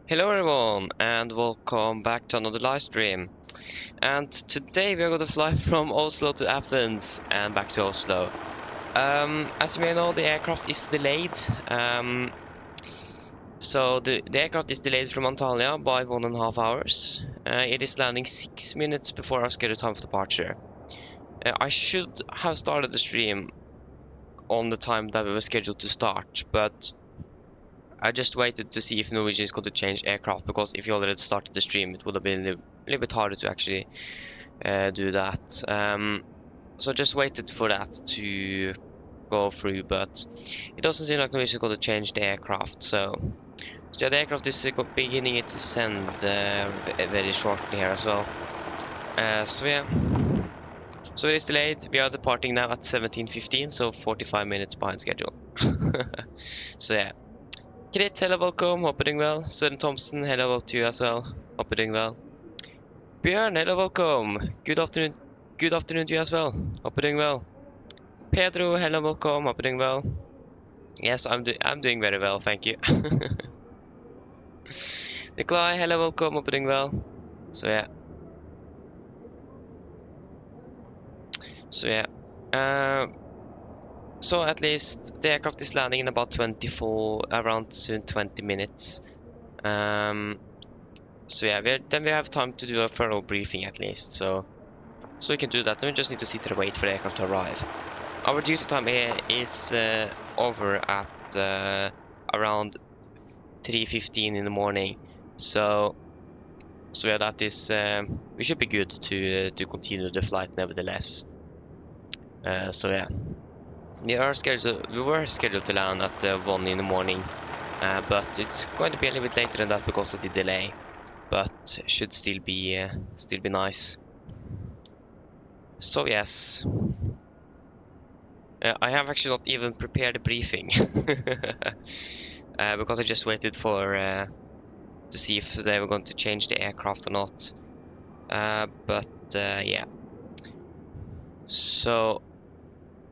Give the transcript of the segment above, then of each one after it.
Hello everyone and welcome back to another live stream. And today we are going to fly from Oslo to Athens and back to Oslo. As you may know, the aircraft is delayed. So the aircraft is delayed from Antalya by 1.5 hours. It is landing 6 minutes before our scheduled time of departure. I should have started the stream on the time that we were scheduled to start, but I just waited to see if Norwegian is going to change aircraft, because if you already started the stream, it would have been a little bit harder to actually do that. So I just waited for that to go through, but it doesn't seem like Norwegian is going to change the aircraft. So yeah, the aircraft is beginning its descent very shortly here as well. So yeah, so it is delayed. We are departing now at 17:15, so 45 minutes behind schedule. So yeah. Krit, hello, welcome. Hope you're doing well. Søren Thompson, hello to you as well. Hope you're doing well. Bjørn, hello, welcome. Good afternoon. Good afternoon to you as well. Hope you're doing well. Pedro, hello, welcome. Hope you're doing well. Yes, I'm doing very well, thank you. Nikolai, hello, welcome. Hope you're doing well. So yeah. So at least the aircraft is landing in about around soon 20 minutes. So yeah, then we have time to do a thorough briefing at least. So we can do that. Then we just need to sit there and wait for the aircraft to arrive. Our duty time here is over at around 3:15 in the morning. So yeah, that is we should be good to continue the flight nevertheless. So yeah, we were scheduled to land at 1 in the morning, but it's going to be a little bit later than that because of the delay. But should still be nice. So yes, I have actually not even prepared a briefing because I just waited for to see if they were going to change the aircraft or not. But yeah, so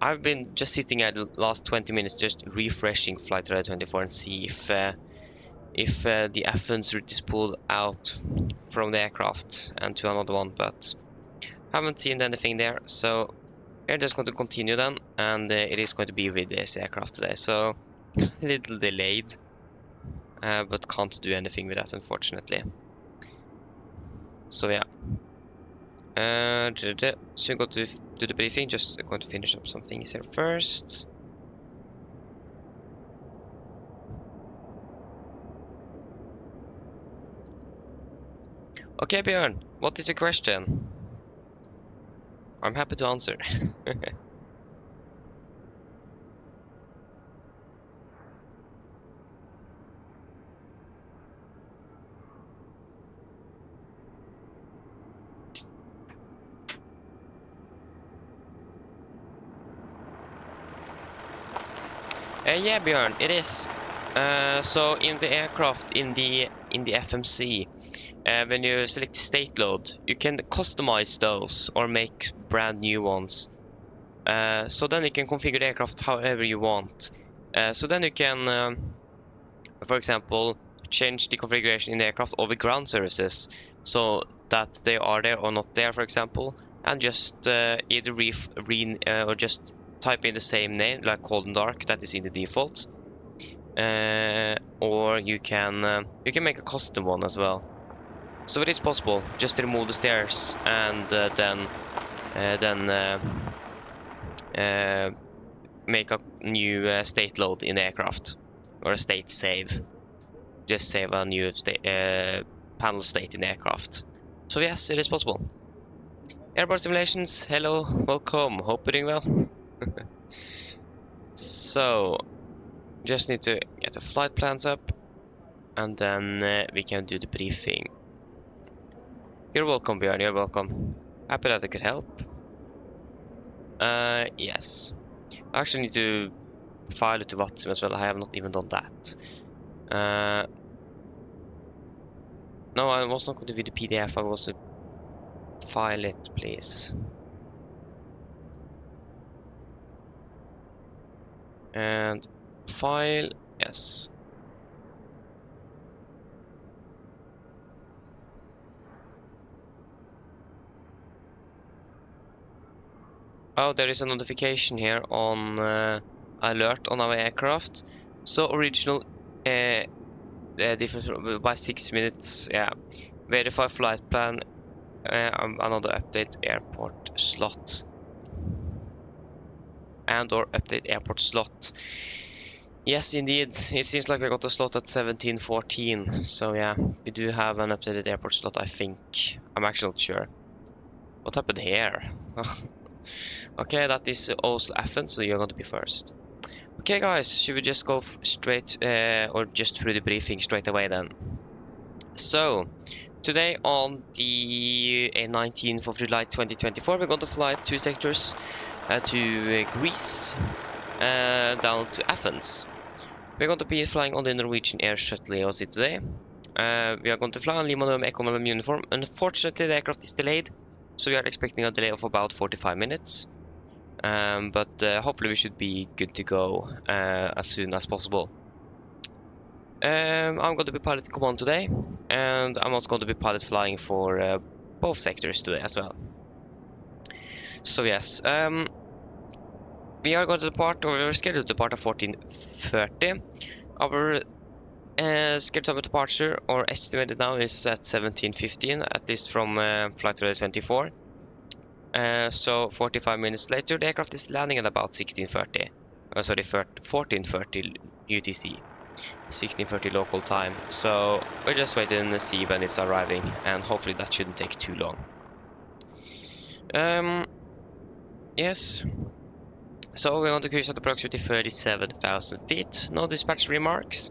I've been just sitting at the last 20 minutes just refreshing Flight Radar 24 and see if the Athens route is pulled out from the aircraft and to another one, but haven't seen anything there. So we're just going to continue then, and it is going to be with this aircraft today. So a little delayed, but can't do anything with that, unfortunately. So yeah. So go to do the briefing. Just going to finish up some things here first. Okay, Bjørn, what is your question? I'm happy to answer. Yeah, Bjørn, it is. So in the aircraft, in the FMC, when you select state load, you can customize those or make brand new ones. So then you can configure the aircraft however you want. So then you can, for example, change the configuration in the aircraft over ground services so that they are there or not there, for example, and just either or just type in the same name like cold and dark that is in the default, or you can make a custom one as well. So it is possible just to remove the stairs and then make a new state load in the aircraft or a state save. Just save a new panel state in the aircraft. So yes, it is possible. Airborne simulations, hello, welcome, hope you're doing well. So, just need to get the flight plans up, and then we can do the briefing. You're welcome, Bjørn, you're welcome. Happy that I could help. Yes. I actually need to file it to Watsim as well. I have not even done that. No, I was not going to view the PDF. I was to file it, please. And file, yes. Oh, there is a notification here on alert on our aircraft. So original difference by 6 minutes. Yeah, verify flight plan. Another update airport slot. And or update airport slot. Yes, indeed. It seems like we got a slot at 17:14. So yeah, we do have an updated airport slot, I think. I'm actually not sure. What happened here? Okay, that is Oslo Athens, so you're going to be first. Okay, guys, should we just go straight or just through the briefing straight away then? So, today on the 19th of July 2024, we're going to fly 2 sectors to Greece, down to Athens. We're going to be flying on the Norwegian Air Shuttle EOC today. We are going to fly on Lima November Echo November uniform. Unfortunately, the aircraft is delayed, so we are expecting a delay of about 45 minutes. But hopefully we should be good to go as soon as possible. I'm going to be pilot command today, and I'm also going to be pilot flying for both sectors today as well. So yes, we are going to depart, or we're scheduled to depart at 14:30. Our scheduled time of departure, or estimated now, is at 17:15, at least from flight radar 24. So 45 minutes later, the aircraft is landing at about 16:30. Sorry, 14:30 UTC. 16:30 local time. So we're just waiting to see when it's arriving, and hopefully that shouldn't take too long. Yes. So we're going to cruise at approximately 37,000 feet. No dispatch remarks.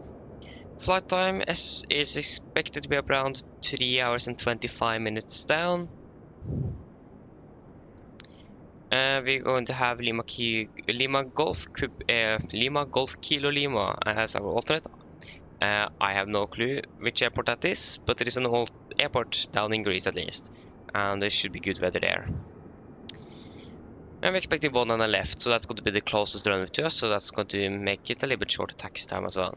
Flight time is expected to be around 3 hours and 25 minutes down. We're going to have Lima Golf Kilo Lima as our alternate. I have no clue which airport that is, but it is an old airport down in Greece at least, and there should be good weather there. I'm expecting 1 on the left, so that's going to be the closest runway to us, so that's going to make it a little bit shorter taxi time as well.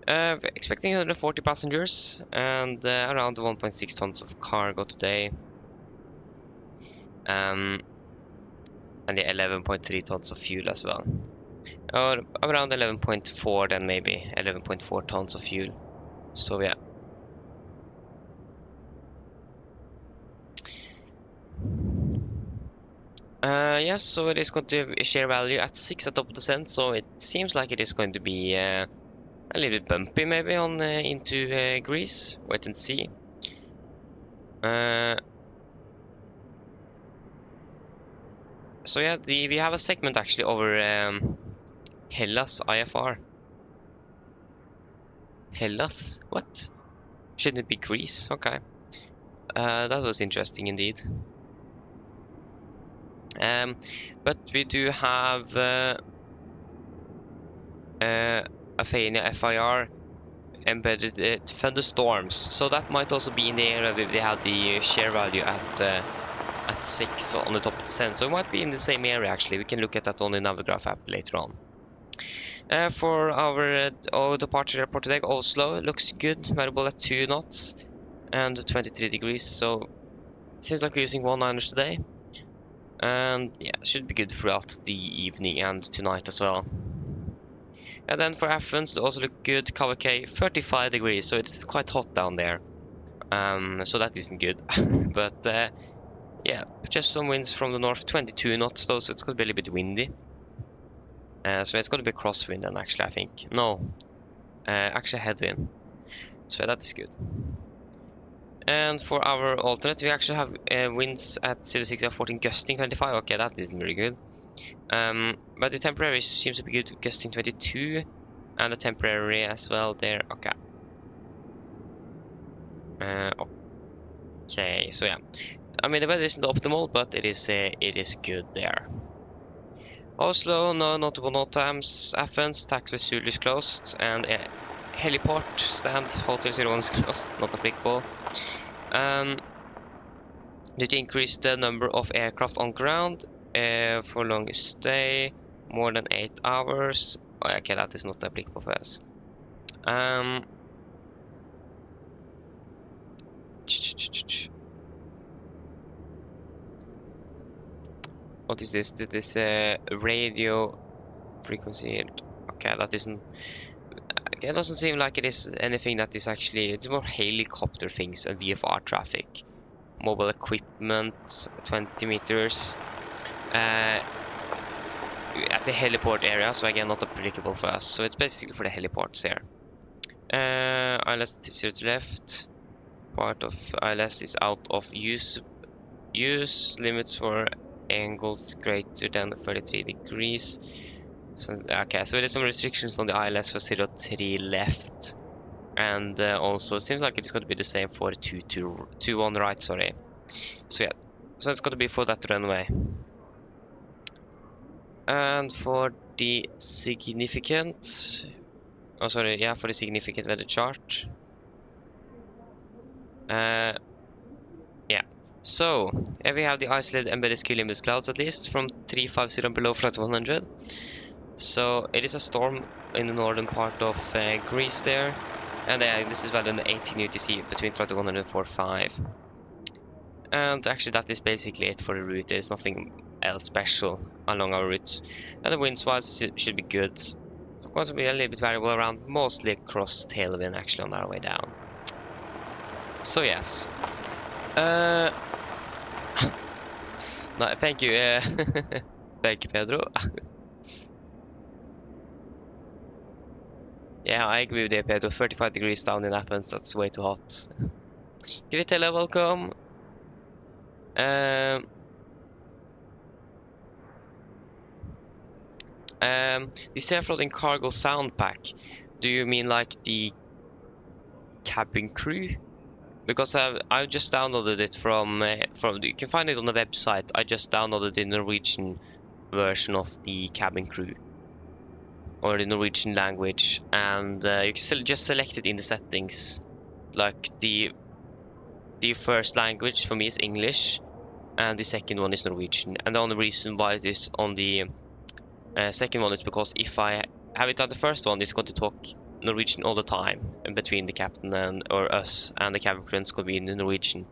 We're expecting 140 passengers and around 1.6 tons of cargo today. And the 11.3 tons of fuel as well. Or around 11.4 then, maybe 11.4 tons of fuel. So yeah. Yes, so it is going to share value at 6 at top of descent, so it seems like it is going to be a little bit bumpy maybe on into Greece. Wait and see. So yeah, we have a segment actually over Hellas IFR. Hellas? What? Shouldn't it be Greece? Okay. That was interesting indeed. But we do have Athenia FIR embedded thunderstorms, so that might also be in the area where they have the share value at 6 on the top of the descent. So it might be in the same area actually. We can look at that on the Navigraph app later on. For our departure airport today, Oslo looks good, variable at 2 knots and 23 degrees. So it seems like we're using 1-liners today. And yeah, should be good throughout the evening and tonight as well. And then for Athens, it also look good. Kawake 35 degrees, so it's quite hot down there. So that isn't good. But yeah, just some winds from the north, 22 knots though, so it's gonna be a little bit windy. So it's gonna be crosswind then, actually, I think. No, actually headwind. So that is good. And for our alternate, we actually have winds at 06 and 14 gusting 25. Okay, that isn't very good. But the temporary seems to be good, gusting 22, and the temporary as well there. Okay. Okay, so yeah. I mean, the weather isn't optimal, but it is good there. Oslo, no notable note times. Athens, taxi Zulu is closed, and heliport stand Hotel 01 is closed, not applicable. Did to increase the number of aircraft on ground for long stay, more than 8 hours. Oh, okay, that is not applicable for us. What is this? This is a radio frequency. Okay, that isn't. It doesn't seem like it is anything that is actually. It's more helicopter things and VFR traffic. Mobile equipment, 20 meters. At the heliport area, so again, not applicable for us. So it's basically for the heliports here. ILS is to the left. Part of ILS is out of use. Use limits for angles greater than 33 degrees. So, okay, so there's some restrictions on the ILS for 03 left. And also, it seems like it's going to be the same for 2 on the right, sorry. So yeah, so it's going to be for that runway. And for the significant... Oh, sorry, yeah, for the significant weather chart. Yeah. So, here we have the isolated embedded cumulus clouds at least from 350 below flight 100. So, it is a storm in the northern part of Greece there. And this is valid in the 18 UTC between flight 100 and 45. And actually that is basically it for the route. There is nothing else special along our route. And the winds-wise should be good. Of course, it'll be a little bit variable around, mostly across tailwind actually on our way down. So yes. No, thank you. Thank you, Pedro. Yeah, I agree with you, Pedro. 35 degrees down in Athens, that's way too hot. Gritella, welcome. The self-loading cargo sound pack. Do you mean like the cabin crew? Because I just downloaded it from you can find it on the website. I just downloaded the Norwegian version of the cabin crew, or the Norwegian language, and you can just select it in the settings. Like the first language for me is English, and the second one is Norwegian. And the only reason why it is on the second one is because if I have it on the first one, it's going to talk Norwegian all the time, and between the captain and or us and the cabin crew, it's going to be in the Norwegian.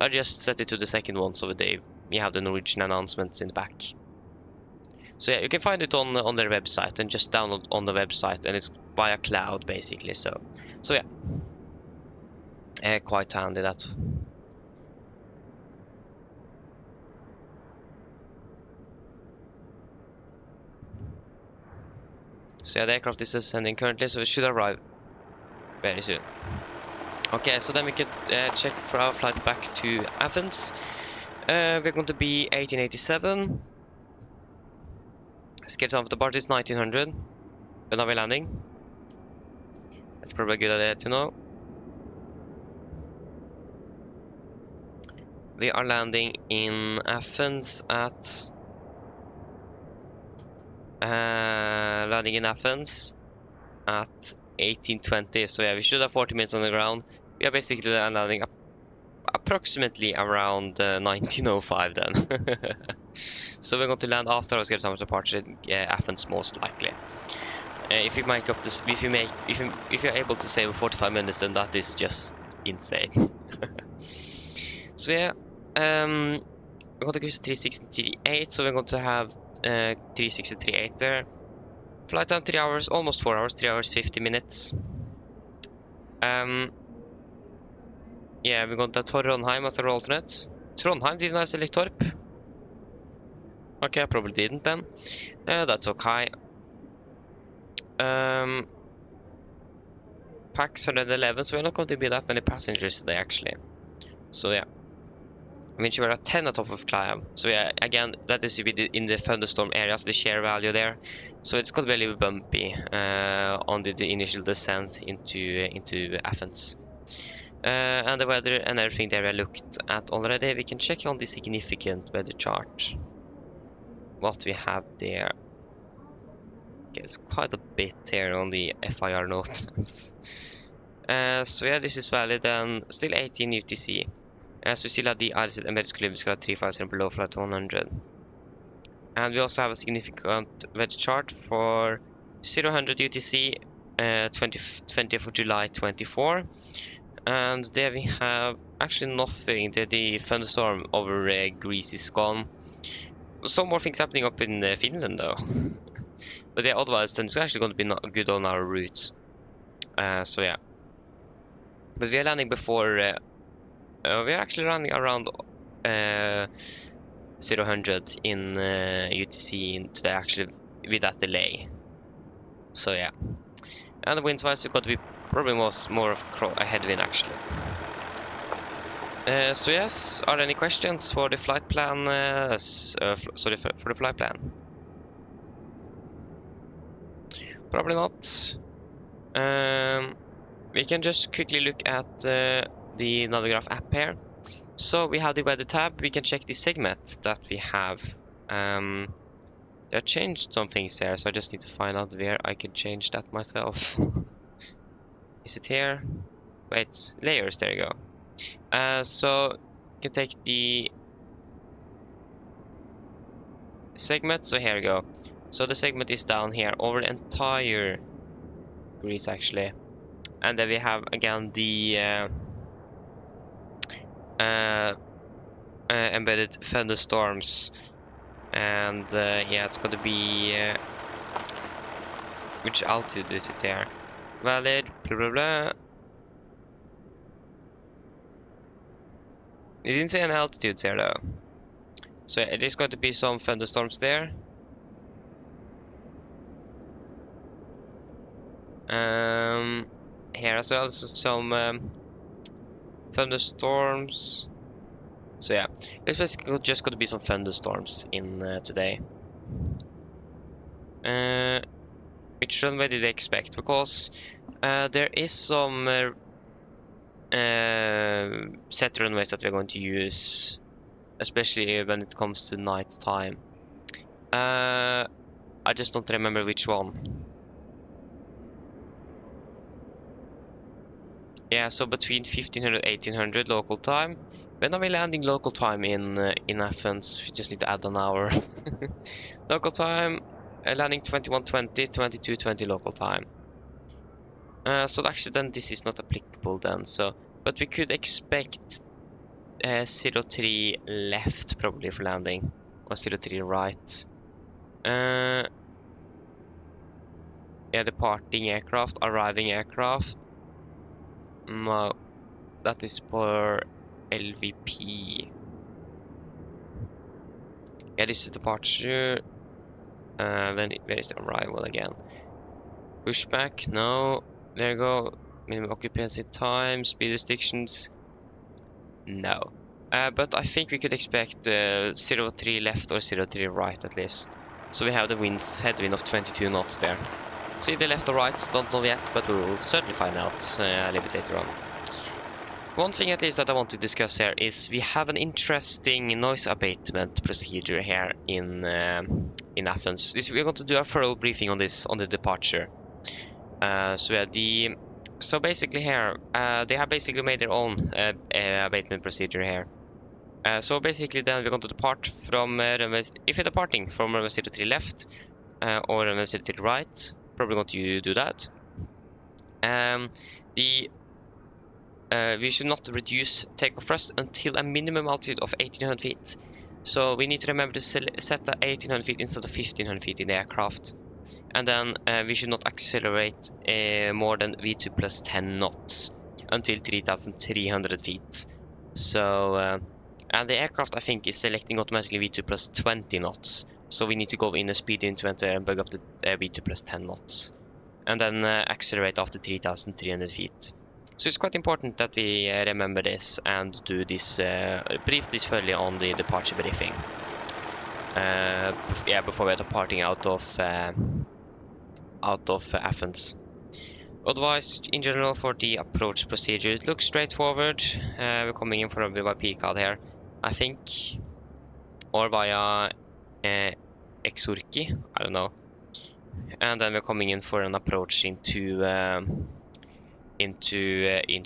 I just set it to the second one so that you have the Norwegian announcements in the back. So yeah, you can find it on their website and just download on the website, and it's via cloud basically. So yeah, quite handy that. So yeah, the aircraft is ascending currently, so it should arrive very soon. Okay, so then we can check for our flight back to Athens. We're going to be 1887. Scheduled time for the departure is 1900. When are we landing? That's probably a good idea to know. We are landing in Athens at... landing in Athens at 1820. So yeah, we should have 40 minutes on the ground. We are basically landing approximately around 1905 then. So we're going to land after our scheduled time for departure in Athens most likely. If you make up this, if you're able to save 45 minutes, then that is just insane. So yeah, we're going to use 3638, so we're going to have 3638 there. Flight time 3 hours, almost 4 hours, 3 hours 50 minutes. Yeah, we're going to Trondheim as our alternate. Trondheim, didn't I select Torp? Okay, I probably didn't then. That's okay. Pax 111, so we're not going to be that many passengers today actually. So yeah. I mean, we're at 10 at top of climb. So yeah, again, that is in the thunderstorm area, so the shear value there. So it's going to be a little bumpy on the initial descent into Athens. And the weather and everything there I looked at already. We can check on the significant weather chart. What we have there. Okay, it's quite a bit here on the FIR note. So yeah, this is valid and still 18 UTC. So we still have the ILS embedded cumulus cloud 350 below flight 100. And we also have a significant weather chart for 0-100 UTC 20th of July 24. And there we have actually nothing. The thunderstorm over Greece is gone. some more things happening up in Finland though. But yeah, otherwise then it's actually going to be not good on our route. So yeah. But we are landing before. We are actually running around 0-100 in UTC today, actually, with that delay. So yeah. And the winds wise, it's got to be probably more of a headwind actually. So yes, are there any questions for the flight plan? Sorry, for the flight plan? Probably not. We can just quickly look at the Navigraph app here. So we have the weather tab. We can check the segment that we have. They changed some things here, so I just need to find out where I can change that myself. Is it here? Wait, layers, there you go. So you can take the segment, so here we go. So the segment is down here over the entire Greece actually. And then we have again the embedded thunderstorms. And yeah, it's gonna be which altitude is it here? Valid, blah blah blah. It didn't say an altitude here though. So it is going to be some thunderstorms there. Here as well, some thunderstorms. So yeah, it's basically just going to be some thunderstorms in today. Which runway did we expect? Because there is some set runways that we're going to use, especially when it comes to night time. I just don't remember which one. Yeah, so between 1500 and 1800 local time. When are we landing local time in Athens? We just need to add an hour. Local time, landing 21:20, 22:20 local time. So actually then this is not applicable then. So, but we could expect 03 left probably for landing, or 03 right. Yeah, departing aircraft, arriving aircraft. No, that is for LVP. Yeah, this is departure. Where is the arrival again? Pushback, no. There you go. Minimum occupancy time, speed restrictions. No. But I think we could expect 03 left or 03 right at least. So we have the headwind of 22 knots there. So either left or right, don't know yet, but we will certainly find out a little bit later on. One thing at least that I want to discuss here is we have an interesting noise abatement procedure here in Athens. We're going to do a thorough briefing on this on the departure. So basically here, they have basically made their own abatement procedure here. So basically then we're going to depart from runways, if you're departing from runway 03 left or runway 03 right, probably going to do that. We should not reduce takeoff thrust until a minimum altitude of 1800 feet. So we need to remember to set the 1800 feet instead of 1500 feet in the aircraft. And then we should not accelerate more than V2 plus 10 knots until 3300 feet. So, and the aircraft I think is selecting automatically V2 plus 20 knots. So we need to go in a speed increment and bug up the V2 plus 10 knots. And then accelerate after 3300 feet. So it's quite important that we remember this and do this, brief this fully on the departure briefing. Yeah, before we're departing out of Athens. Otherwise, in general, for the approach procedure, it looks straightforward. We're coming in probably by PCAD here, I think, or via Exurki, I don't know. And then we're coming in for an approach into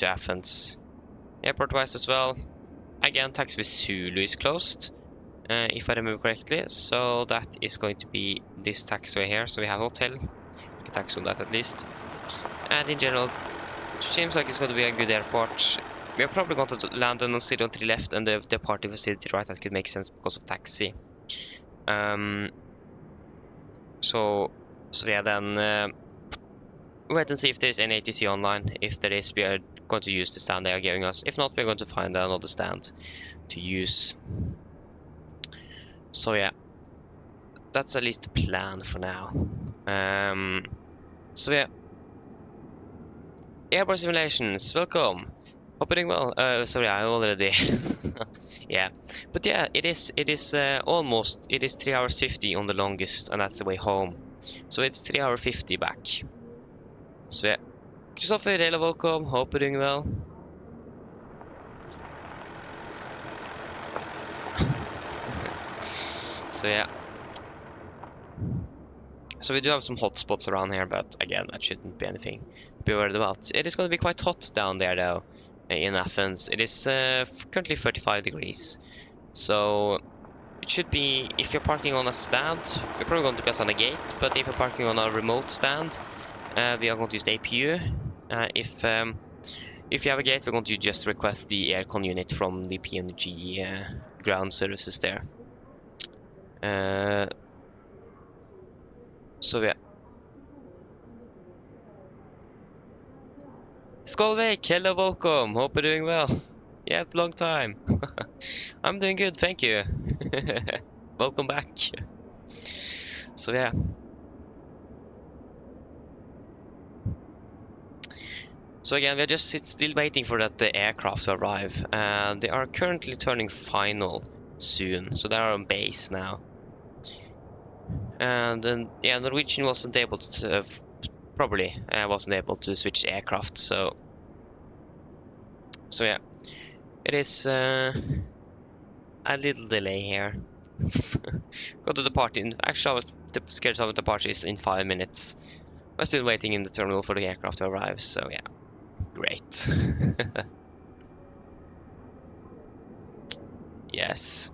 Athens. Airport-wise as well. Again, taxiway Zulu is closed, if I remember correctly. So that is going to be this taxiway here. So we have hotel. You can taxi on that at least. And in general, it seems like it's going to be a good airport. We are probably going to land on 03 left and the departing for 03 right. That could make sense because of taxi. So yeah, then wait and see if there's any ATC online. If there is, we are going to use the stand they are giving us. If not, we're going to find another stand to use. So yeah, that's at least the plan for now. So yeah, airborne simulations, welcome. Hope you're doing well. Sorry, I already. Yeah, but yeah, it is almost. It is 3 hours 50 on the longest, and that's the way home. So it's 3 hours 50 back. So yeah, Christopher, hello, welcome. Hope you're doing well. So yeah. So we do have some hot spots around here, but again, that shouldn't be anything to be worried about. It is going to be quite hot down there, though, in Athens. It is currently 35 degrees. So it should be, if you're parking on a stand, you're probably going to pass on a gate, but if you're parking on a remote stand, we are going to use the APU. If you have a gate, we're going to just request the aircon unit from the PMDG ground services there. So yeah. Skolvik, hello, welcome. Hope you're doing well. Yeah, it's a long time. I'm doing good, thank you. Welcome back. So yeah. So again, we're just still waiting for that the aircraft to arrive. They are currently turning final soon, so they are on base now. And then yeah, Norwegian wasn't able to probably wasn't able to switch aircraft. So yeah, it is a little delay here. Go to the party. Actually, I was scared of the party is in 5 minutes. We're still waiting in the terminal for the aircraft to arrive. So yeah, great. Yes.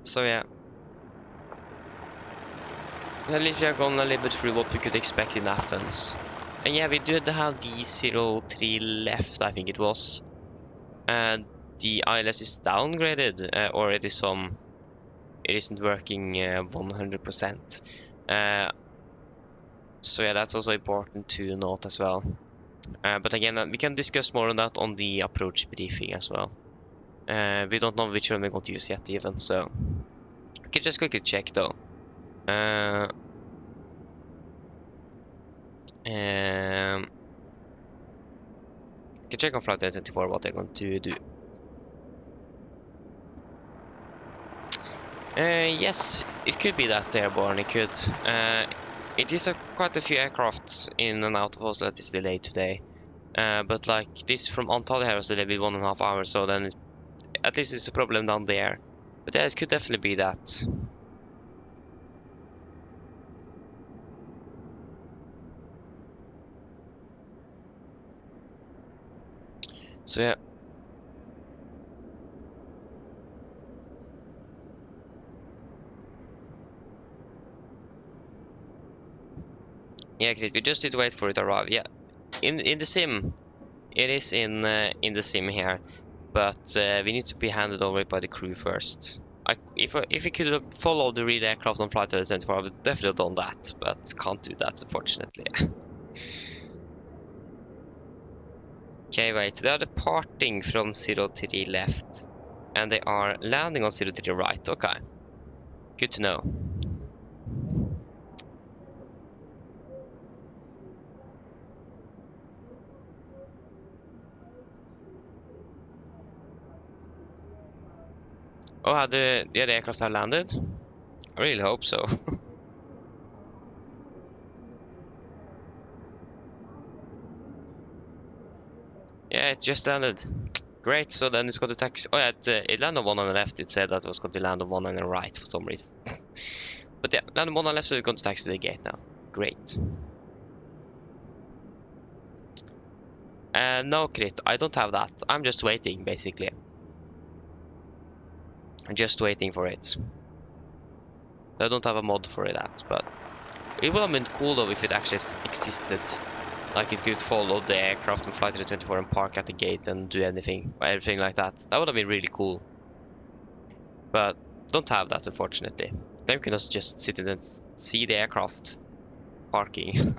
So yeah. At least we are going a little bit through what we could expect in Athens. And yeah, we did have the 03 left, I think it was. And the ILS is downgraded, or it isn't working 100%. So yeah, that's also important to note as well. But again, we can discuss more on that on the approach briefing as well. We don't know which one we're going to use yet even, so we can just quickly check though. Can check on Flight 24 what they're going to do. Yes, it could be that airborne. It could. It is quite a few aircraft in and out of Oslo that is delayed today. But like this from Antalya was delayed with 1.5 hours, so then at least it's a problem down there. But yeah, it could definitely be that. So yeah. Yeah, Chris, we just need to wait for it to arrive. Yeah, in the sim, it is in the sim here, but we need to be handed over by the crew first. If we could have followed the real aircraft on Flight 24, I would definitely have done that, but can't do that unfortunately. Okay, wait, they are departing from 03 left, and they are landing on 03 right. Okay, good to know. Oh, had the aircraft have landed? I really hope so. Yeah, it just landed. Great, so then it's going to taxi. Oh yeah, it landed on one on the left. It said that it was going to land on one on the right for some reason. But yeah, landed one on the left, so we're going to taxi to the gate now. Great. No, Crit, I don't have that. I'm just waiting, basically. I'm just waiting for it. I don't have a mod for that, but It would have been cool though if it actually existed. Like it could follow the aircraft and fly to the 24 and park at the gate and do anything, or everything like that. That would have been really cool. But don't have that, unfortunately. Then we can just sit in and see the aircraft parking.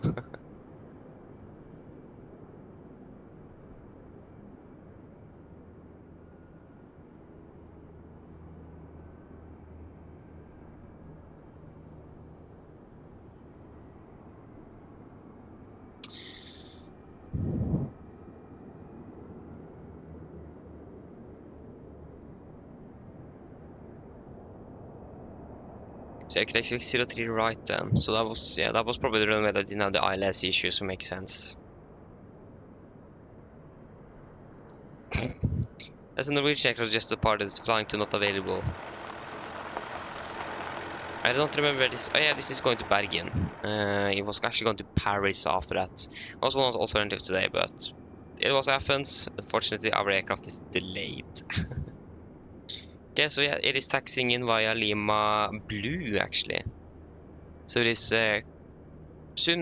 So I could actually 03 right then. So that was, yeah, that was probably the runway that didn't have the ILS issue, so makes sense. As a Norwegian aircraft just departed, flying to not available. I don't remember this. Oh yeah, this is going to Bergen. It was actually going to Paris after that. It was one alternative today, but it was Athens. Unfortunately, our aircraft is delayed. Okay, so yeah, it is taxiing in via Lima Blue actually. So it is soon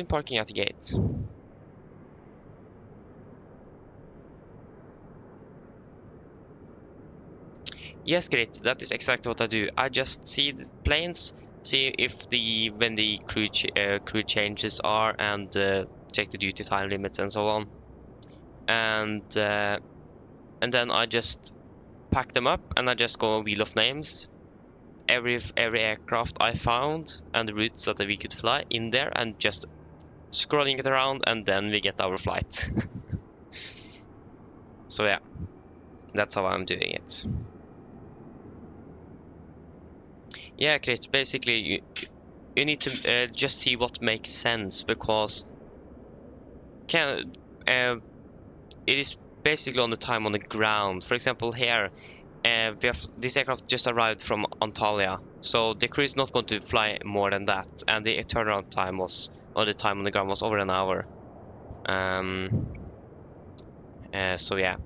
parking at the gate. Yes, great. That is exactly what I do. I just see the planes, see if when the crew changes are, and check the duty time limits and so on. And then I just pack them up and I just go wheel of names. Every aircraft I found and the routes that we could fly in there, and just scrolling it around, and then we get our flight. So yeah, that's how I'm doing it. Yeah, Chris, basically you need to just see what makes sense, because it is basically on the time on the ground. For example, here this aircraft just arrived from Antalya, so the crew is not going to fly more than that, and the turnaround time was, or the time on the ground was, over an hour. So yeah,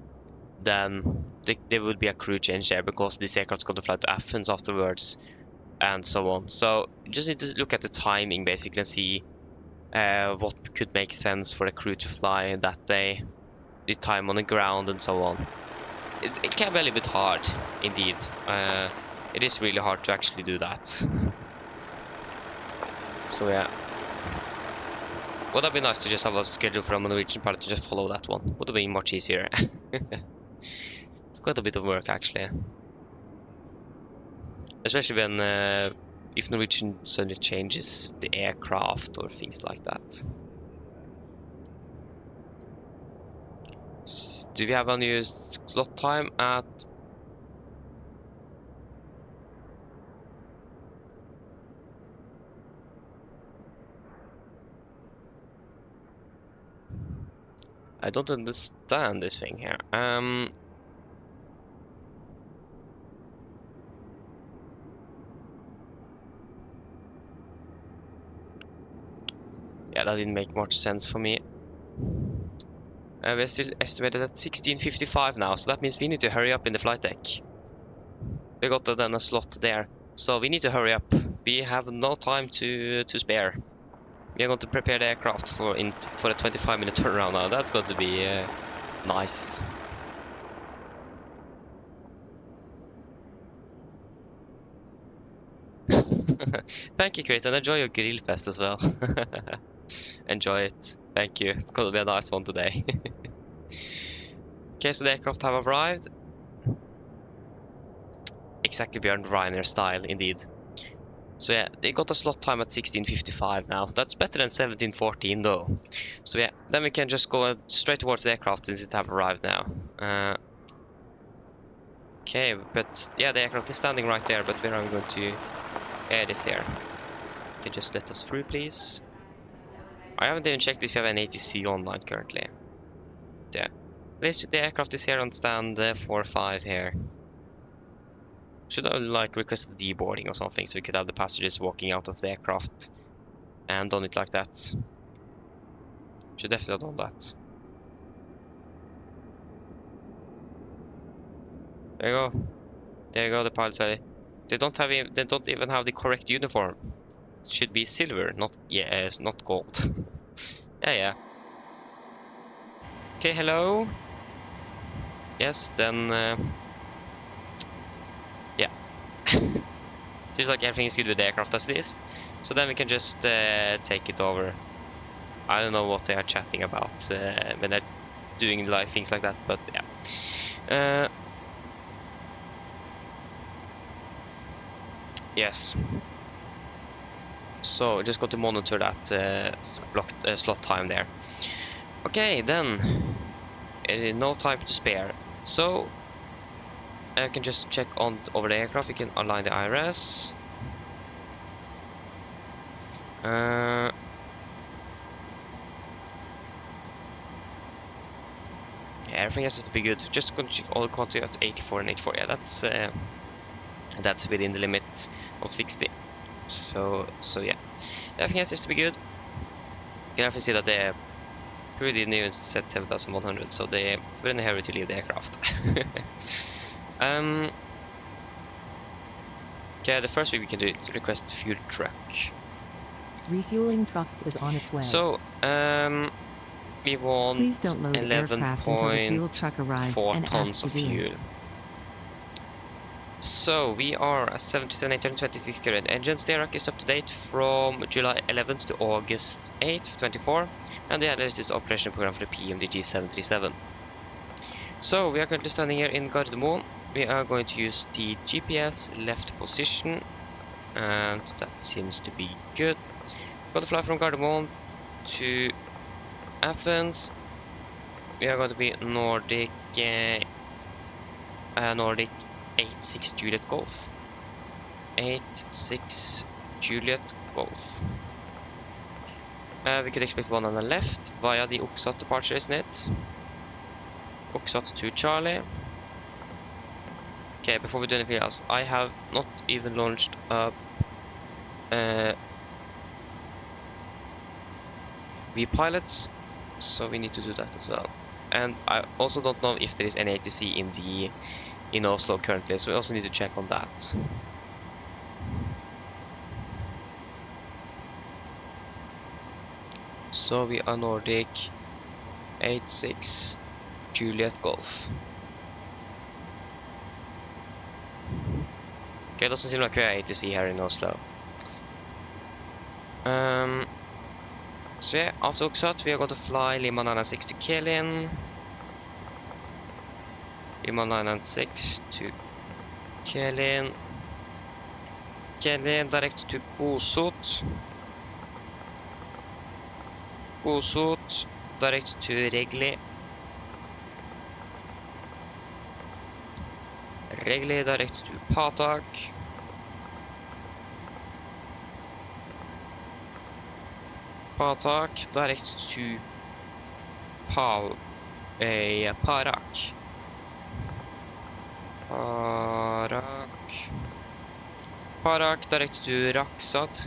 then there would be a crew change there because this aircraft's going to fly to Athens afterwards, and so on. So you just need to look at the timing basically and see what could make sense for a crew to fly that day, the time on the ground, and so on. It can be a little bit hard, indeed. It is really hard to actually do that. So yeah, would have been nice to just have a schedule for a Norwegian pilot to just follow that one. Would have been much easier. It's quite a bit of work actually, especially when if Norwegian suddenly changes the aircraft or things like that. Do we have a new slot time at... I don't understand this thing here. Yeah, that didn't make much sense for me. We're still estimated at 16:55 now, so that means we need to hurry up in the flight deck. We got then a slot there, so we need to hurry up. We have no time to spare. We are going to prepare the aircraft for a 25-minute turnaround now. That's going to be nice. Thank you, Chris, and enjoy your grill fest as well. Enjoy it. Thank you. It's going to be a nice one today. Okay, so the aircraft have arrived. Exactly Björn Reiner style, indeed. So yeah, they got a slot time at 16:55 now. That's better than 17:14 though. So yeah, then we can just go straight towards the aircraft since it have arrived now. Okay, but yeah, the aircraft is standing right there, but where are we going to... Yeah, it is here. Can you just let us through, please? I haven't even checked if you have an ATC online currently. Yeah. The aircraft is here on stand 4-5 here. Should I like request the deboarding or something so we could have the passengers walking out of the aircraft and done it like that? Should definitely have done that. There you go. There you go, the pilots. They don't even have the correct uniform. should be silver, not it's not gold. Yeah. Okay, hello. Yes, then yeah. Seems like everything is good with the aircraft at least. So then we can just take it over. I don't know what they are chatting about when they're doing live things like that, but yeah. Yes. So just got to monitor that slot time there. Okay, then no time to spare. So I can just check on over the aircraft. We can align the IRS. Yeah, everything has to be good. Just going to check all quantity at 84 and 84. Yeah, that's within the limit of 60. So yeah, everything has to be good. You can definitely see that the crew didn't even set 7,100, so they were in a hurry to leave the aircraft. Okay, the first thing we can do is request fuel truck. Refueling truck is on its way. So we want 11.4 tons of fuel. So we are at 77,826 current engines. The rack is up to date from July 11th to August 8th, 24, and the other is operation program for the PMDG 737. So we are currently standing here in Gardermoen. We are going to use the GPS left position, and that seems to be good. Got to fly from Gardermoen to Athens. We are going to be Nordic 86 Juliet Golf. 86 Juliet Golf. We could expect one on the left via the Oxat departure, isn't it? Oxat to Charlie. Okay, before we do anything else, I have not even launched up V-pilots, so we need to do that as well. And I also don't know if there is any ATC in Oslo currently, so we also need to check on that. So we are Nordic 86 Juliet Golf. Okay, it doesn't seem like we are ATC here in Oslo. So yeah, after Oxat we are going to fly Lima 996 to Kelin. Lima 996 to Kelin. Kelin direct to Bosot. Bosot direct to Regli. Regli direct to Patak. Patak direct to Parak. Parak direct to Raksat.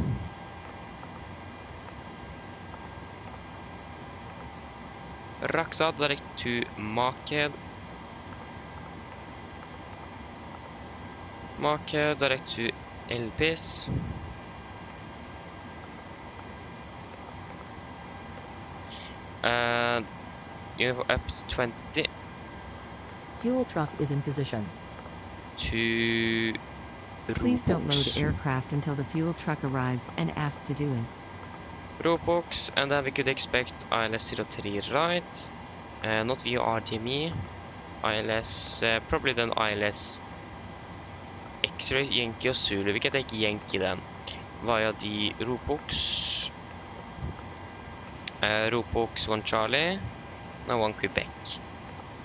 Raksat direct to Maked. Maked direct to Elpis. And Uniform up to 20. Fuel truck is in position. To Please don't load aircraft until the fuel truck arrives and ask to do it. Robox, and then we could expect ILS 03 right. Not via RDME. ILS, probably then ILS X-ray, Yankee og Zulu. Vi kan take Yankee then. Via the Robox. Robox 1 Charlie. No, 1 Quebec.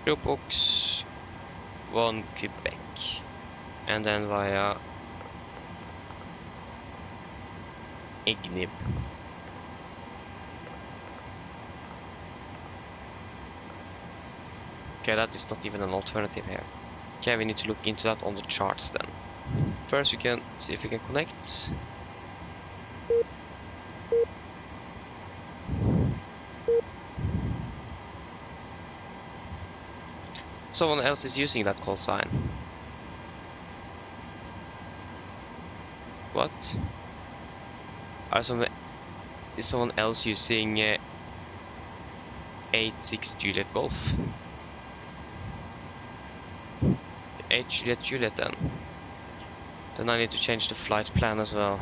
Robox 1 Quebec. And then via Ignib. Okay, that is not even an alternative here. Okay, we need to look into that on the charts then. First we can see if we can connect. Someone else is using that call sign. What? Is someone else using 86 Juliet Golf? 8 Juliet then. Then I need to change the flight plan as well.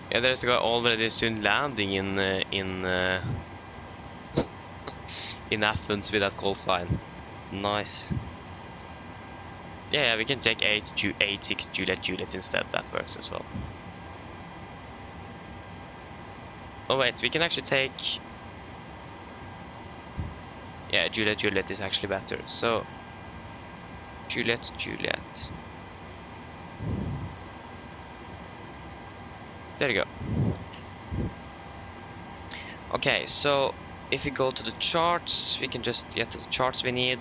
Yeah, there's a guy already soon landing in in Athens with that call sign. Nice. Yeah, we can take 86 Juliet instead. That works as well. Oh wait, we can actually take. Yeah, Juliet is actually better. So Juliet. There you go. Okay, so if we go to the charts, we can just get to the charts we need.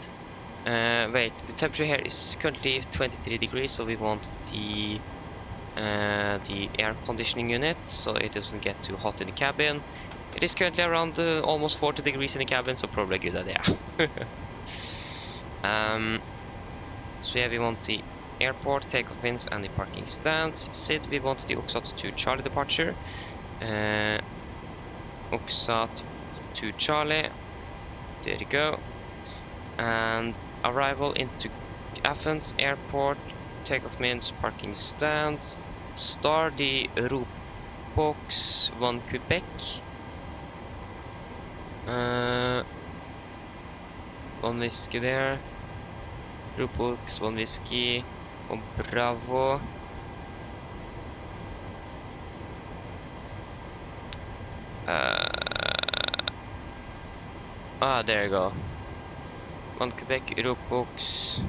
Wait, the temperature here is currently 23 degrees, so we want the air conditioning unit, so it doesn't get too hot in the cabin. It is currently around almost 40 degrees in the cabin, so probably a good idea. So yeah, we want the airport, takeoff bins, and the parking stands. SID, we want the Oxat to Charlie departure. Oxat to Charlie. There you go. And arrival into Athens airport, takeoff bins, parking stands. Star the Robox 1 Quebec. One whiskey there. Robox 1 whiskey. Oh, Bravo. There you go. 1 Quebec, Robox.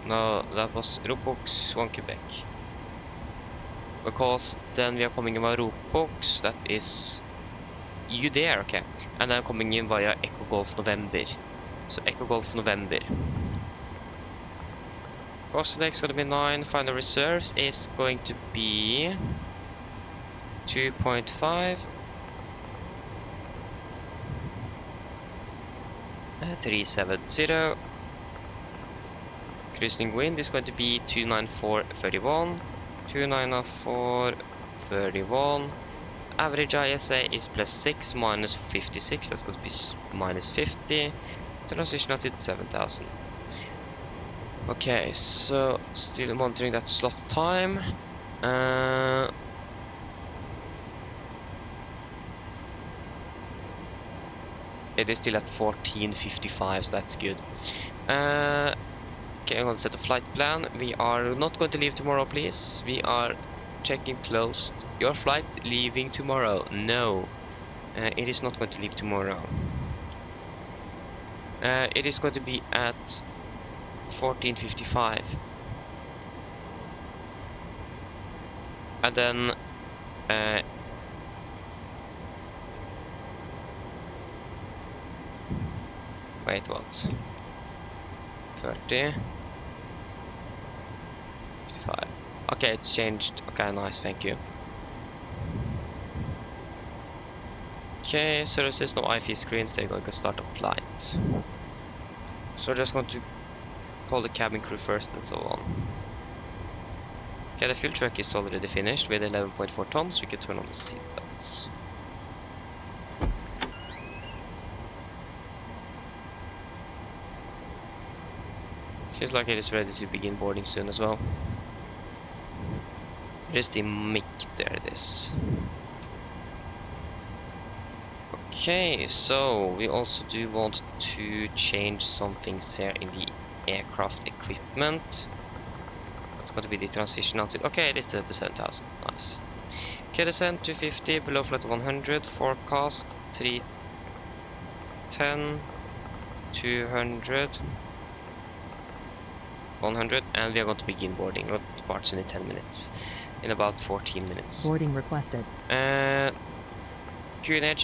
No, that was Robox 1 Quebec. Because then we are coming in via Robox, that is you there, okay. And then coming in via Echo Golf November. So Echo Golf November. Cost next going to be 9. Final reserves is going to be 2.5. 370. Cruising wind is going to be 294.31. 294.31. Average ISA is +6 minus 56. That's going to be -50. Transition at 7,000. Okay, so still monitoring that slot time. It is still at 14:55, so that's good. Okay, I'm going to set a flight plan. We are not going to leave tomorrow, please. We are checking closed. Your flight leaving tomorrow? No, it is not going to leave tomorrow. It is going to be at 14:55, and then wait, what? 30, 55. Okay, it's changed. Okay, nice, thank you. Okay, services, no IFE screens. There you go, you can start a flight. So we're just going to call the cabin crew first and so on. Okay, the fuel truck is already finished with 11.4 tons. We can turn on the seatbelts. Seems like it is ready to begin boarding soon as well. Just the mic, there it is. Okay, so we also do want to change some things here in the aircraft equipment. That's going to be the transition out to. Okay, it is the 7,000. Nice. Okay, descent 250, below flight 100, forecast 310, 200, 100, and we are going to begin boarding. departure in 10 minutes. In about 14 minutes. Boarding requested. QNH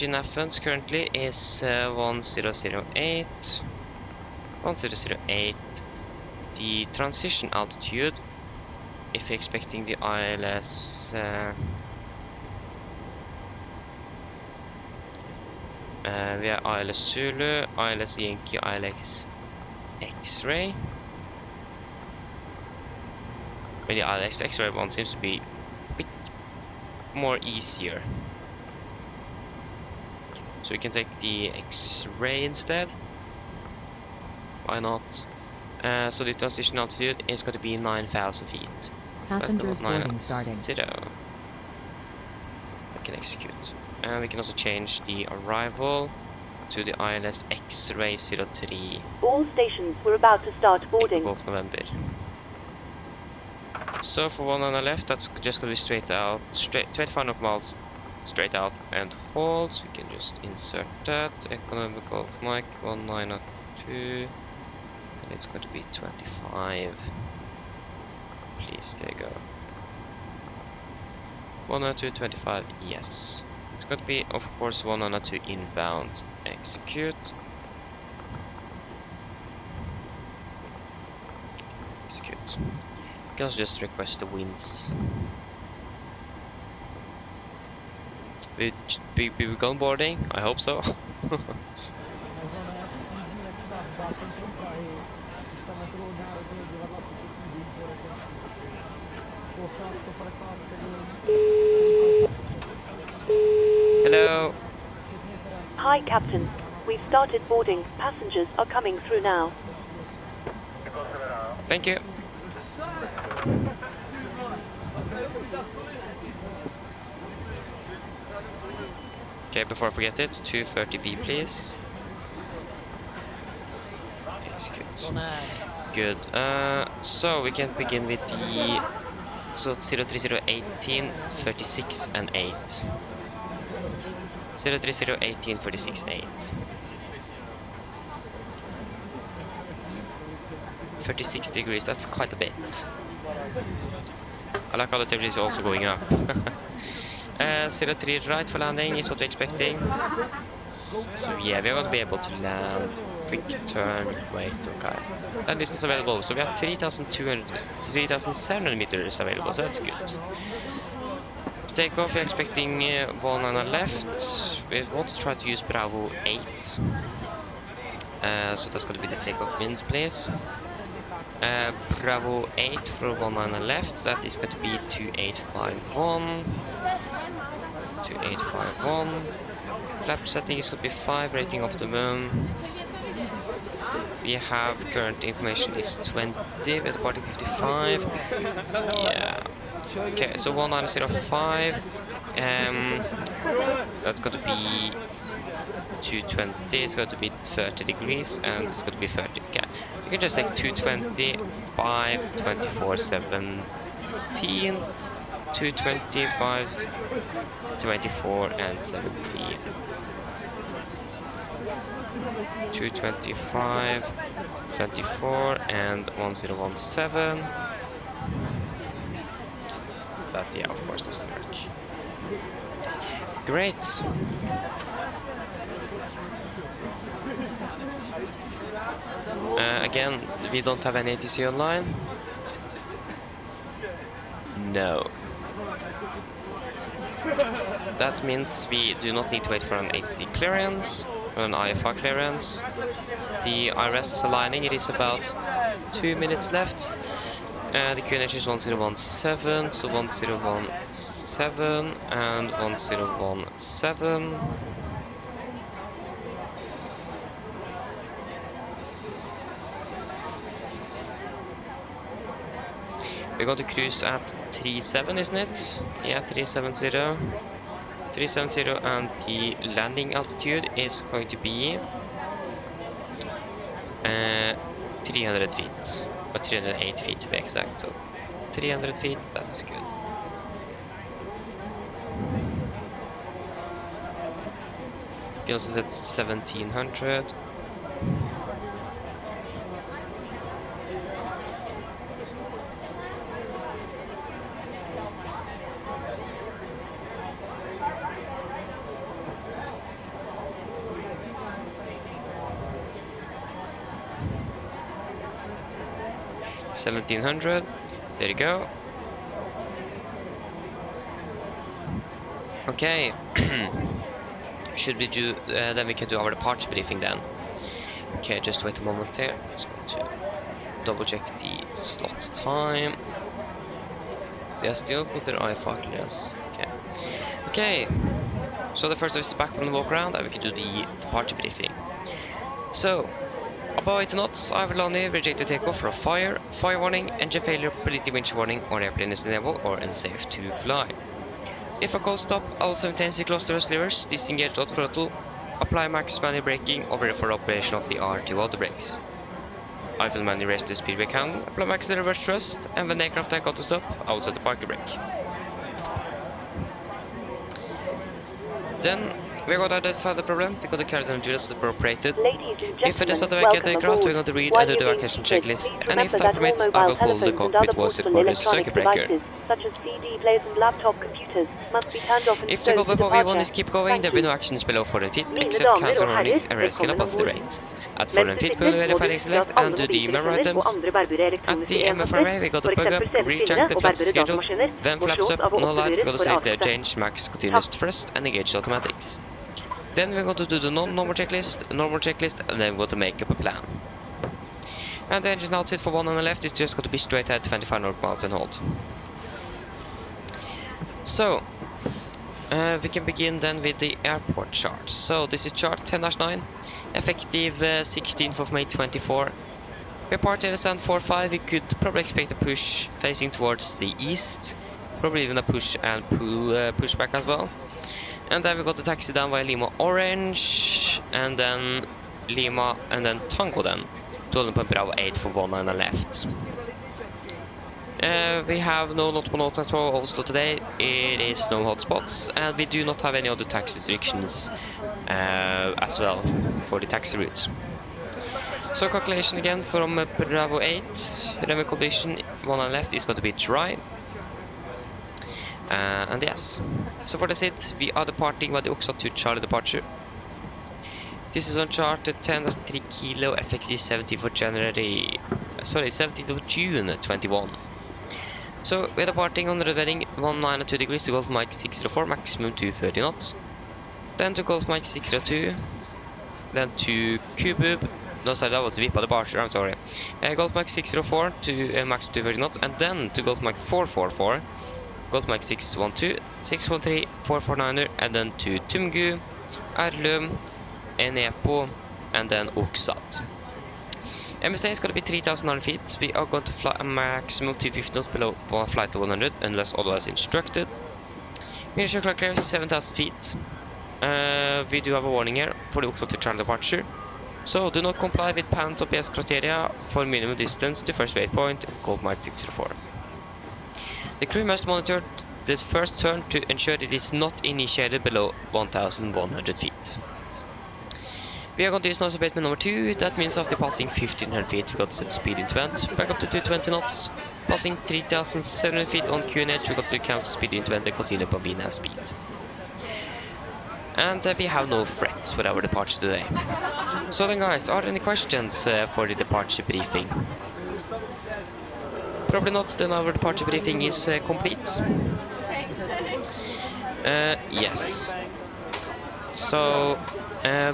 in Athens currently is 1008. 1008. The transition altitude, if you're expecting the ILS we have ILS Zulu, ILS Yankee, ILS X-ray. I mean, the ILS X-ray one seems to be a bit more easier. So we can take the X-ray instead. Why not? So the transition altitude is going to be 9,000 feet. Passengers boarding starting. I can execute. And we can also change the arrival to the ILS X-ray 03. All stations were about to start boarding. Of November. So for one on the left, that's just going to be straight out, 25 miles straight out and hold. So we can just insert that. Economic Golf Mike 1902. And it's going to be 25. Please, there you go. 102, 25, yes. It's going to be, of course, 102 inbound. Execute. Execute. You can also just request the winds. Will we begin boarding? I hope so. Hello. Hi, Captain. We've started boarding. Passengers are coming through now. Thank you. Okay, before I forget it, 230B please. Execute. Good. So we can begin with the 03018, 36 and 8. 03018, 36, 8. 36 degrees, that's quite a bit. I like how the temperature is also going up. 03 right for landing is what we're expecting. So yeah, we're going to be able to land, quick turn, wait, okay. And this is available, so we have 3,700 meters available, so that's good. To take off, we're expecting one on the left. We want to try to use Bravo 8. So that's going to be the takeoff winds, please. Bravo 8 for one on the left, that is going to be 2851. 2851. Flap setting is going to be 5, rating optimum. We have current information is 20, we're departing 55. Yeah. Okay, so 1905. That's going to be 220, it's going to be 30 degrees, and it's going to be 30. Okay, you can just take 220, 5, 24, 17, 225, 24, and 17. 225, 24, and 1017. That, yeah, of course, doesn't work. Great. Again, we don't have any ATC online. No. That means we do not need to wait for an ATC clearance or an IFR clearance. The IRS is aligning, it is about 2 minutes left. The QNH is 1017, so 1017 and 1017. We're going to cruise at 37, isn't it? Yeah, 370. 370, and the landing altitude is going to be 300 feet. Or 308 feet to be exact, so 300 feet, that's good. You can also set 1700. 1700. There you go. Okay. Should we do, then we can do our departure briefing then. Okay, just wait a moment here. Just go to double check the slot time. We have still got their IFR clearance. Okay. Okay. So the first of us is back from the walk around and we can do the departure briefing. So, above 80 knots, Ivalani rejected takeoff for a fire warning, engine failure, predictive winch warning, or airplane is unable or unsafe to fly. If a cold stop, I'll simultaneously close the levers, disengage the throttle, apply max manual braking, or ready for operation of the R2 auto brakes. I will manually raise the speed brake handle, apply max the reverse thrust, and when the aircraft has got to stop, I will set the parking brake. Then we're going to identify the problem, we're going to carry them to as appropriated. If it is not evacuated aircraft, we're going to read and do the evacuation checklist, and if time permits, I will pull the cockpit towards the quarter circuit breaker. Such as CD players and laptop computers must be turned off and if the stowed global to V1 is keep going, there will be no actions below 400 feet, except cancel warnings and rescue a positive rate. At 400 feet, we'll verify the select and do the memory items. At the MFRA, we got to plug up, recheck the flaps scheduled, when flaps up, no light, we got to select the change max continuous thrust and engage the automatics. Then we're going to do the non-normal checklist, normal checklist, and then we're going to make up a plan. And the engine outset for one on the left is just going to be straight ahead 25 north miles and hold. So, we can begin then with the airport chart. So this is chart 10-9, effective 16th of May 24. We're parked at stand 45. We could probably expect a push facing towards the east, probably even a push and pull pushback as well. And then we got the taxi down via Lima Orange, and then Lima, and then Tango then, to Olympic Bravo 8 for 1 on the left. We have no notable notes at all Oslo today, it is no hotspots, and we do not have any other tax restrictions as well for the taxi routes. So calculation again from Bravo 8, runway condition 1 on the left is going to be dry. And yes, so for the SID, we are departing by the Oxa to Charlie departure. This is on chart 10.3 kilo, effective 17th of June 21. So we're departing on the heading 192 degrees to Gulf Mike 604, maximum 230 knots. Then to Gulf Mike 602, then to Kubub. No, sorry, that was the VIP departure, I'm sorry. Gulf Mike 604 to max 230 knots, and then to Gulf Mike 444. Gulf Mike 612, 613, 449er, and then to Tumgu, Erlum, Enepo, and then Oksat. MSA is going to be 3,900 feet. We are going to fly a maximum 250 knots below flight to 100 unless otherwise instructed. Initial clock clearance is 7,000 feet. We do have a warning here for the Oksat to Charlie departure. So do not comply with PAN's OPS criteria for minimum distance to first waypoint, Gulf Mike 604. The crew must monitor the first turn to ensure it is not initiated below 1,100 feet. We are going to use nose abatement number 2, that means after passing 1,500 feet we got to set the speed into vent, back up to 220 knots, passing 3,700 feet on QNH we got to cancel speed into vent and continue up on VNAV speed. And we have no threats with our departure today. So then guys, are there any questions for the departure briefing? Probably not, then our departure briefing is complete. Yes. So,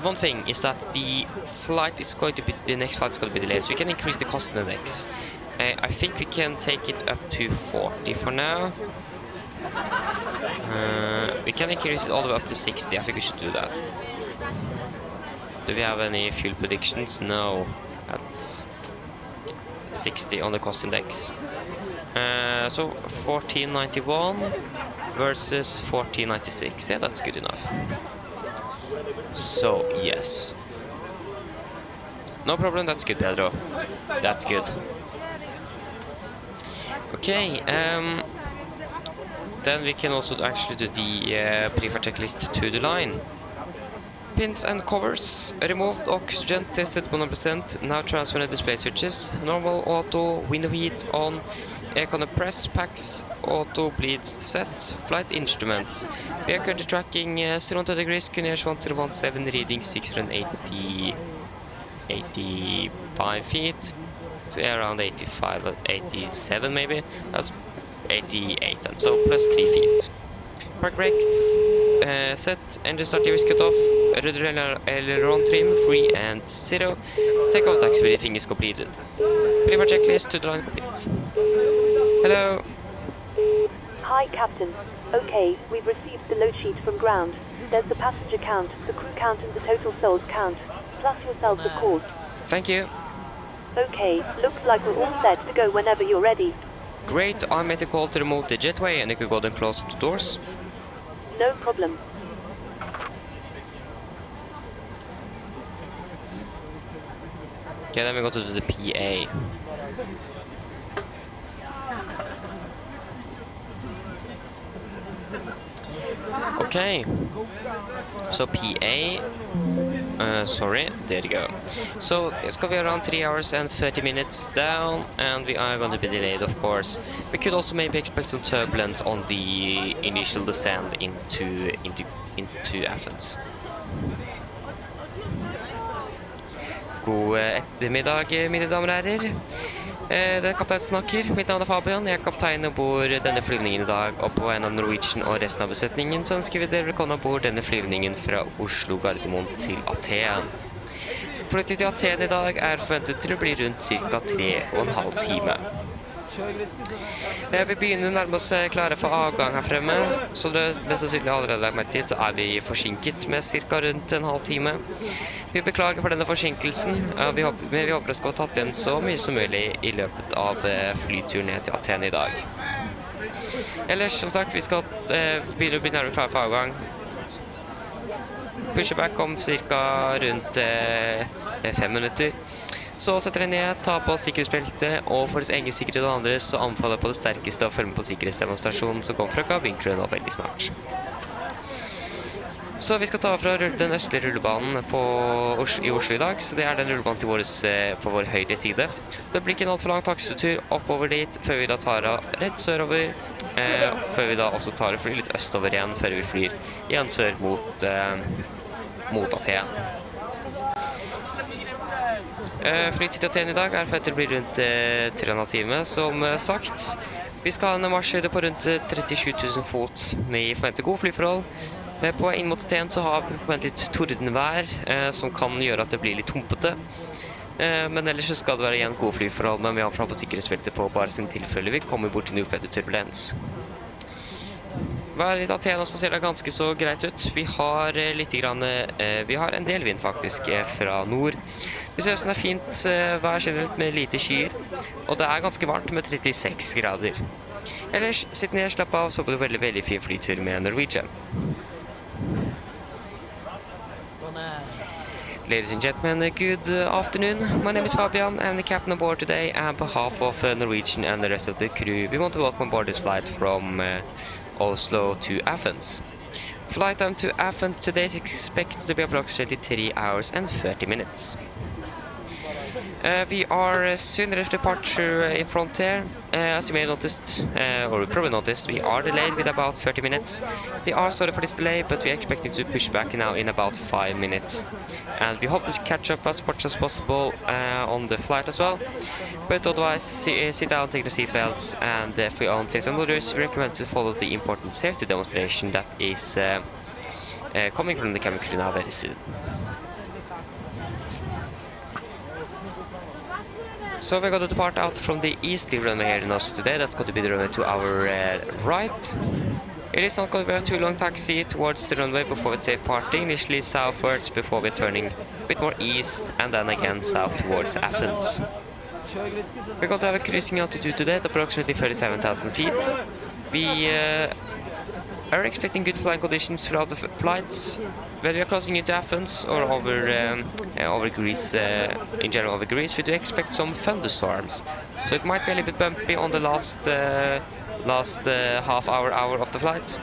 one thing is that the flight is going to be, the next flight is going to be delayed, so we can increase the cost index. I think we can take it up to 40 for now. We can increase it all the way up to 60, I think we should do that. Do we have any fuel predictions? No. That's 60 on the cost index. So 1491 versus 1496. Yeah, that's good enough. So yes, no problem. That's good, Pedro. That's good. Okay. Then we can also actually do the pre-flight checklist to the line. Pins and covers removed, oxygen tested 100%, now transferring the display switches, normal, auto, window heat on, aircon press packs, auto bleeds set, flight instruments. We are currently tracking 0 degrees, QNH 1017, reading 680 85 feet to around 85, 87 maybe. That's 88 then, so plus 3 feet. Park brakes, set, engine start gears cut off, rudder aileron trim, free and 0. Takeoff taxi briefing is completed. Ready for checklist to the line complete. Hello. Hi, Captain. Okay, we've received the load sheet from ground. There's the passenger count, the crew count and the total souls count. Plus yourselves, of course. Thank you. Okay, looks like we're all set to go whenever you're ready. Great, I made a call to remove the jetway and you could go and close up the doors. No problem. Okay, then we go to the PA. Okay, so PA, sorry, there you go. So it's gonna be around 3 hours and 30 minutes down, and we are gonna be delayed, of course. We could also maybe expect some turbulence on the initial descent into Athens. God ettermiddag, mine damer og herrer. Det er kaptein som snakker. Mitt navn er Fabian. Jeg er kaptein og bor denne flyvningen i dag. Og på en av Norwegian og resten av besetningen så ønsker vi dere velkommen bord denne flyvningen fra Oslo Gardermoen til Aten. Flyttet til Aten i dag er forventet til å bli rundt ca. 3,5 timer. Vi begynner å nærme oss klare for avgang her fremme, så det mest sannsynlig allerede lagt meg til, så er vi forsinket med ca. rundt en halv time. Vi beklager for denne forsinkelsen, men vi håper å skal ha tatt igjen så mye som mulig i løpet av flyturen ned til Aten i dag. Ellers, som sagt, vi skal begynne å bli nærmere klare for avgang. Pushback om ca. rundt 5 minutter. Så setter dere ned, ta på sikkerhetsbeltet, og for deres egen sikkerhet og andres så anbefaler jeg på det sterkeste å følge med på sikkerhetsdemonstrasjonen som kommer fra kabinkruen og veldig snart. Så vi skal ta fra den østlige rullebanen i Oslo i dag, så det er den rullebanen til på vår høyre side. Det blir ikke en alt for lang taxitur oppover dit, før vi da tar av rett sørover, før vi da også tar og flyr litt østover igjen, før vi flyr igjen sør mot Aten. Flytid til Aten i dag er forventet å bli rundt 3,5 timer, som sagt. Vi skal ha en marsjhøyde på rundt 37 000 fot med forventet god flyforhold. På inn mot Aten så har vi forventet tordenvær, som kan gjøre at det blir litt humpete. Men ellers så skal det være igjen gode flyforhold, men vi har fra på sikkerhetsfeltet på bare sin tilfelle vi kommer bort til noe fete turbulens. Været i Aten også ser det ganske så greit ut. Vi har en del vind faktisk fra nord. Vi ser sånn det er fint vær generelt med lite skyer, og det er ganske varmt med 36 grader. Ellers, sitt ned, slapp av, så får du veldig, veldig fin flytur med Norwegian. Ladies and gentlemen, good afternoon. My name is Fabian, and the captain aboard today, on behalf of Norwegian and the rest of the crew, we want to welcome aboard this flight from Oslo to Athens. Flight time to Athens today is expected to be approximately 3 hours and 30 minutes. We are soon ready for departure in front here. As you may have noticed, or probably noticed, we are delayed with about 30 minutes. We are sorry for this delay, but we are expecting to push back now in about 5 minutes. And we hope to catch up as much as possible on the flight as well. But otherwise, sit down, take the seatbelts, and for your own safety and others, we recommend to follow the important safety demonstration that is coming from the cabin crew now very soon. So we're going to depart out from the easterly runway here in Oslo today. That's going to be the runway to our right. It is not going to be a too long taxi towards the runway before we take parting. Initially southwards before we're turning a bit more east and then again south towards Athens. We're going to have a cruising altitude today at approximately 37,000 feet. We are expecting good flying conditions throughout the flights. When we are crossing into Athens or over Greece, in general over Greece, we do expect some thunderstorms. So it might be a little bit bumpy on the last half hour of the flight.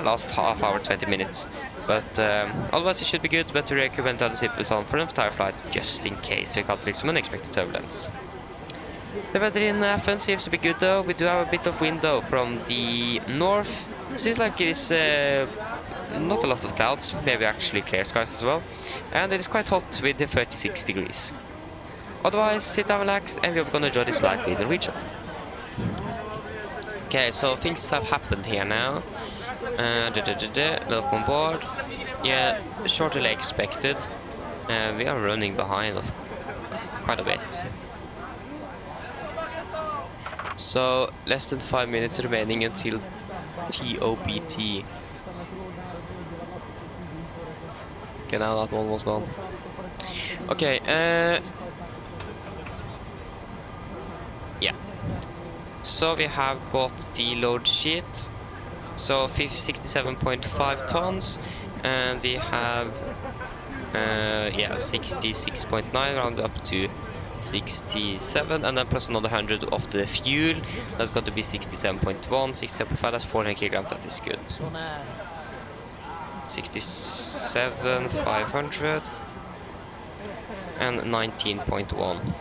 Last half hour, 20 minutes. But otherwise it should be good, but we recommend to have the seatbelts on for the entire flight just in case we got some unexpected turbulence. The weather in Athens seems to be good though. We do have a bit of wind though from the north. Seems like it is not a lot of clouds, maybe actually clear skies as well. And it is quite hot with the 36 degrees. Otherwise, sit down, relax, and we're gonna enjoy this flight with Norwegian. Okay, so things have happened here now. Welcome on board. Yeah, shorter than expected. We are running behind of quite a bit. So, less than 5 minutes remaining until TOBT. Okay, now that one was gone. Okay, yeah. So we have got the load sheet. So 67.5 tons, and we have yeah, 66.9 round up to 67, and then plus another 100 of the fuel. That's going to be 67.1, 67.5. That's 400 kilograms. That is good. 67, 500, and 19.1.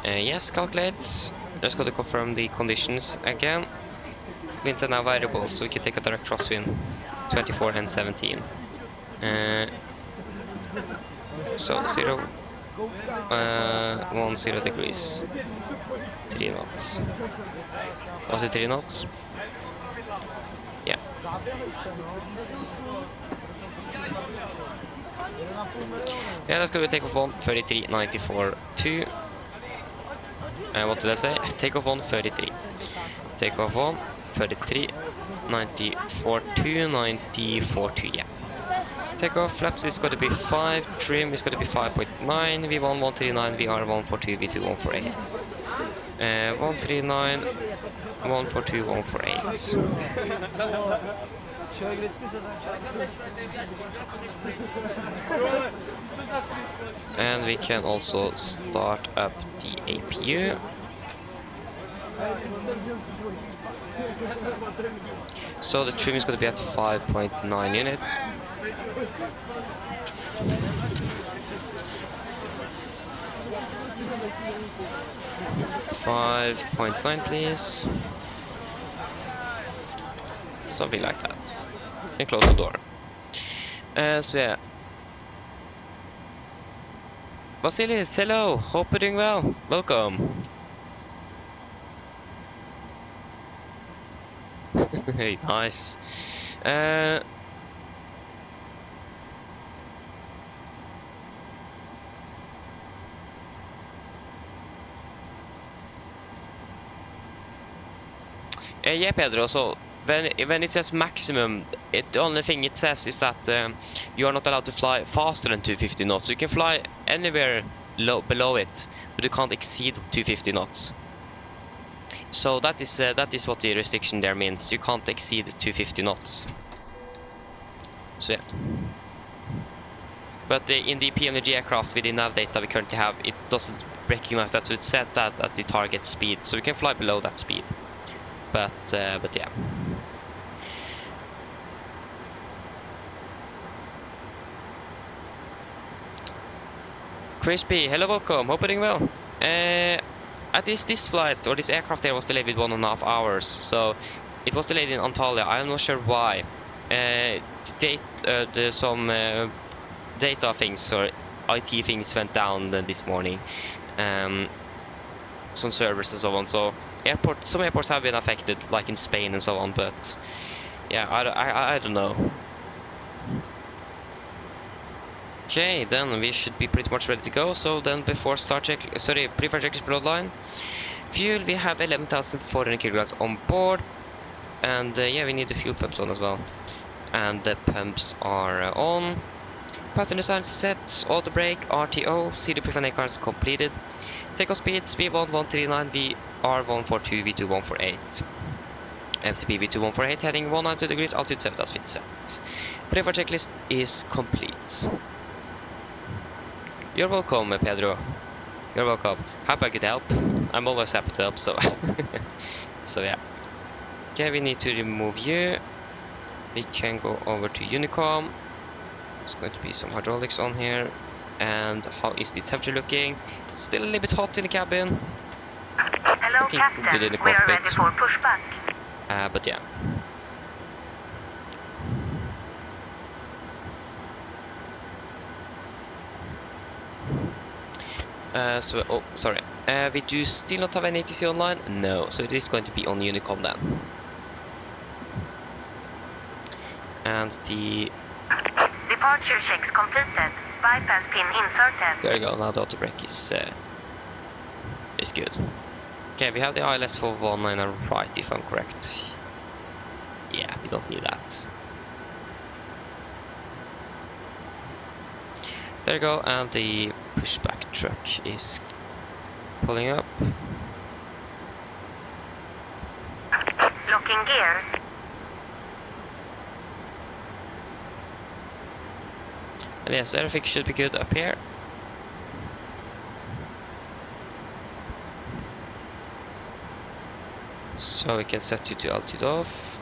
Yes, calculate. Just got to confirm the conditions again. Winds are now variable, so we can take a direct crosswind 24 and 17. So 0, 10 degrees, 3 knots. Was it 3 knots? Yeah. Yeah, that's going to be takeoff on 33.94.2. What did I say? Takeoff on 33. Takeoff on 33. 94.2, 94.2, yeah. Takeoff flaps is going to be 5, trim is going to be 5.9, V1 139, VR 142, V2 148. 139, 142, 148. And we can also start up the APU. So the trim is going to be at 5.9 units. $5.9, please. Something like that. And close the door. So yeah. Vasilis, hello. Hope you're doing well. Welcome. Hey, nice. Yeah, Pedro. So when it says maximum, the only thing it says is that you are not allowed to fly faster than 250 knots. So you can fly anywhere below it, but you can't exceed 250 knots. So that is what the restriction there means. You can't exceed 250 knots. So yeah. But in the PMDG aircraft with the nav data we currently have, it doesn't recognize that, so it's set that at the target speed. So we can fly below that speed. But yeah. Crispy, hello, welcome. Hope you're doing well. At least this flight, or this aircraft there, was delayed with 1.5 hours. So it was delayed in Antalya. I'm not sure why. There's some data things or IT things went down this morning. Some servers and so on. So some airports have been affected, like in Spain and so on. But yeah, I don't know. Okay, then we should be pretty much ready to go. So then before pre-flight checklist below line. Fuel, we have 11,400 kilograms on board. And yeah, we need the fuel pumps on as well. And the pumps are on. Passenger signs set, auto brake, RTO, CD pre-flight cards completed. Takeoff speeds, V1 139, VR 142, V2 148. MCP V2 148 heading 190 degrees, altitude 7,000 feet set. Pre-flight checklist is complete. You're welcome, Pedro. You're welcome. Hope I could help. I'm always happy to help, so so yeah. Okay, we need to remove you. We can go over to Unicom. There's going to be some hydraulics on here. And how is the temperature looking? It's still a little bit hot in the cabin. Hello, Hello, looking Captain. good in the We are ready cockpit. for pushback. But yeah. Oh, sorry. We do still not have an ATC online? No, so it is going to be on Unicom then. And the... Departure checks completed. Bypass pin inserted. There you go, now the auto brake is good. Okay, we have the ILS for 19 right, if I'm correct. Yeah, we don't need that. There you go, and the pushback truck is pulling up. Locking gear. And yes, everything should be good up here. So we can set you to altitude off.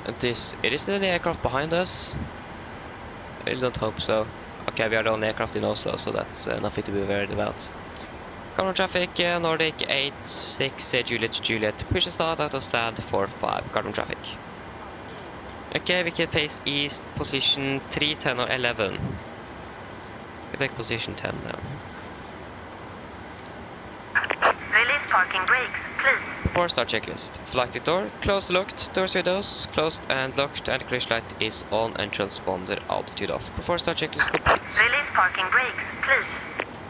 And it is the aircraft behind us. I really don't hope so. Okay, we are the only aircraft in Oslo, so that's nothing to be worried about. Common traffic, Nordic 86, Juliet, push and start out of stand 45, carbon traffic. Okay, we can face east, position 3, 10 or 11. We take position 10 now. Release parking brakes, please. Before start checklist. Flight door, closed, locked, doors windows, closed and locked, and collision light is on and transponder altitude off. Before start checklist complete. Release parking brakes, please.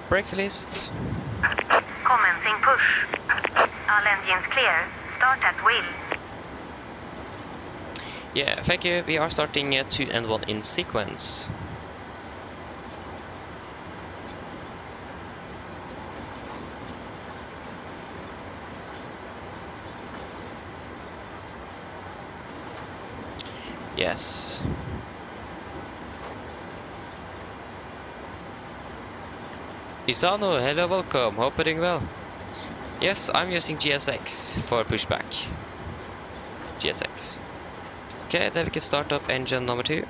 Brakes released. Commencing push. All engines clear. Start at will. Yeah, thank you. We are starting 2 and 1 in sequence. Yes. Isano, hello, welcome. Hope you're doing well. Yes, I'm using GSX for pushback. GSX. Okay, then we can start up engine number 2.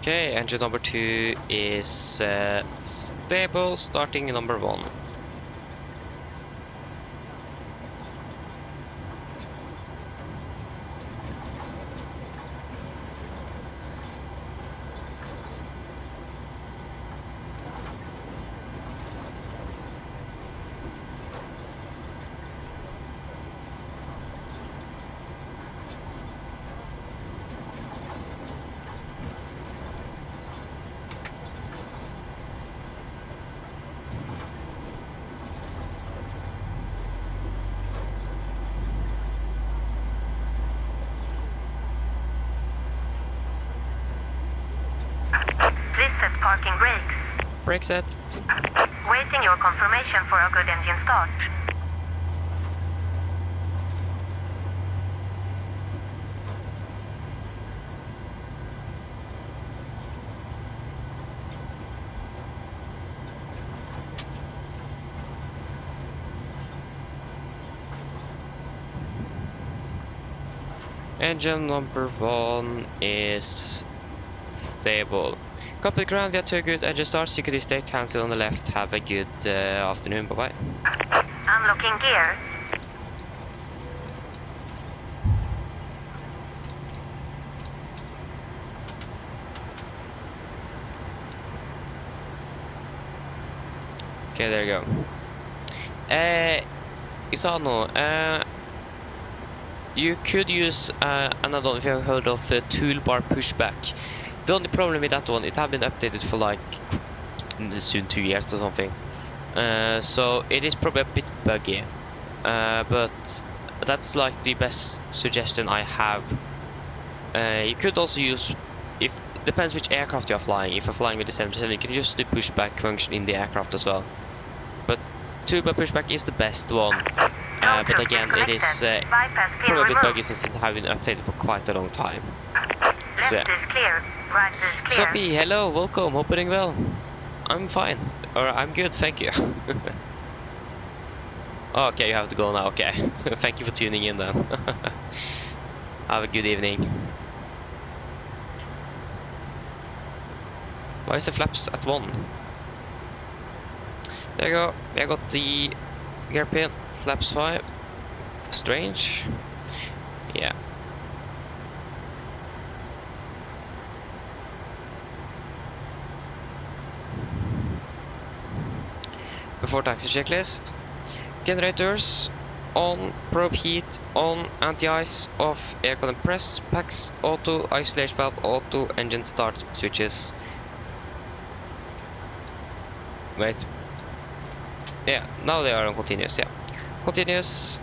Okay, engine number 2 is stable, starting number 1. Please set parking brakes. Brake set. Waiting your confirmation for a good engine start. Engine number 1 is stable. Copy ground, we have 2 good engine starts. You could stay cancel on the left. Have a good afternoon. Bye-bye. Unlocking gear. Okay, there you go. Isano, you could use another one if you have heard of the toolbar pushback. The only problem with that one, it has been updated for like soon 2 years or something. So it is probably a bit buggy. But that's like the best suggestion I have. You could also use, if depends which aircraft you are flying. If you're flying with the 737, you can use the pushback function in the aircraft as well. But toolbar pushback is the best one. But again, it is probably a bit buggy since it has been updated for quite a long time. Left So yeah. is clear. Right is clear. Sophie, hello, welcome, hope you're doing well. I'm fine, or I'm good, thank you. Okay, you have to go now, okay. Thank you for tuning in then. Have a good evening. Why is the flaps at 1? There you go, I got the European flaps 5. Strange. Yeah. Before taxi checklist. Generators on, probe heat on, anti-ice off, aircon and press, packs, auto, isolation valve, auto, engine start switches. Wait. Yeah, now they are on continuous, yeah. Continuous.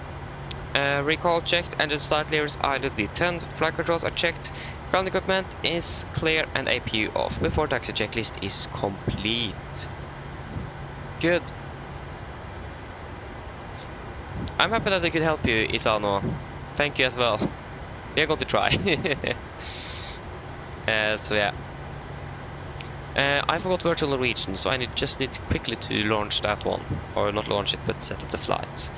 Recall checked, engine start levers idle D10, flight controls are checked, ground equipment is clear and APU off. Before taxi checklist is complete. Good. I'm happy that I could help you, Isano. Thank you as well. We are going to try. So yeah. I forgot Virtual Norwegian, so I just need quickly to launch that one. Or not launch it, but set up the flight.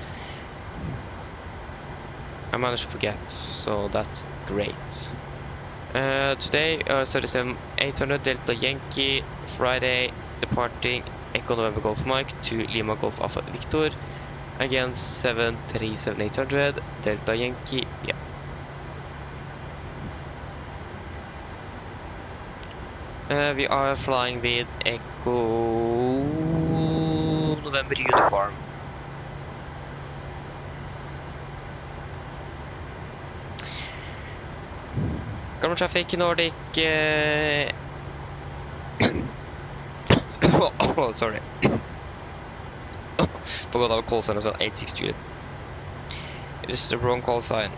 I managed to forget, so that's great. Today, 37-800 Delta Yankee, Friday, departing Echo November Golf Mike to Lima Golf Alpha Victor. Again, 737-800 Delta Yankee, yeah. We are flying with Echo November uniform. Common traffic Nordic. Oh, sorry. Forgot our call sign as well. 86 Juliet. It is the wrong call sign.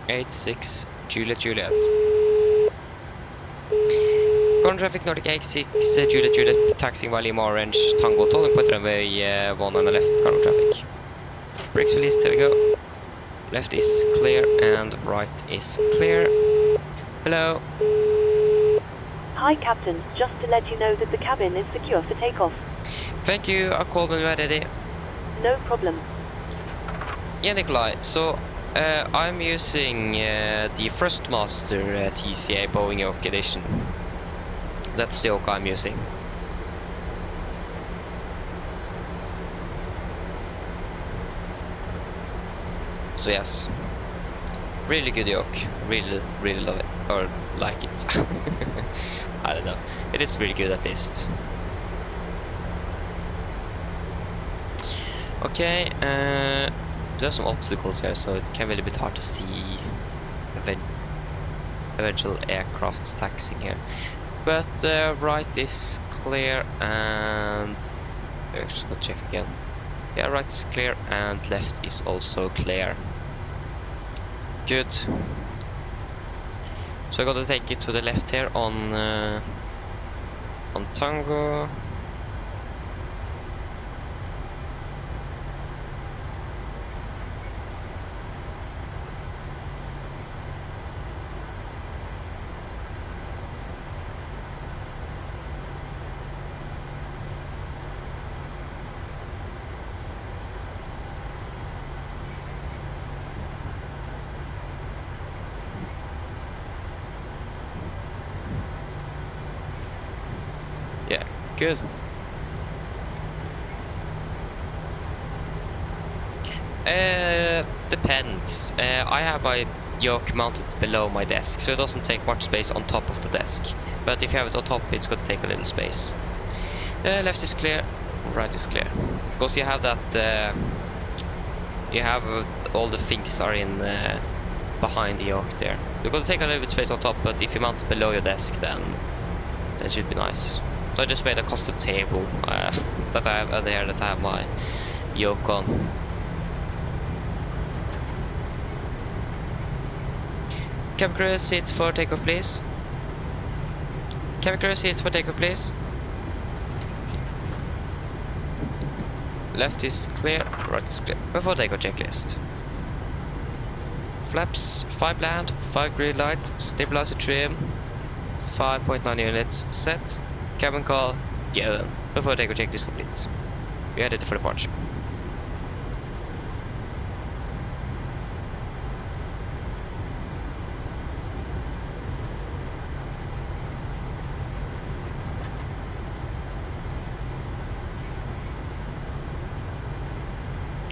86 Juliet Juliet. Common traffic Nordic 86 Juliet Juliet. Taxiing by Lima Orange Tango. Tolling point runway 1 on the left. Common traffic. Brakes released. Here we go. Left is clear and right is clear. Hello. Hi, Captain. Just to let you know that the cabin is secure for takeoff. Thank you. I'll call when we're ready. No problem. Yeah, Nikolai. So, I'm using the Thrustmaster TCA Boeing Yoke Edition. That's the yoke I'm using. So yes, really good yoke. Really love it, or like it. I don't know. It is really good at least. Okay, there are some obstacles here, so it can be a little bit hard to see eventual aircraft taxiing here. But right is clear and just go check again. Yeah, right is clear and left is also clear. Good. So I gotta take it to the left here on Tango. Good. Depends. I have my yoke mounted below my desk, so it doesn't take much space on top of the desk. But if you have it on top, it's going to take a little space. Left is clear. Right is clear. Because you have that, you have all the things are in behind the yoke there. You're gonna take a little bit space on top, but if you mount it below your desk, then that should be nice. So I just made a custom table that I have there that I have my yoke on. Cabin crew seats for takeoff, please. Cabin crew seats for takeoff, please. Left is clear, right is clear. Before takeoff checklist. Flaps, 5 land, 5 green light, stabilizer trim, 5.9 units set. Cabin call, go. Before takeoff checklist complete. We are ready for departure.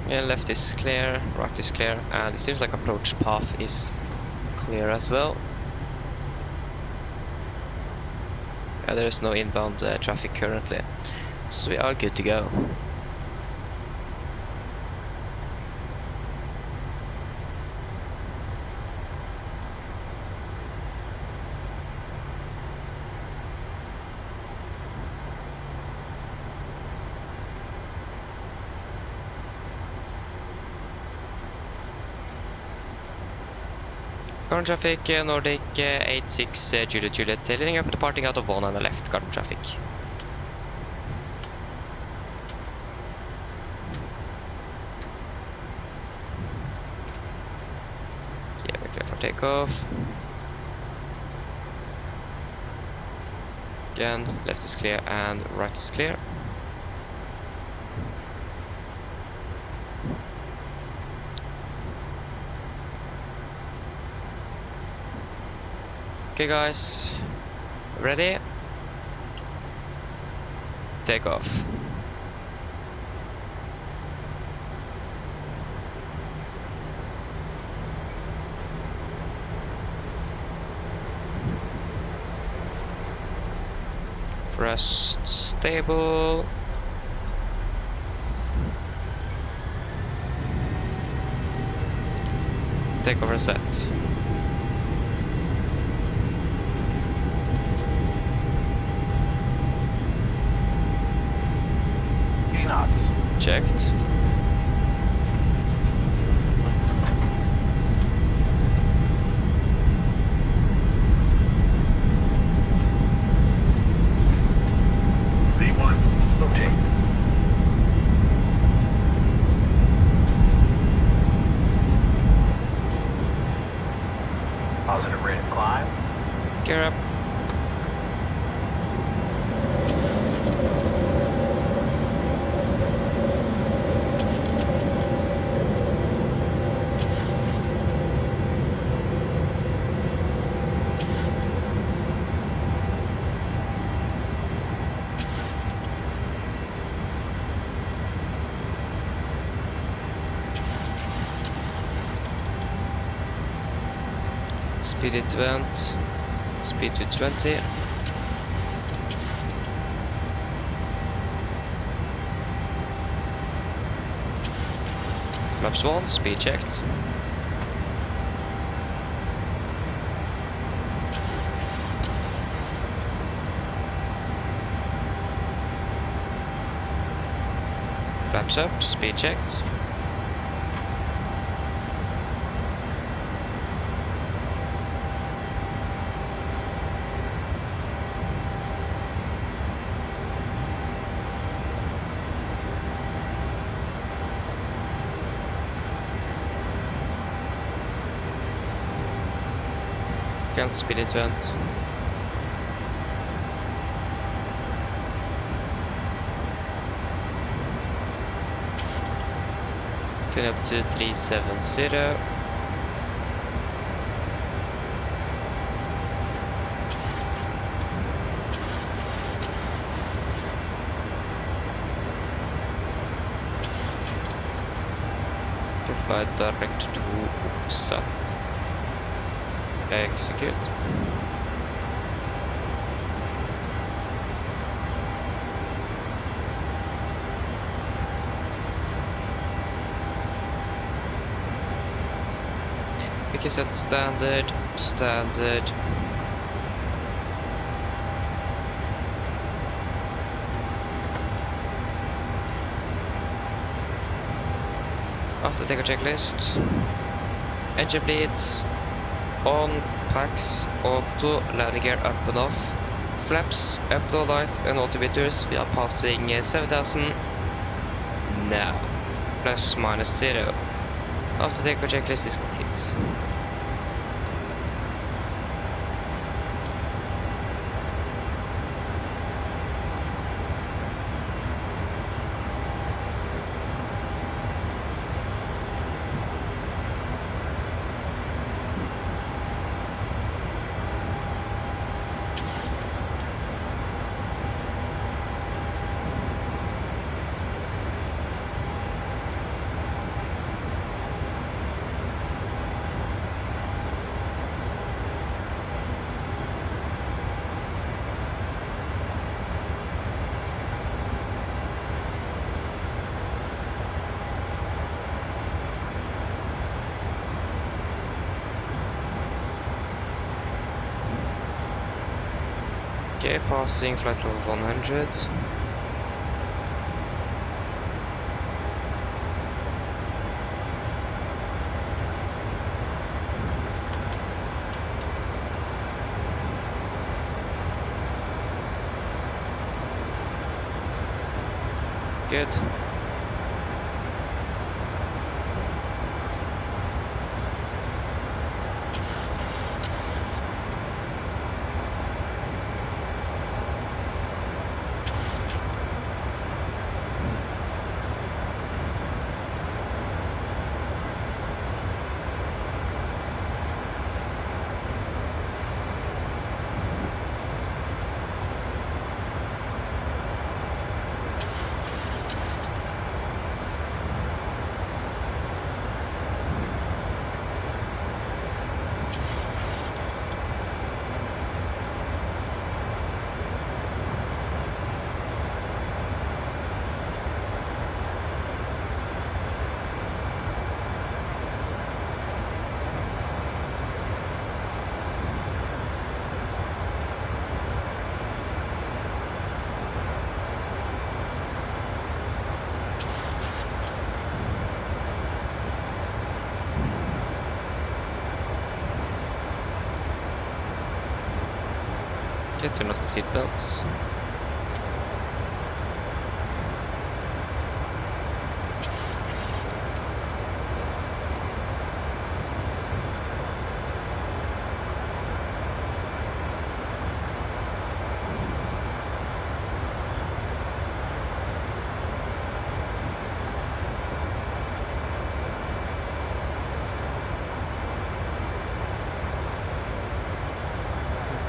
Yeah, left is clear, right is clear, and it seems like approach path is clear as well. Yeah, there is no inbound traffic currently, so we are good to go. Current traffic, Nordic 86 Juliet, leading up, departing out of 1 on the left, current traffic. Yeah, we're clear for takeoff. Again, left is clear and right is clear. Okay guys, ready? Take off. Press stable. Take over set. Checked. V1, rotate. Positive rate of climb. Gear up. Speed it went. Speed to 20. Flaps 1, speed checked. Flaps up, speed checked. Cancel speed it went. Clean up to 370. Provide direct to set. Execute. Brake is at standard. After takeoff checklist. Engine bleeds. On, packs, auto, landing gear up and off. Flaps, up low light and altimeters. We are passing 7,000 now. Plus minus 0. After takeoff checklist is complete. Okay, passing flight level 100. Good. Okay, turn off the seat belts.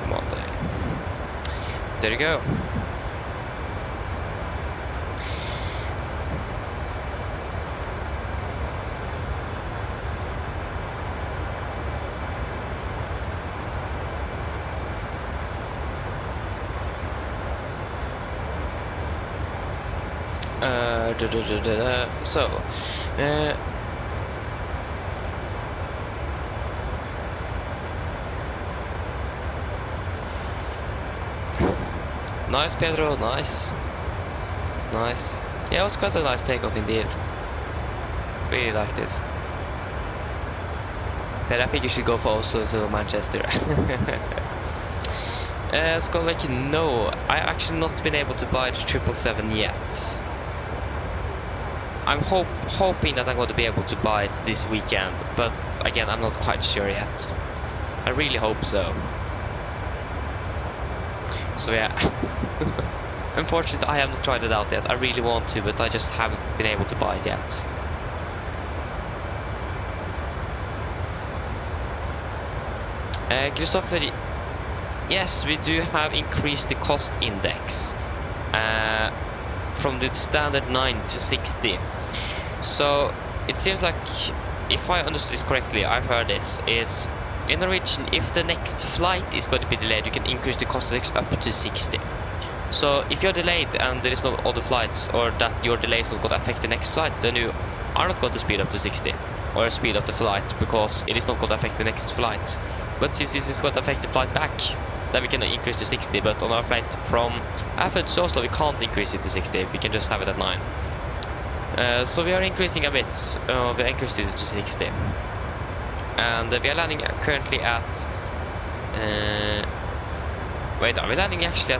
Come on, there you go. So, nice, Pedro, nice. Nice. Yeah, it was quite a nice takeoff indeed. Really liked it. But I think you should go for Oslo instead of Manchester. Skolvik, no. I've actually not been able to buy the 777 yet. I'm hoping that I'm going to be able to buy it this weekend, but again, I'm not quite sure yet. I really hope so. So yeah. Unfortunately, I haven't tried it out yet. I really want to, but I just haven't been able to buy it yet. Christopher, yes, we do have increased the cost index from the standard 9 to 60. So it seems like, if I understood this correctly, I've heard this, is in Norwegian, if the next flight is going to be delayed, you can increase the cost index up to 60. So if you're delayed and there is no other flights, or that your delay is not going to affect the next flight, then you are not going to speed up to 60. or speed up the flight, because it is not going to affect the next flight. But since this is going to affect the flight back, then we can increase to 60. But on our flight from Athens to Oslo, we can't increase it to 60. We can just have it at 9. So we are increasing a bit. We increased it to 60. And we are landing currently at... wait, are we landing actually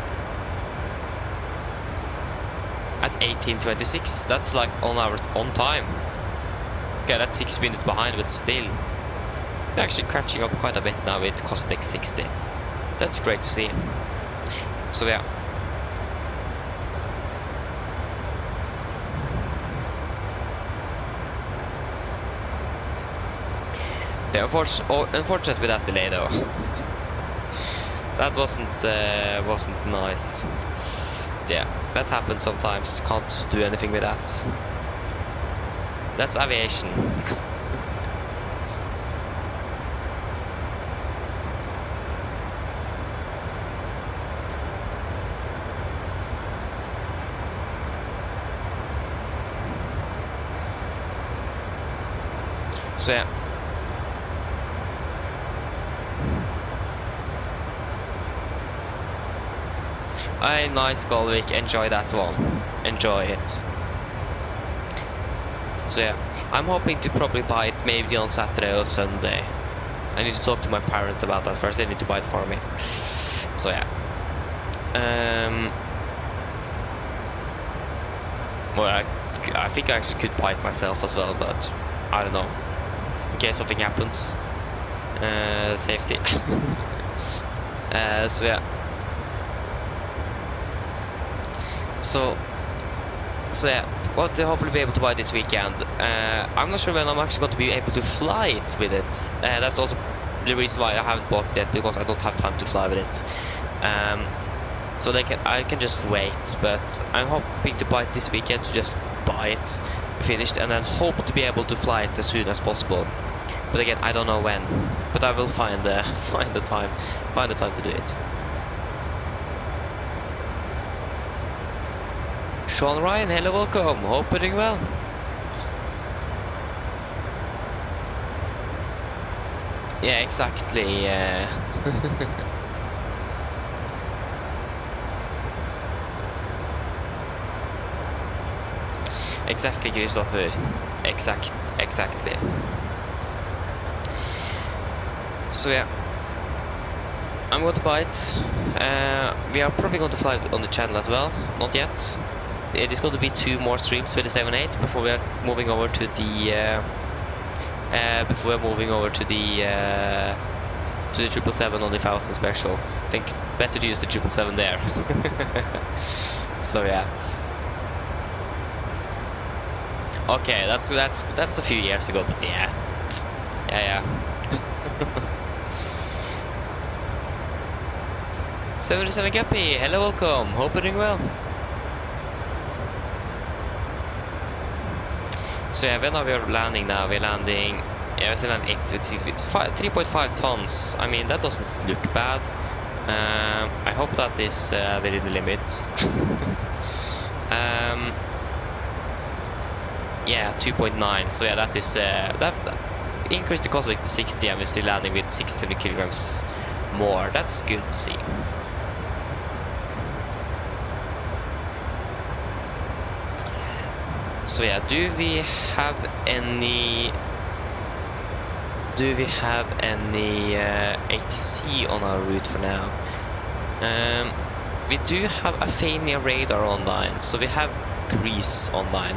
at 18:26? That's like on time. Okay, that's 6 minutes behind, but still. We're actually catching up quite a bit now with Cosmic 60. That's great to see. So yeah. The unfortunate with that delay though. That wasn't nice. Yeah, that happens sometimes. Can't do anything with that. That's aviation. So yeah. Aye, nice Galvik, enjoy that one. Enjoy it. So yeah, I'm hoping to probably buy it maybe on Saturday or Sunday. I need to talk to my parents about that first, they need to buy it for me. So yeah. Well, I think I actually could buy it myself as well, but I don't know. In case something happens. Safety. So yeah. So yeah, what I'll hopefully be able to buy this weekend. I'm not sure when I'm actually going to be able to fly it with it. That's also the reason why I haven't bought it yet, because I don't have time to fly with it. So I can just wait, but I'm hoping to buy it this weekend, to just buy it finished and then hope to be able to fly it as soon as possible. But again, I don't know when, but I will find the time to do it. Sean Ryan, hello, welcome. Hope you're doing well. Yeah, exactly. Exactly, Christopher. Exactly. So yeah, I'm going to buy it. We are probably going to fly on the channel as well. Not yet. It is going to be 2 more streams with the 7.8 before we are moving over to the 777 on the 1000 special. I think better to use the 777 there. So yeah. Okay, that's a few years ago, but yeah. 77 Guppy, hello, welcome. Hope you're doing well. So yeah, when are we landing now? We're landing, yeah, we're still at 3.5 tons. I mean, that doesn't look bad. I hope that is within the limits. Yeah, 2.9. So yeah, that is that increased the cost to 60, and we're still landing with 600 kilograms more. That's good to see. So yeah, do we have any ATC on our route for now? We do have a Fania radar online, so we have Greece online.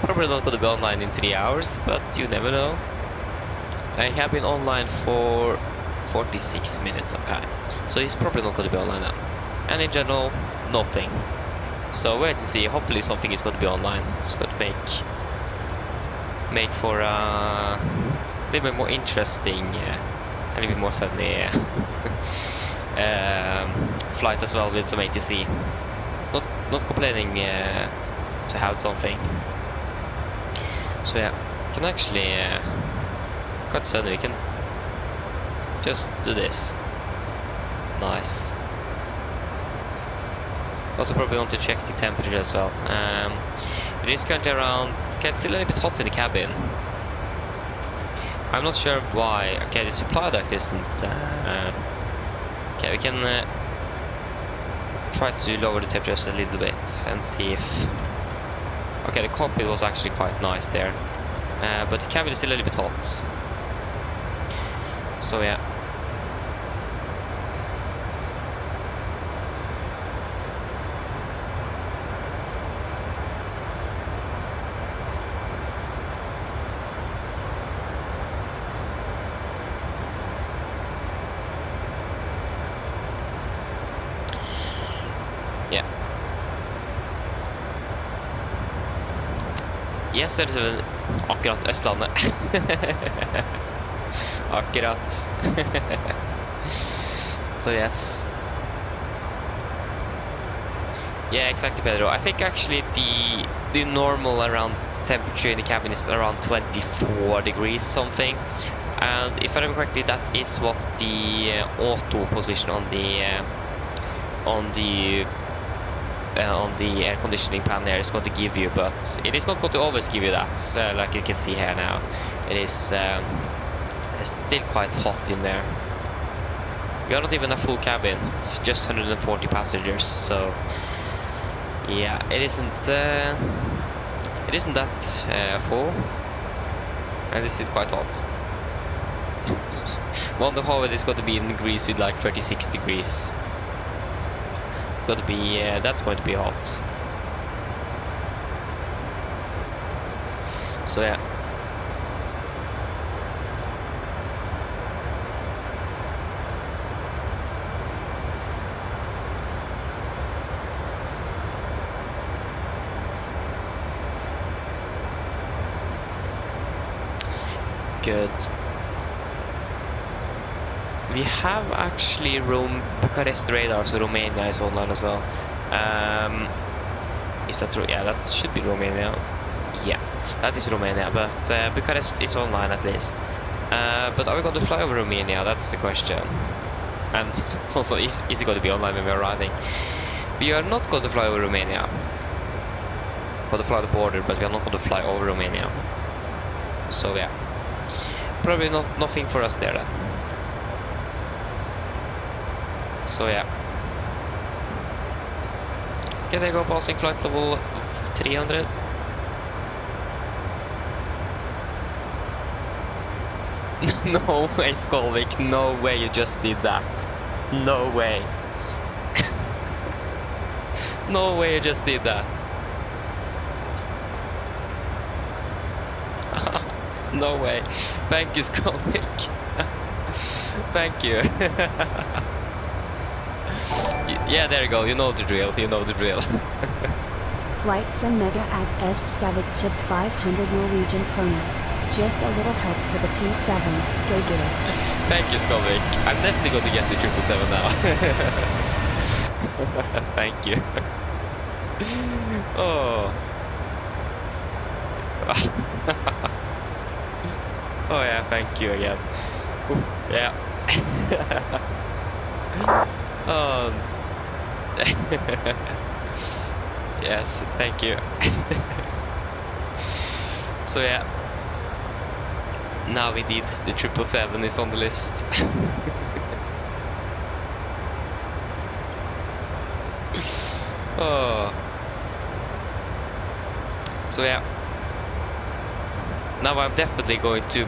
Probably not going to be online in 3 hours, but you never know. I have been online for 46 minutes, okay. So he's probably not going to be online now. And in general, nothing. So wait and see, hopefully something is going to be online. It's going to make for a little bit more interesting, a little bit more friendly flight as well with some ATC. Not complaining to have something. So yeah, can actually it's quite sunny. We can just do this. Nice. Also probably want to check the temperature as well. It is currently around... Okay, it's still a little bit hot in the cabin. I'm not sure why. Okay, the supply duct isn't... okay, we can try to lower the temperature just a little bit and see if... Okay, the cockpit was actually quite nice there. But the cabin is still a little bit hot. So yeah. Yeah. Yes, det är akkurat Østlandet. Akkurat. So yes. Yeah, exactly, Pedro. I think actually the normal around temperature in the cabin is around 24 degrees something. And if I remember correctly, that is what the auto position on the air conditioning pan there is going to give you, but it is not going to always give you that, like you can see here now. It is it's still quite hot in there. We are not even a full cabin, it's just 140 passengers, so yeah, it isn't that full, and it's still quite hot. Wonder how it is going to be in Greece with like 36 degrees. It's going to be, that's going to be hot. So yeah. Good. We have actually Bucharest radar, so Romania is online as well. Is that true? Yeah, that should be Romania. Yeah, that is Romania, but Bucharest is online at least. But are we going to fly over Romania? That's the question. And also, is it going to be online when we're arriving? We are not going to fly over Romania. We're going to fly the border, but we are not going to fly over Romania. So yeah, probably nothing for us there then. So yeah. Okay, they go passing flight level 300. No way, Skolvik, no way you just did that. No way. No way you just did that. No way. Thank you, Skolvik. Thank you. Yeah, there you go. You know the drill. You know the drill. Flight Sim Mega at Skavik tipped 500 Norwegian krona. Just a little help for the 27. Go get it. Thank you, Skolvik. I'm definitely going to get the 777 now. Thank you. Oh. Oh yeah, thank you again. Ooh, yeah. Oh. Yes, thank you. So yeah, now indeed the 777 is on the list. Oh. So yeah, now I'm definitely going to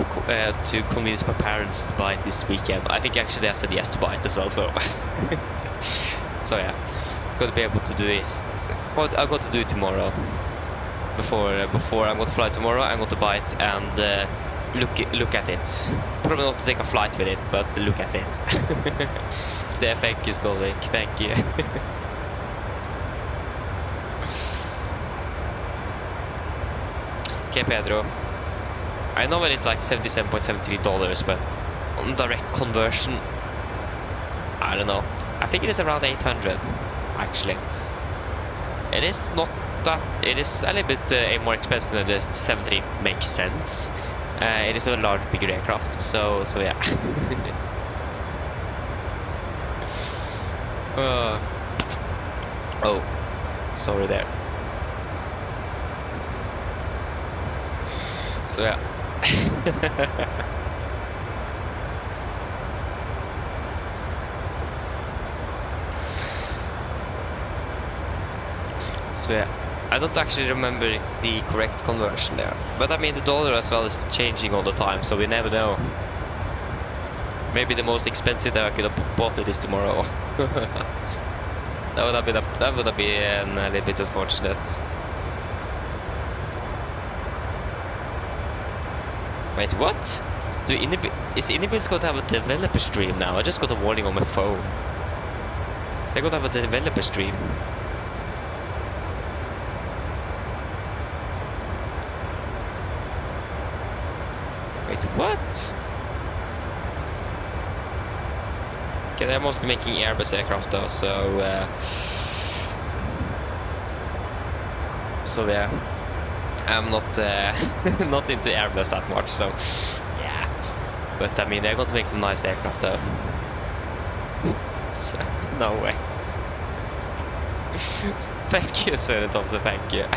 convince my parents to buy it this weekend. I think actually I said yes to buy it as well, so so yeah, I'm going to be able to do this. I'm going to do it tomorrow. Before I'm going to fly tomorrow, I'm going to buy it and look at it. Probably not to take a flight with it, but look at it. There, thank you, Skolvik. Thank you. Okay, Pedro. I know it is like $77.73, but on direct conversion, I don't know. I think it is around 800, actually. It is not that. It is a little bit more expensive than the 73. Makes sense. It is a large, bigger aircraft, so yeah. Oh, sorry there. So yeah. So yeah, I don't actually remember the correct conversion there. But I mean the dollar as well is changing all the time, so we never know. Maybe the most expensive that I could have bought it is tomorrow. That would have been a little bit unfortunate. Wait, what? Is Inibits going to have a developer stream now? I just got a warning on my phone. They're going to have a developer stream. Wait, what? Okay, they're mostly making Airbus aircraft though, so yeah, I'm not not into Airbus that much, so yeah. But I mean, they're going to make some nice aircraft though. So, no way. Thank you, Sir Thompson. Thank you.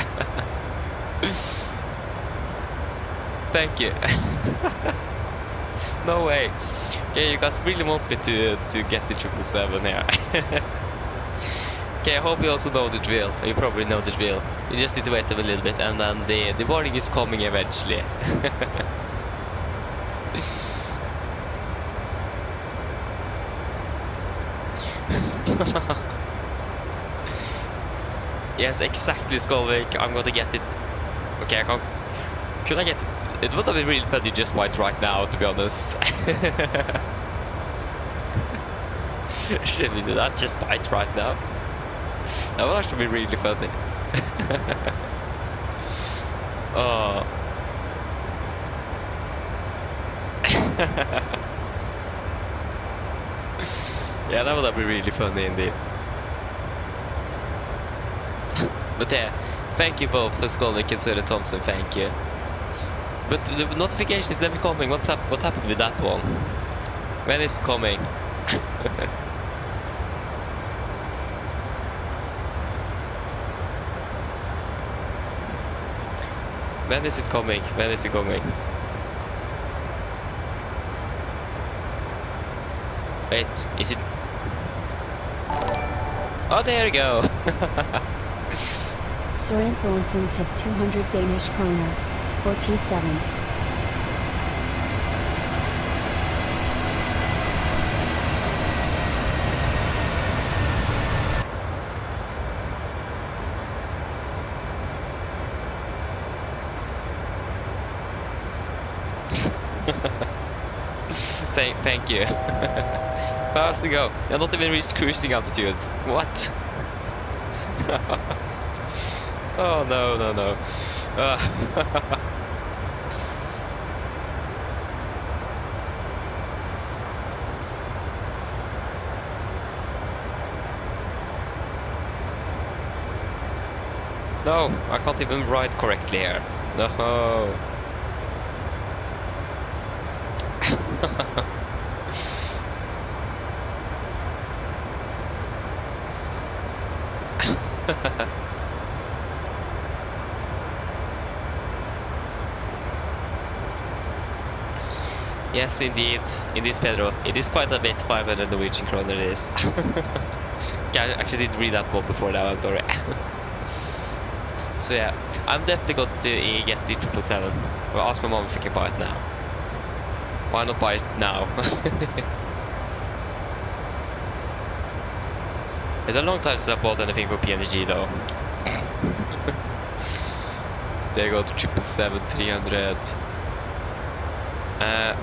Thank you. No way. Okay, you guys really want me to get the 777 here. Okay, I hope you also know the drill. You probably know the drill. You just need to wait a little bit, and then the boarding is coming eventually. Yes, exactly, Skullvik. I'm gonna get it. Okay, I can't. Could I get it? It would have been really funny just white right now, to be honest. Should we do that? Just white right now? That would actually be really funny. Oh. Yeah, that would have been really funny indeed. But yeah, thank you both for Skullvik and Sir Thompson, thank you. But the notification is never coming. What happened with that one? When is it coming? When is it coming? When is it coming? Wait, is it? Oh, there we go. Sir Influencing tip 200 Danish kroner. 427. Thank you. Fast to go. You're not even reached cruising altitude. What? Oh no. No, I can't even write correctly here. No. Yes, indeed, Pedro. It is quite a bit. 500 Norwegian kroner it is. I actually didn't read that one before that. I'm sorry. So yeah, I'm definitely going to get the 777. I'll ask my mom if I can buy it now. Why not buy it now? It's a long time since I bought anything for PMDG though. There you go, the 777-300.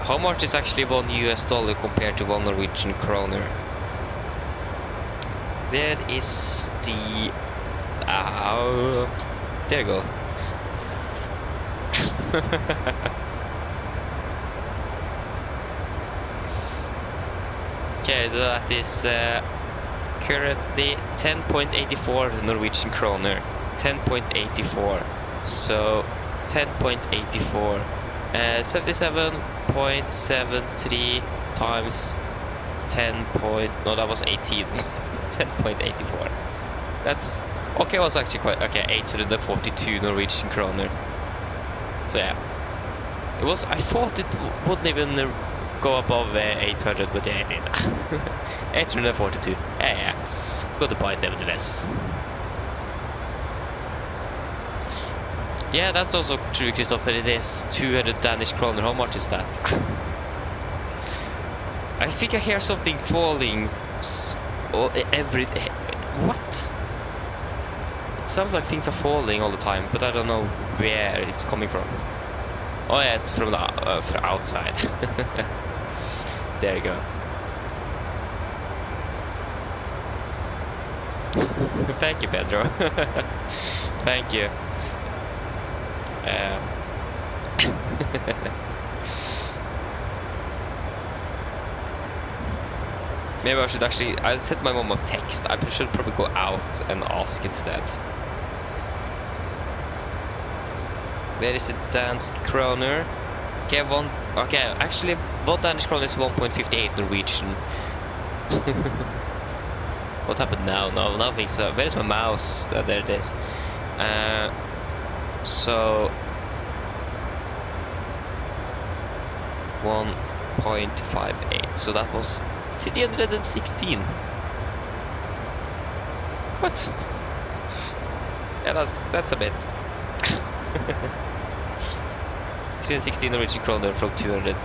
How much is actually $1 US compared to 1 Norwegian kroner? Where is the... there you go. Okay, so that is currently 10.84 Norwegian kroner. 10.84. So 10.84. 77.73 times 10 point... No, that was 18. 10.84. That's... Okay, it was actually quite... Okay, 842 Norwegian kroner. So yeah. It was. I thought it wouldn't even go above 800, but yeah, it did. 842. Yeah. Got the bite nevertheless. Yeah, that's also true, Christopher. It is 200 Danish kroner. How much is that? I think I hear something falling. What? It sounds like things are falling all the time, but I don't know where it's coming from. Oh yeah, it's from the from outside. There you go. Thank you, Pedro. Thank you. Maybe I should actually. I sent my mom a text. I should probably go out and ask instead. Where is the dansk kroner? Okay, actually, 1 Danish kroner is 1.58 Norwegian. What happened now? No, nothing. So, where's my mouse? Oh, there it is. So 1.58. So that was 316. What? Yeah, that's a bit. 316 Norwegian kroner from 200.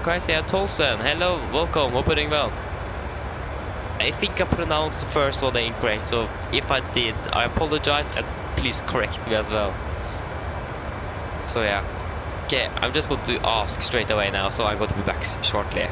Kaisi and Tolson, hello, welcome, hope you're doing well. I think I pronounced the first one incorrect, so if I did, I apologize and please correct me as well. So yeah. Okay, I'm just going to ask straight away now, so I'm going to be back shortly.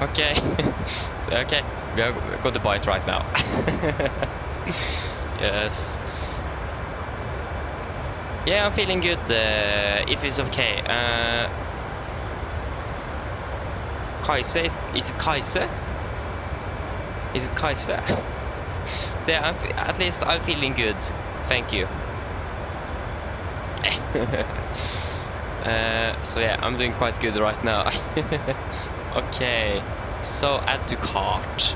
Okay. Okay, we are going to bite right now. Yes. Yeah, I'm feeling good, if it's okay. Kaise, is it Kaise? Is it Kaise? Yeah, at least I'm feeling good. Thank you. So yeah, I'm doing quite good right now. Okay, so add to cart.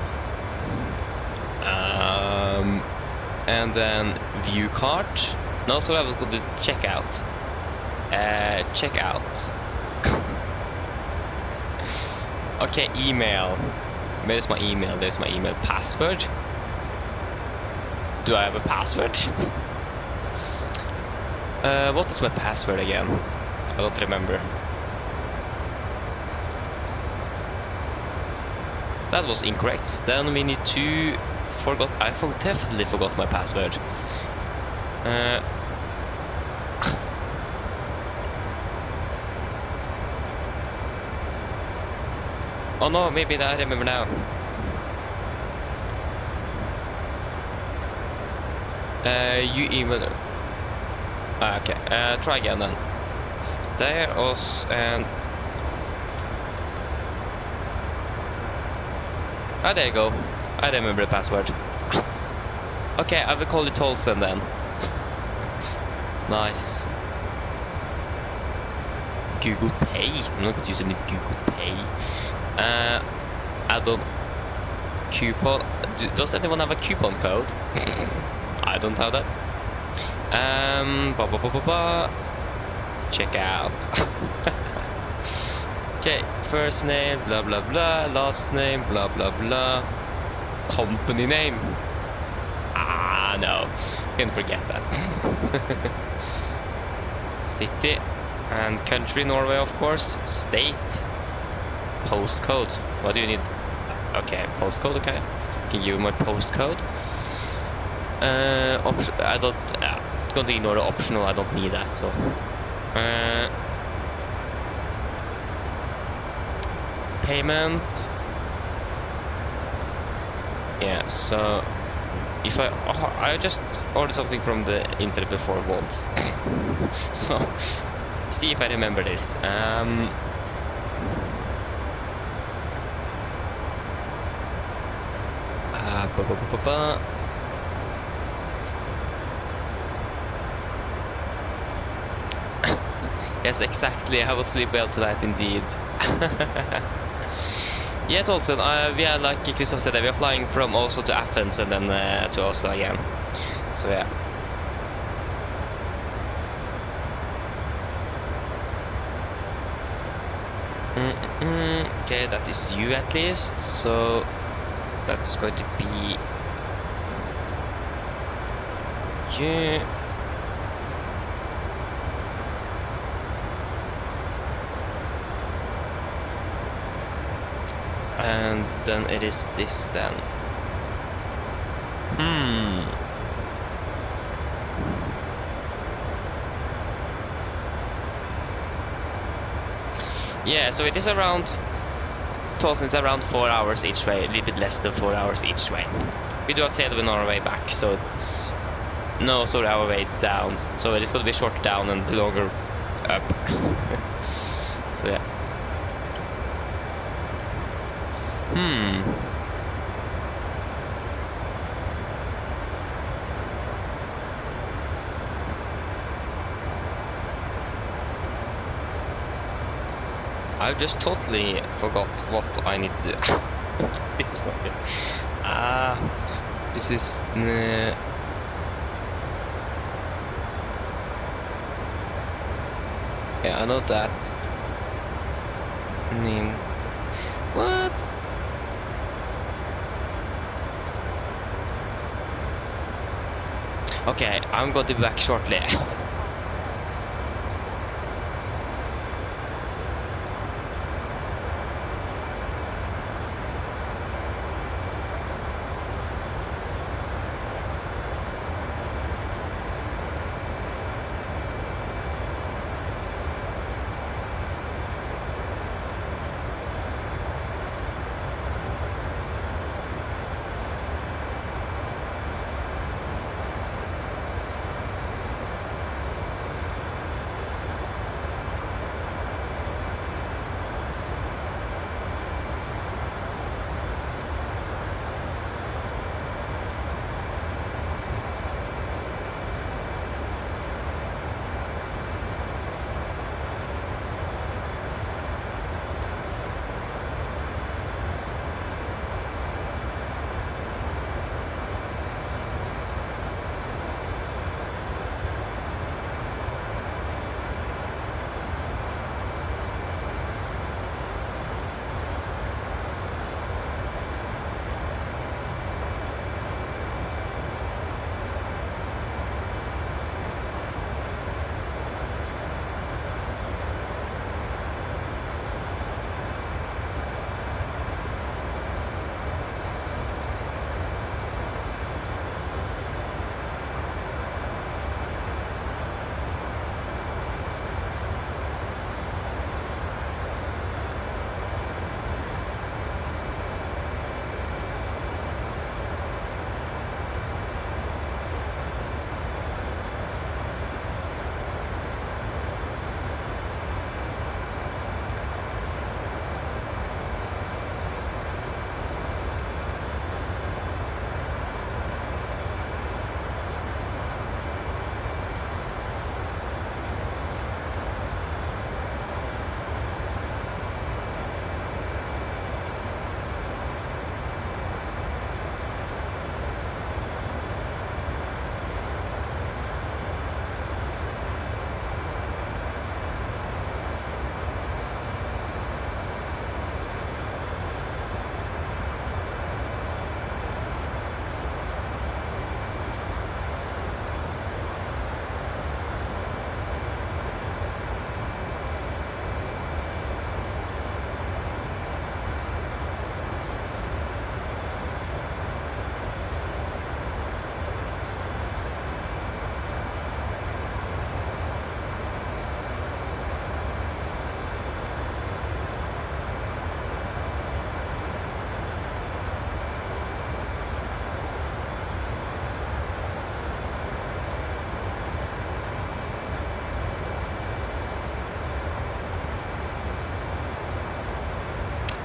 And then view cart. No, so I was going to check out. Check out. Okay, email. Where's my email? There's my email. Password? Do I have a password? What is my password again? I don't remember. That was incorrect. Then we need to definitely forgot my password. Oh no, maybe I remember now. You email. Okay. Try again then. There was and. Ah, there you go. I remember the password. Okay, I will call it Tolson then. Nice. Google Pay. I'm not going to use any Google Pay. Add-on coupon. Does anyone have a coupon code? I don't have that. Check out. Okay, first name, blah blah blah. Last name, blah blah blah. Company name. Ah, no. Can forget that. City and country, Norway, of course. State. Postcode. What do you need? Okay, postcode. Okay, can give you my postcode. I don't. Going to ignore the optional. I don't need that. So. Payment. Yeah. So. If I just ordered something from the internet before once. So. See if I remember this. Yes, exactly. I will sleep well tonight, indeed. Yeah, Tolson. Yeah, like Christoph said, we are flying from Oslo to Athens and then to Oslo again. So yeah. Okay, that is you at least. So that's going to be you. And then it is this then. Yeah, so it is around Tolson is around 4 hours each way, a little bit less than 4 hours each way. We do have tailwind on our way back, so it's no, sorry, our way down. So it is going to be shorter down and longer up. So yeah. I've just totally forgot what I need to do. This is not good. This is... yeah, I know that. Name... What? Okay, I'm going to be back shortly.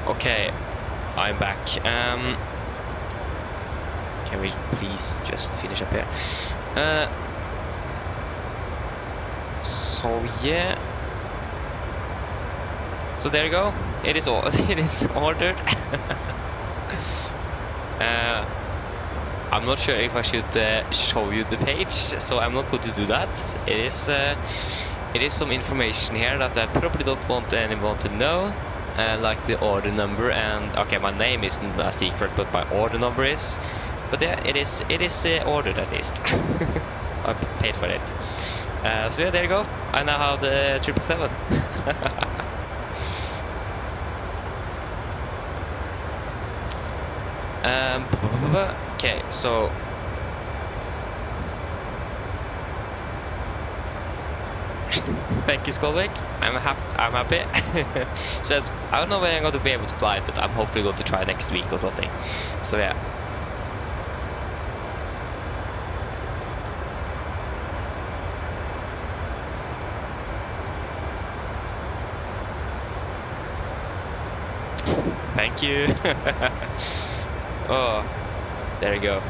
Okay, I'm back. Can we please just finish up here? So yeah. So there you go. It is all. It is ordered. I'm not sure if I should show you the page, so I'm not going to do that. It is some information here that I probably don't want anyone to know, like the order number and okay, my name isn't a secret, but my order number is. But yeah, it is ordered at least. I paid for it. So yeah, there you go. I now have the 777. Okay, so thank you, Skolvik. I'm happy. So I don't know when I'm going to be able to fly it, but I'm hopefully going to try next week or something. So yeah. Thank you. Oh, there you go.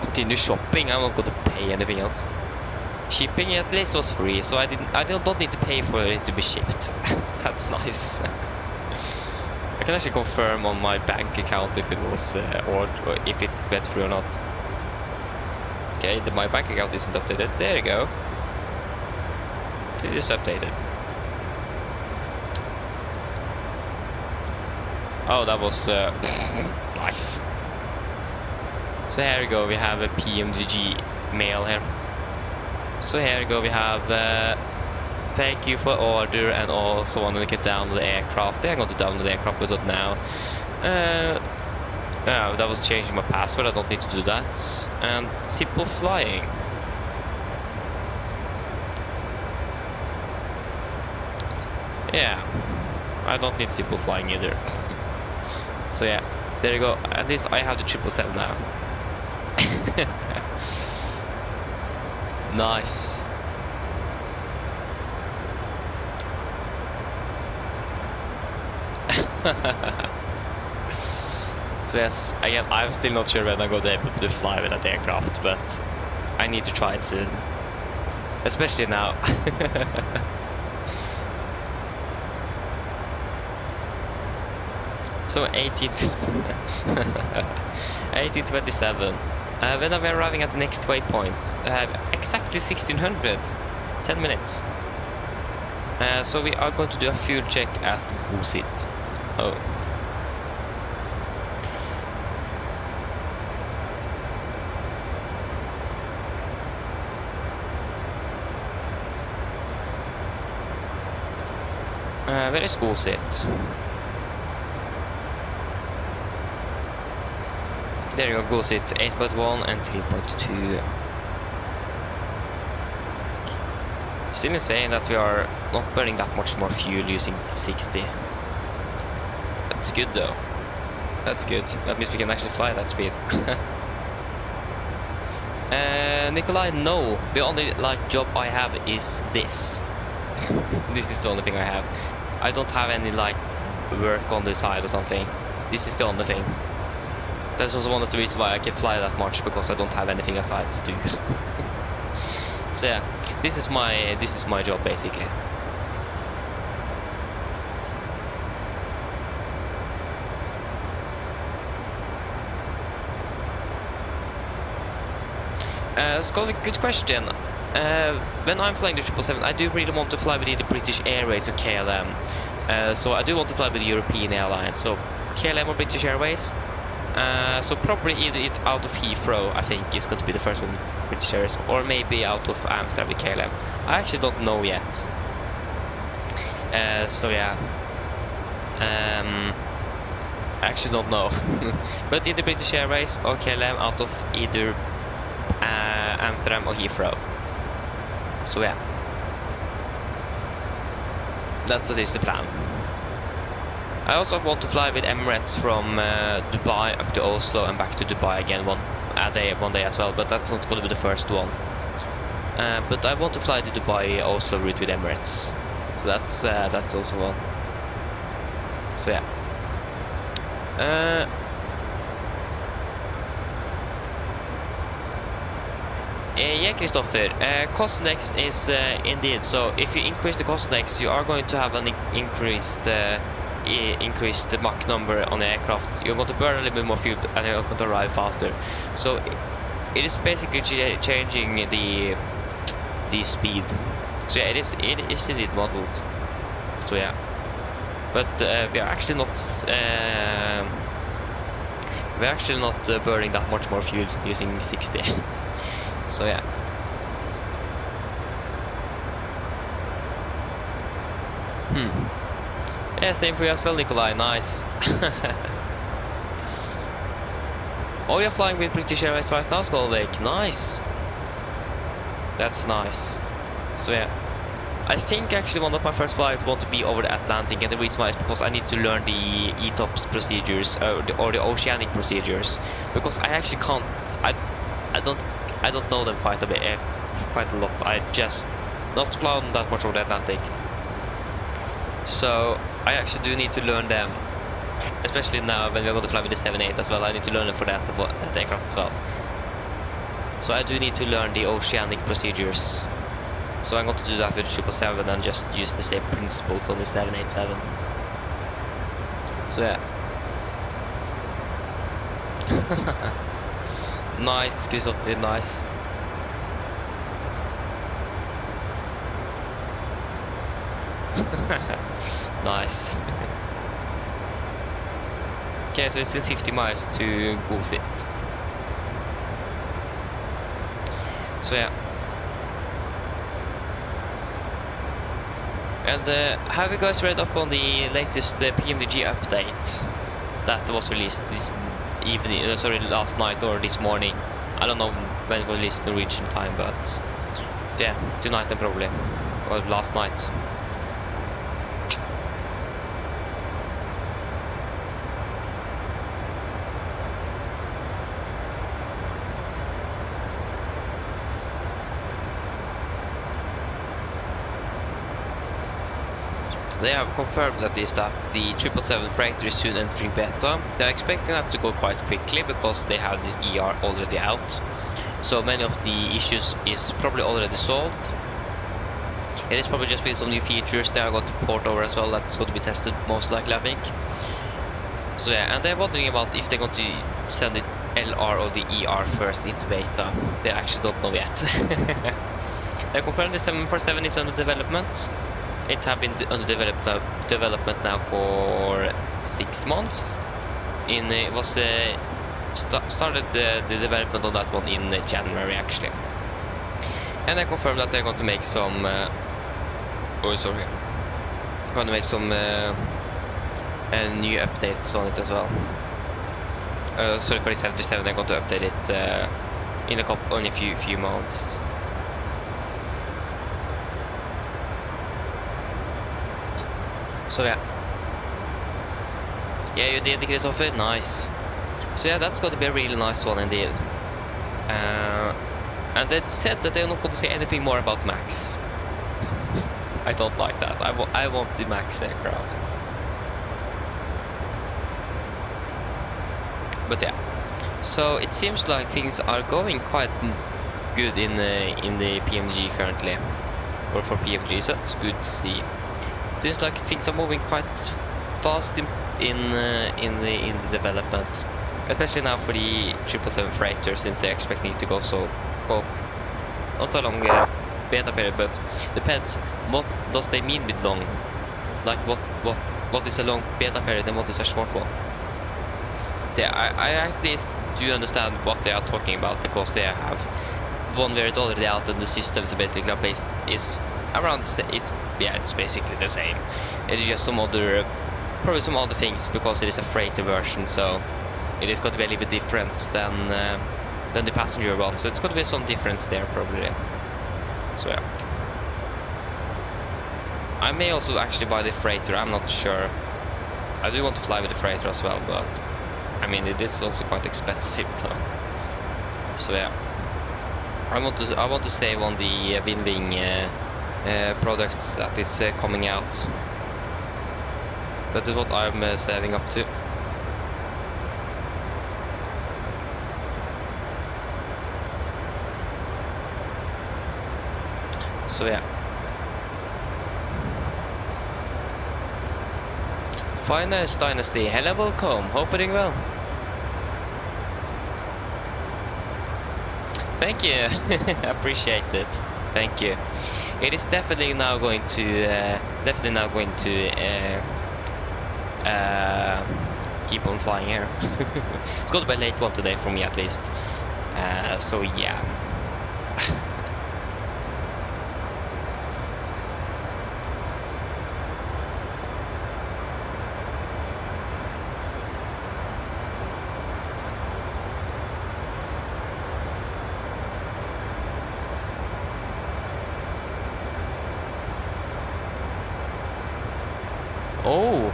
Continue shopping. I'm not going to pay anything else. Shipping at least was free, so I don't need to pay for it to be shipped. That's nice. I can actually confirm on my bank account if it was or if it went through or not. Okay, my bank account isn't updated. There you go. It is updated. Oh, that was nice. So here we go, we have a PMDG mail here. So here we go, we have thank you for order, and also want to get down the aircraft. I'm going to download the aircraft, but not now. That was changing my password, I don't need to do that. And simple flying. Yeah, I don't need simple flying either. So yeah, there you go. At least I have the 777 now. Nice. So yes, again, I'm still not sure when I'm going to be able to fly with that aircraft, but I need to try it soon. Especially now. So 1827. When are we arriving at the next waypoint? Exactly 1600. 10 minutes. So we are going to do a fuel check at Busit. Oh. Where is Busit? There you go, goes it 8.1 and 3.2. Still insane that we are not burning that much more fuel using 60. That's good though. That's good. That means we can actually fly at that speed. Nikolai, no. The only job I have is this. This is the only thing I have. I don't have any work on the side or something. This is the only thing. That's also one of the reasons why I can fly that much, because I don't have anything aside to do. So yeah, this is my job basically. Scott, good question. When I'm flying the 777, I do really want to fly with either British Airways or KLM. So I do want to fly with the European airlines, so KLM or British Airways. So probably either out of Heathrow, I think, is going to be the first one, British Airways, or maybe out of Amsterdam with KLM. I actually don't know yet. So yeah. I actually don't know. But either British Airways or KLM out of either Amsterdam or Heathrow. So yeah. That's at least the plan. I also want to fly with Emirates from Dubai up to Oslo and back to Dubai again one day as well, but that's not going to be the first one. But I want to fly the Dubai-Oslo route with Emirates. So that's also one. So yeah. Yeah, Christopher. Cost index is indeed. So if you increase the cost index, you are going to have an increased Mach number on the aircraft. You're going to burn a little bit more fuel and you're going to arrive faster. So it is basically changing the speed. So yeah, it is indeed modeled. So yeah, but we are actually not burning that much more fuel using 60. So yeah. Yeah, same for you as well, Nikolai. Nice. Oh, you're flying with British Airways right now, Skolvik. Nice. That's nice. So yeah, I think actually one of my first flights want to be over the Atlantic, and the reason why is because I need to learn the ETOPS procedures or the oceanic procedures, because I actually can't. I don't know them quite a bit, quite a lot. I just not flown that much over the Atlantic, so I actually do need to learn them, especially now when we're going to fly with the 787 as well. I need to learn them for that aircraft as well. So I do need to learn the oceanic procedures. So I'm going to do that with the 777 and just use the same principles on the 787. So yeah. Nice, Christopher, nice. Nice. Okay, so it's still 50 miles to Bullshit. So yeah. And have you guys read up on the latest PMDG update that was released this evening? Sorry, last night or this morning. I don't know when it was released Norwegian time, but yeah, tonight then probably, or last night. They have confirmed at least that the 777 freighter is soon entering beta. They're expecting that to go quite quickly because they have the ER already out. So many of the issues is probably already solved. It is probably just with some new features they are going to port over as well. That's going to be tested most likely, I think. So yeah, and they're wondering about if they're going to send the LR or the ER first into beta. They actually don't know yet. They confirmed the 747 is under development. It have been under development now for 6 months. It was started the development on that one in January actually, and I confirmed that they're going to make some. Going to make some new updates on it as well. Sorry, for the 737, they're going to update it in only a few months. So yeah, you did, Christopher. Nice. So yeah, that's going to be a really nice one indeed. And they said that they're not going to say anything more about Max. I don't like that. I want the Max aircraft. But yeah, so it seems like things are going quite good in the PMDG currently, or for PMDG. So that's good to see. Seems like things are moving quite fast in the development, especially now for the 777 freighter, since they're expecting it to go not so long beta period, but depends what does they mean with long. Like what is a long beta period and what is a short one. Yeah, I at least do understand what they are talking about, because they have one where it's already out and the systems are basically based is around the same. It's basically the same. It's just probably some other things, because it is a freighter version, so it is going to be a little bit different than the passenger one. So it's going to be some difference there probably. So yeah, I may also actually buy the freighter. I'm not sure. I do want to fly with the freighter as well, but I mean it is also quite expensive though. So yeah, I want to save on the Winwing products that is coming out. That is what I'm saving up to. So yeah. Finest Dynasty, hello, welcome, hope you're doing well. Thank you, appreciate it, thank you. It is definitely now going to, keep on flying here. It's going to be a late one today for me at least. So yeah. Oh.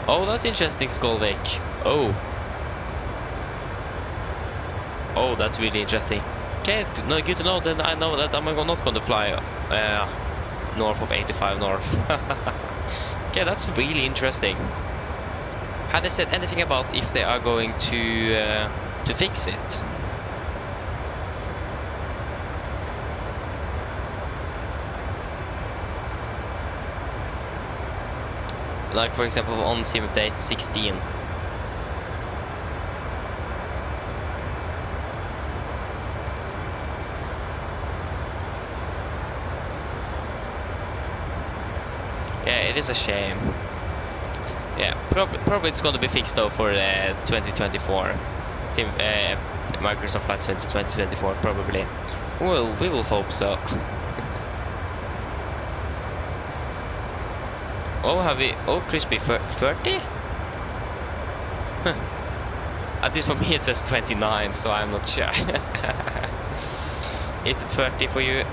Oh, that's interesting, Skolvik. Oh. Oh, that's really interesting. Okay, no, good to know. Then I know that I'm not going to fly north of 85 north. Okay, that's really interesting. Had they said anything about if they are going to fix it? Like for example on sim update 16. Yeah, it is a shame. Yeah, probably it's going to be fixed though for 2024. Microsoft Flight 2024 probably. Well, we will hope so. Oh, have we? Oh, crispy 30? Huh. At least for me it says 29, so I'm not sure. Is it 30 for you?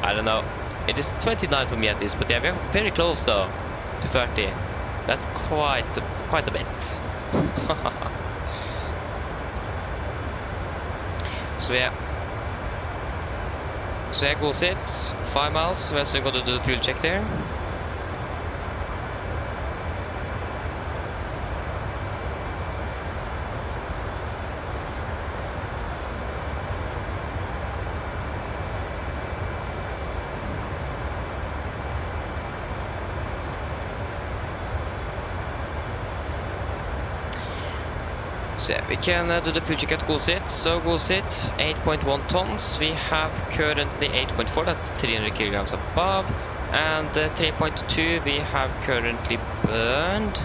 I don't know. It is 29 for me at least, but yeah, we're very close though to 30. That's quite a bit. So yeah. So yeah, goes it. 5 miles. We're also going to do the fuel check there. So yeah, we can do the fuel check at Gosit. So Gosit, 8.1 tons. We have currently 8.4, that's 300 kilograms above. And 3.2, we have currently burned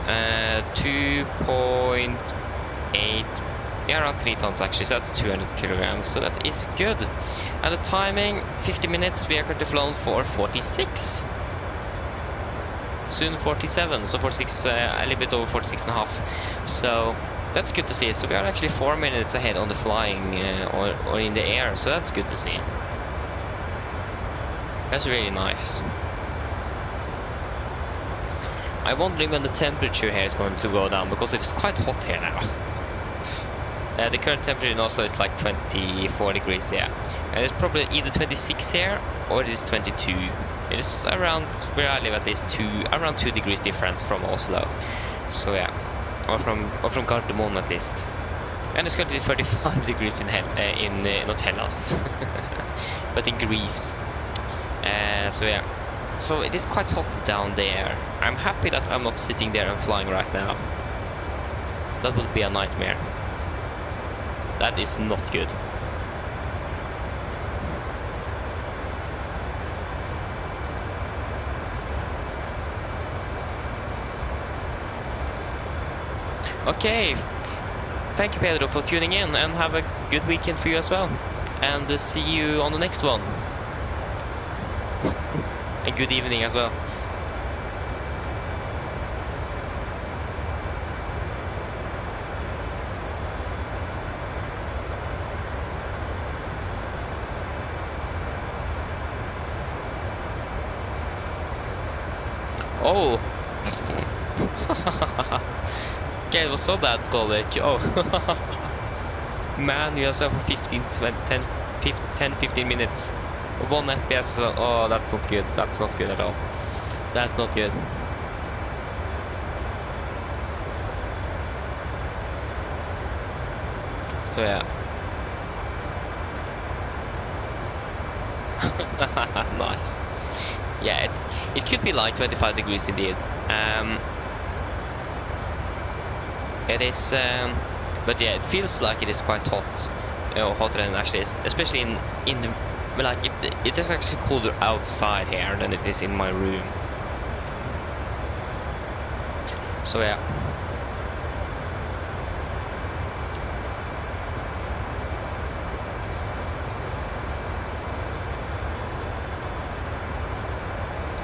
2.8, yeah, around 3 tons actually, so that's 200 kilograms. So that is good. And the timing, 50 minutes, we are currently flown for 46. Soon 47, so 46, a little bit over 46 and a half. So that's good to see. So we are actually 4 minutes ahead on the flying or in the air, so that's good to see. That's really nice. I'm wondering when the temperature here is going to go down, because it's quite hot here now. The current temperature in Oslo is like 24 degrees here. And it's probably either 26 here or it is 22. It is around where I live, at least around 2 degrees difference from Oslo. So yeah, or from Gardermoen at least. And it's currently 35 degrees in not Hellas, but in Greece. So yeah, so it is quite hot down there. I'm happy that I'm not sitting there and flying right now. That would be a nightmare. That is not good. Okay, thank you Pedro for tuning in, and have a good weekend for you as well. And see you on the next one. And good evening as well. Oh. Okay, it was so bad, Skolvik. Oh. Man, you yourself for 10-15 minutes. 1 FPS. Oh, that's not good. That's not good at all. That's not good. So yeah. Nice. Yeah, it could be like 25 degrees indeed. It is, but yeah, it feels like it is quite hot, hotter than it actually is, especially in the, like it is actually colder outside here than it is in my room. So yeah.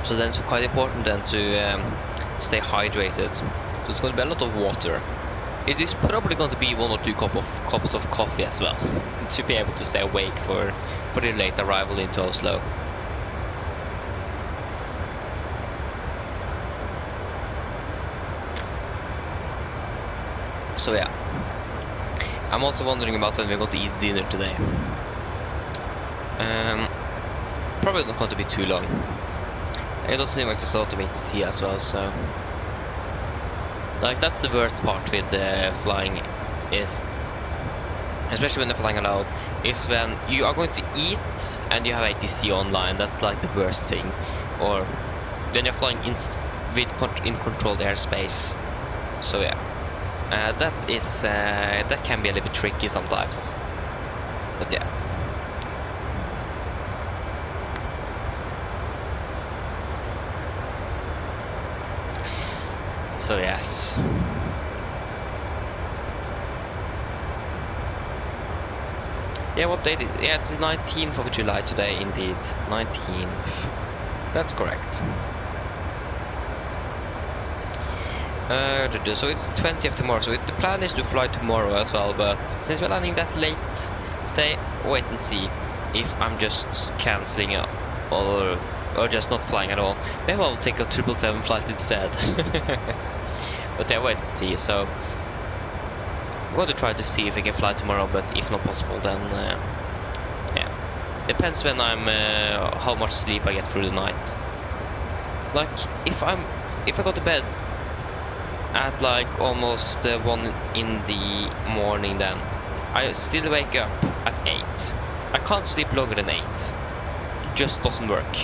So then it's quite important then to stay hydrated. So it's going to be a lot of water. It is probably going to be 1 or 2 cups of coffee as well to be able to stay awake for the late arrival into Oslo. So yeah. I'm also wondering about when we're going to eat dinner today. Probably not going to be too long. It doesn't seem like there's a lot of ATC as well, so like that's the worst part with flying, is especially when they're flying allowed, is when you are going to eat and you have ATC online. That's like the worst thing. Or when you're flying in controlled airspace. So yeah, that can be a little bit tricky sometimes. But yeah. So yes. Yeah, what date? Yeah, it's the 19th of July today, indeed. 19th. That's correct. So it's the 20th tomorrow. So the plan is to fly tomorrow as well. But since we're landing that late today, wait and see if I'm just cancelling or just not flying at all. Maybe I'll take a 777 flight instead. But yeah, wait and see. So I'm going to try to see if I can fly tomorrow, but if not possible, then yeah, depends when I'm how much sleep I get through the night. Like if I go to bed at like almost 1 in the morning, then I still wake up at 8. I can't sleep longer than 8. It just doesn't work.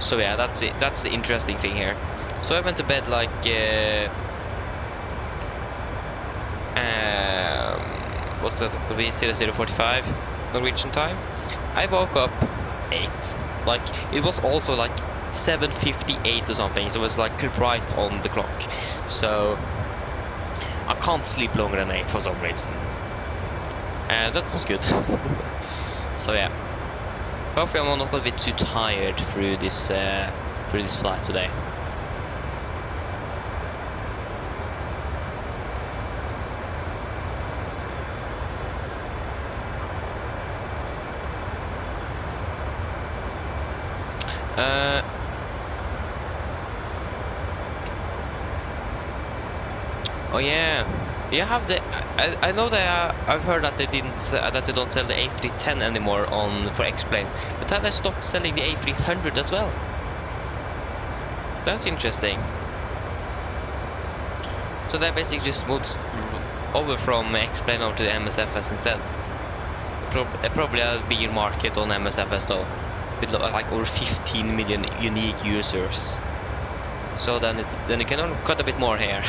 So yeah, that's it. That's the interesting thing here. So I went to bed like what's that? Would be 00:45 Norwegian time. I woke up 8. Like it was also like 7:58 or something. So it was like right on the clock. So I can't sleep longer than 8 for some reason. That's not good. So yeah. Hopefully I'm not going to be too tired through this flight today. Oh yeah, you have the. I know that I've heard that they don't sell the A310 anymore for X-Plane, but have they stopped selling the A300 as well? That's interesting. So they basically just moved over from X-Plane over to the MSFS instead. Probably a bigger market on MSFS though, with like over 15 million unique users. So then it can cut a bit more here.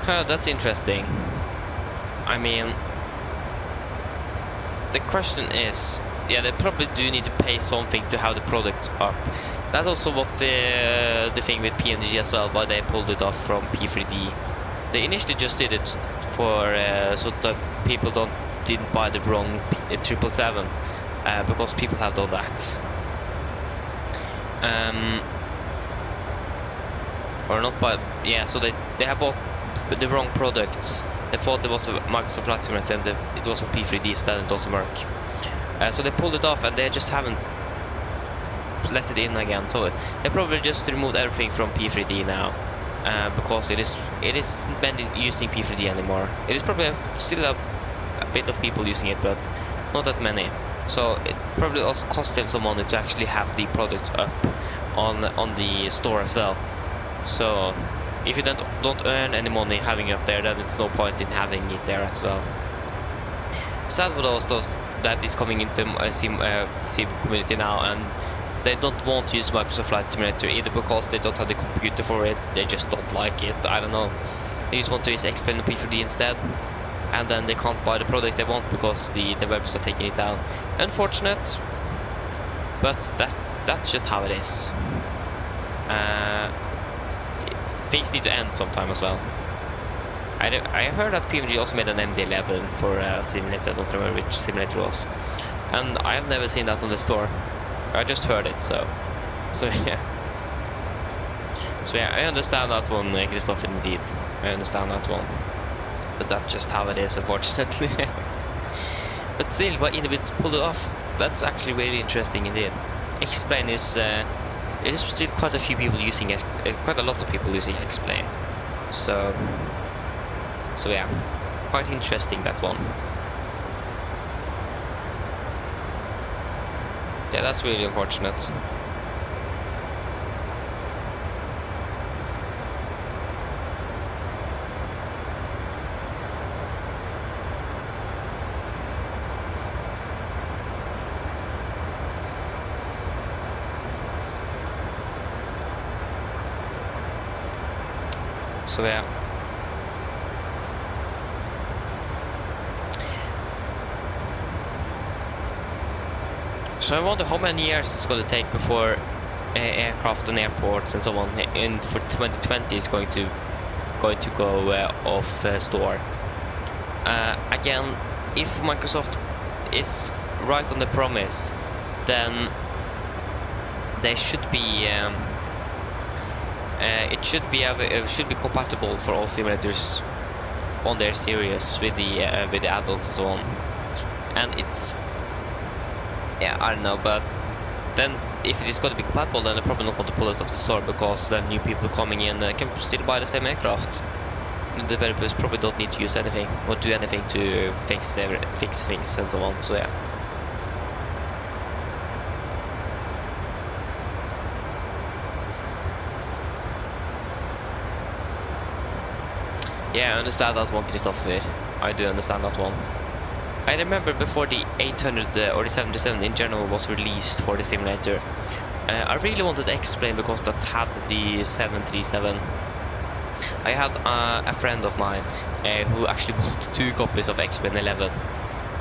That's interesting. I mean, the question is, yeah, they probably do need to pay something to have the products up. That's also what the thing with PMDG as well, but they pulled it off from P3D. They initially just did it for so that people didn't buy the wrong 777, because people have done that. Or not buy, yeah. So they have bought with the wrong products. They thought it was a Microsoft Flight Simulator and it was a P3D, so that it doesn't work. So they pulled it off and they just haven't let it in again. So they probably just removed everything from P3D now, because it isn't been using P3D anymore. It is probably still a bit of people using it, but not that many. So it probably also cost them some money to actually have the products up on the store as well. So if you don't earn any money having it up there, then it's no point in having it there as well. Sad for those that is coming into sim community now, and they don't want to use Microsoft Flight Simulator either because they don't have the computer for it, they just don't like it, I don't know. They just want to use X-Plane or P3D instead, and then they can't buy the product they want because the developers are taking it down. Unfortunate, but that's just how it is. Things need to end sometime as well. I have heard that PMDG also made an MD11 for a simulator, I don't remember which simulator it was. And I have never seen that on the store. I just heard it, so yeah. So yeah, I understand that one, Christoph, indeed. I understand that one. But that's just how it is, unfortunately. But still, what Inhibits pulled it off, that's actually really interesting indeed. X-Plane is, it is still quite a few people using it, quite a lot of people using X-Plane. So yeah, quite interesting, that one. Yeah, that's really unfortunate. So yeah. So I wonder how many years it's going to take before aircraft and airports and so on for 2020 is going to go off store. Again, if Microsoft is right on the promise, then they should be it should be compatible for all simulators on their series with the add-ons and so on. And it's, yeah, I don't know, but then if it is going to be compatible, then they're probably not going to pull it off the store, because then new people coming in can still buy the same aircraft. The developers probably don't need to use anything or do anything to fix things and so on. So yeah. Yeah, I understand that one, Christopher. I do understand that one. I remember before the 800 or the 737 in general was released for the simulator, I really wanted to X-Plane because that had the 737. I had a friend of mine who actually bought 2 copies of X-Plane 11,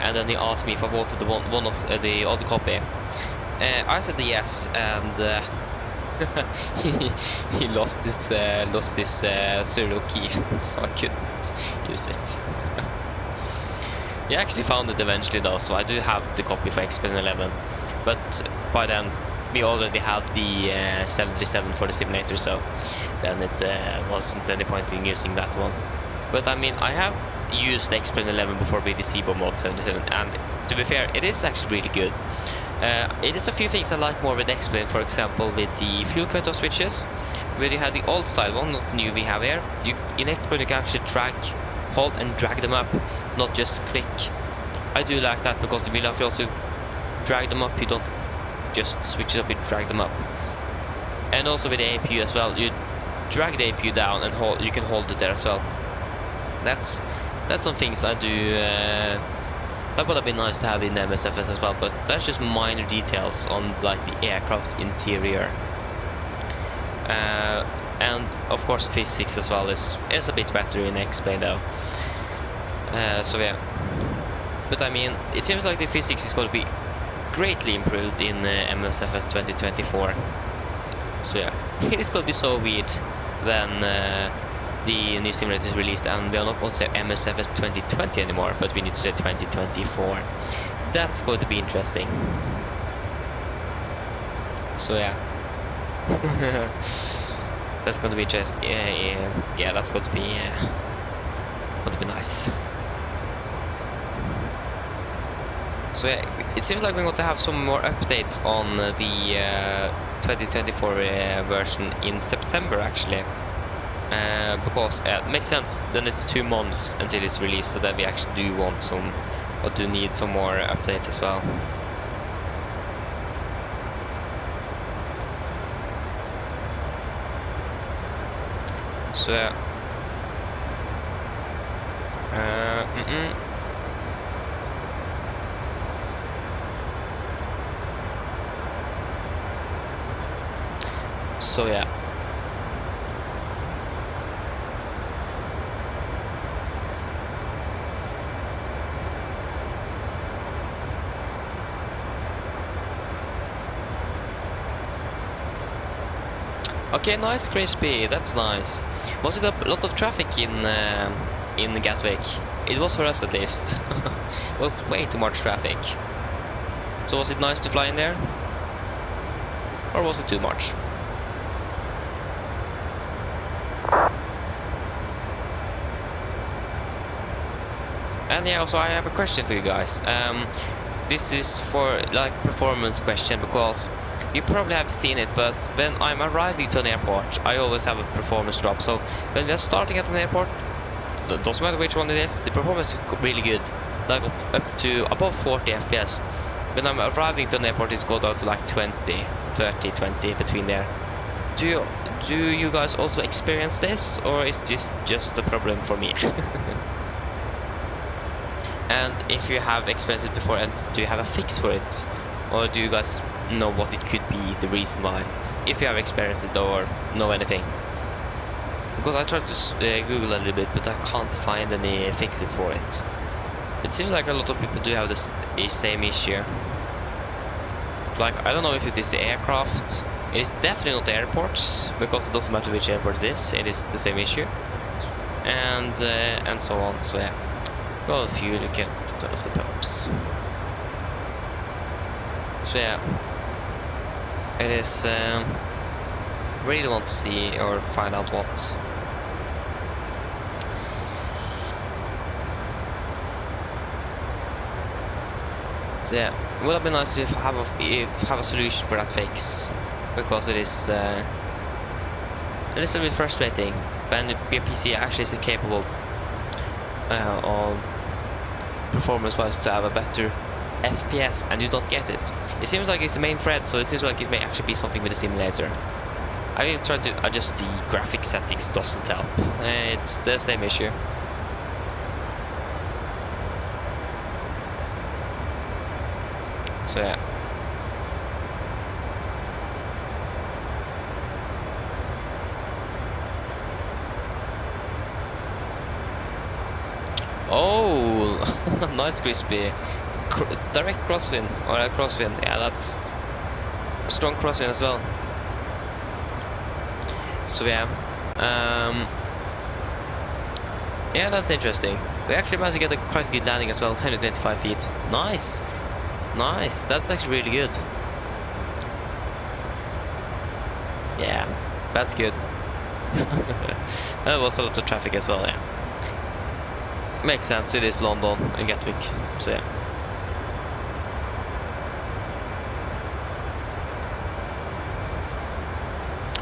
and then he asked me if I wanted one of the other copy. I said yes, and he lost this serial key, so I couldn't use it. He actually found it eventually though, so I do have the copy for X-Plane 11, but by then we already had the 737 for the simulator, so then it wasn't any point in using that one. But I mean, I have used X-Plane 11 before with the Seaboard mod 77, and to be fair, it is actually really good. It is a few things I like more with X-Plane, for example with the fuel cutoff switches, where you have the old style one, not the new we have here. In X-Plane you can actually hold and drag them up, not just click. I do like that, because the wheel, if you also drag them up, you don't just switch it up, you drag them up. And also with the APU as well, you drag the APU down and you can hold it there as well. That's some things I do. That would have been nice to have in MSFS as well, but that's just minor details on like the aircraft interior. And of course physics as well is a bit better in X-Plane though. So yeah, but I mean, it seems like the physics is going to be greatly improved in MSFS 2024. So yeah, it is going to be so weird when the new simulator is released and we are not going to say MSFS 2020 anymore, but we need to say 2024. That's going to be interesting. So yeah. That's going to be just yeah, that's going to be Would be nice. So yeah, it seems like we're going to have some more updates on the 2024 version in September actually. Because it makes sense, then it's 2 months until it's released, so then we actually do want some, or do need some more updates as well. So yeah. So yeah. Okay, nice, crispy. That's nice. Was it a lot of traffic in Gatwick? It was for us at least. It was way too much traffic. So was it nice to fly in there? Or was it too much? And yeah, also I have a question for you guys. This is for like performance question, because you probably have seen it, but when I'm arriving to an airport, I always have a performance drop. So when we are starting at an airport, doesn't matter which one it is, the performance is really good, like up to above 40 FPS. When I'm arriving to an airport, it's got out to like 20, 30, 20 between there. Do you guys also experience this, or is this just a problem for me? And if you have experienced it before, and do you have a fix for it, or do you guys know what it could be, the reason why, if you have experienced it or know anything? Because I tried to Google a little bit, but I can't find any fixes for it. It seems like a lot of people do have this same issue. Like, I don't know if it is the aircraft. It is definitely not the airports, because it doesn't matter which airport it is the same issue. And so on. So yeah, well, fuel, you can turn off the pumps. So yeah, it is really want to see or find out what. So yeah, it would have been nice to have a solution for that fix, because it is a little bit frustrating when your PC actually is capable of performance-wise to have a better FPS, and you don't get it. It seems like it's the main thread, so it seems like it may actually be something with the simulator. I even tried to adjust the graphic settings, doesn't help. It's the same issue. So yeah. Oh, nice, crispy. Direct crosswind, or a crosswind. Yeah, that's a strong crosswind as well. So yeah, yeah, that's interesting. We actually managed to get a quite good landing as well, 125 feet. Nice, nice. That's actually really good. Yeah, that's good. There was a lot of traffic as well. Yeah, makes sense. It is London and Gatwick. So yeah.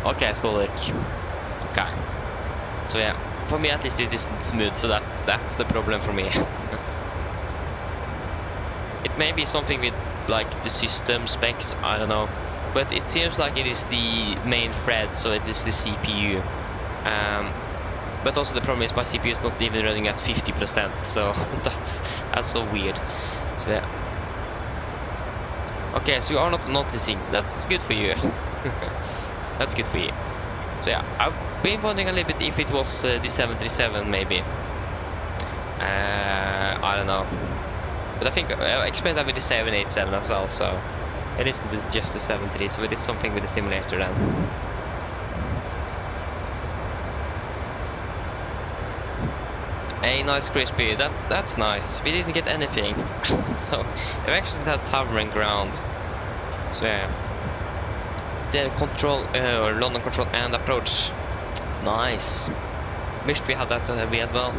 Okay, Skolik. Okay. So yeah, for me at least it isn't smooth, so that's the problem for me. It may be something with like the system specs, I don't know, but it seems like it is the main thread, so it is the CPU. But also the problem is my CPU is not even running at 50%, so that's so weird. So yeah. Okay, so you are not noticing. That's good for you. That's good for you. So yeah, I've been wondering a little bit if it was the 737 maybe. I don't know. But I think I experienced that with the 787 as well, so it isn't just the 73, so it is something with the simulator then. Hey, nice, crispy. That's nice. We didn't get anything. So we actually had tower and ground. So yeah. The control, or London control and approach. Nice. Wished we had that we as well.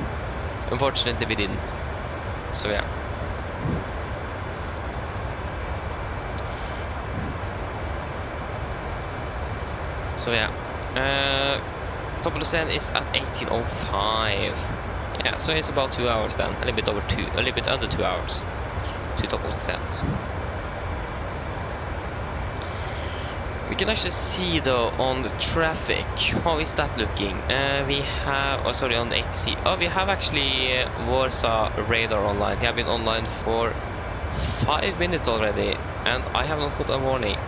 Unfortunately, we didn't. So yeah. So yeah. Top of the descent is at 18:05. Yeah, so it's about 2 hours then. A little bit under 2 hours to top of the descent. We can actually see though on the traffic, how is that looking? We have, oh sorry, on the ATC. Oh, we have actually Warsaw radar online. We have been online for 5 minutes already, and I have not got a warning.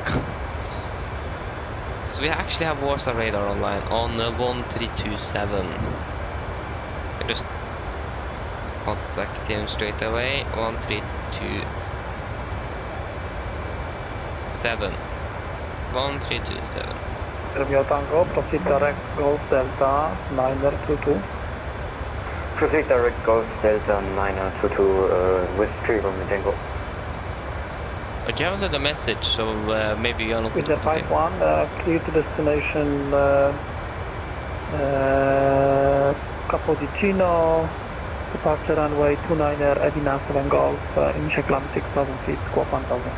So we actually have Warsaw radar online on 1327. I just contact him straight away. 1327. 1327. Romeo Tango, proceed direct Golf Delta 9022. Proceed direct Golf Delta 9022 with 3 Romeo Tango. Okay, I haven't sent a message, so maybe you're not. With the 51, clear to destination Capodichino, departure runway 29er, Edina 7 Golf, initial climb 6,000 feet, squawk 1,000.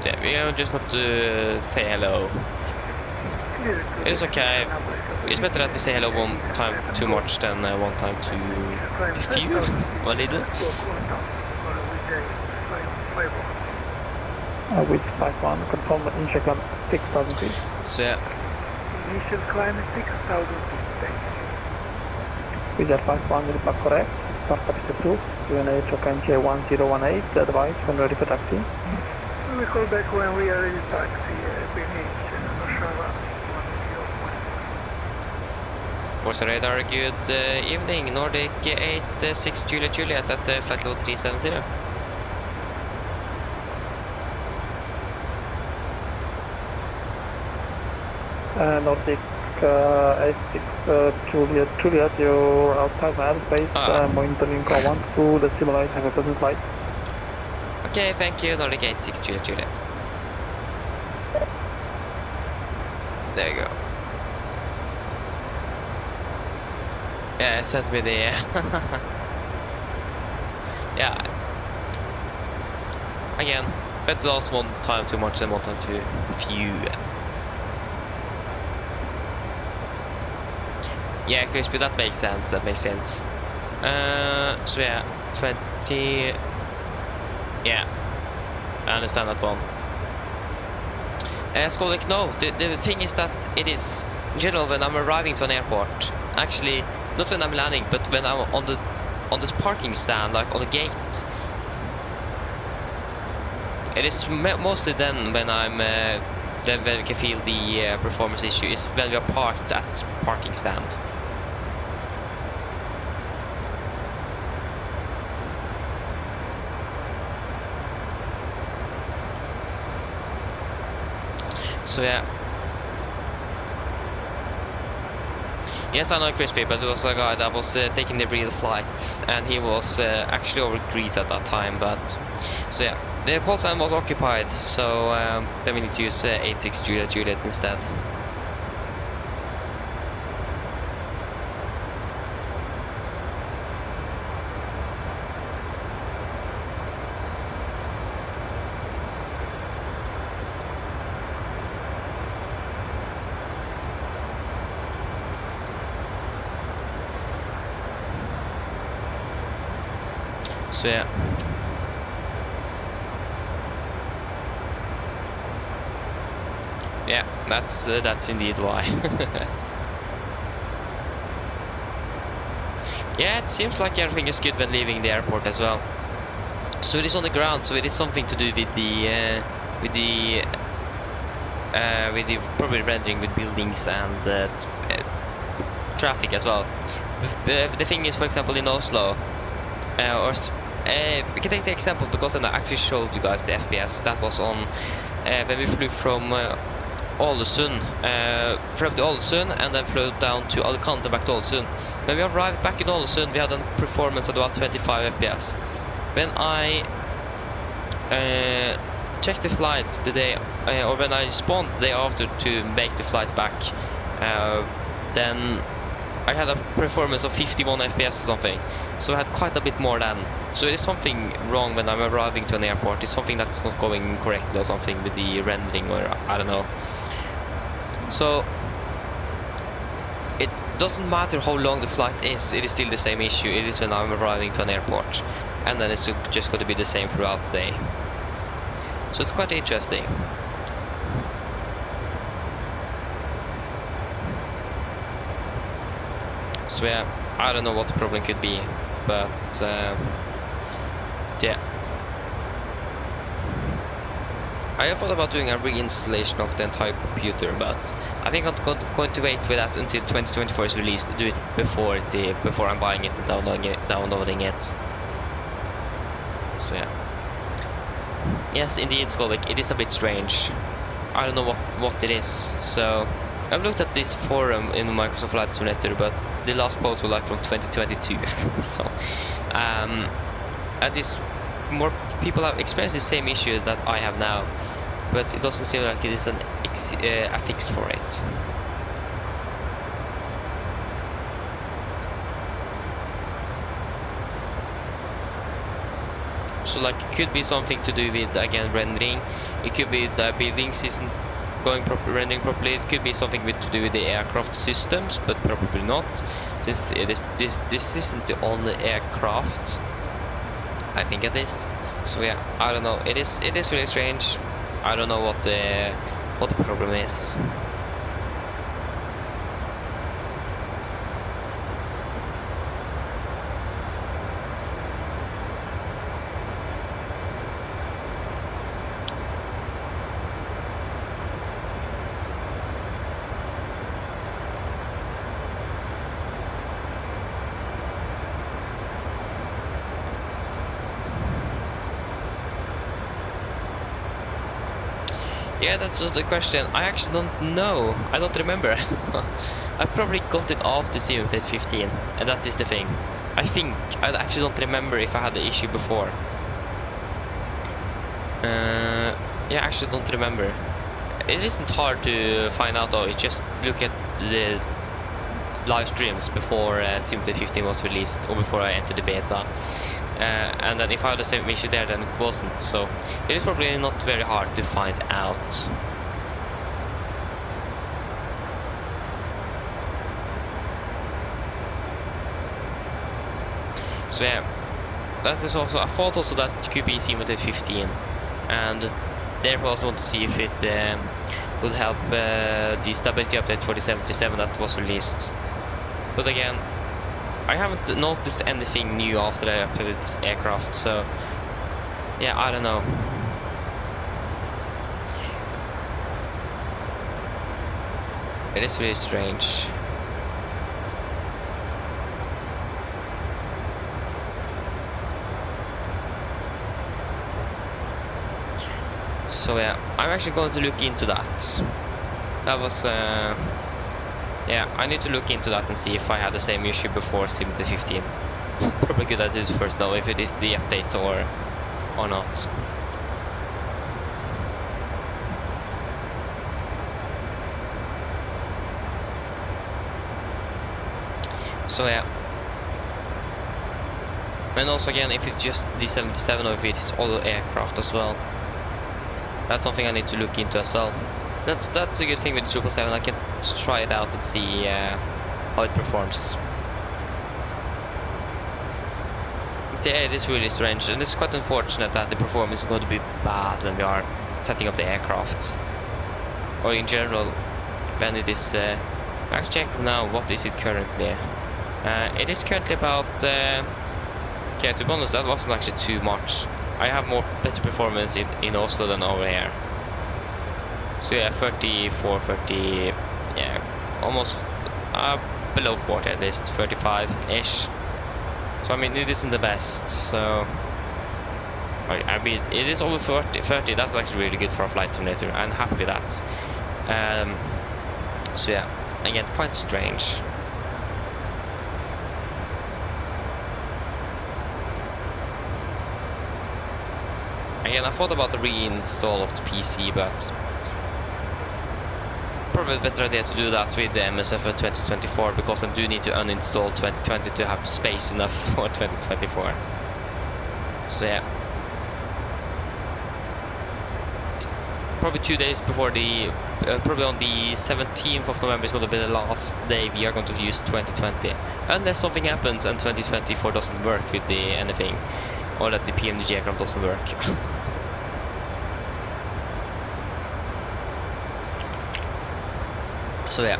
Yeah, we just got to say hello. It's okay. It's better that we say hello one time too much than one time too few, or little. With 51, confirm the initial climb 6,000 feet. So yeah. Initial climb 6,000 feet, thanks. With that 51, will be correct. Start taxi approved. UNH OKNJ 1018, advise when ready for taxi. We call back when we are ready to taxi, Warsaw radar, good evening. Nordic 86 Juliet Juliet at flight level 370. Nordic 86 Juliet Juliet, you're outside my airspace, monitoring call 1 to the simulate, have a pleasant flight. Okay, thank you, Nordic 86 Juliet Juliet. There you go. Yeah, sent me the... yeah. Again, better lost one time too much than one time too few. Yeah, Crispy, that makes sense, that makes sense. So yeah, 20... Yeah, I understand that one. Skolvik, no, the thing is that it is, in general, when I'm arriving to an airport, actually, not when I'm landing, but when I'm on this parking stand, like on the gate. It is mostly then when I'm, then when we can feel the performance issue, is when we are parked at parking stand. So yeah. Yes, I know Crispy, but it was a guy that was taking the real flight, and he was actually over Greece at that time. But so yeah, the call sign was occupied, so then we need to use 86 Juliet Juliet instead. So yeah. Yeah, that's indeed why. Yeah, it seems like everything is good when leaving the airport as well. So it is on the ground, so it is something to do with the probably rendering with buildings and traffic as well. The thing is, for example, in Oslo, we can take the example because then I actually showed you guys the FPS. That was on when we flew from Ålesund, from the Ålesund, and then flew down to Alicante back to Ålesund. When we arrived back in Ålesund, we had a performance at about 25 FPS. When I checked the flight the day, or when I spawned the day after to make the flight back, then I had a performance of 51 FPS or something, so I had quite a bit more than. So there is something wrong when I'm arriving to an airport. It's something that's not going correctly or something with the rendering, or I don't know. So it doesn't matter how long the flight is, it is still the same issue. It is when I'm arriving to an airport, and then it's just going to be the same throughout the day. So it's quite interesting. So yeah, I don't know what the problem could be, but yeah. I have thought about doing a reinstallation of the entire computer, but I think I'm going to wait with that until 2024 is released. Do it before I'm buying it and downloading it. So yeah. Yes, indeed, Skolvik, it is a bit strange. I don't know what it is. So I've looked at this forum in Microsoft Flight Simulator, but the last post was like from 2022. So at least more people have experienced the same issues that I have now, but it doesn't seem like it is a fix for it. So like it could be something to do with, again, rendering. It could be the buildings isn't going rendering properly. It could be something to do with the aircraft systems, but probably not. This isn't the only aircraft, I think, at least. So yeah, I don't know. It is really strange. I don't know what the problem is. Yeah, that's just the question. I actually don't know. I don't remember. I probably got it after Simulate 15, and that is the thing. I think I actually don't remember if I had the issue before. Yeah, I actually don't remember. It isn't hard to find out though. You just look at the live streams before Simulate 15 was released, or before I entered the beta. And then if I had the same issue there, then it wasn't. So it is probably not very hard to find out. So yeah, that is also, I thought also that it could be Simulate 15, and therefore I also want to see if it would help the stability update for the 737 that was released. But again, I haven't noticed anything new after I updated this aircraft, so yeah, I don't know. It is really strange. So yeah, I'm actually going to look into that. That was yeah, I need to look into that and see if I had the same issue before Simulate 15. Probably good at this first now, if it is the update or not. So yeah. And also again, if it's just the 77 or if it is all aircraft as well. That's something I need to look into as well. That's a good thing with the 777. I can try it out and see how it performs. Yeah, it is really strange, and it's quite unfortunate that the performance is going to be bad when we are setting up the aircraft, or in general when it is. Let's check now. What is it currently? It is currently about. Yeah, to be honest, that wasn't actually too much. I have better performance in Oslo than over here. So yeah, 34, 30, yeah, almost below 40 at least, 35-ish. So I mean, it isn't the best, so I mean, it is over 30, that's actually really good for a flight simulator. I'm happy with that. So yeah, again, quite strange. Again, I thought about the reinstall of the PC, but probably a better idea to do that with the MSFS2024 because I do need to uninstall 2020 to have space enough for 2024. So yeah. Probably 2 days before the, probably on the 17th of November is going to be the last day we are going to use 2020. Unless something happens and 2024 doesn't work with the anything. Or that the PMDG aircraft doesn't work. So yeah.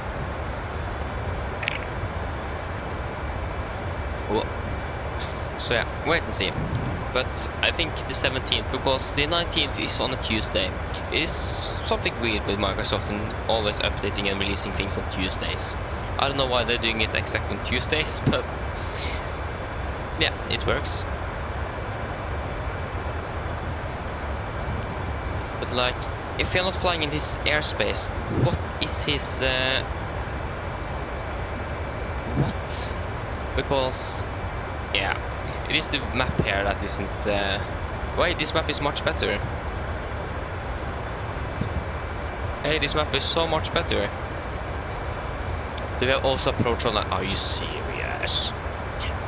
Whoa. So yeah, wait and see. But I think the 17th, because the 19th is on a Tuesday. It is something weird with Microsoft and always updating and releasing things on Tuesdays. I don't know why they're doing it exactly on Tuesdays, but yeah, it works. But like, if you're not flying in this airspace, what is his... what? Because, yeah, it is the map here that isn't... wait, this map is much better. Hey, this map is so much better. Do we have also approach on that? Are you serious?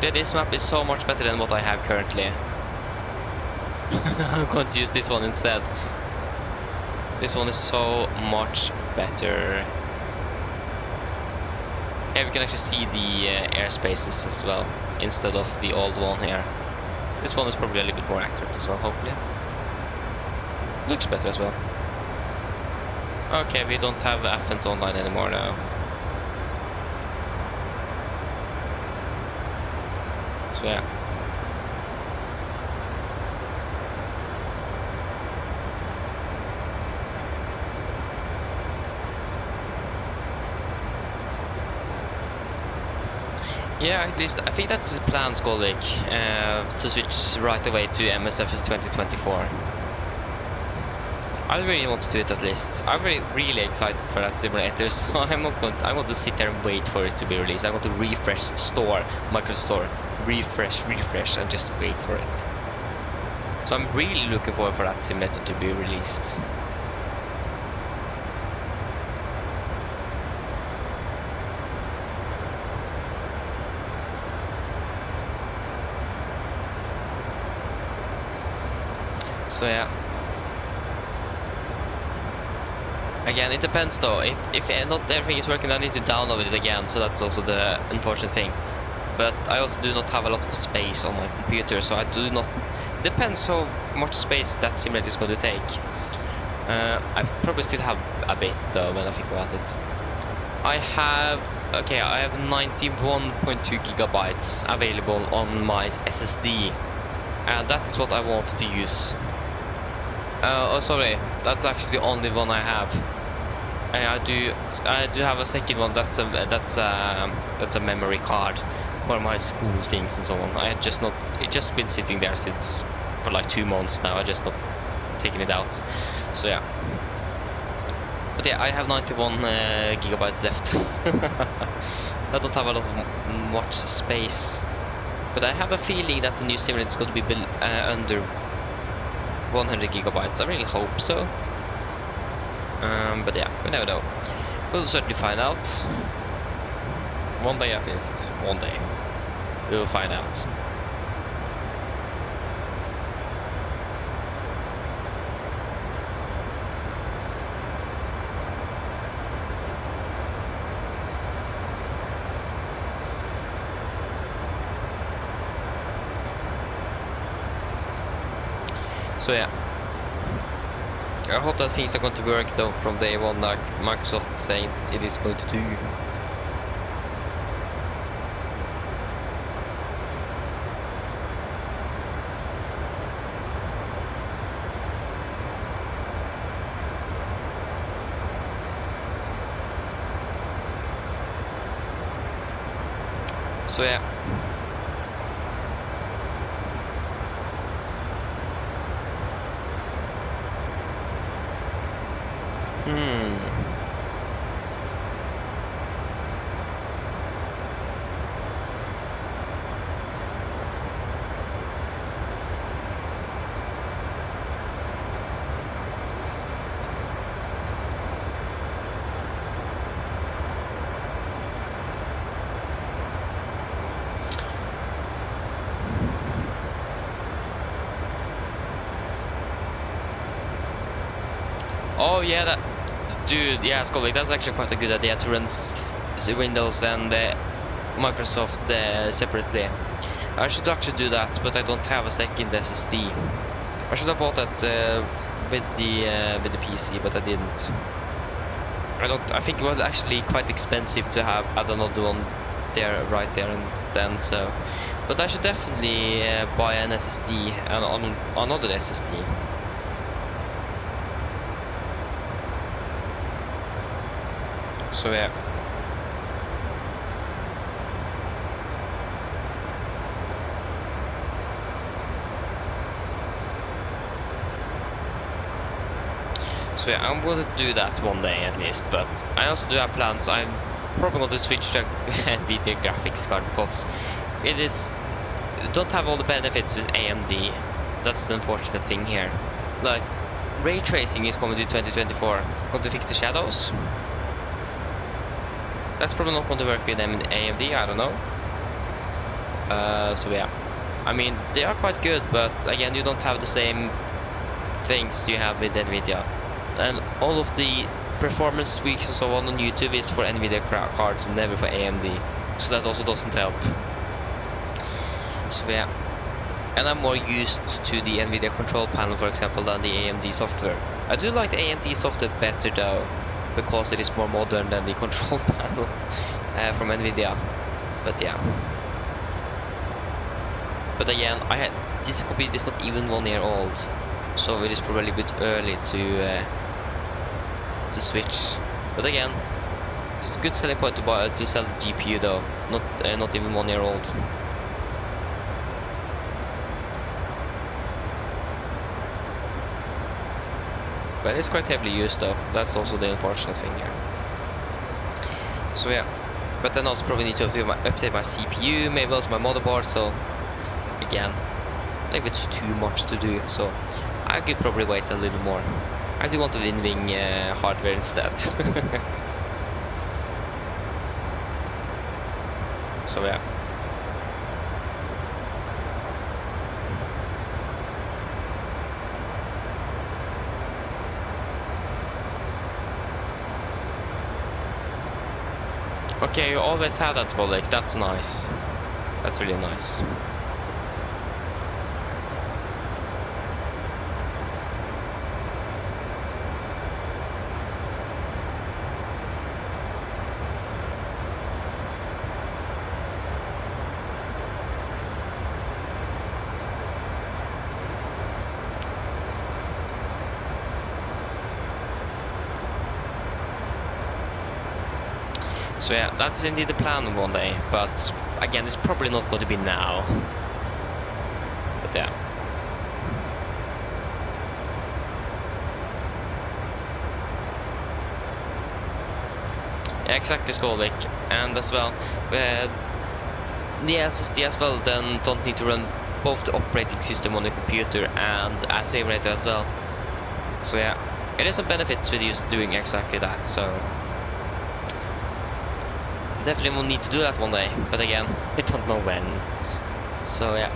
This map is so much better than what I have currently. I'm going to use this one instead. This one is so much better. Here we can actually see the airspaces as well, instead of the old one here. This one is probably a little bit more accurate as well, hopefully. Looks better as well. Okay, we don't have Athens online anymore now. So yeah. Yeah, at least I think that's the plan, Skolvik, to switch right away to MSFS2024. I really want to do it at least. I'm really excited for that simulator, so I'm going to sit here and wait for it to be released. I'm going to refresh Microsoft Store, refresh, and just wait for it. So I'm really looking forward for that simulator to be released. So yeah. Again, it depends though. If not everything is working, I need to download it again. So that's also the unfortunate thing. But I also do not have a lot of space on my computer, so I do not. Depends how much space that simulator is going to take. I probably still have a bit though when I think about it. I have 91.2 gigabytes available on my SSD, and that is what I want to use. Oh, sorry, that's actually the only one I have. I do have a second one. That's a memory card for my school things and so on. It's just been sitting there for like 2 months now. I just not taken it out. So yeah. But yeah, I have 91 gigabytes left. I don't have a lot of much space, but I have a feeling that the new simulator is going to be under 100 gigabytes. I really hope so. But yeah, we never know. We'll certainly find out. One day at least. One day. We will find out. So yeah, I hope that things are going to work though from day one, like Microsoft saying it is going to do. So yeah. yeah, that dude, yeah, Skolvik, that's actually quite a good idea to run Windows and Microsoft separately. I should actually do that, but I don't have a second SSD. I should have bought that with the PC, but I didn't. I think it was actually quite expensive to have add another one there, right there and then. So, but I should definitely buy an SSD and on another SSD. So yeah. So yeah, I'm going to do that one day at least, but I also do have plans. I'm probably going to switch to NVIDIA graphics card because it don't have all the benefits with AMD. That's the unfortunate thing here. Like, ray tracing is coming to 2024. Going to fix the shadows. That's probably not going to work with AMD, I don't know. So yeah, I mean, they are quite good, but again, you don't have the same things you have with NVIDIA. And all of the performance tweaks and so on YouTube is for NVIDIA cards and never for AMD. So that also doesn't help. So yeah. And I'm more used to the NVIDIA control panel, for example, than the AMD software. I do like the AMD software better though, because it is more modern than the control panel from NVIDIA. But yeah. But again, this computer is not even 1 year old, so it is probably a bit early to switch. But again, it's a good selling point to sell the GPU though, not even 1 year old. But it's quite heavily used though. That's also the unfortunate thing here. So yeah, but then also probably need to update my CPU, maybe also my motherboard. So again, like it's too much to do. So I could probably wait a little more. I do want the Winwing hardware instead. So yeah. Okay, you always have that skull lake. That's nice. That's really nice. So yeah, that's indeed the plan one day, but again, it's probably not going to be now. But yeah. Yeah, exactly, Skolvik. And as well, the SSD as well then don't need to run both the operating system on the computer and a save rate as well. So yeah, it is some benefits with just doing exactly that, so definitely will need to do that one day, but again, we don't know when. So yeah,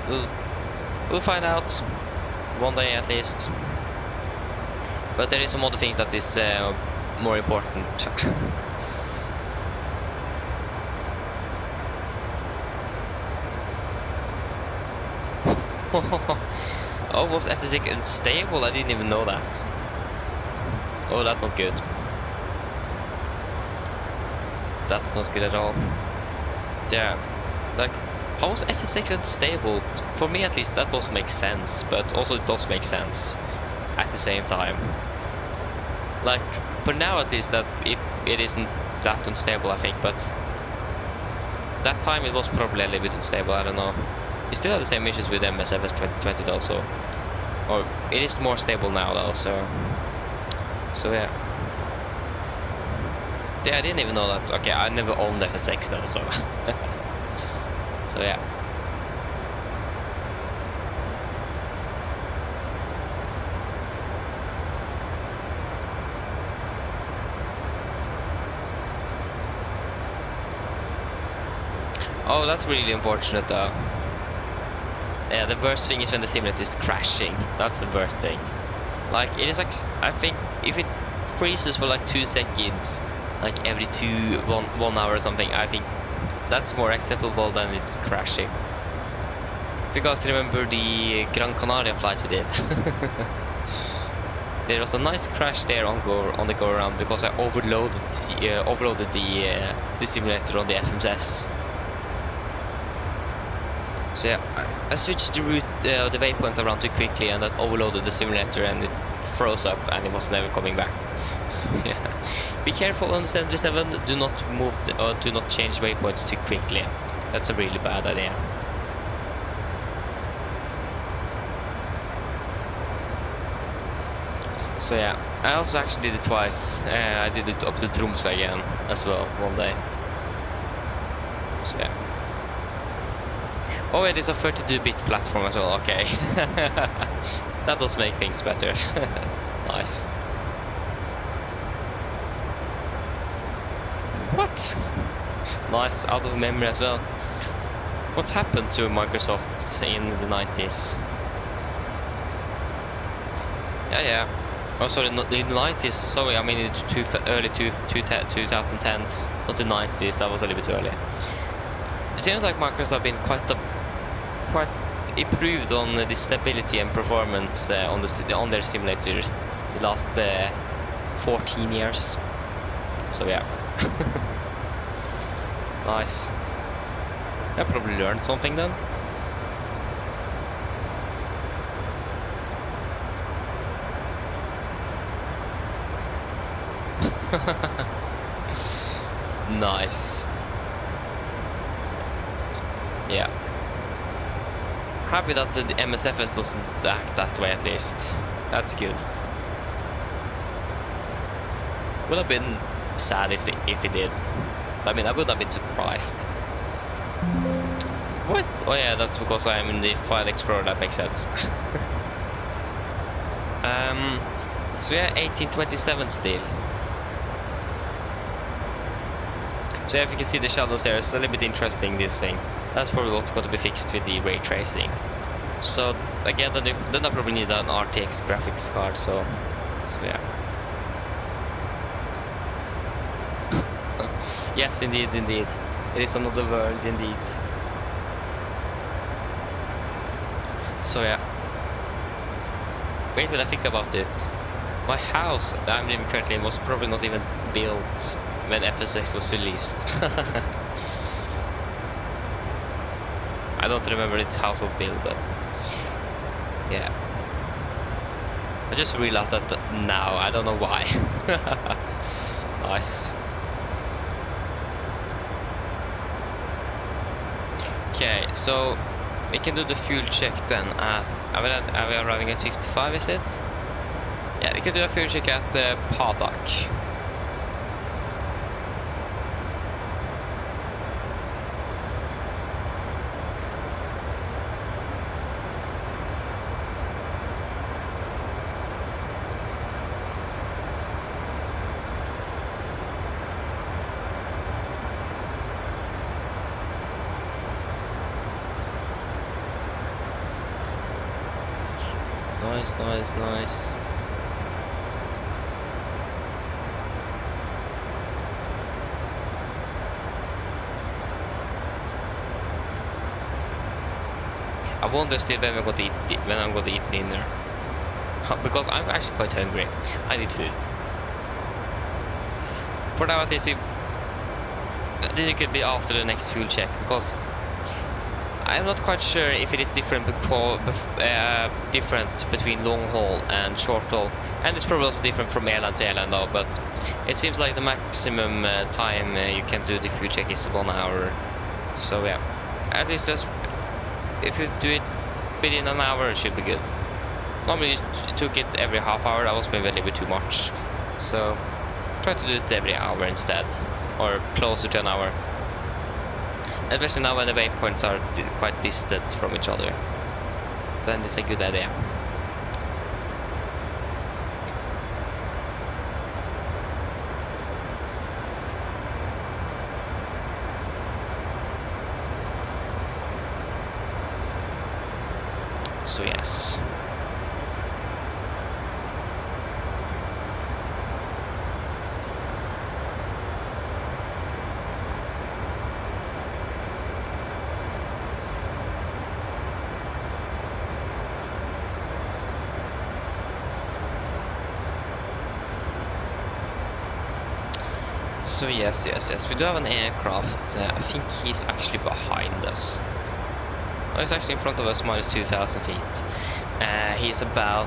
we'll find out one day at least. But there is some other things that is more important. Oh, was FSX unstable? I didn't even know that. Oh, that's not good. That's not good at all. Yeah, like, how was FSX unstable? For me at least that doesn't make sense, but also it does make sense at the same time. Like, for now at least that it isn't that unstable, I think, but that time it was probably a little bit unstable, I don't know. We still have the same issues with MSFS2020 though, so, or it is more stable now though, so yeah. Yeah, I didn't even know that. Okay, I never owned FSX though, so so yeah. Oh, that's really unfortunate though. Yeah, the worst thing is when the simulator is crashing. That's the worst thing. Like, it is like, I think if it freezes for like 2 seconds, like every 1 hour or something, I think that's more acceptable than it's crashing. If you guys remember the Gran Canaria flight we did, there was a nice crash there on the go around because I overloaded the simulator on the FMS. So yeah, I switched the route, the waypoints around too quickly, and that overloaded the simulator, and it froze up, and it was never coming back. So yeah, be careful on the 737. Do not do not change waypoints too quickly. That's a really bad idea. So yeah, I also actually did it twice. I did it up to Tromsø again as well one day. So yeah. Oh, it is a 32-bit platform as well. Okay, that does make things better. Nice. What? Nice, out of memory as well. What happened to Microsoft in the 90s? Yeah. Oh, sorry, not in the 90s. Sorry, I mean in the early 2010s, not the 90s. That was a little bit early. It seems like Microsoft have been quite improved on the stability and performance on their simulator the last 14 years. So yeah. Nice. I probably learned something then. Nice. Yeah. Happy that the MSFS doesn't act that way at least. That's good. Would have been sad if it did. I mean, I would have been surprised. What? Oh yeah, that's because I'm in the File Explorer. That makes sense. So yeah, 1827 still. So if you can see the shadows here, it's a little bit interesting, this thing. That's probably what's going to be fixed with the ray tracing. So again, then I probably need an RTX graphics card, so yeah. Yes, indeed. It is another world, indeed. So yeah. Wait till I think about it. My house that I'm living currently in was probably not even built when FSX was released. I don't remember its house was built, but yeah. I just realized that now. I don't know why. Nice. Okay, so we can do the fuel check then at... Are we arriving at 55, is it? Yeah, we can do a fuel check at Pushback. Nice. I wonder still when I'm going to eat dinner. Because I'm actually quite hungry. I need food. For now, at least then it could be after the next fuel check, because I'm not quite sure if it is different between long haul and short haul, and it's probably also different from airline to airline though, but it seems like the maximum time you can do the fuel check is 1 hour. So yeah, at least just if you do it within an hour, it should be good. Normally you took it every half hour. That was maybe a little bit too much, so try to do it every hour instead, or closer to an hour. Especially now when the waypoints are quite distant from each other, then it's a good idea. So yes. So yes, we do have an aircraft. I think he's actually behind us. Oh, he's actually in front of us, minus 2,000 feet. He's about...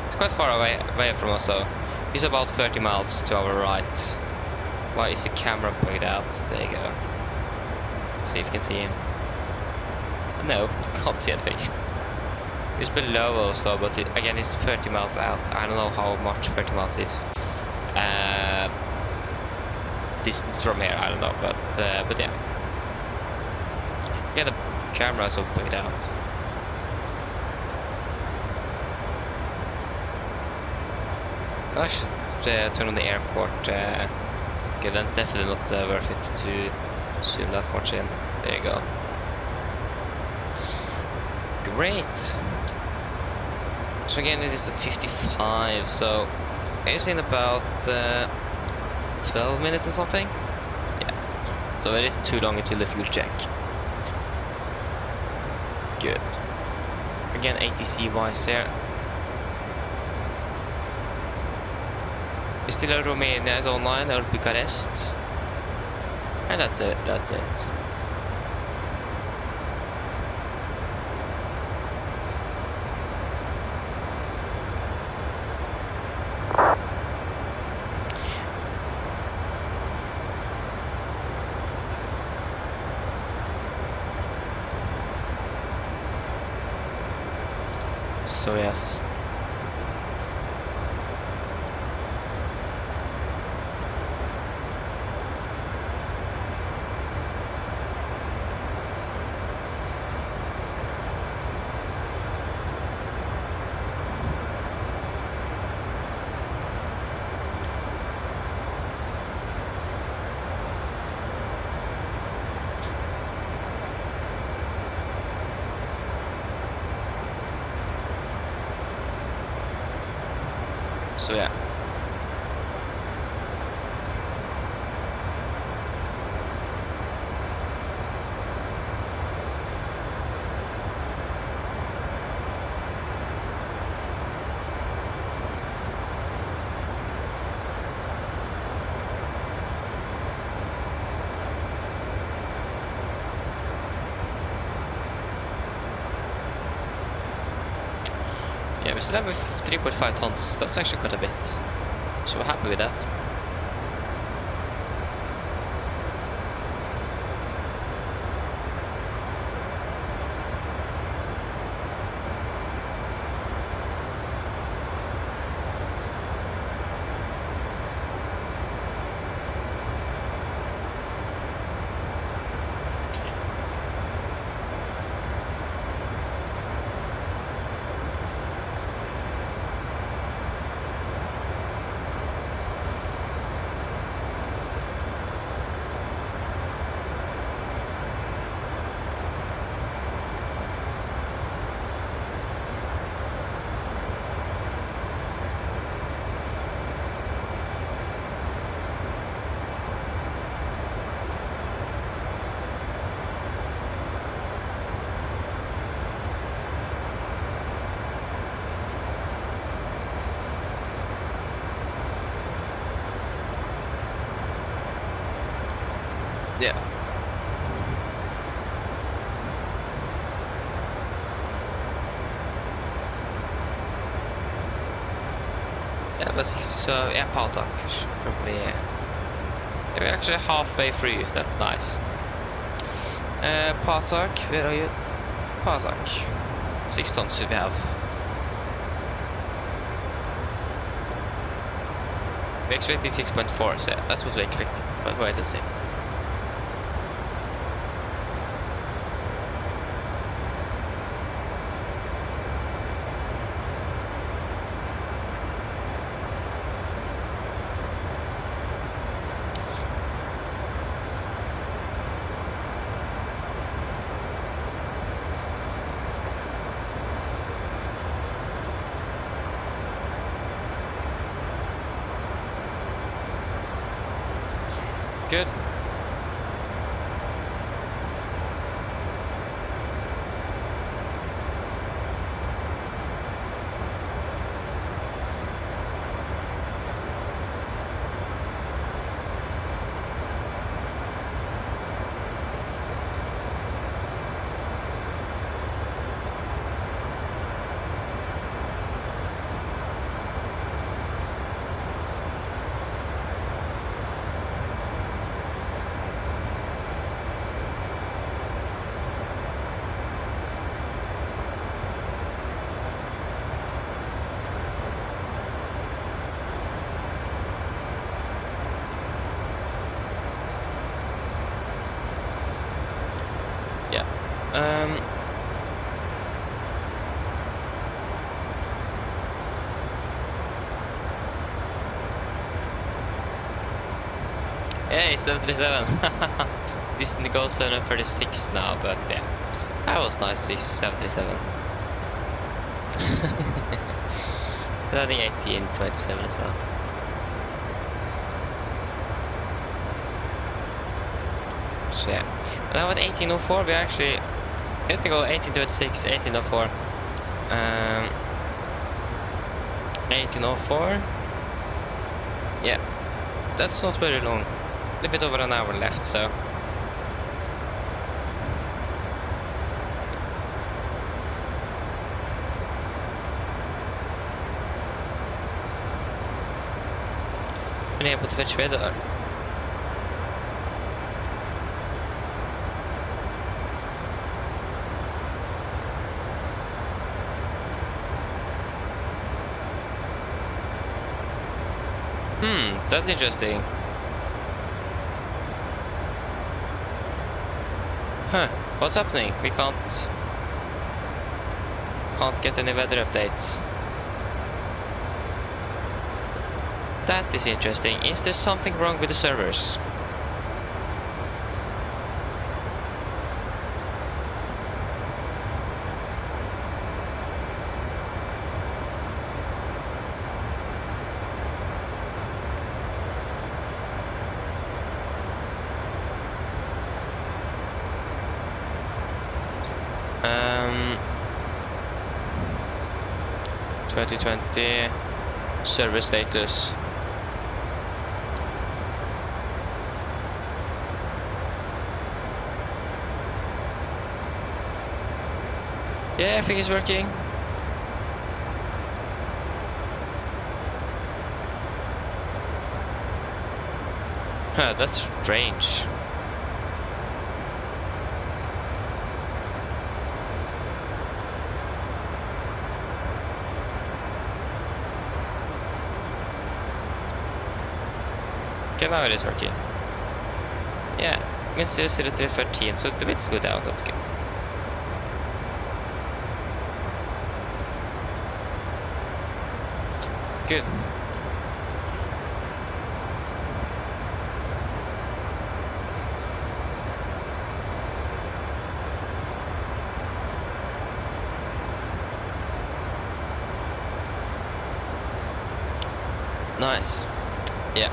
It's quite far away from us, so he's about 30 miles to our right. Why is the camera pointed out? There you go. Let's see if you can see him. No, can't see anything. He's below us though, but again, he's 30 miles out. I don't know how much 30 miles is. Distance from here, I don't know, but yeah. Yeah, the camera is all pointed out. I should turn on the airport. Okay, then definitely not worth it to zoom that much in. There you go. Great. So again, it is at 55. So it's in about 12 minutes or something. Yeah. So it isn't too long until the fuel check. Good. Again, ATC wise there. Still Romania is online, or Bucharest. And that's it. So yes. So yeah. Yeah, we still have 3.5 tons. That's actually quite a bit. So we're happy with that. Yeah. Yeah, but 60, so yeah, power talk probably. Yeah, we're actually halfway through. That's nice. Power talk, where are you? Power talk. 6 tons should we have. We're expecting 6.4, so yeah, that's what we're expecting. But wait and see. Good. Hey, 737. This goes 736 now, but yeah, that was nice. 737. Landing 1827 as well. So yeah, now at 1804 we actually let me go 1826, 1804, 1804. Yeah, that's not very long. A little bit over an hour left, so. Been able to fetch weather. That's interesting. Huh, what's happening? We can't get any weather updates. That is interesting. Is there something wrong with the servers? Um, 2020 server status. Yeah, I think it's working. Huh, that's strange. Okay, now it is working. Yeah, it's still 13, so the bits go down, that's good. Good. Nice. Yeah.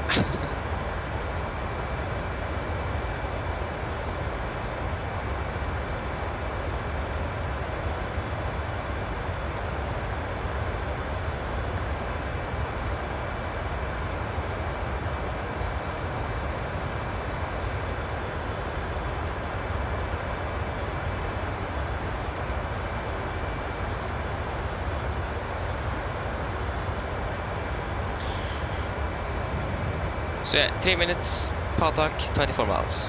So yeah, 3 minutes, Patak, 24 miles.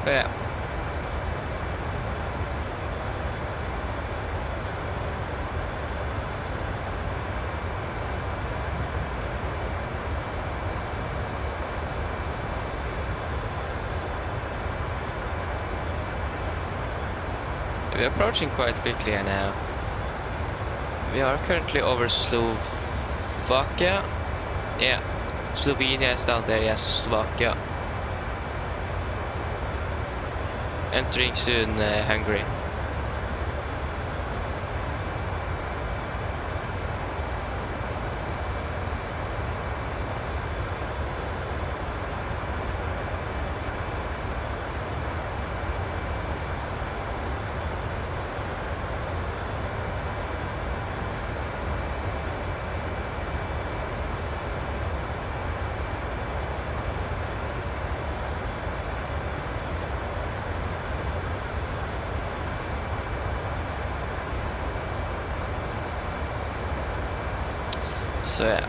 But yeah. We're approaching quite quickly here now. We are currently over Slovakia. Yeah, Slovenia is down there, yes, Slovakia. Entering soon Hungary. Så ja.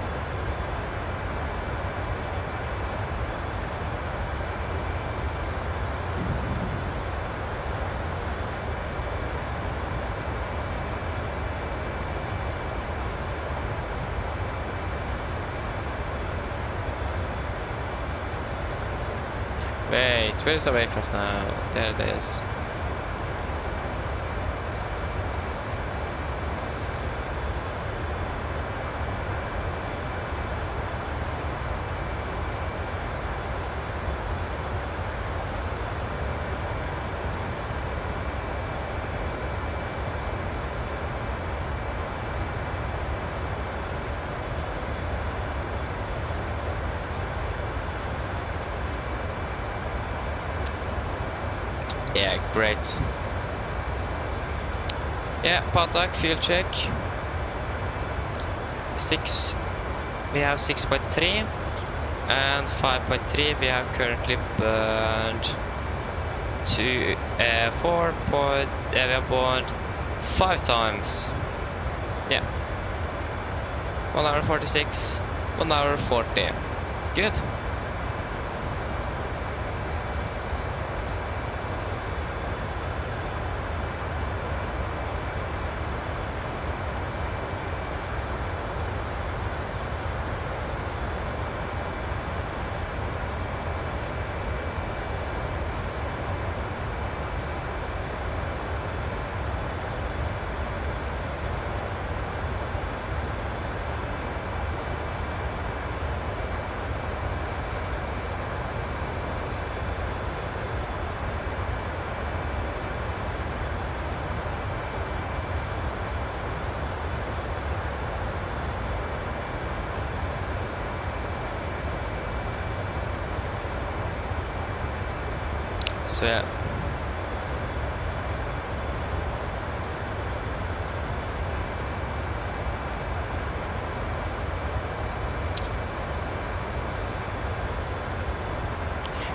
Wait, where's our aircraft now? There it is. Yeah, great. Yeah, Patak, fuel check. 6. We have 6.3 and 5.3. We have currently burned 4. We have burned 5 times. Yeah. 1 hour 46. 1 hour 40. Good. So yeah.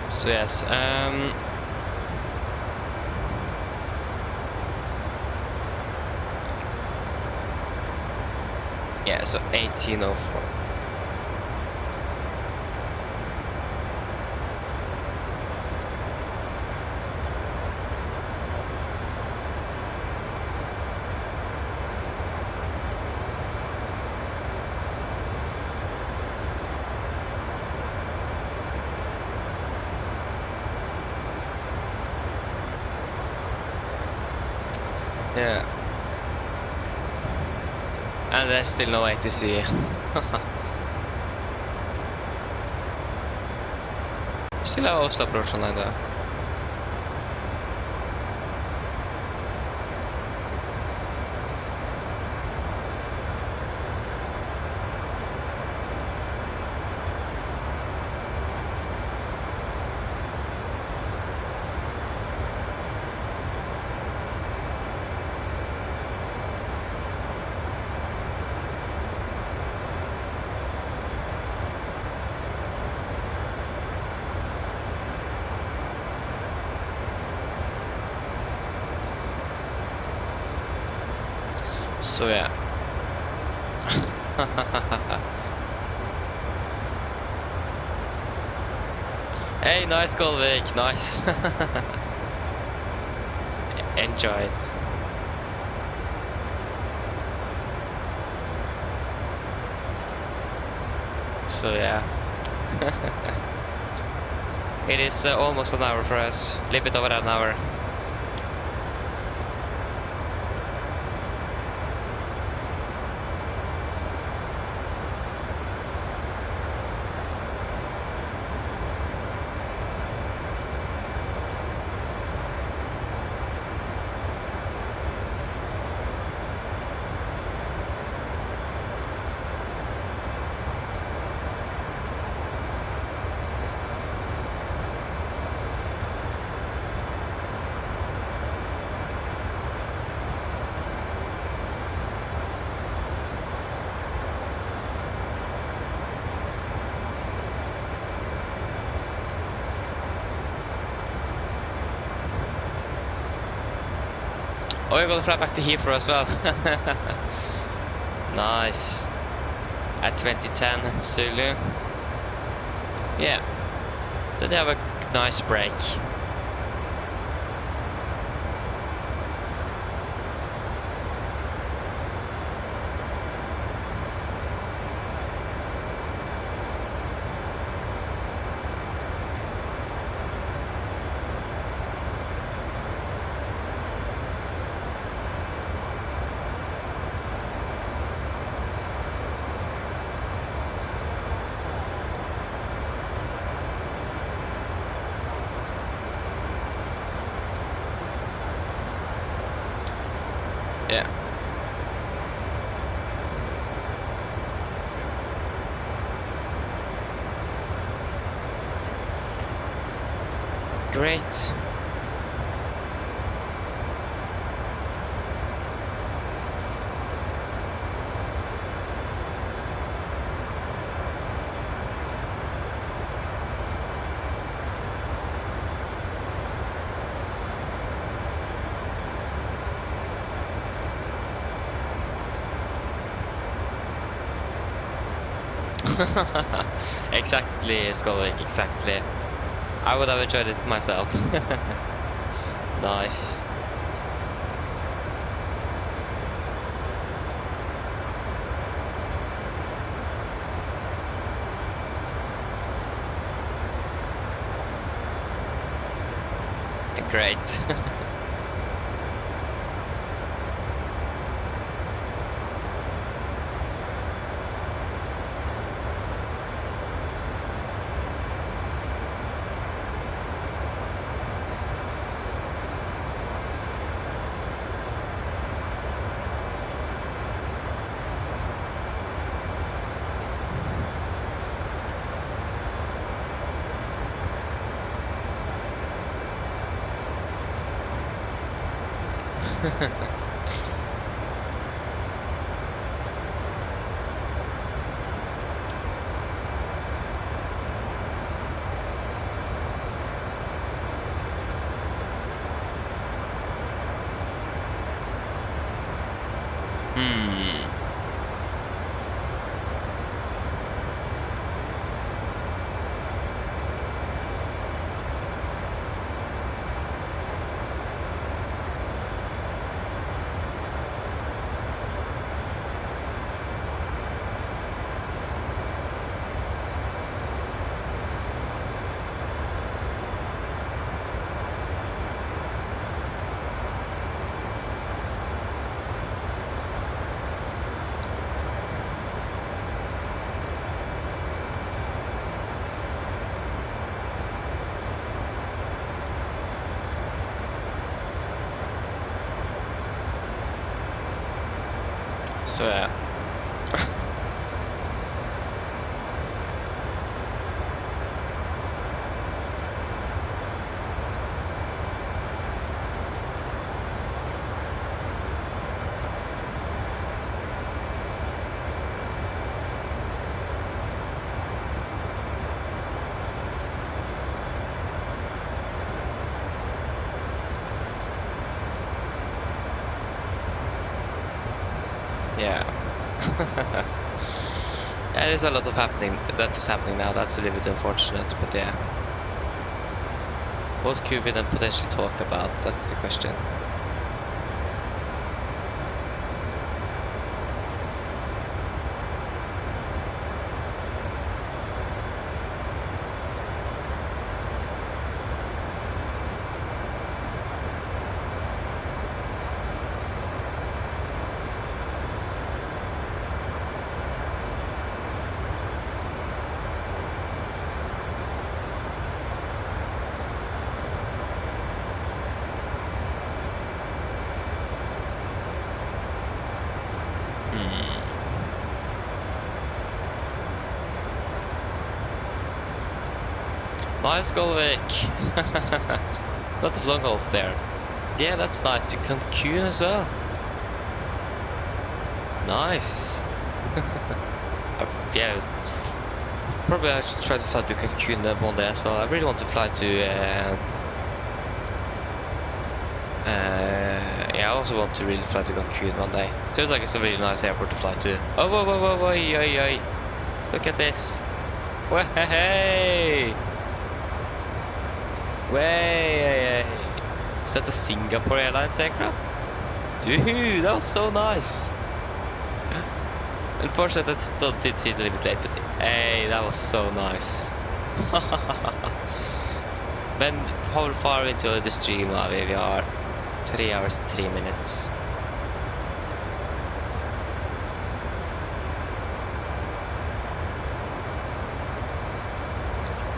So yes, yeah, so 1804. Yeah. And there's still no ATC. Still have Oslo approach online though. So yeah. Hey, nice goal, Vic. Nice. Enjoy it. So yeah. It is almost an hour for us. A little bit over an hour. Oh, we're gonna fly back to Heathrow as well. Nice. at 2010 Zulu. Yeah, then they have a nice break. Yeah. Great. Exactly, Skolvik, exactly. I would have enjoyed it myself. Nice. Great. So yeah. Yeah. Yeah, there's a lot of happening that is happening now. That's a little bit unfortunate, but yeah. What could we then potentially talk about? That's the question. Nice Golvik. Lot of long holes there. Yeah, that's nice. To Cancun as well. Nice. Yeah, probably I should try to fly to Cancun one day as well. I really want to fly to yeah, also want to really fly to Cancun one day. Feels like it's a really nice airport to fly to. Oh, whoa, whoa, whoa, whoa, oi. Look at this. Way! Way! Is that the Singapore Airlines aircraft? Dude, that was so nice. Unfortunately, that still did see it a little bit late, but hey, that was so nice. Men how far into the stream are we? We are 3 hours and 3 minutes.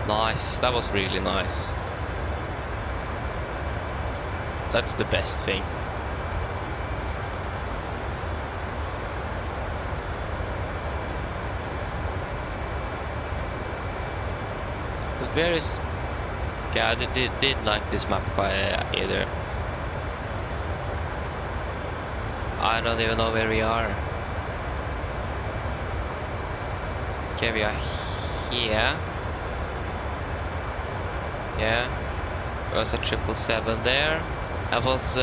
Nice, that was really nice. That's the best thing. But where is... Yeah, I didn't like this map quite either. I don't even know where we are. Okay, we are here. Yeah, there was a 777 there. That was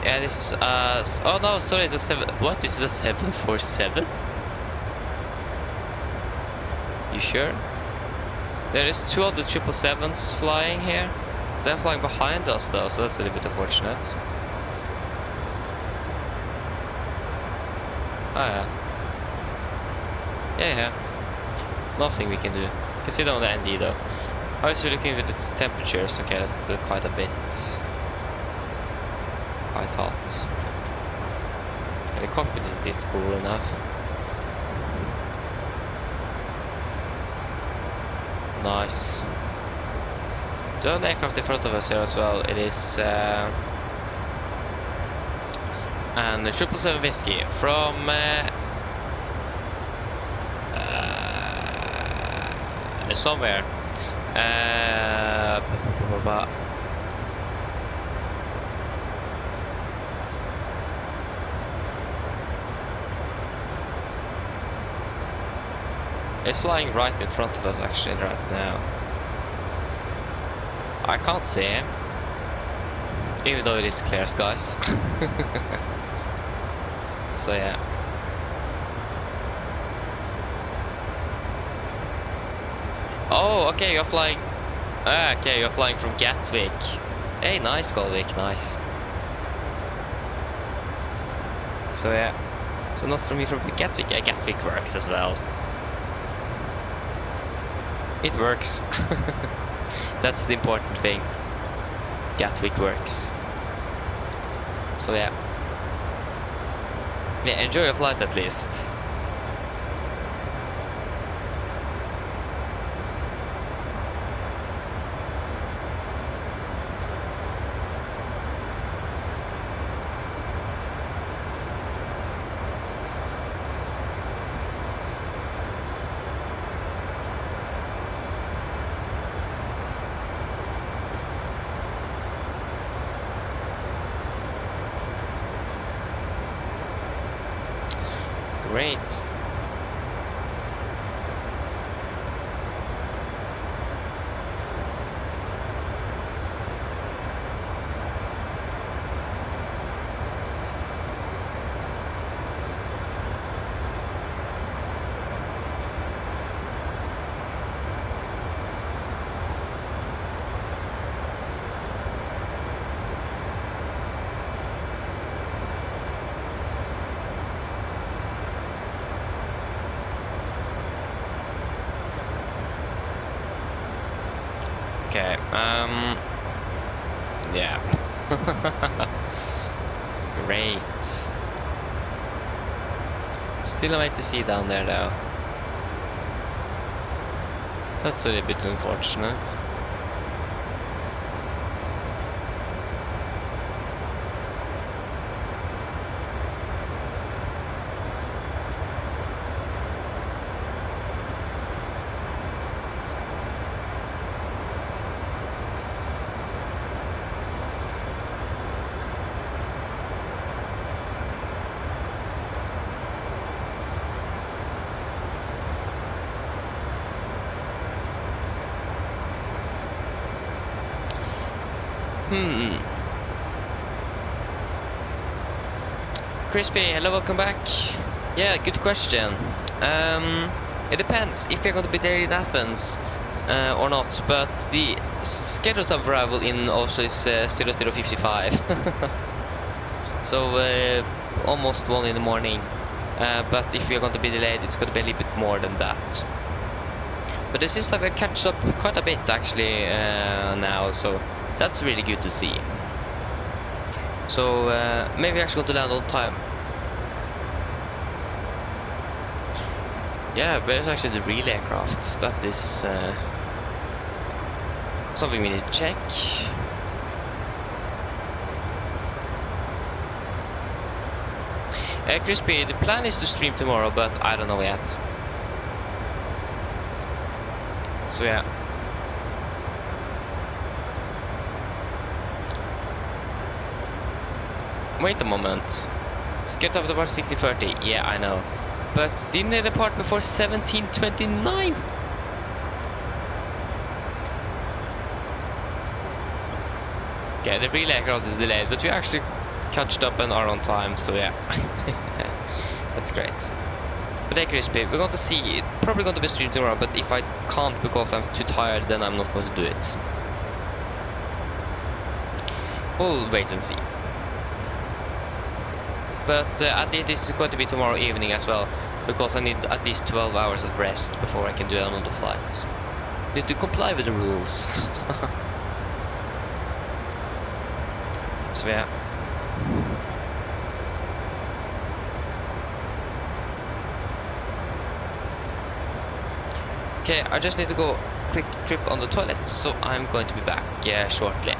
yeah, this is oh no, sorry, it's a 7. What is it, a 747? You sure? There is 2 other 777s flying here. They're flying behind us though, so that's a little bit unfortunate. Oh yeah. Yeah. Nothing we can do. You can see that on the ND though. I was looking at the temperatures. Okay, that's quite a bit. Quite hot. The cockpit is this cool enough. Nice. Do have an aircraft in front of us here as well. It is and 777 Whiskey from somewhere. It's flying right in front of us actually right now. I can't see him, even though it is clear skies. So yeah. Oh, okay, you're flying. Okay, you're flying from Gatwick. Hey, nice, Galvik, nice. So yeah, so not for me from Gatwick. Yeah, Gatwick works as well. It works. That's the important thing. Gatwick works. So yeah. Yeah, enjoy your flight at least. Great. Okay, yeah. Great. Still a way to see down there though. That's a little bit unfortunate. Crispy, hello, welcome back. Yeah, good question. It depends if you're going to be there in Athens or not, but the scheduled time of arrival in Oslo is 00:55. So almost 1 in the morning. But if you're going to be delayed, it's going to be a little bit more than that. But it seems like we catch up quite a bit actually now, so that's really good to see. So maybe we're actually going to land on time. Yeah, but it's actually the real aircraft. That is something we need to check. Crispy, the plan is to stream tomorrow, but I don't know yet. So yeah. Wait a moment. Skate off the bar 60:30. Yeah, I know. But didn't they depart before 17:29? Okay, the real aircraft is delayed, but we actually catched up and are on time, so yeah. That's great. But hey, Crispy, we're going to see. Probably going to be streamed tomorrow, but if I can't because I'm too tired, then I'm not going to do it. We'll wait and see. But at least this is going to be tomorrow evening as well, because I need at least 12 hours of rest before I can do another flight. Need to comply with the rules. So yeah. Okay, I just need to go quick trip on the toilet, so I'm going to be back shortly.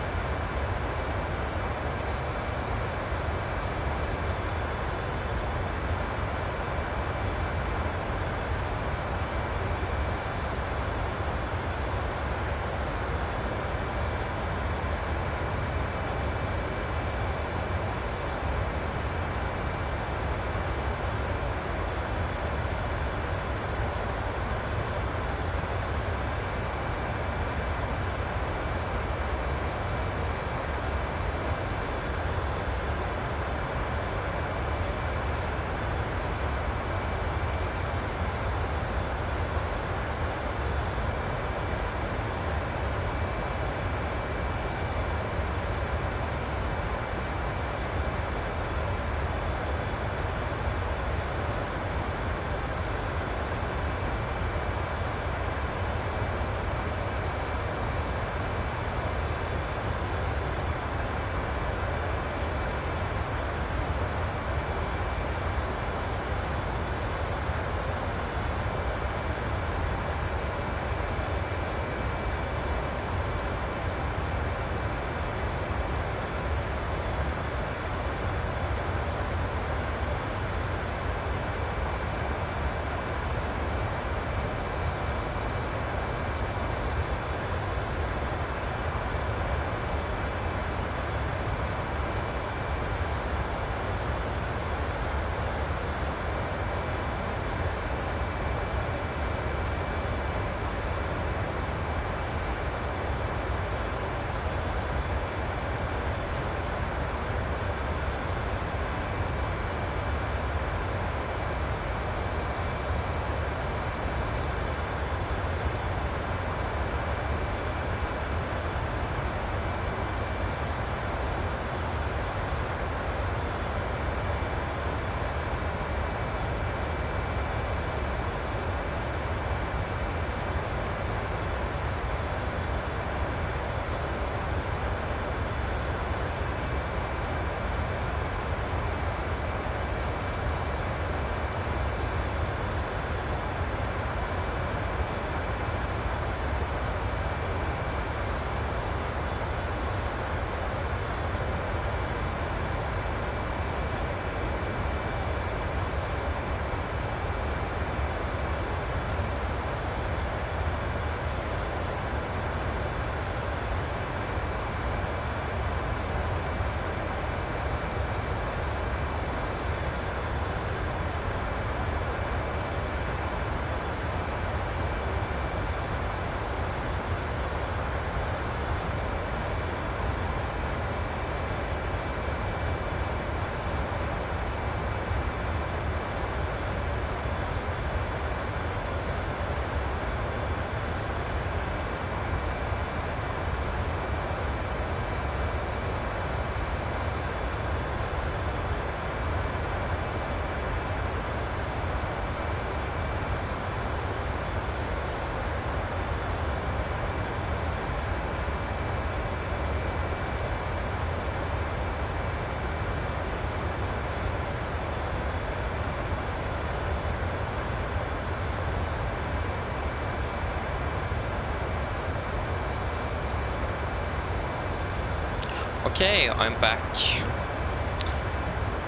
Okay, I'm back.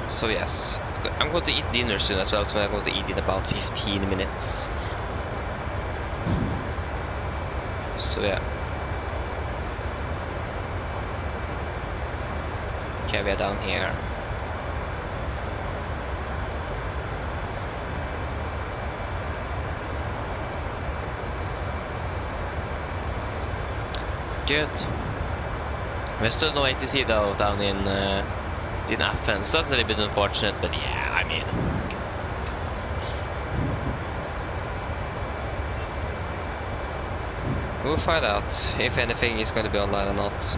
So yes, I'm going to eat dinner soon as well, so I'm going to eat in about 15 minutes. So yeah. Okay, we are down here. Good. We're still no ATC though down in Athens. That's a little bit unfortunate, but yeah, I mean. We'll find out if anything is going to be online or not.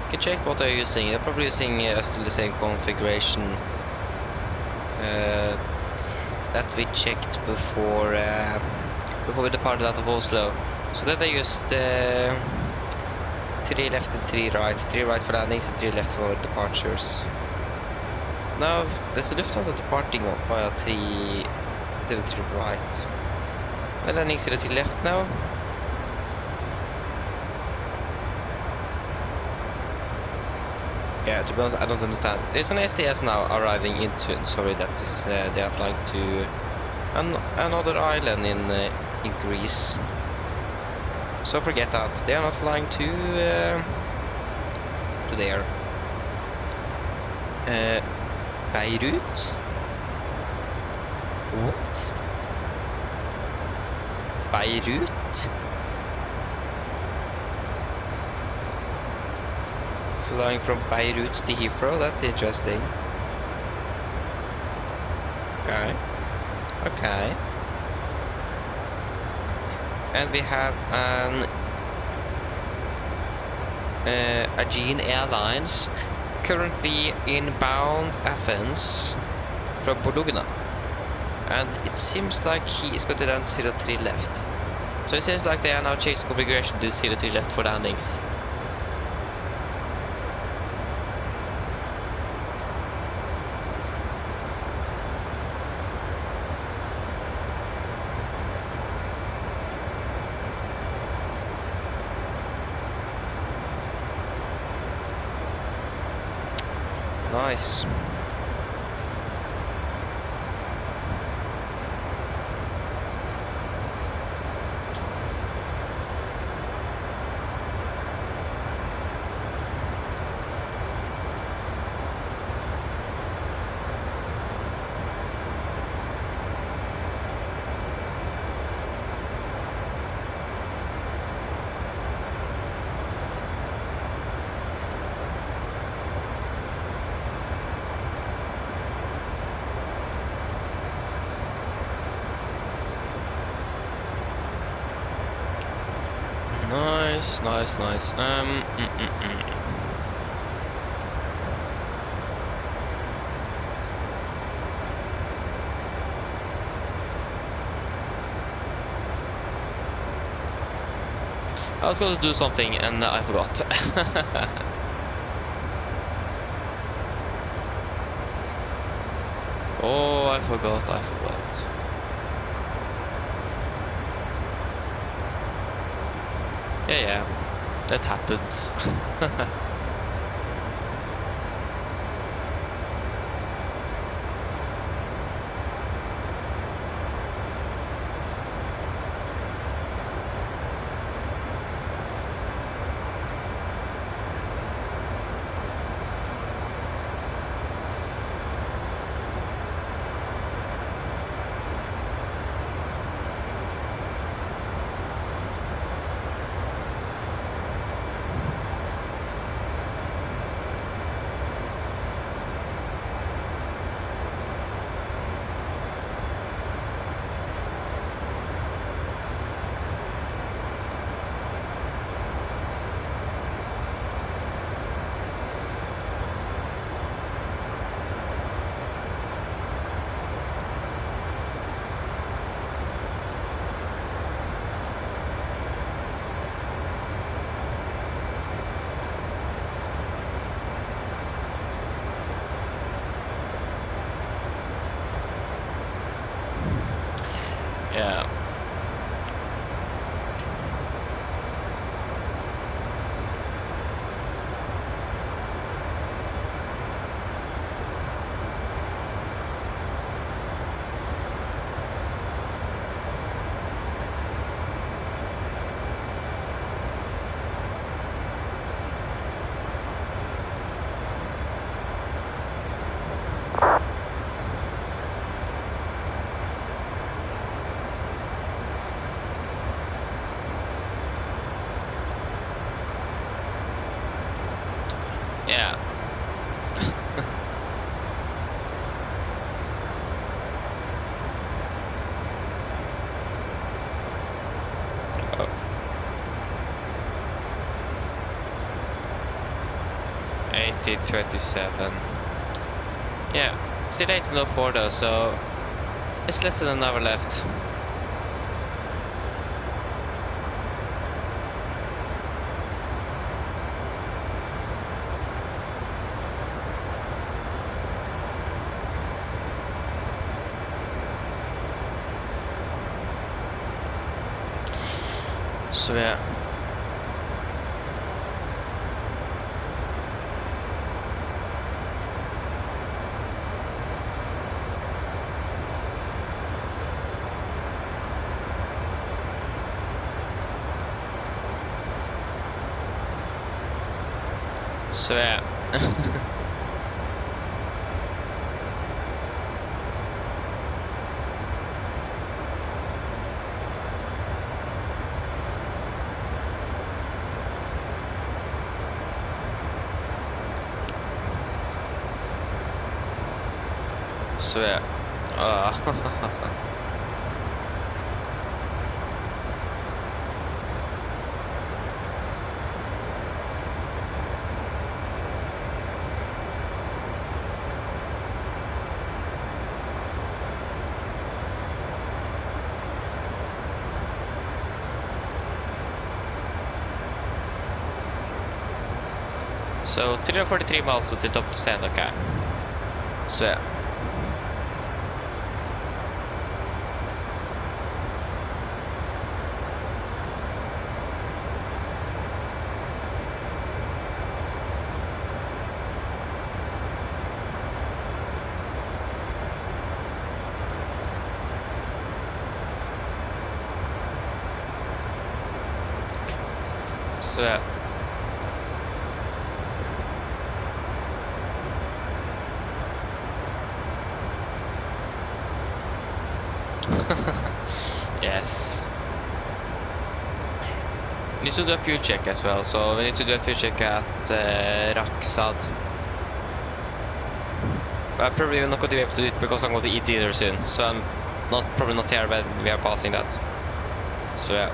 You can check what they're using. They're probably using still the same configuration that we checked before we departed out of Oslo. So that they used 3 left and 3 right. 3 right for landings and 3 left for departures. Now there's a Lufthansa departing via 3 right. Well, landing 03 left now. Yeah, to be honest, I don't understand. There's an SAS now arriving into. Sorry, that is they are flying to another island in Greece. So forget that. They are not flying to there. Beirut. What? Beirut? Flying from Beirut to Heathrow, that's interesting. Okay. Okay. And we have an Aegean Airlines currently inbound Athens from Bologna. And it seems like he is going to land 03 left. So it seems like they are now changing configuration to 03 left for landings. Nice. Nice. I was going to do something and I forgot. Oh, I forgot. Yeah, that happens. Yeah. Oh. 18:27. Yeah, still 18:04 though, so it's less than an hour left. So yeah. So yeah. So yeah. So 343 miles till top to sand, okay. So yeah. So yeah. Yes. We need to do a fuel check as well, so we need to do a fuel check at Raksad. But I'm probably not going to be able to do it because I'm going to eat dinner soon, so I'm probably not here when we are passing that. So yeah.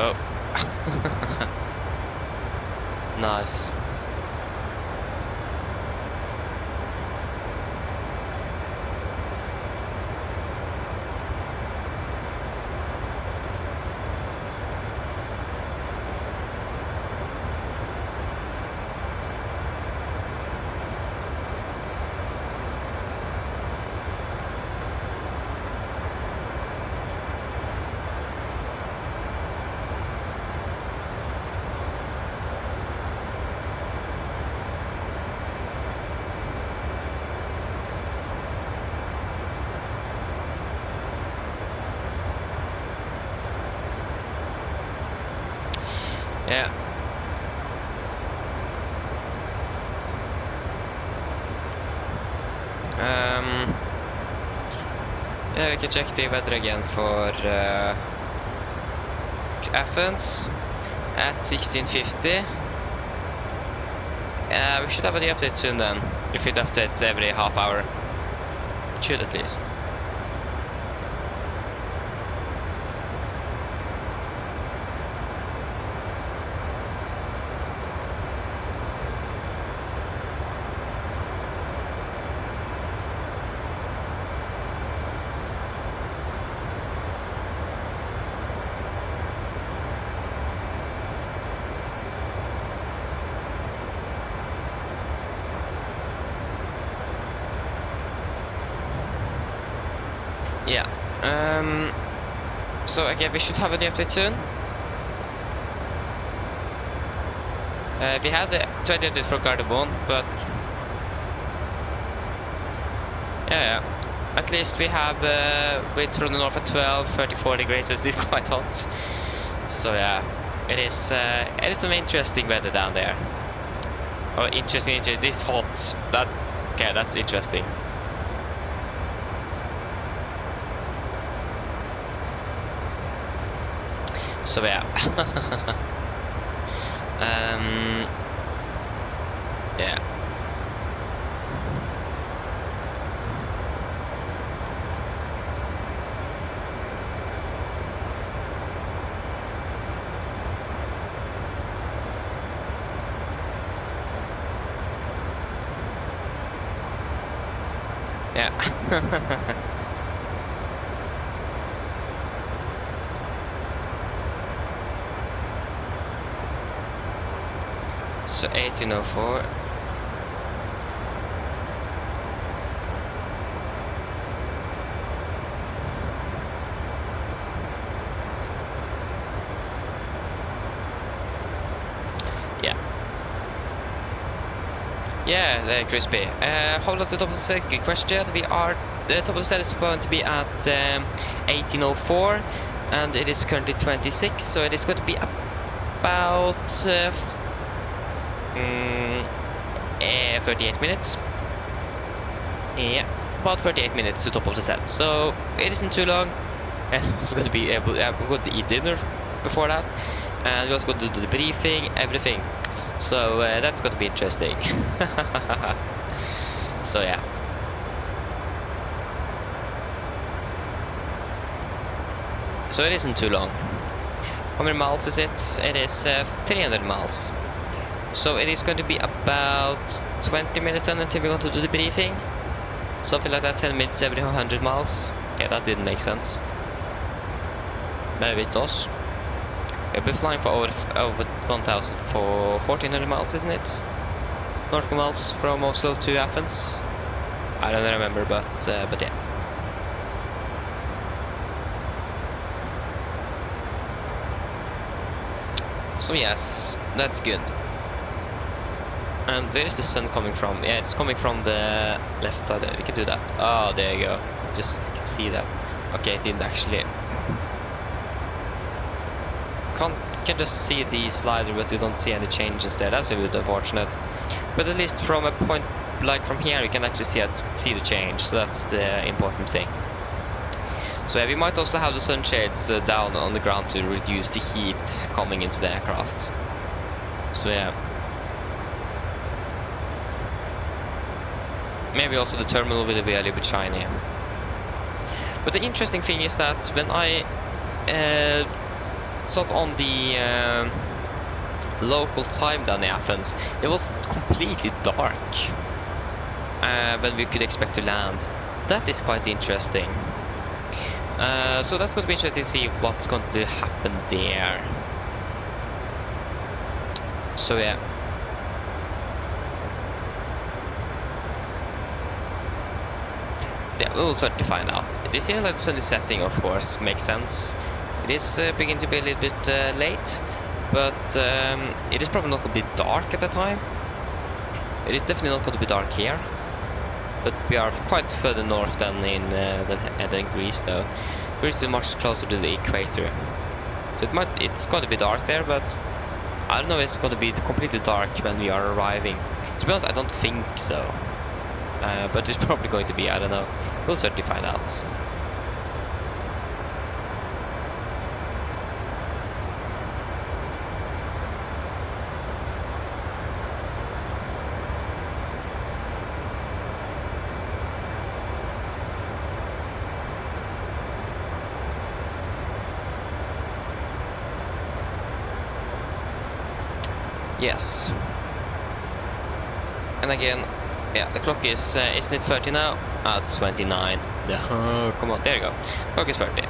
Oh. Nice. Yeah. Yeah, we can check the weather again for Athens at 1650. We should have any update soon then, if it updates every half hour. It should at least. Yeah. So again, we should have an update soon. We had the 20 for Gardermoen, but yeah, at least we have winds from the north at 12, 34 degrees, so it's still quite hot. So yeah, it is some interesting weather down there. Oh, interesting, this hot. That's okay. That's interesting. So yeah. Yeah. Yeah. So 1804. Yeah. Yeah, crispy. Hold on to the top of the set. Good question. We are the top of the set is going to be at 1804, and it is currently 26. So it is going to be about 38 minutes. Yeah, about 38 minutes to top of the set. So it isn't too long. And I was going to be able to eat dinner before that, and we also going to do the briefing, everything. So that's going to be interesting. So yeah. So it isn't too long. How many miles is it? It is 300 miles. So it is going to be about 20 minutes then until we're going to do the briefing. Something like that, 10 minutes every 100 miles. Okay, that didn't make sense. Maybe it does. We'll be flying for over 1,000 for 1,400 miles, isn't it? Nautical miles from Oslo to Athens. I don't remember, but yeah. So yes, that's good. And where is the sun coming from? Yeah, it's coming from the left side. We can do that. Oh, there you go. Just can see that. Okay, it didn't actually. Can just see the slider, but you don't see any changes there. That's a bit unfortunate. But at least from a point like from here, you can actually see the change. So that's the important thing. So yeah, we might also have the sunshades down on the ground to reduce the heat coming into the aircraft. So yeah. Maybe also the terminal will be a little bit shiny. But the interesting thing is that when I sat on the local time down in Athens, it was completely dark when we could expect to land. That is quite interesting. So that's going to be interesting to see what's going to happen there. So yeah. Yeah, we'll certainly find out. It seems like the sun is setting, of course, makes sense. It is beginning to be a little bit late, but it is probably not going to be dark at the time. It is definitely not going to be dark here, but we are quite further north than in Greece, though. Greece is much closer to the equator, so it's going to be dark there, but I don't know if it's going to be completely dark when we are arriving. To be honest, I don't think so. But it's probably going to be, I don't know. We'll certainly find out. Yes. And again, yeah, the clock is, isn't it 30 now? Ah, it's 29. Come on, there you go. Clock is 30.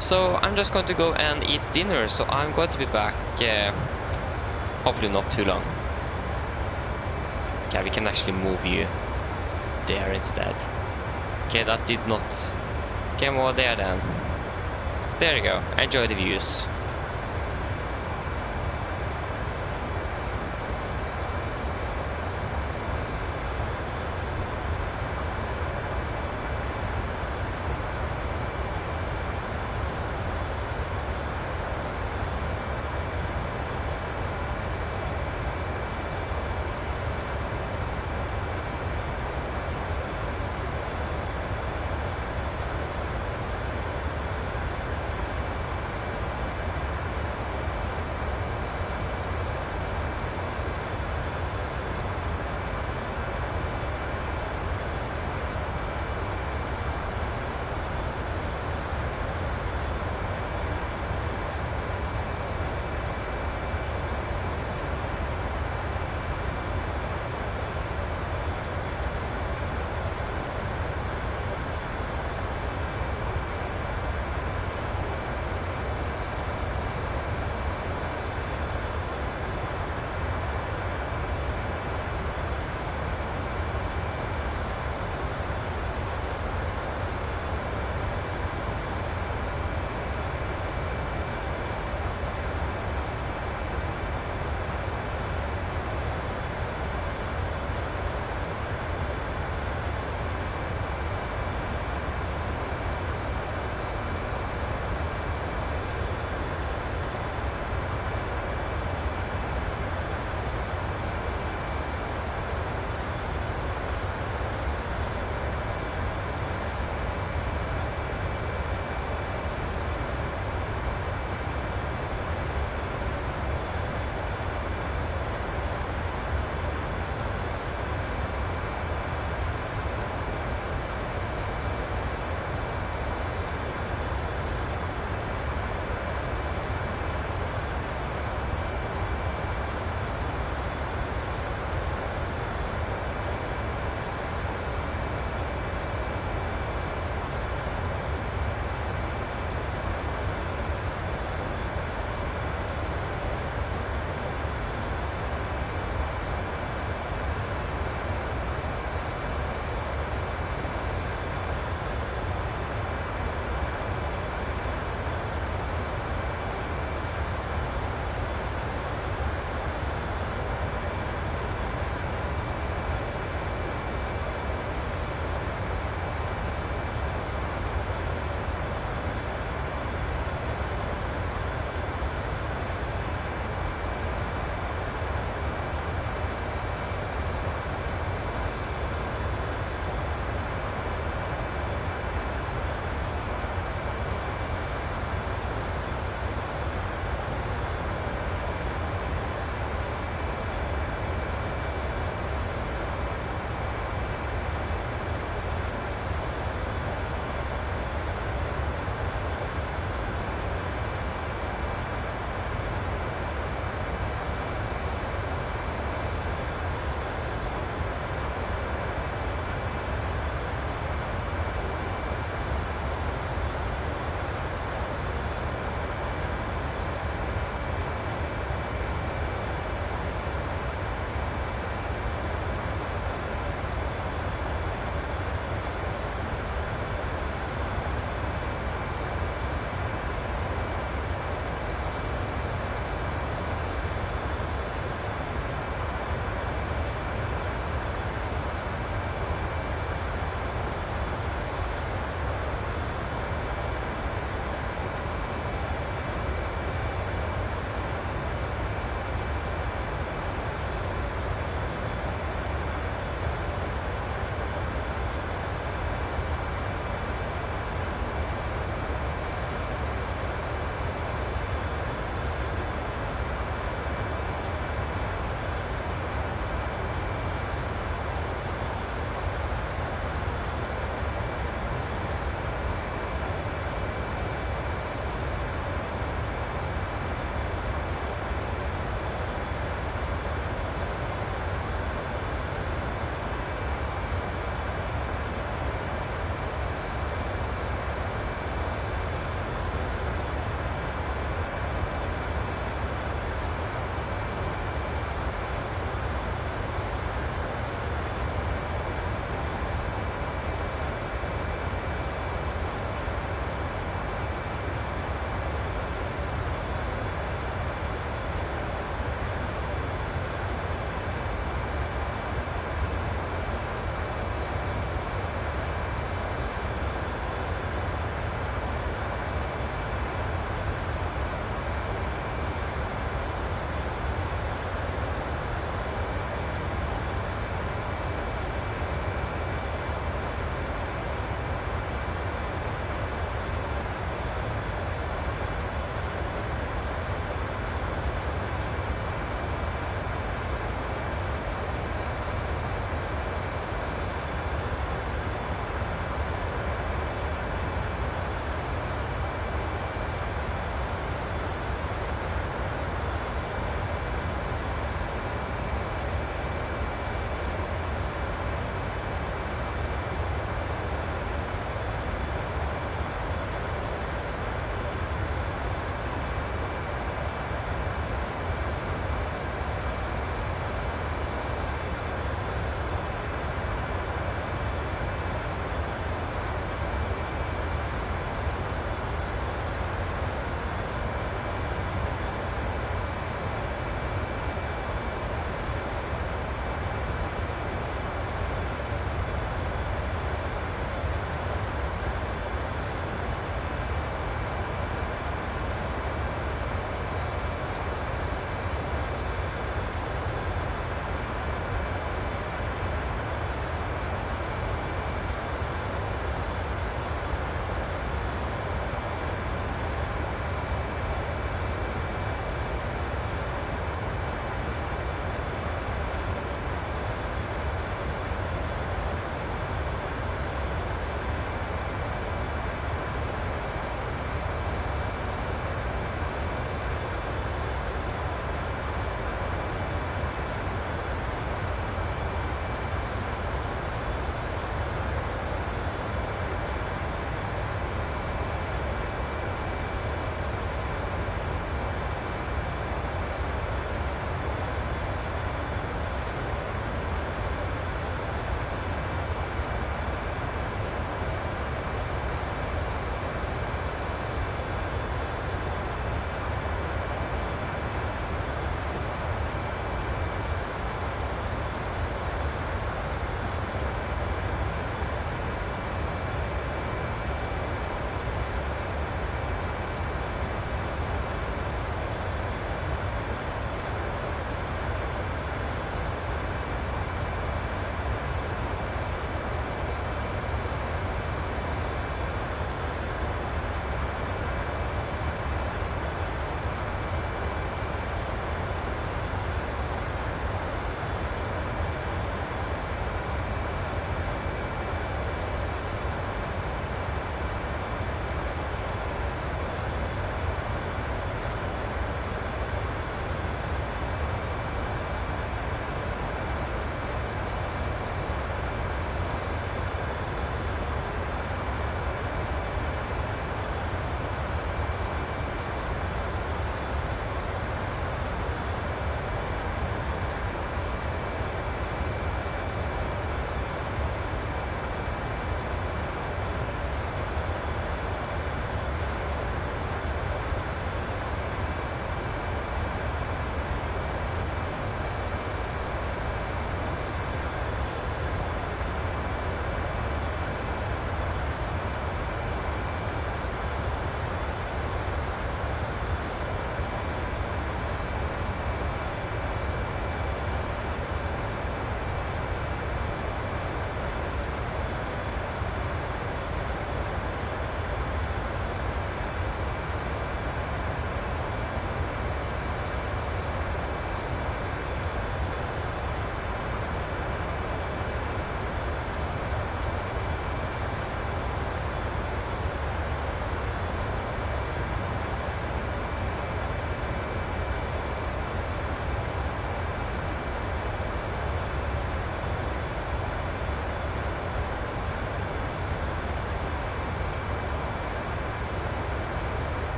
So I'm just going to go and eat dinner, so I'm going to be back, hopefully not too long. Okay, we can actually move you there instead. Okay, that did not... Okay, more there then. There you go, enjoy the views.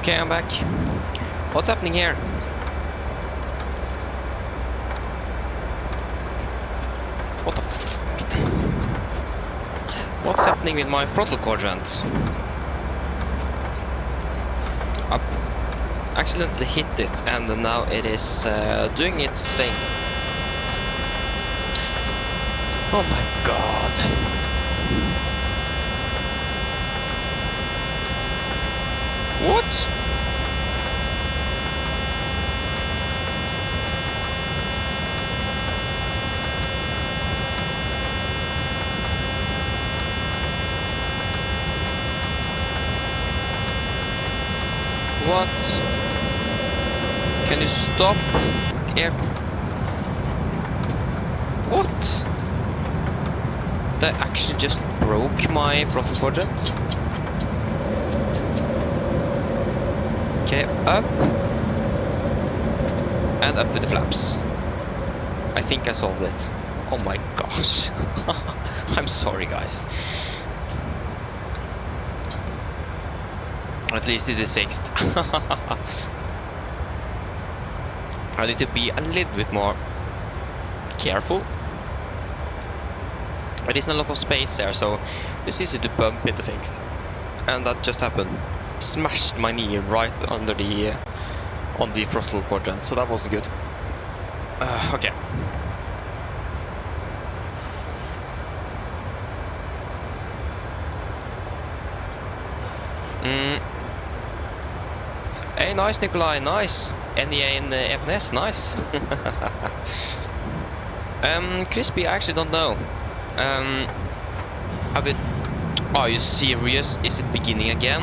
Okay, I'm back. What's happening here? What the f... What's happening with my throttle quadrant? I accidentally hit it and now it is doing its thing. Oh my god. What? What? Can you stop? Air. What? That actually just broke my throttle quadrant. Okay, up. And up with the flaps. I think I solved it. Oh my gosh. I'm sorry, guys. At least it is fixed. I need to be a little bit more careful. There isn't a lot of space there, so it's easy to bump into things. And that just happened. Smashed my knee right under the on the throttle quadrant, so that wasn't good. Okay. Hey, nice, Nikolai, nice. NEA in Athens, nice. Crispy, I actually don't know. Are you serious? Is it beginning again?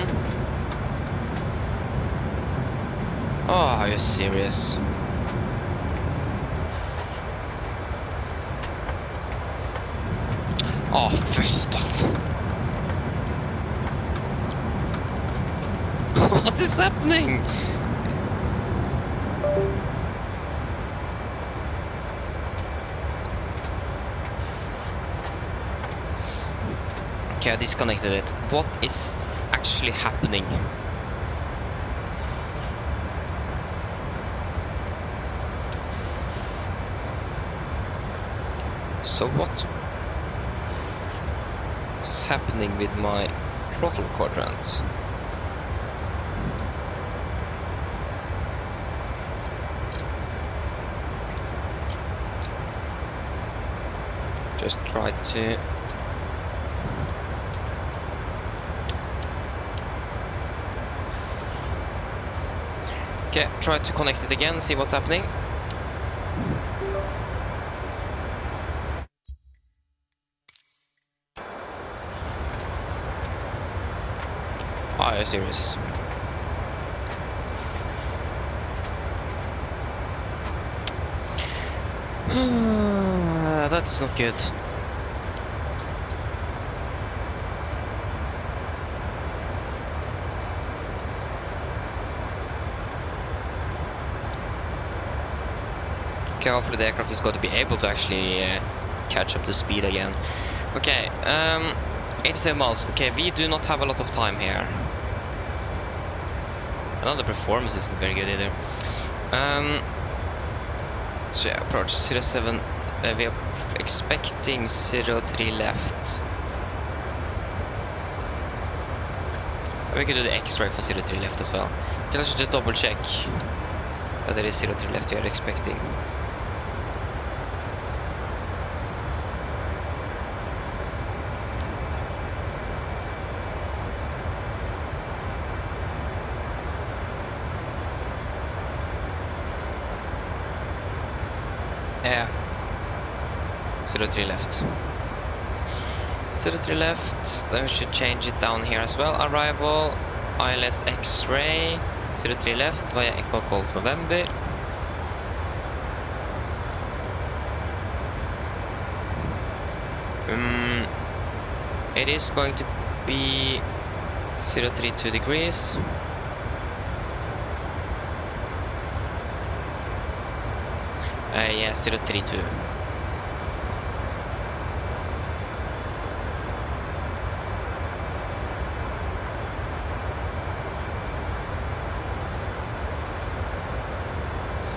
Oh, are you serious? Oh, first off. What is happening? Okay, I disconnected it. What is actually happening? So what's happening with my throttle quadrant? Just try to... Okay, try to connect it again, see what's happening. Are you serious? That's not good. Okay, hopefully the aircraft is going to be able to actually catch up to speed again. Okay, 87 miles. Okay, we do not have a lot of time here. Another performance isn't very good either. So yeah, approach 07. We are expecting 03 left. We could do the X-ray for 03 left as well. Okay, let's just double check that there is 03 left we are expecting. Yeah. 03 left. 03 left. Then we should change it down here as well. Arrival, ILS X-ray. 03 left via Echo Golf November. It is going to be 032 degrees. Yeah, 032.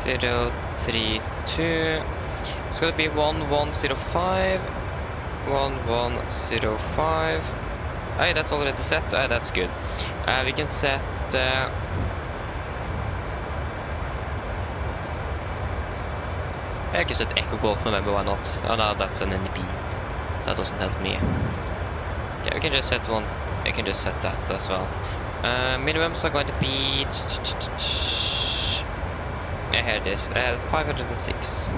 032. It's gonna be 1105. 1105. Hey, that's already set. That's good. We can set. I can set Echo Golf November. Why not? Oh no, that's an NB. That doesn't help me. Yeah, we can just set one. I can just set that as well. Minimums are going to be. Yeah, here it is. 506.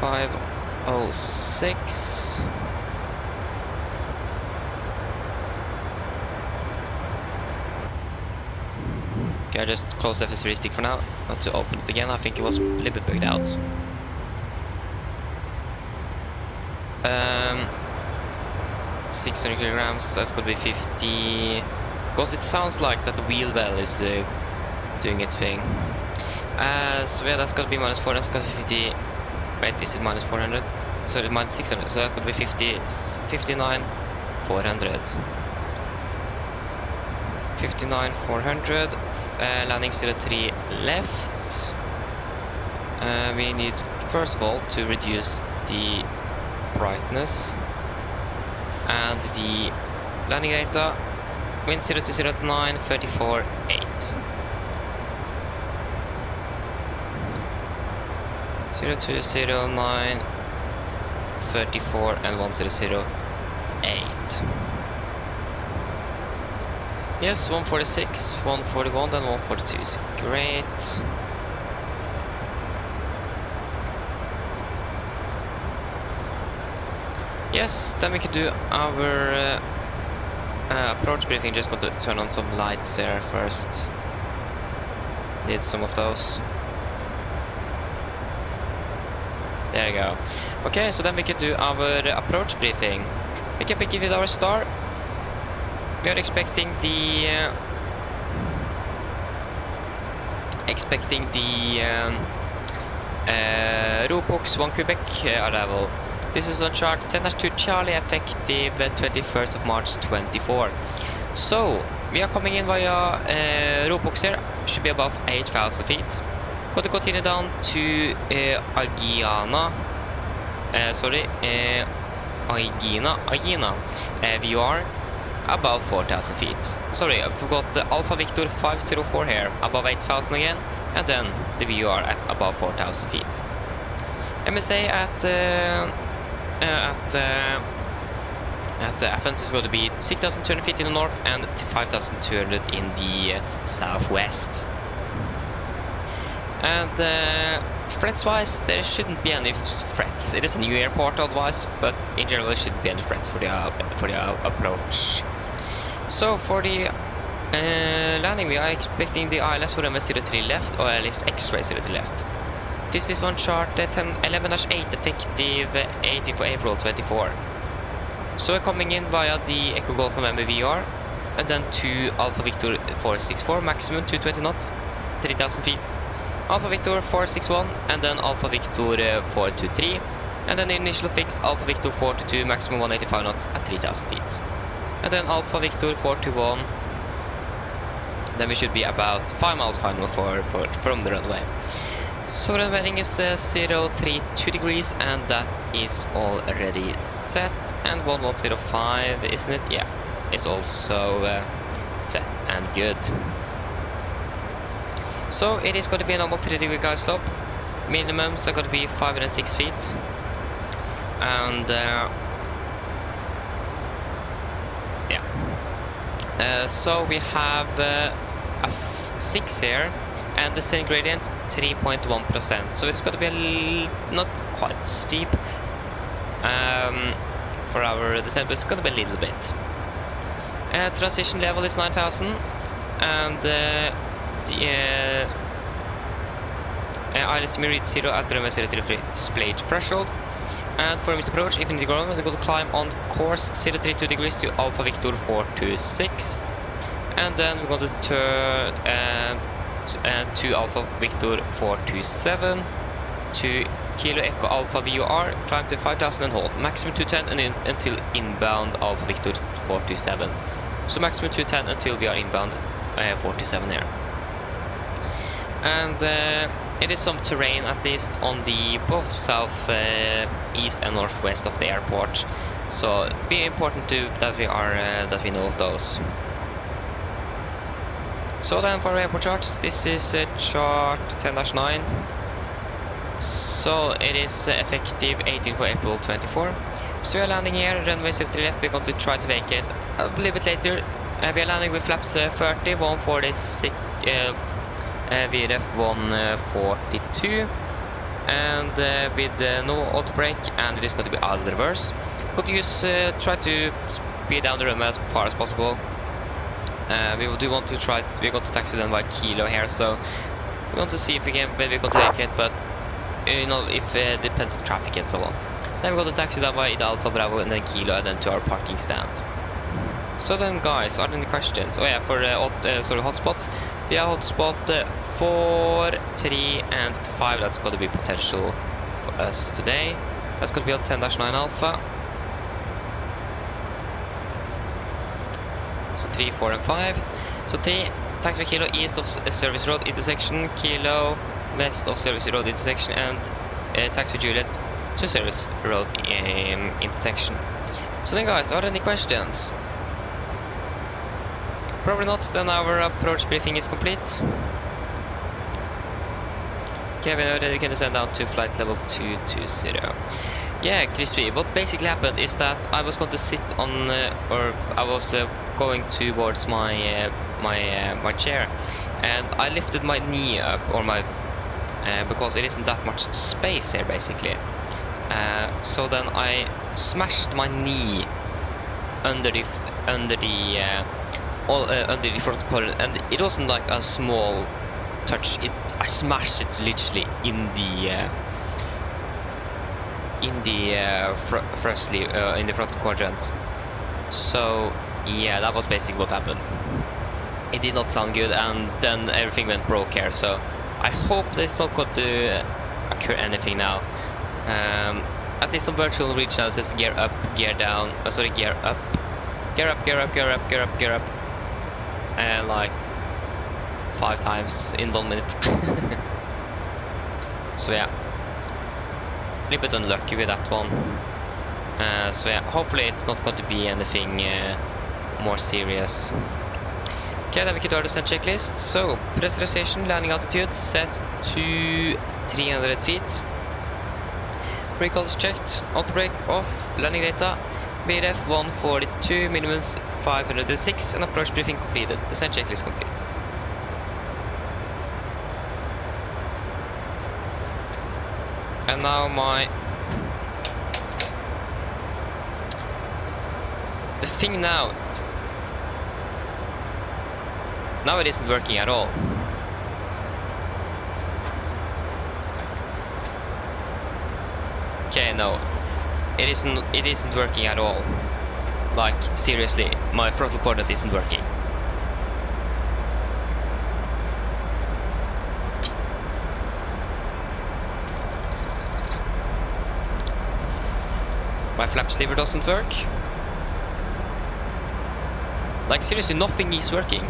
$506. Okay, I just closed the FS3 stick for now, not to open it again. I think it was a little bit bugged out. 600 kilograms, that's gonna be 50. Because it sounds like that the wheel well is doing its thing. So yeah, that's gonna be -4, that's gonna be 50. Wait, is it -400? So it's -600, so that could be 59,400. 59,400. Landing 03 left. We need, first of all, to reduce the brightness and the landing data. Wind 0209, 34.8. 0209, 34 and 1008. Yes, 146, 141 and 142 is great. Yes, then we can do our approach briefing. Just got to turn on some lights there first. Need some of those. There you go. Okay, so then we can do our approach briefing. We can begin with our star. We are expecting the Robox 1 Quebec arrival. This is on chart 10-2 Charlie, effective 21st of March 24. So we are coming in via Robox here. Should be above 8,000 feet. Going to continue down to Aegina. VOR above 4,000 feet. Sorry, I forgot Alpha Victor 504 here, above 8,000 again, and then the VOR at above 4,000 feet. MSA at Athens is going to be 6,200 feet in the north and 5,200 in the southwest. And threats-wise, there shouldn't be any threats. It is a new airport otherwise, but in general there shouldn't be any threats for the approach. So for the landing, we are expecting the ILS for MS03 left, or at least X-ray 03 left. This is on chart 11-8, effective 18th of April 24. So we're coming in via the Echo Golf November VR, and then to Alpha Victor 464, maximum 220 knots, 3,000 feet. Alpha Victor 461, and then Alpha Victor 423, and then the initial fix Alpha Victor 422, maximum 185 knots at 3,000 feet. And then Alpha Victor 421, then we should be about 5 miles final from the runway. So the heading is 032 degrees, and that is already set. And 1105, isn't it? Yeah, it's also set and good. So it is going to be a normal 3-degree glide slope. Minimums are going to be 506 feet. And so we have a 6 here, and the same gradient 3.1%. So it's going to be not quite steep for our descent, but it's going to be a little bit. Transition level is 9,000, and the ILS to reach 0 at runway 033 split threshold. And for mid approach, if in the ground, we're going to climb on course 032 degrees to Alpha Victor 426. And then we're going to turn to Alpha Victor 427, to Kilo Echo Alpha VOR, climb to 5000 and hold. Maximum 210 and until inbound Alpha Victor 427. So maximum 210 until we are inbound 47 here. And it is some terrain at least on the both south, east and northwest of the airport. So it'd be important that we know of those. So then for airport charts, this is chart 10-9. So it is effective 18th of April 24. So we are landing here, runway 03 left, we're going to try to vacate a little bit later. We are landing with flaps 30, 146, VRF 142, and with no auto brake, and it is going to be idle reverse. Going to use, try to speed down the runway as far as possible. We do want to try, we're going to taxi them by Kilo here, so we're going to see if we can, when we're going to vacate, but you know, if it depends on traffic and so on. Then we're going to taxi down by Alpha Bravo and then Kilo and then to our parking stand. So then guys, are there any questions? Oh yeah, for hotspots, we have hotspot 4, 3 and 5, that's going to be potential for us today. That's going to be on 10-9 Alpha. So 3, 4 and 5. So 3, taxi for Kilo east of Service Road intersection, Kilo west of Service Road intersection, and taxi for Juliet to Service Road intersection. So then guys, are there any questions? Probably not, then our approach briefing is complete. Okay, we are ready to descend down to flight level 220. Yeah, Crispy, what basically happened is that I was going to sit on, or I was going towards my my chair, and I lifted my knee up, or my, because it isn't that much space here basically. So then I smashed my knee under the under the front corner, and it wasn't like a small touch. I smashed it literally in the front quadrant. So yeah, that was basically what happened. It did not sound good, and then everything went broke here. So I hope there's not going to occur anything now. At least on virtual reach now says gear up, gear down. Sorry, gear up, gear up, gear up, gear up, gear up, gear up, and like 5 times in 1 minute. So yeah, a little bit unlucky with that one. So yeah, hopefully it's not going to be anything more serious. Okay, then we can do our descent checklist. So pressurization, landing altitude set to 300 feet. Recalls checked, auto brake off, landing data, VRF 142, minimums 506, and approach briefing completed. Descent checklist complete. And now the thing now it isn't working at all. Okay, no, it isn't working at all. Like seriously, my throttle coordinate isn't working. My flaps lever doesn't work. Like seriously, nothing is working.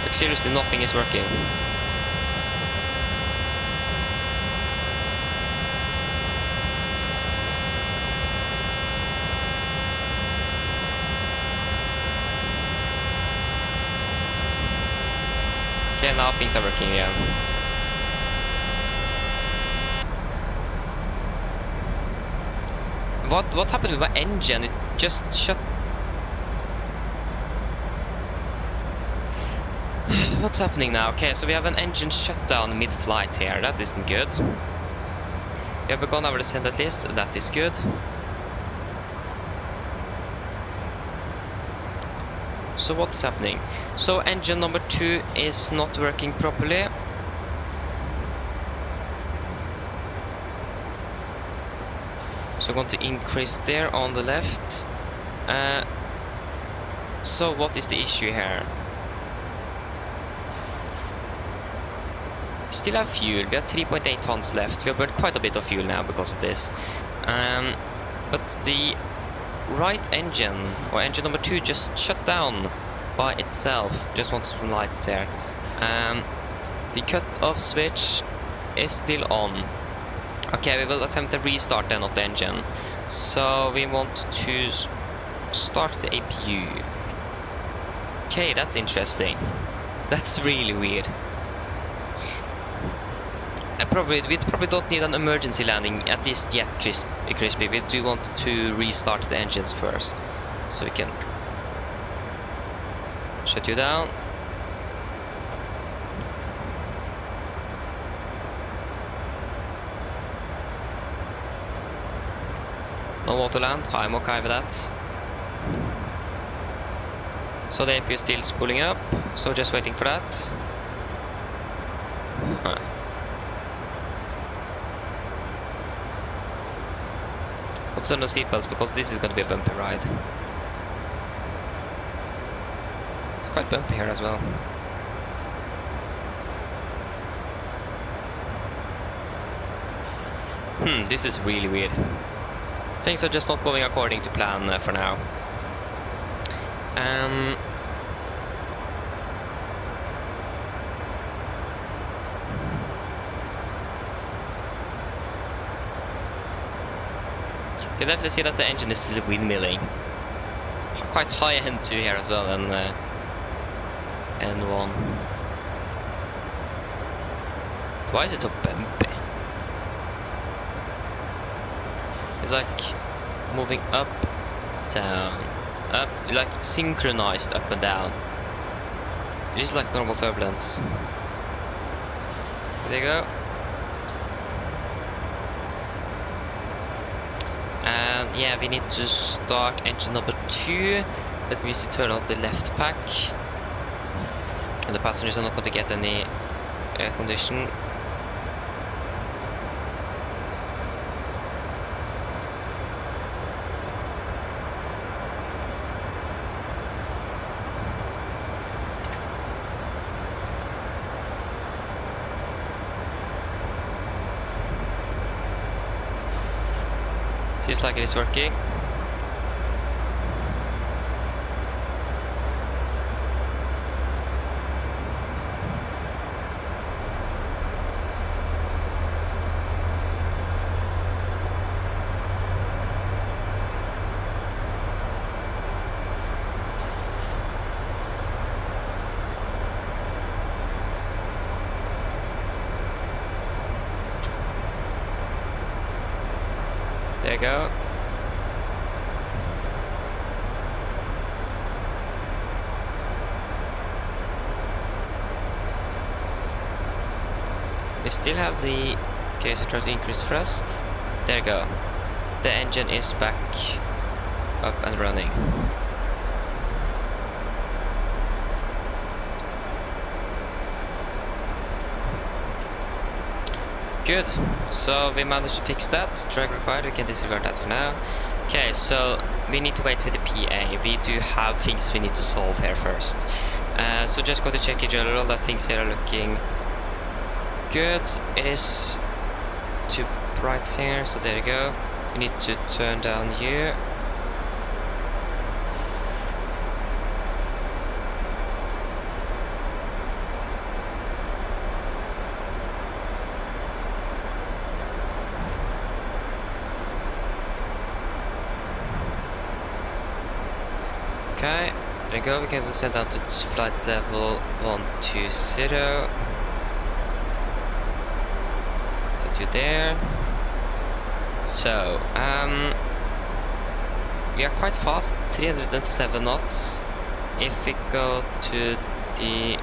Like seriously, nothing is working. Okay, now things are working again. What happened with my engine? It just shut. What's happening now? Okay, so we have an engine shutdown mid-flight here. That isn't good. We have begun our descent at least. That is good. So what's happening? So engine number 2 is not working properly. So I'm going to increase there on the left. So what is the issue here? We still have fuel. We have 3.8 tons left. We have burned quite a bit of fuel now because of this. But the right engine, or engine number 2, just shut down by itself. Just want some lights here. The cut-off switch is still on. Okay, we will attempt a restart then of the engine. So we want to start the APU. Okay, that's interesting. That's really weird. We probably don't need an emergency landing, at least yet, Crispy. We do want to restart the engines first. So we can shut you down. No water land, I'm okay with that. So the APU is still spooling up, so just waiting for that. Huh. Focus on the seatbelts because this is going to be a bumpy ride. It's quite bumpy here as well. This is really weird. Things are just not going according to plan for now. You can definitely see that the engine is still windmilling. Quite high end too here as well, and N1. Why is it so bumpy? It's like moving up, down, up, like synchronized up and down. It is like normal turbulence. There you go. And yeah, we need to start engine number 2. That means to turn off the left pack. And the passengers are not going to get any air condition. Seems like it is working. There you go. We still have the... Okay, so try to increase thrust. There you go. The engine is back up and running. Good. So we managed to fix that. Drag required, we can disregard that for now. Okay, so we need to wait with the PA. We do have things we need to solve here first. So just go to check in general that things here are looking good. It is too bright here, so there you go. We need to turn down here. Okay, there you go. We can send down to flight level 120. To there. So, we are quite fast, 307 knots. If we go to the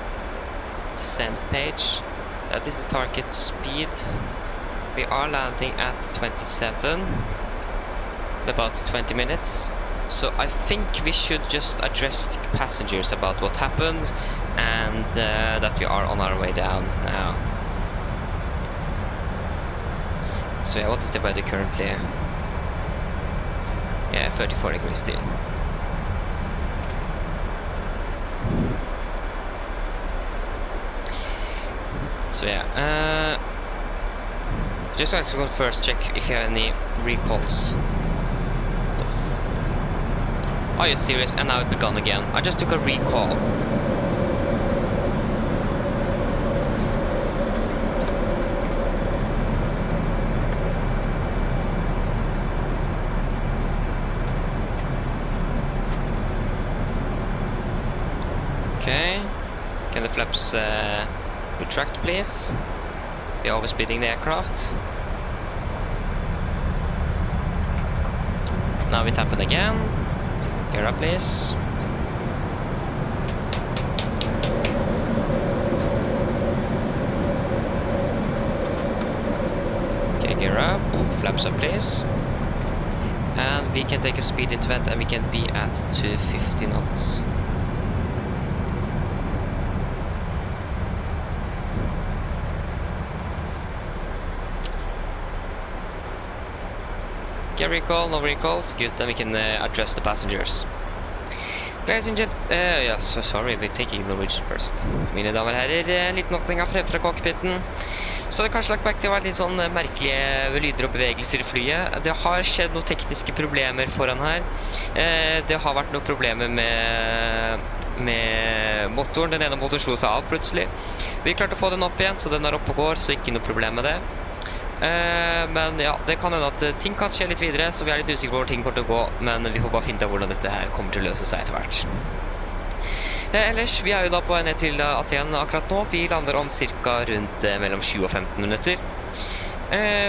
descent page, that is the target speed. We are landing at 27, about 20 minutes. So I think we should just address passengers about what happened and that we are on our way down now. So yeah, what is the weather currently? Yeah, 34 degrees still. So yeah, just like to go first check if you have any recalls. Are you serious? And now it begun again. I just took a recall. Okay. Can the flaps retract, please? We're overspeeding the aircraft. Now it happened again. Gear up, please. Okay, gear up. Flaps up, please. And we can take a speed into vent and we can be at 250 knots. Get recall, no recalls, good, then we can address the passengers. Ladies and gentlemen, ja, så sorry, vi taking Norwegian first. Mine damer og herrer, en liten åpning av fra cockpiten. Så har vi kanskje lagt merke til å være litt sånn merkelige lyder og bevegelser i flyet. Det har skjedd noen tekniske problemer foran her. Det har vært noen problemer med motoren. Den ene motoren slo seg av plutselig. Vi klarte å få den opp igjen, så den er oppe og går, så ikke noe problem med det. Men ja, det kan hende at ting kan skje litt videre, så vi er litt usikre på hvor ting kommer til å gå, men vi får bare finne ut hvordan dette her kommer til å løse seg etter hvert. Ellers, vi er jo da på vei ned til Athens akkurat nå. Vi lander om cirka rundt mellom 7 og 15 minutter.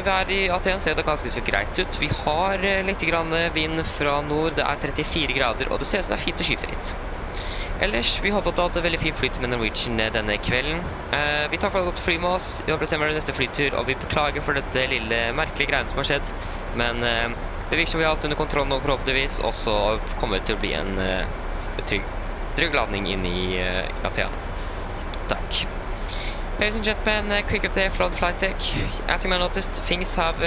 Vær i Athens ser det ganske så greit ut. Vi har litt grann vind fra nord, det er 34 grader, og det ser ut som det er fint og skyfritt. Ellers, vi håper at det har hatt en veldig fin flytur med Norwegian denne kvelden. Vi tar for at fly med oss, vi håper å se med neste flytur, og vi beklager for dette lille merkelige greiene som har skjedd. Men det virker som vi har hatt under kontroll nå forhåpentligvis, og så kommer det til å bli en trygg landing inn i Athens. Takk. Ladies and gentlemen, quick update from the flight deck. As you may noticed, things have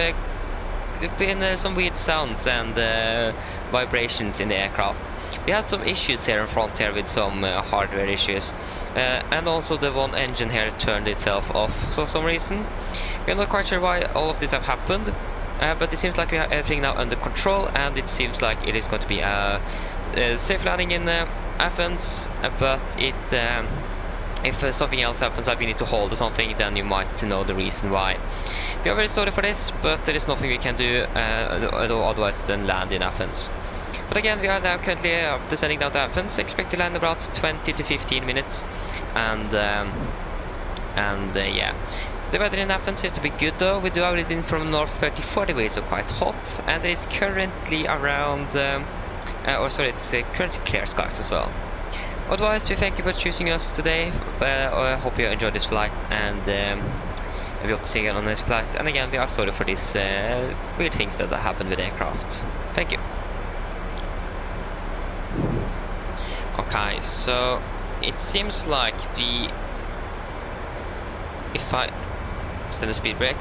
been some weird sounds and vibrations in the aircraft. We had some issues here in front here with some hardware issues, and also the one engine here turned itself off for some reason. We're not quite sure why all of this have happened, but it seems like we have everything now under control, and it seems like it is going to be a safe landing in Athens, but if something else happens, like we need to hold or something, then you might know the reason why. We are very sorry for this, but there is nothing we can do otherwise than land in Athens. But again, we are now currently descending down to Athens. Expect to land about 20 to 15 minutes, and yeah. The weather in Athens seems to be good though. We do have a wind from north 34 degrees, so quite hot, and it is currently around, it's currently clear skies as well. Otherwise, we thank you for choosing us today. I hope you enjoyed this flight, and we hope to see you on this flight. And again, we are sorry for these weird things that happened with the aircraft. Thank you. Okay, so it seems like if I extend the speed brake,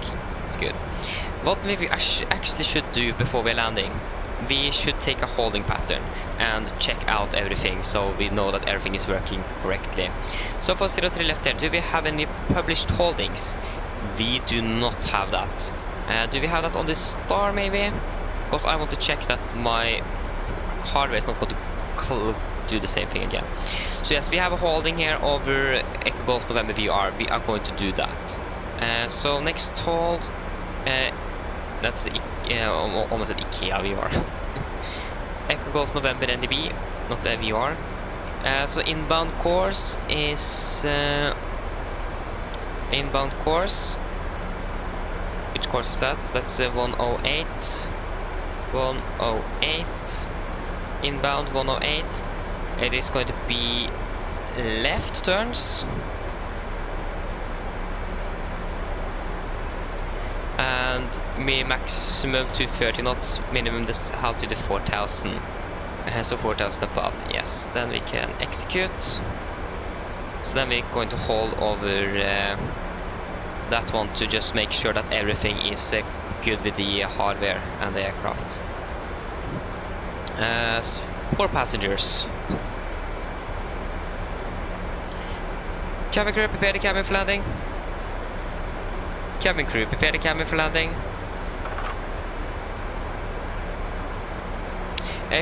it's good. What we actually should do before we're landing, we should take a holding pattern and check out everything so we know that everything is working correctly. So for 0 to the left there, do we have any published holdings? We do not have that. Do we have that on the star maybe? Because I want to check that my hardware is not going to do the same thing again. So yes, we have a holding here over Echo Golf November VR. We are going to do that. So next hold, that's almost an IKEA VR. Echo Golf November NDB, not the VR. So inbound course is inbound course. Which course is that? That's 108. 108. Inbound 108. It is going to be left turns. And maximum to 30 knots, minimum this altitude 4,000. So 4,000 above, yes. Then we can execute. So then we're going to hold over that one to just make sure that everything is good with the hardware and the aircraft. Poor passengers. Cabin crew, prepare the cabin for landing. Cabin crew, prepare the cabin for landing.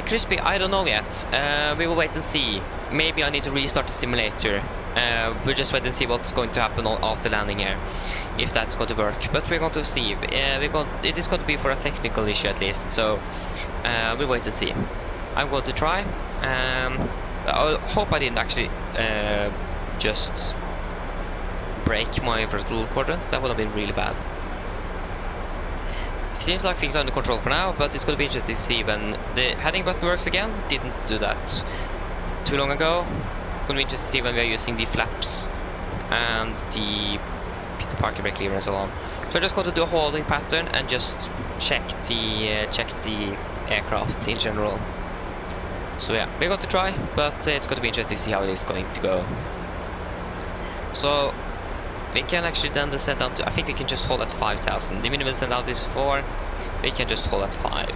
Crispy, I don't know yet. We will wait and see. Maybe I need to restart the simulator. We'll just wait and see what's going to happen after landing here, if that's going to work. But we're going to see. It is going to be for a technical issue at least, so we'll wait and see. I'm going to try. I hope I didn't actually just break my vertical quadrant. That would have been really bad. Seems like things are under control for now, but it's going to be interesting to see when the heading button works again. Didn't do that too long ago. Going to be interesting to see when we are using the flaps and the parking brake lever and so on. So I'm just going to do a holding pattern and just check the aircraft in general. So yeah, we're going to try, but it's going to be interesting to see how it is going to go. So we can actually then descend down to, I think we can just hold at 5,000. The minimum descent out is 4. We can just hold at 5.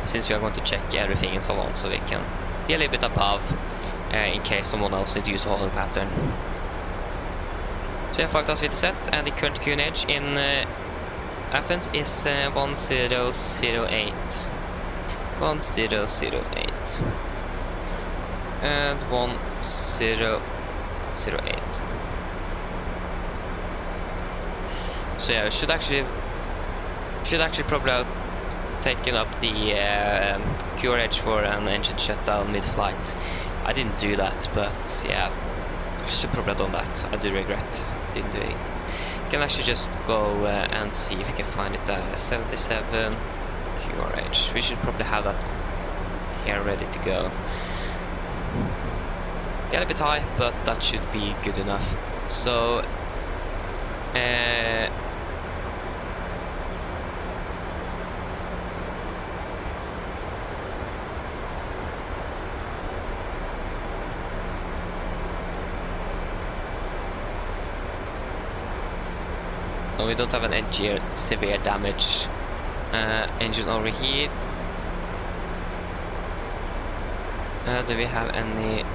Since we are going to check everything and so on, so we can be a little bit above in case someone else needs to use the holding pattern. So yeah, 5,000 feet set, and the current QNH in Athens is 1008. 1008. And 1008. So yeah, I should actually probably have taken up the QRH for an engine shutdown mid-flight. I didn't do that, but yeah, I should probably have done that. I do regret didn't do it. You can actually just go and see if you can find it there. 77 QRH. We should probably have that here ready to go. Yeah, a bit high, but that should be good enough. So no, we don't have an engine severe damage. Engine overheat. Do we have any?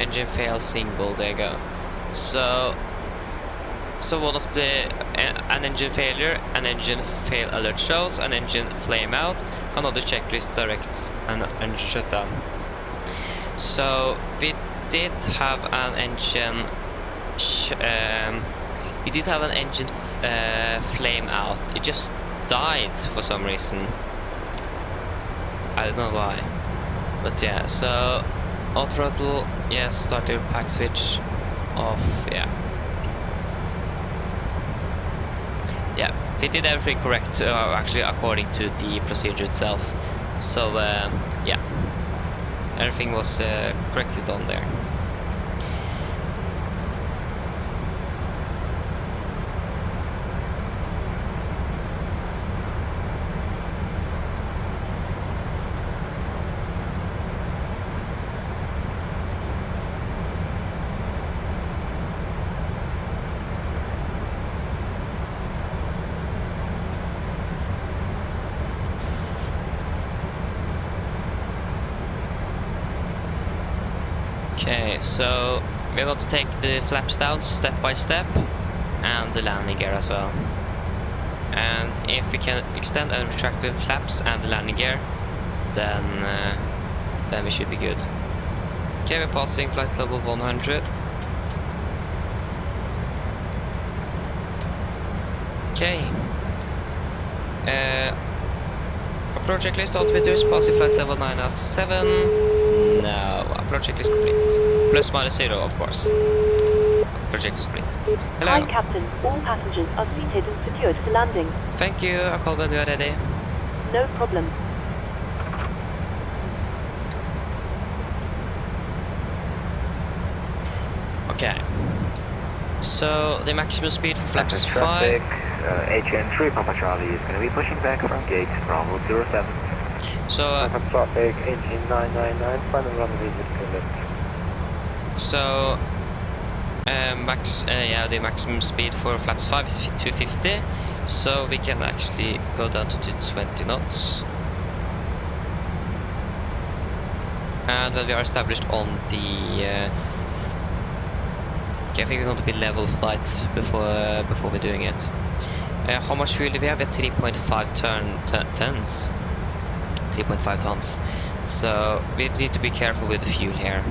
Engine fail single, there you go. So one of the an engine failure, an engine fail alert shows, an engine flame out, another checklist directs an engine shutdown. So we did have an engine flame out. It just died for some reason. I don't know why, but yeah. So auto throttle, yes. Starter pack switch off, yeah. Yeah, they did everything correct, actually according to the procedure itself. So yeah, everything was correctly done there. Okay, so we're going to take the flaps down step by step, and the landing gear as well. And if we can extend and retract the flaps and the landing gear, then we should be good. Okay, we're passing flight level 100. Okay. Approach checklist, altimeters, passing flight level 907. No, approach checklist complete. Plus minus 0, of course. Approach checklist complete. Hello. Hi, Captain. All passengers are seated and secured for landing. Thank you. I'll call when we are ready. No problem. Okay. So the maximum speed for flaps 5. Traffic, HN3 Papa Charlie is going to be pushing back from gate Bravo 07. So traffic, engine 999, final runway is correct. So The maximum speed for flaps 5 is 250, so we can actually go down to 220 knots. And when we are established on the okay, I think we want to be level flight before we're doing it. How much fuel do we have? At 3.5 tons. 3.5 tons. So we need to be careful with the fuel here.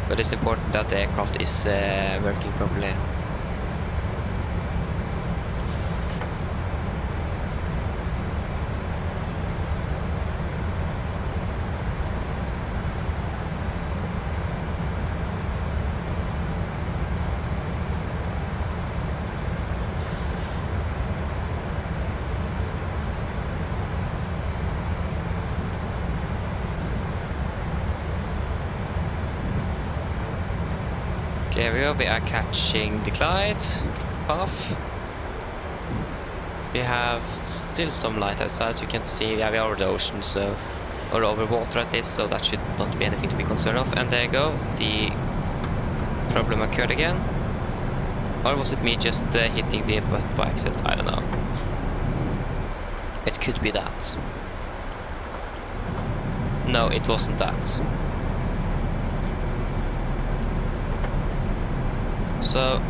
But it's important that the aircraft is working properly. Here we go, we are catching the glide path. We have still some light outside, so you can see we are over the ocean, so, or over water at least, so that should not be anything to be concerned of. And there you go, the problem occurred again. Or was it me just hitting the butt by accident? I don't know. It could be that. No, it wasn't that. So,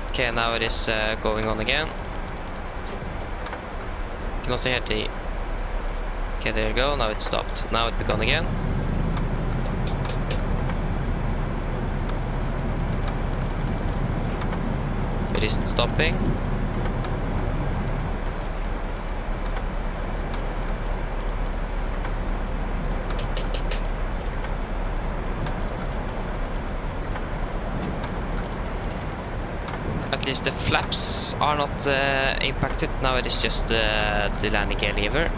okay, now it is going on again. You can also hear the... Okay, there you go, now it stopped. Now it began again. It isn't stopping. At least the flaps are not impacted. Now it is just the landing gear lever.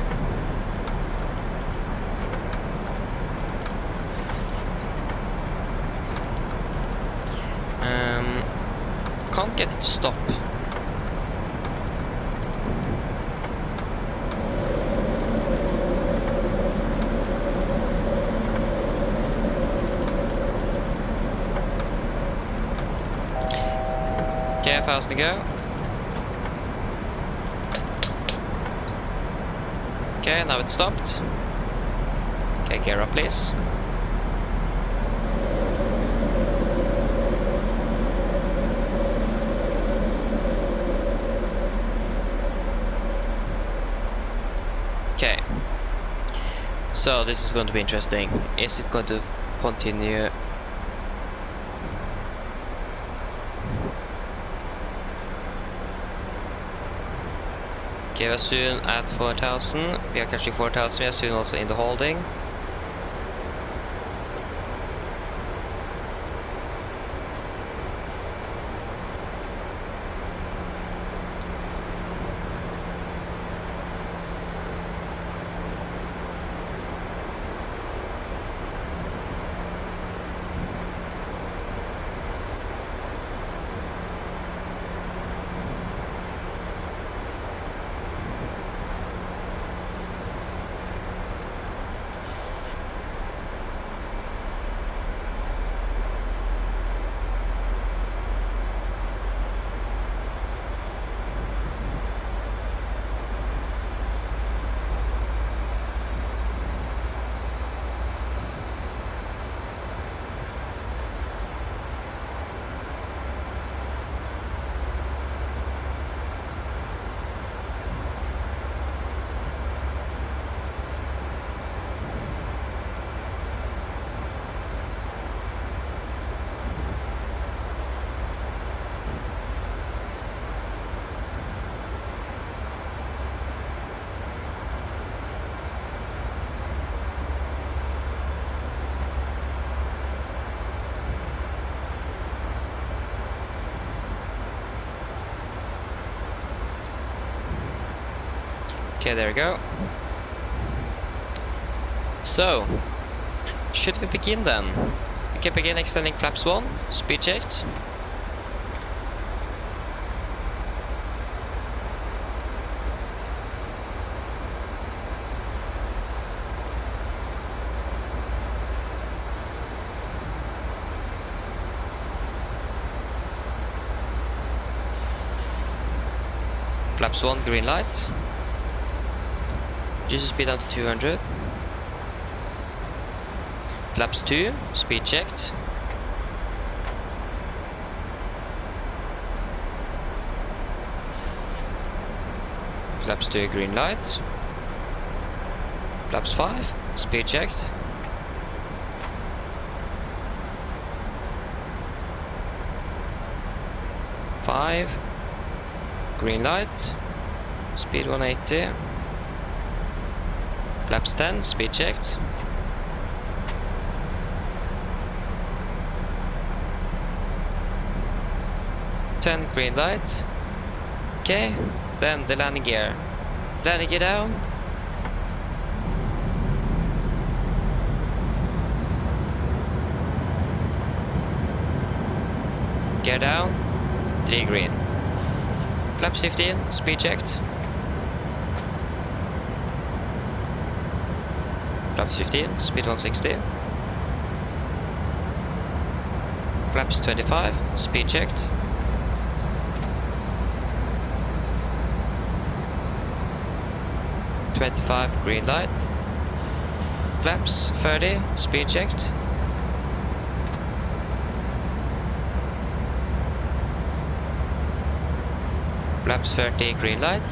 Can't get it to stop. Okay, fast to go. Okay, now it stopped. Okay, gear up, please. Okay. So this is going to be interesting. Is it going to continue? Okay, we are soon at 4,000. We are catching 4,000. We are soon also in the holding. Okay, there we go. So, should we begin then? We can begin extending flaps 1, speed checked. Flaps 1, green light. Reduce the speed down to 200. Flaps 2, speed checked. Flaps 2, green light. Flaps 5, speed checked. Five, green light, speed 180. Flaps 10, speed checked. Ten, green light. Okay, then the landing gear. Landing gear down. Gear down. 3 green. Flaps 15, speed checked. Flaps 15, speed 160. Flaps 25, speed checked. .25, green light. Flaps 30, speed checked. Flaps 30, green light.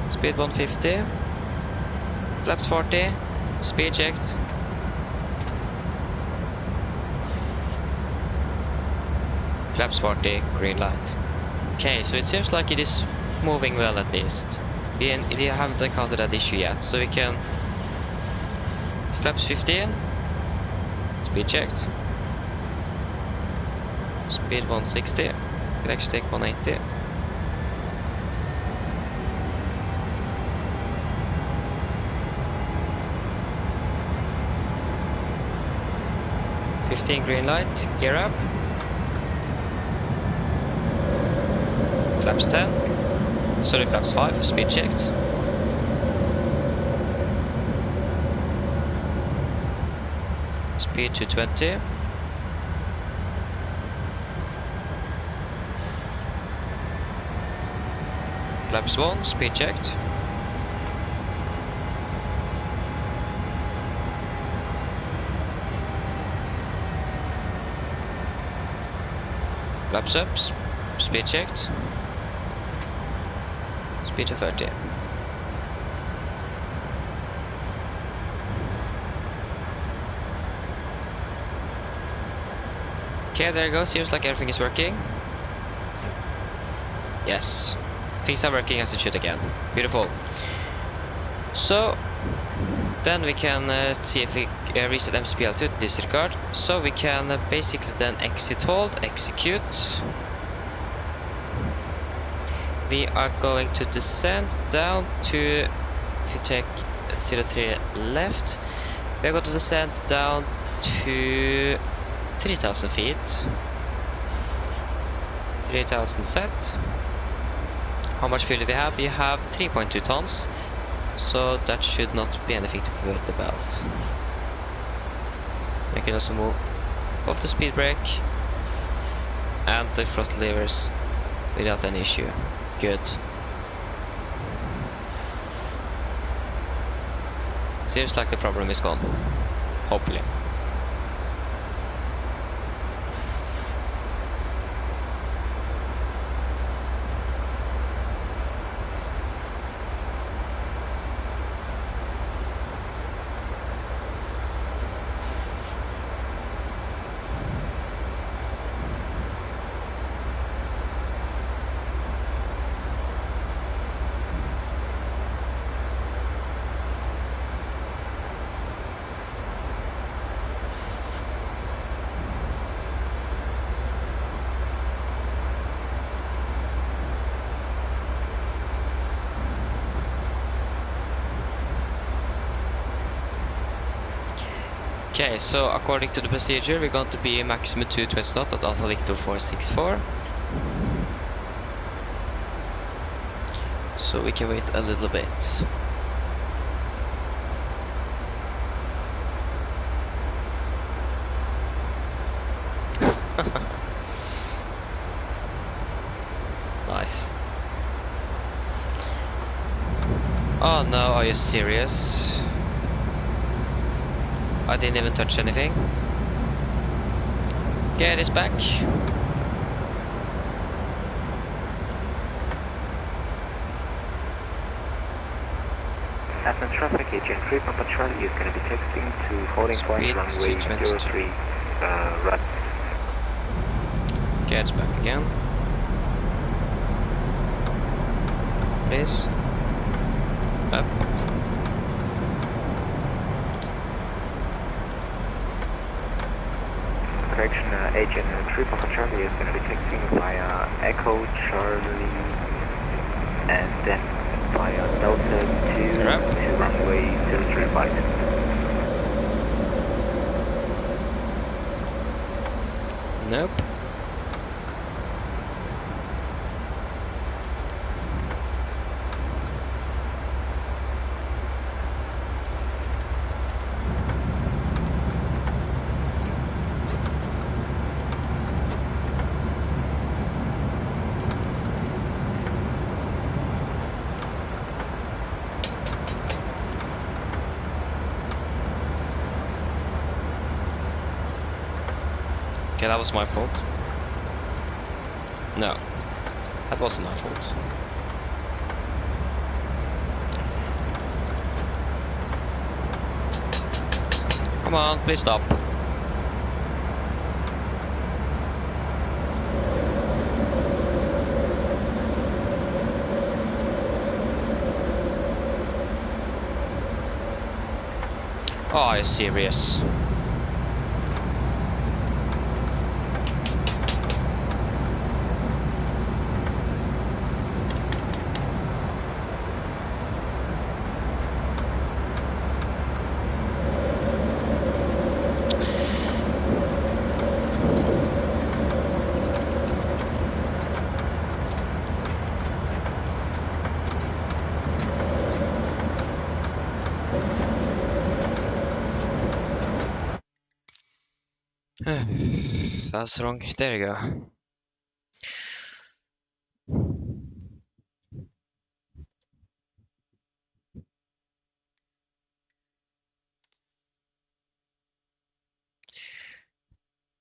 Speed 150. Flaps 40, speed checked. Flaps 40, green light. Okay, so it seems like it is moving well at least. We haven't encountered that issue yet, so we can... Flaps 15, speed checked. Speed 160, we can actually take 180. Green light, gear up. Flaps 10. Sorry, flaps 5, speed checked. Speed 220. Flaps 1, speed checked. Flaps up, speed checked. Speed to 30. Okay, there you go. Seems like everything is working. Yes, things are working as it should again. Beautiful. So then we can see if we reset MCPL to disregard. So we can basically then exit hold, execute. We are going to descend down to, if you take 03 left, we are going to descend down to 3000 feet. 3000 set. How much fuel do we have? We have 3.2 tons. So that should not be anything to worry about. We can also move off the speed brake and the throttle levers without any issue. Good. Seems like the problem is gone. Hopefully. Okay, so according to the procedure, we're going to be maximum 220 knots at Alpha Victor 464. So we can wait a little bit. Nice. Oh no, are you serious? I didn't even touch anything. Get this back. Athens traffic agent 3 Papa Charlie is going to be texting to holding point runway 03 right. Gets back again. Please. Up. Correction, agent 3 Papa Charlie is going to be texting via Echo Charlie and then via Delta 2 to runway 03 right. Nope. Okay, that was my fault. No, that wasn't my fault. Come on, please stop. Oh, are you serious? That's wrong. There you go.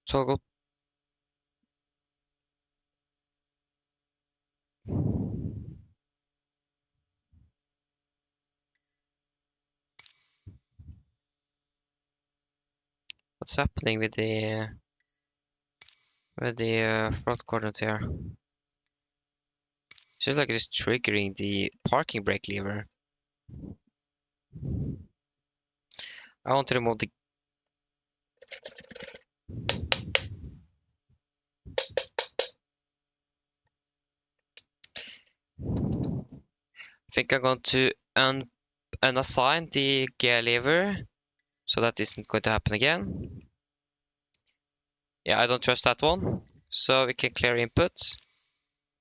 Toggle. What's happening with the front coordinate here? Seems like it's triggering the parking brake lever. I want to remove the I think I'm going to unassign the gear lever so that isn't going to happen again. Yeah, I don't trust that one. So we can clear input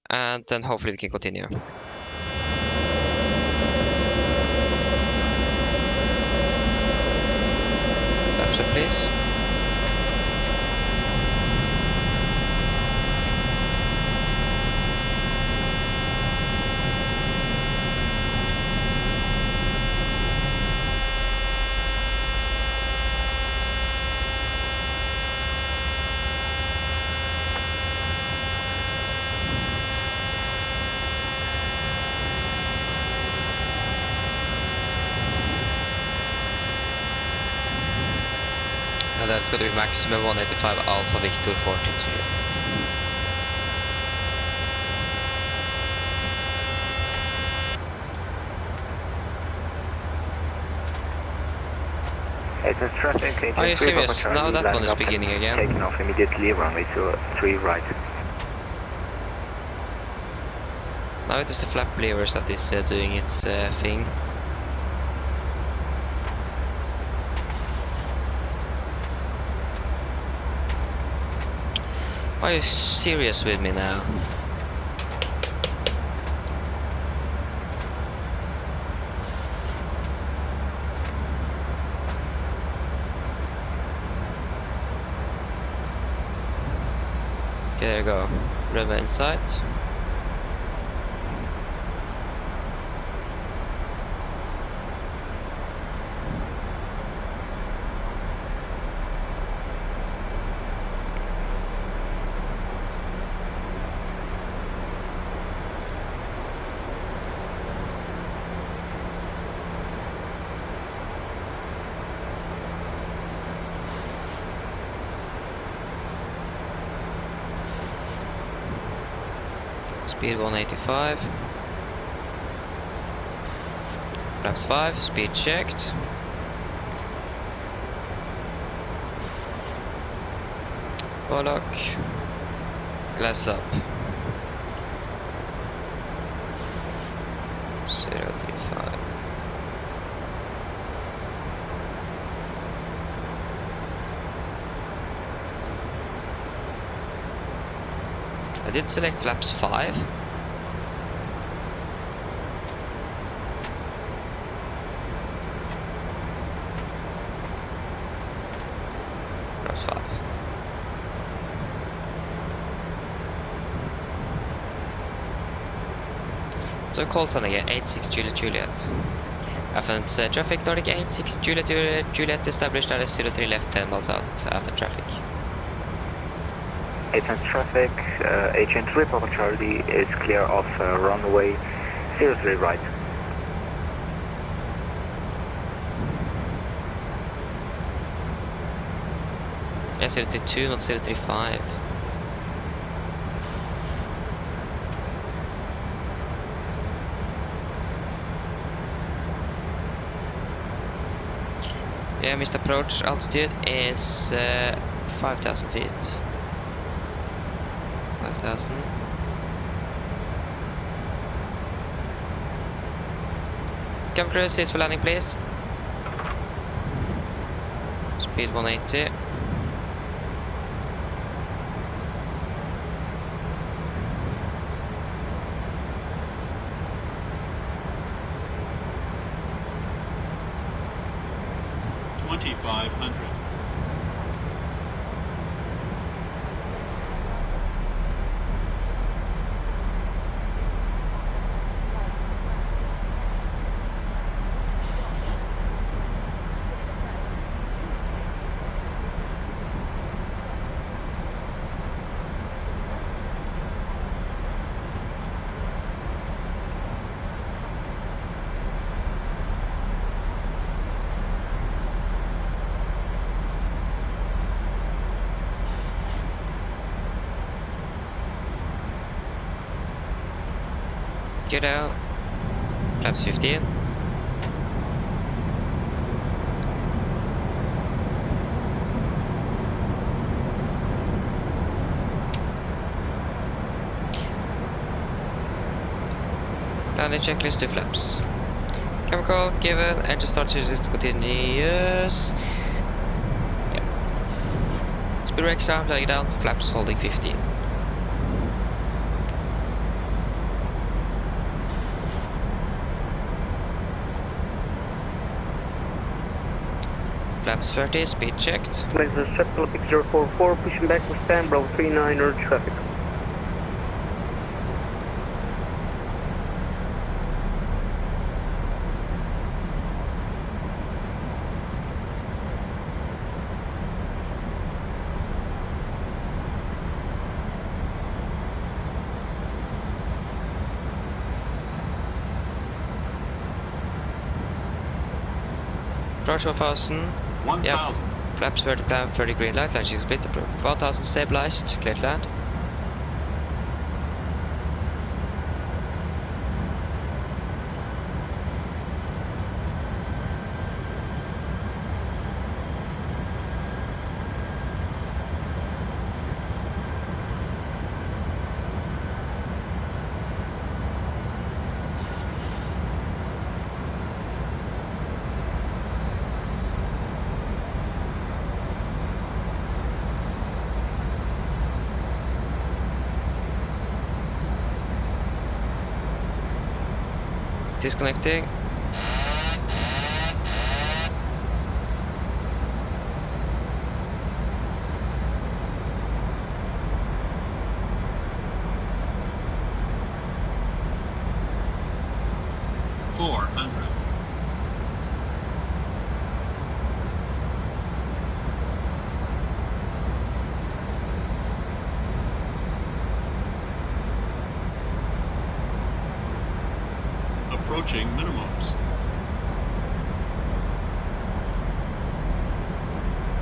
and then hopefully we can continue. Laps up, please. And that's going to be maximum 185 Alpha Victor 422. Are you serious? Now that one is beginning again. Taking off immediately, runway 3 right. Now it is the flap levers that is doing its thing. Are you serious with me now? Okay, there you go. Runway in sight. Speed 185. Flaps 5, speed checked. Warlock. Glass up. 035. I did select flaps 5. Flaps 5. So call sign again, 86 Juliet. Athens traffic, Nordic 86 Juliet established at 03 left 10 miles out, Athens traffic. Athens traffic, Agent 3 Papa Charlie is clear of runway 03 right. Yeah, 032, not 035. Yeah, missed approach altitude is 5,000 feet. 5,000. Cabin crew, seats for landing, please. Speed 180. Get out. Flaps 15. Landing checklist 2 flaps. Chemical given, engine start to just continuous. Yeah. Speed brakes down, letting down, flaps holding 15. Flaps 30, speed checked. Laser shuttle pick 044, pushing back with stand, Bravo 39er traffic. Approach 1000. 1,000. Yep. Flaps 30 plan, 30 green light, landing split, approved. 1000 stabilized, clear to land. Disconnecting. Approaching minimums.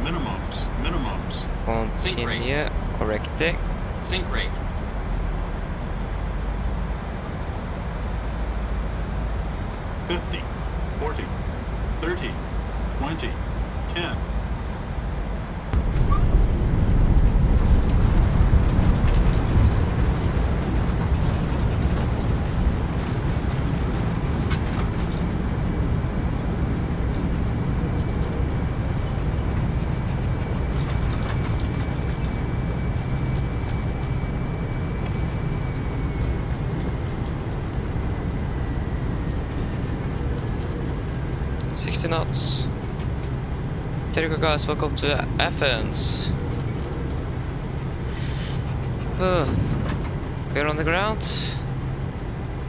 Minimums. Continue, correcting. Sync rate. 50, 40, 30, 20, 10. Knots. There you go, guys. Welcome to Athens. We're on the ground,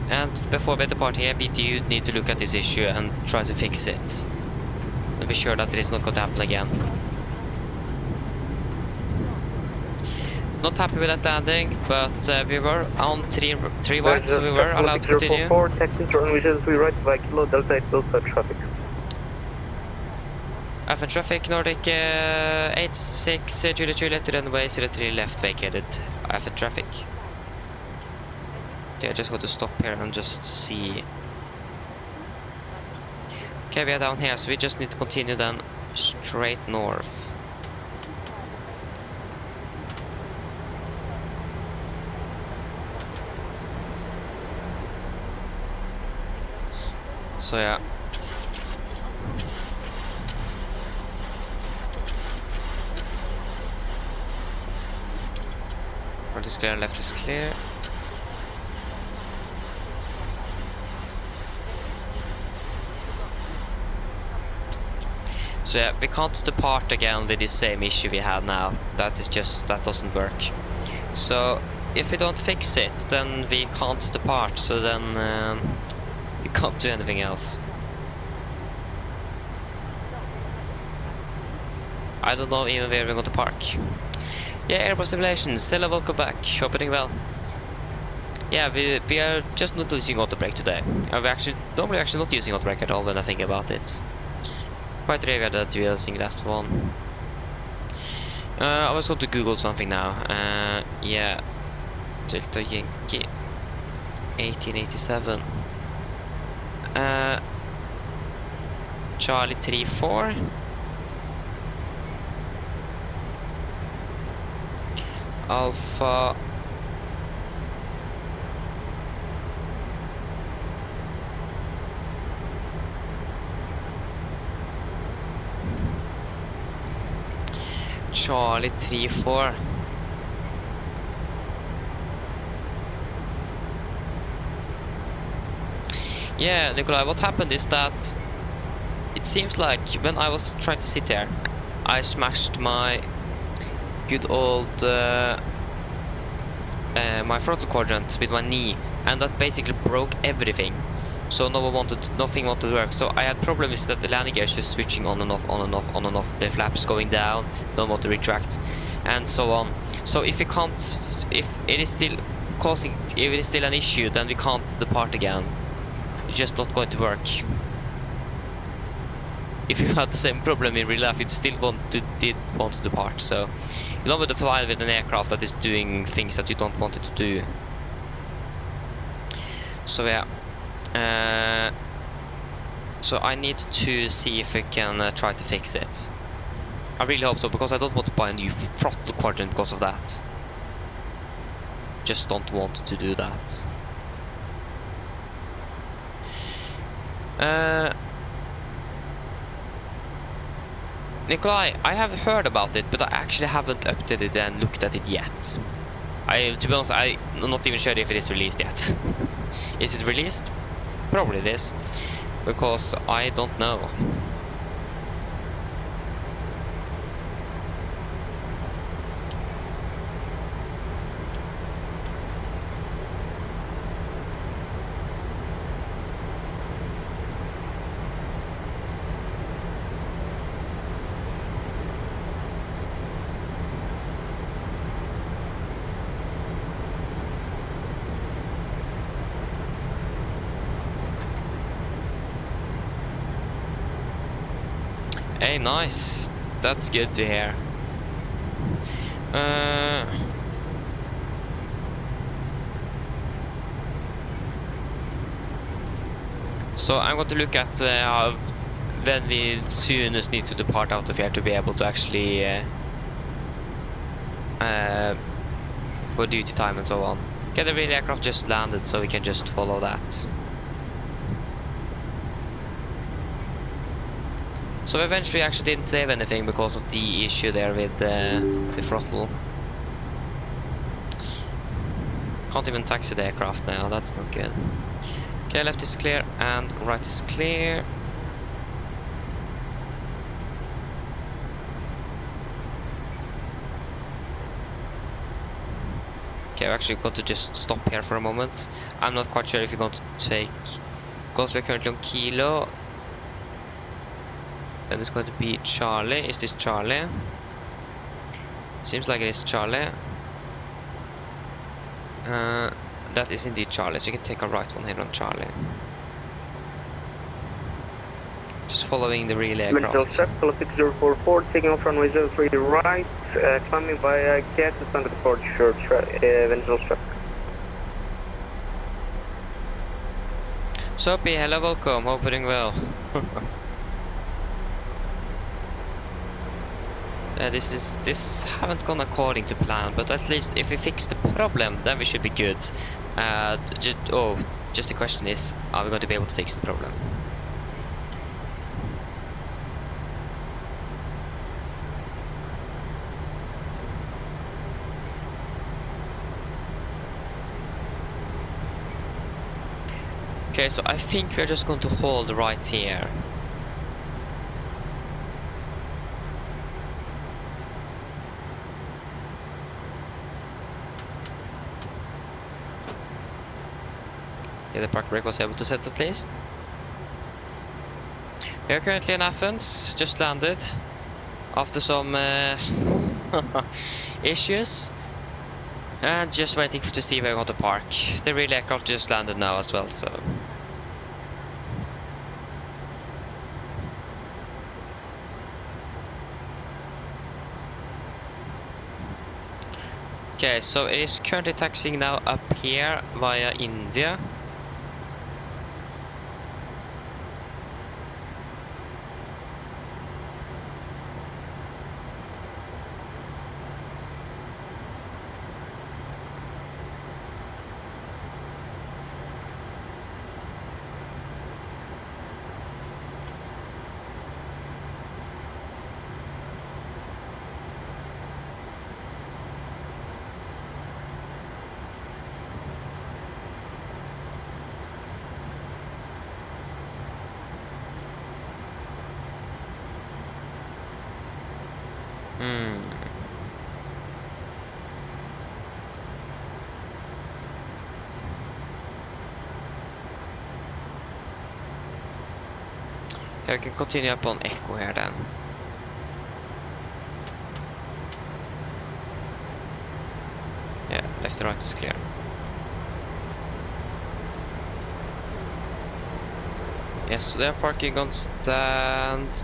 and before we depart here, we do need to look at this issue and try to fix it, and be sure that it is not going to happen again. Not happy with that landing, but we were on 3 white, so we were allowed to continue. Taxi runway 3 right by Kilo Delta 8 Delta traffic. Athens traffic, Nordic 86, Juliet, runway 03 left vacated. Athens traffic. Okay, I just want to stop here and just see. Okay, we are down here, so we just need to continue then straight north. So yeah. Right is clear and left is clear. So yeah, we can't depart again with the same issue we had now. That doesn't work. So if we don't fix it, then we can't depart. So then we can't do anything else. I don't know even where we're going to park. Yeah, airport simulation. Hello, welcome back. Hope you're doing well. Yeah, we are just not using auto brake today. We're normally not using auto brake at all when I think about it. Quite rare that we are using that one. I was going to Google something now. Yeah, Delta Yankee 1887. Charlie 34. Alpha Charlie 34. Yeah, Nikolai, what happened is that it seems like when I was trying to sit here, I smashed my good old my throttle quadrant with my knee, and that basically broke everything. So nothing wanted to work. So I had problems that the landing gears just switching on and off, on and off, on and off. The flaps going down, don't want to retract, and so on. So if it is still an issue, then we can't depart again. It's just not going to work. If you had the same problem in real life, you'd still did want to depart. So you don't want to fly with an aircraft that is doing things that you don't want it to do. So yeah. So I need to see if I can try to fix it. I really hope so, because I don't want to buy a new throttle quadrant because of that. Just don't want to do that. Nikolai, I have heard about it, but I actually haven't updated it and looked at it yet. To be honest, I'm not even sure if it is released yet. Is it released? Probably it is, because I don't know. Hey, nice. That's good to hear. So I'm going to look at when we soonest need to depart out of here to be able to actually for duty time and so on. Okay, the real aircraft just landed, so we can just follow that. So eventually I actually didn't save anything because of the issue there with the throttle. Can't even taxi the aircraft now, that's not good. Okay, left is clear and right is clear. Okay, we're actually going to just stop here for a moment. I'm not quite sure if we're going to take, because we're currently on Kilo. Then it's going to be Charlie. Is this Charlie? Seems like it is Charlie. That is indeed Charlie, so you can take a right one here on Charlie. Just following the relay aircraft. 6044, taking off runway 03 right, climbing via gas standard departure, ventral strap. Soapy, hello, welcome, hope you're doing well. This haven't gone according to plan, but at least if we fix the problem, then we should be good. Just the question is, are we going to be able to fix the problem? Okay, so I think we're just going to hold right here. Yeah, the park brake was able to set at least. We are currently in Athens, just landed after some issues, and just waiting to see where we're going to park. The real aircraft just landed now as well, so. Okay, so it is currently taxiing now up here via India. I can continue up on Echo here then. Yeah, left and right is clear. Yes, so they're parking on stand.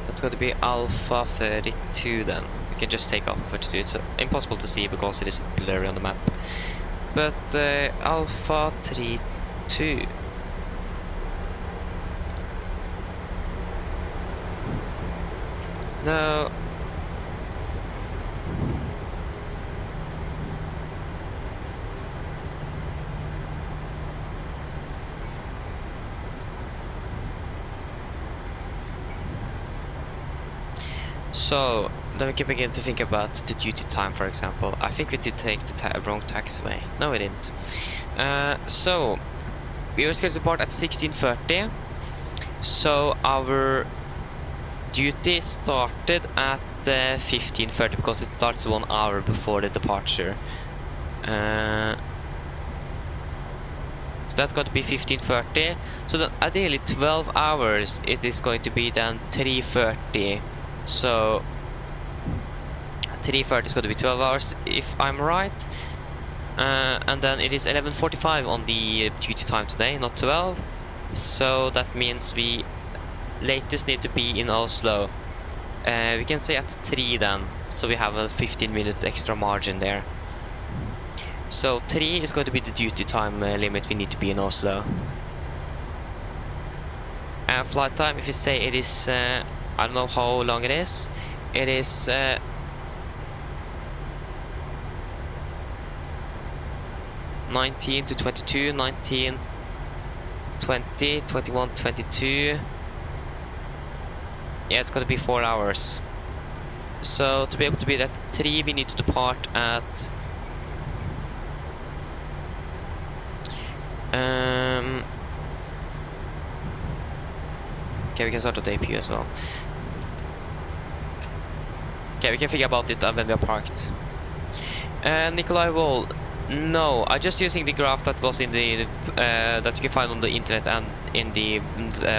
That's going to be Alpha 32 then. We can just take Alpha 32. It's impossible to see because it is blurry on the map. But Alpha 32. No. So then we can begin to think about the duty time, for example. I think we did take the wrong taxiway. No, we didn't. So we were scheduled to board at 16:30. So our duty started at 15:30 because it starts 1 hour before the departure. So that's going to be 15:30. So then ideally 12 hours it is going to be then 3:30. So 3:30 is going to be 12 hours if I'm right. And then it is 11:45 on the duty time today, not 12. So that means we latest need to be in Oslo. We can say at 3 then, so we have a 15 minutes extra margin there. So 3 is going to be the duty time limit we need to be in Oslo. And flight time, if you say it is, I don't know how long it is. It is 19 to 22, 19, 20, 21, 22. Yeah, it's gonna be 4 hours. So to be able to be at 3, we need to depart at okay, we can start at APU as well. Okay, we can figure about it when we are parked. Nikolai Wall. No, I'm just using the graph that was in the that you can find on the internet and in the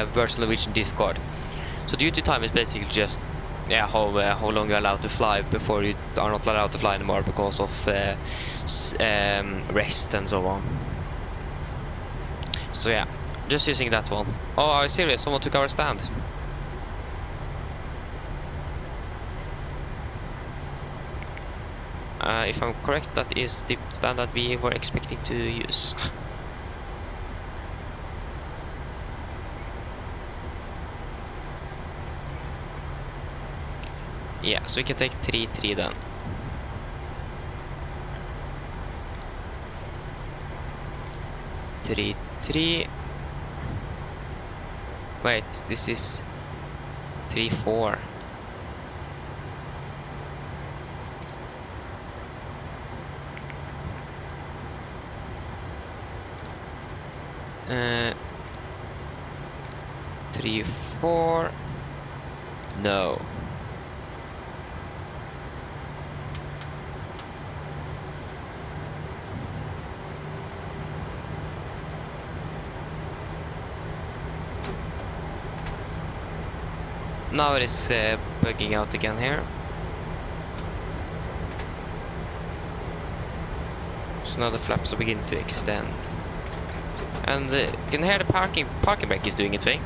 Virtual Norwegian Discord. So duty time is basically just how long you're allowed to fly before you are not allowed to fly anymore because of rest and so on. So yeah, just using that one. Oh, are you serious? Someone took our stand. If I'm correct, that is the stand that we were expecting to use. Yeah, so we can take 3-3 then. Three. Wait, this is 3-4. Uh, 3-4. No. Now it is bugging out again here. So now the flaps are beginning to extend. And you can hear the parking brake is doing its thing.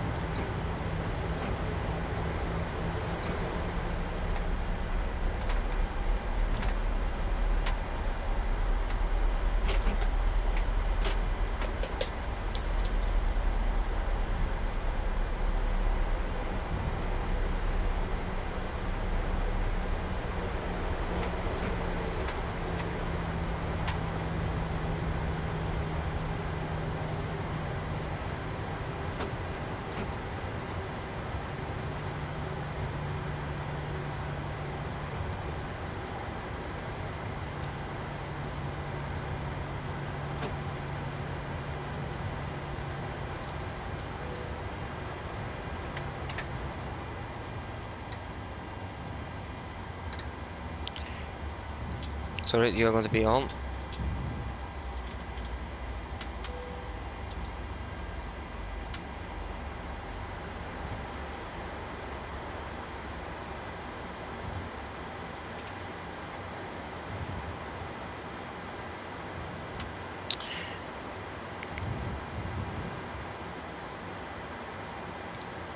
Sorry, you are going to be on.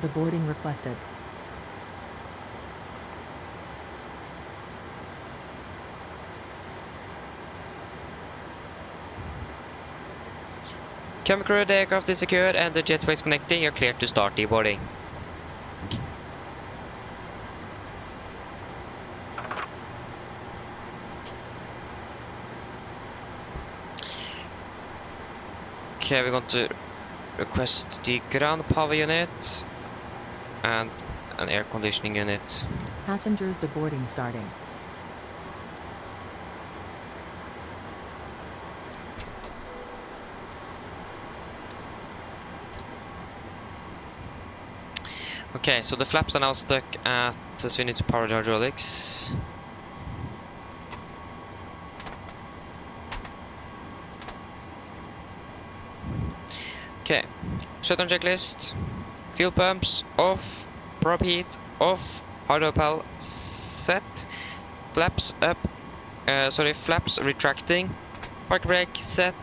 Deboarding requested. Cabin crew, the aircraft is secured and the jetway is connecting. You're cleared to start deboarding. Okay, we're going to request the ground power unit and an air conditioning unit. Passengers deboarding starting. Okay, so the flaps are now stuck at, so we need to power the hydraulics. Okay, shutdown checklist. Fuel pumps off, prop heat off, hydropel set, flaps up, flaps retracting, park brake set,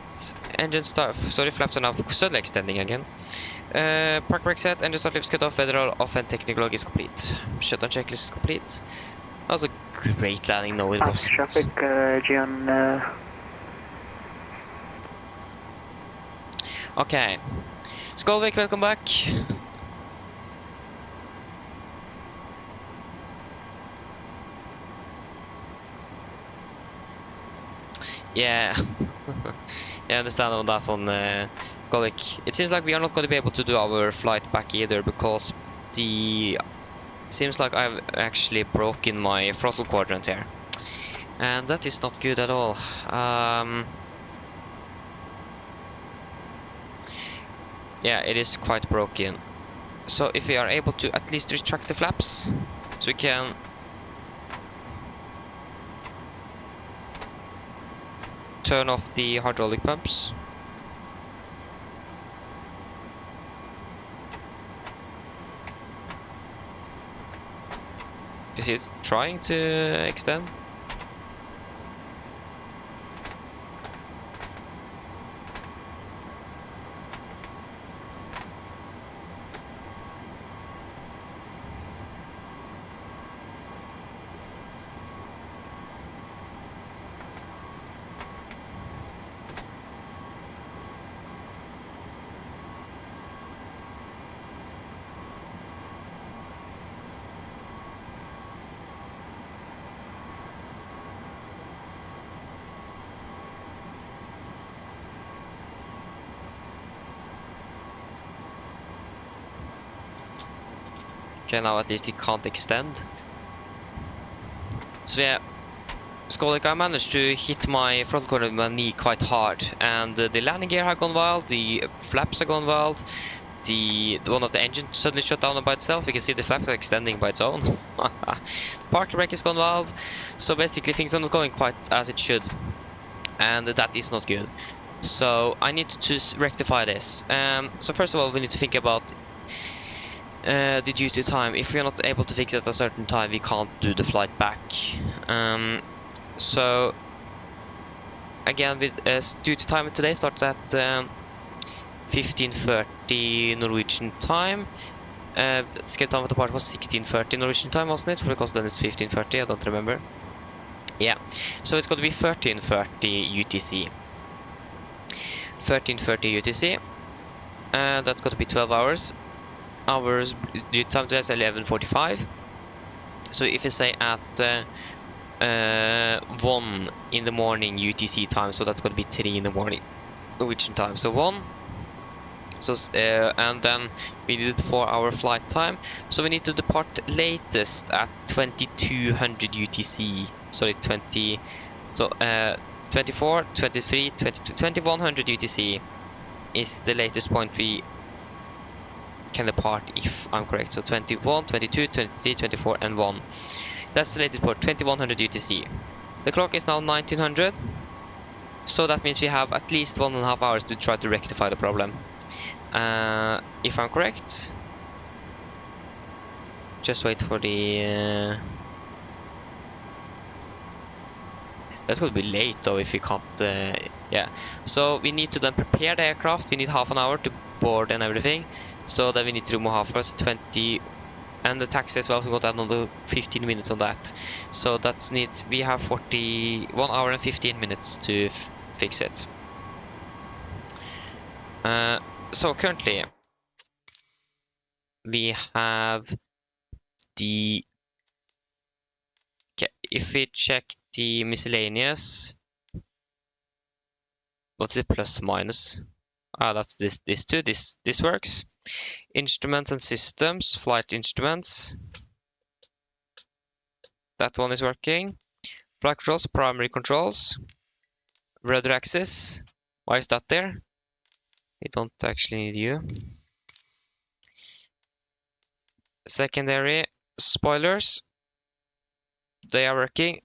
engine start, flaps are now suddenly extending again. Park brake set, engine start lifts cut off, weather all off, and technical log is complete. Shutdown checklist is complete. That was a great landing, no it wasn't. Traffic, Gian. Okay. Skolvik, welcome back. Yeah. Yeah, I understand on that one, colleague. It seems like we are not going to be able to do our flight back either, because seems like I've actually broken my throttle quadrant here, and that is not good at all. Yeah, it is quite broken. So if we are able to at least retract the flaps, so we can turn off the hydraulic pumps. You see it's trying to extend. Okay, now at least he can't extend. So yeah, Skolik, I managed to hit my throttle corner with my knee quite hard, and the landing gear had gone wild, the flaps had gone wild, one of the engines suddenly shut down by itself. You can see the flaps are extending by its own. Parking brake has gone wild, so basically things are not going quite as it should, and that is not good. So I need to rectify this. So first of all, we need to think about the duty time. If we are not able to fix it at a certain time, we can't do the flight back. So again, with duty time today starts at 15:30 Norwegian time. Scheduled time of the part was 16:30 Norwegian time, wasn't it? Because then it's 15:30. I don't remember. Yeah, so it's going to be 13:30 UTC. 13:30 UTC. That's going to be 12 hours. Hours duty time today is 11:45. So if you say at 1 in the morning UTC time, so that's going to be 3 in the morning Norwegian time. So 1. So and then we did 4-hour flight time. So we need to depart latest at 2200 UTC. Sorry, 20. So 24, 23, 22, 2100 UTC is the latest point we can depart, if I'm correct. So 21, 22, 23, 24 and 1. That's the latest port, 2100 UTC. The clock is now 1900. So that means we have at least 1.5 hours to try to rectify the problem. If I'm correct. Just wait for the... That's going to be late though if we can't... yeah. So we need to then prepare the aircraft. We need half an hour to board and everything. So then we need to remove half hours, 20... And the taxi as well, so we got another 15 minutes on that. So that needs... We have 1 hour and 15 minutes to fix it. So currently we have the... Okay, if we check the miscellaneous, what's it, plus minus? That's this two. This works. Instruments and systems, flight instruments. That one is working. Flight controls, primary controls. Rudder axis. Why is that there? We don't actually need you. Secondary spoilers. They are working.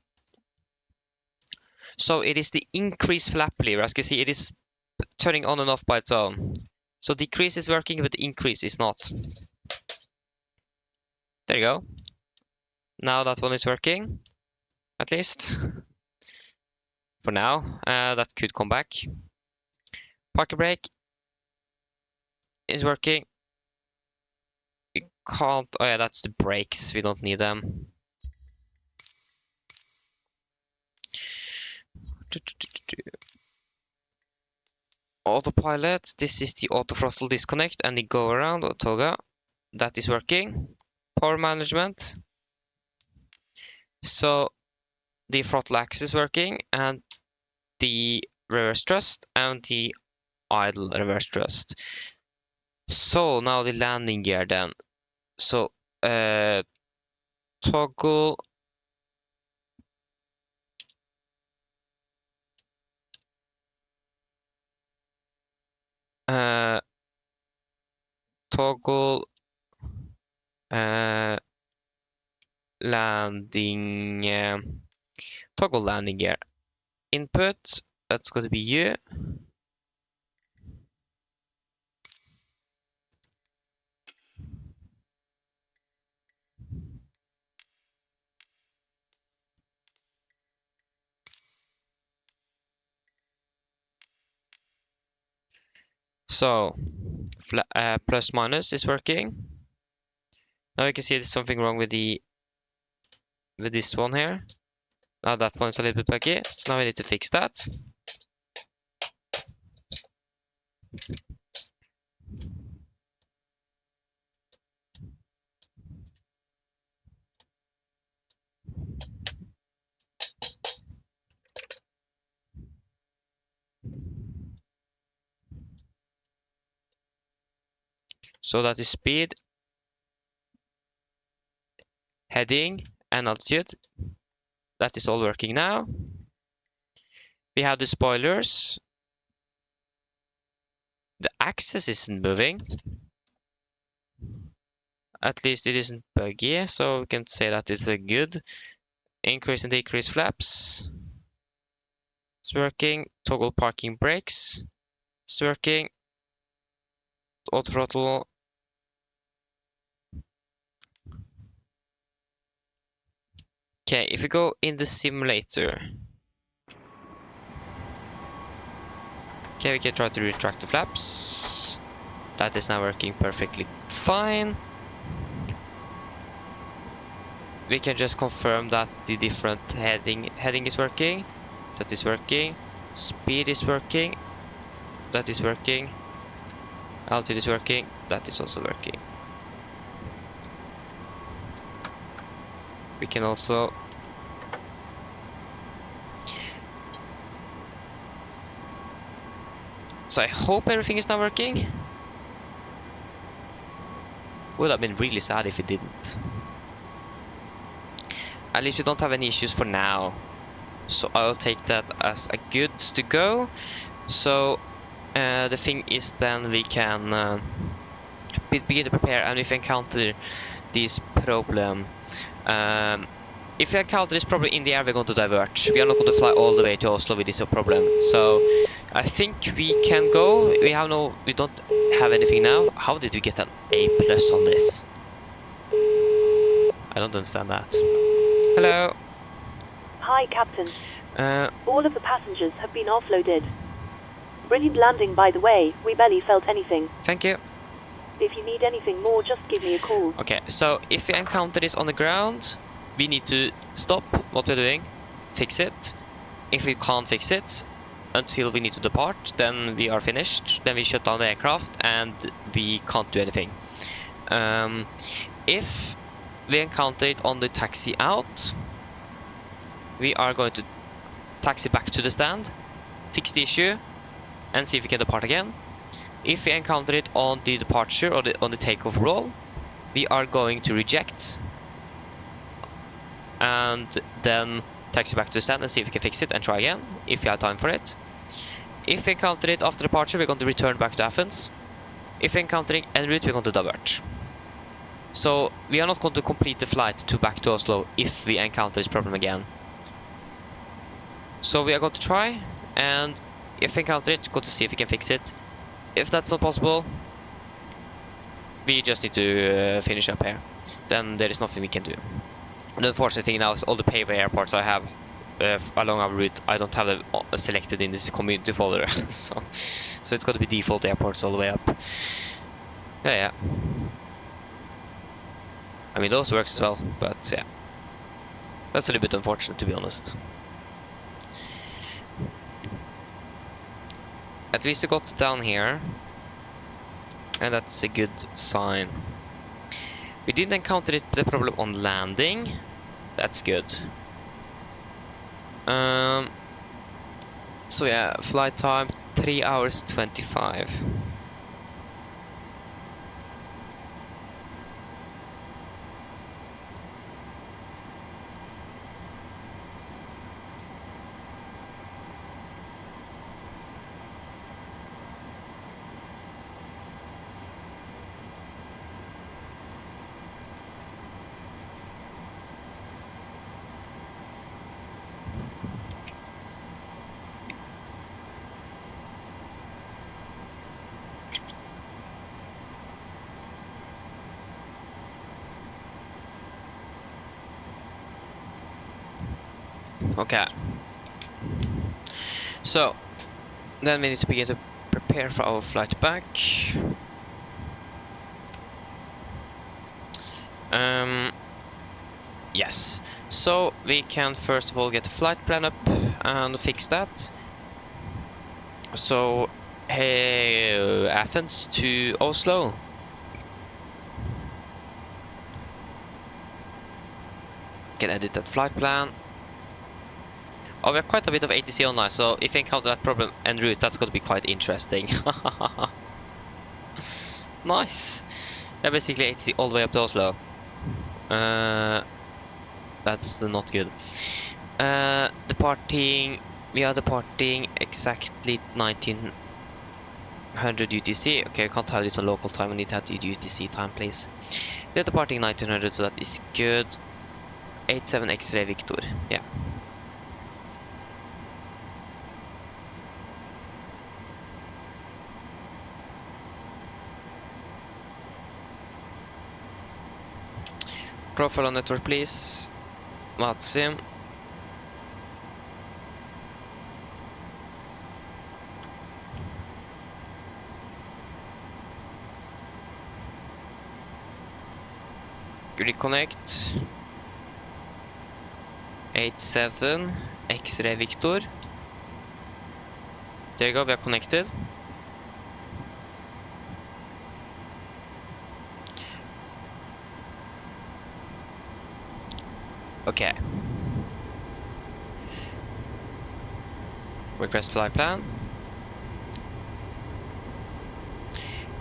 So it is the increase flap lever. As you can see, it is turning on and off by its own. So decrease is working, but the increase is not. There you go. Now that one is working, at least. For now, that could come back. Parking brake is working. We can't... Oh yeah, that's the brakes. We don't need them. Autopilot. This is the auto throttle disconnect and the go around or toga. That is working. Power management. So the throttle axis is working and the reverse thrust and the idle reverse thrust. So now the landing gear then. So toggle toggle landing toggle landing gear input. That's going to be you. So plus minus is working. Now you can see there's something wrong with this one here. Now that one's a little bit buggy, so now we need to fix that. So that is speed, heading, and altitude. That is all working now. We have the spoilers. The axis isn't moving. At least it isn't buggy, so we can say that it's a good. Increase and decrease flaps. It's working. Toggle parking brakes. It's working. Auto throttle. Okay, if we go in the simulator. Okay, we can try to retract the flaps. That is now working perfectly fine. We can just confirm that the different heading is working. That is working. Speed is working. That is working. Altitude is working. That is also working. We can also so I hope everything is now working. Would have been really sad if it didn't. At least we don't have any issues for now. So I'll take that as a good to go. So the thing is then we can begin to prepare, and if we encounter this problem, if we encounter this problem in the air, we're going to divert. We are not going to fly all the way to Oslo with this problem. So I think we can go. We don't have anything now. How did we get an A+ on this? I don't understand that. Hello. Hi, Captain. Uh, All of the passengers have been offloaded. Brilliant landing, by the way. We barely felt anything. Thank you. If you need anything more, just give me a call. Okay, so if we encounter this on the ground, we need to stop what we're doing, fix it. If we can't fix it until we need to depart, then we are finished. Then we shut down the aircraft and we can't do anything. If we encounter it on the taxi out, we are going to taxi back to the stand, fix the issue, and see if we can depart again. If we encounter it on the departure or on the takeoff roll, we are going to reject and then taxi back to the stand and see if we can fix it and try again if we have time for it. If we encounter it after departure, we're going to return back to Athens. If we encounter it en route, we're going to divert. So we are not going to complete the flight back to Oslo if we encounter this problem again. So we are going to try, and if we encounter it, go to see if we can fix it. If that's not possible, we just need to finish up here. Then there is nothing we can do. The unfortunate thing now is all the paved airports I have along our route, I don't have them selected in this community folder. so it's got to be default airports all the way up. Yeah. I mean, those works as well, but yeah. That's a little bit unfortunate, to be honest. At least we got down here, and that's a good sign. We didn't encounter the problem on landing. That's good. So yeah, flight time 3 hours 25. Okay. So then we need to begin to prepare for our flight back. Yes. So we can first of all get the flight plan up and fix that. So hey, Athens to Oslo. Can edit that flight plan. Oh, we have quite a bit of ATC online, so if you encounter that problem en route, that's going to be quite interesting. Nice. Yeah, basically ATC all the way up to Oslo. That's not good. Departing. We are departing exactly 1900 UTC. Okay, I can't have this on local time. I need to have the UTC time, please. We are departing 1900, so that is good. 87 X-ray Victor. Yeah. Profile on network, please. Matsim. Reconnect. 87 X-ray Victor. There you go, we are connected. Okay. Request flight plan.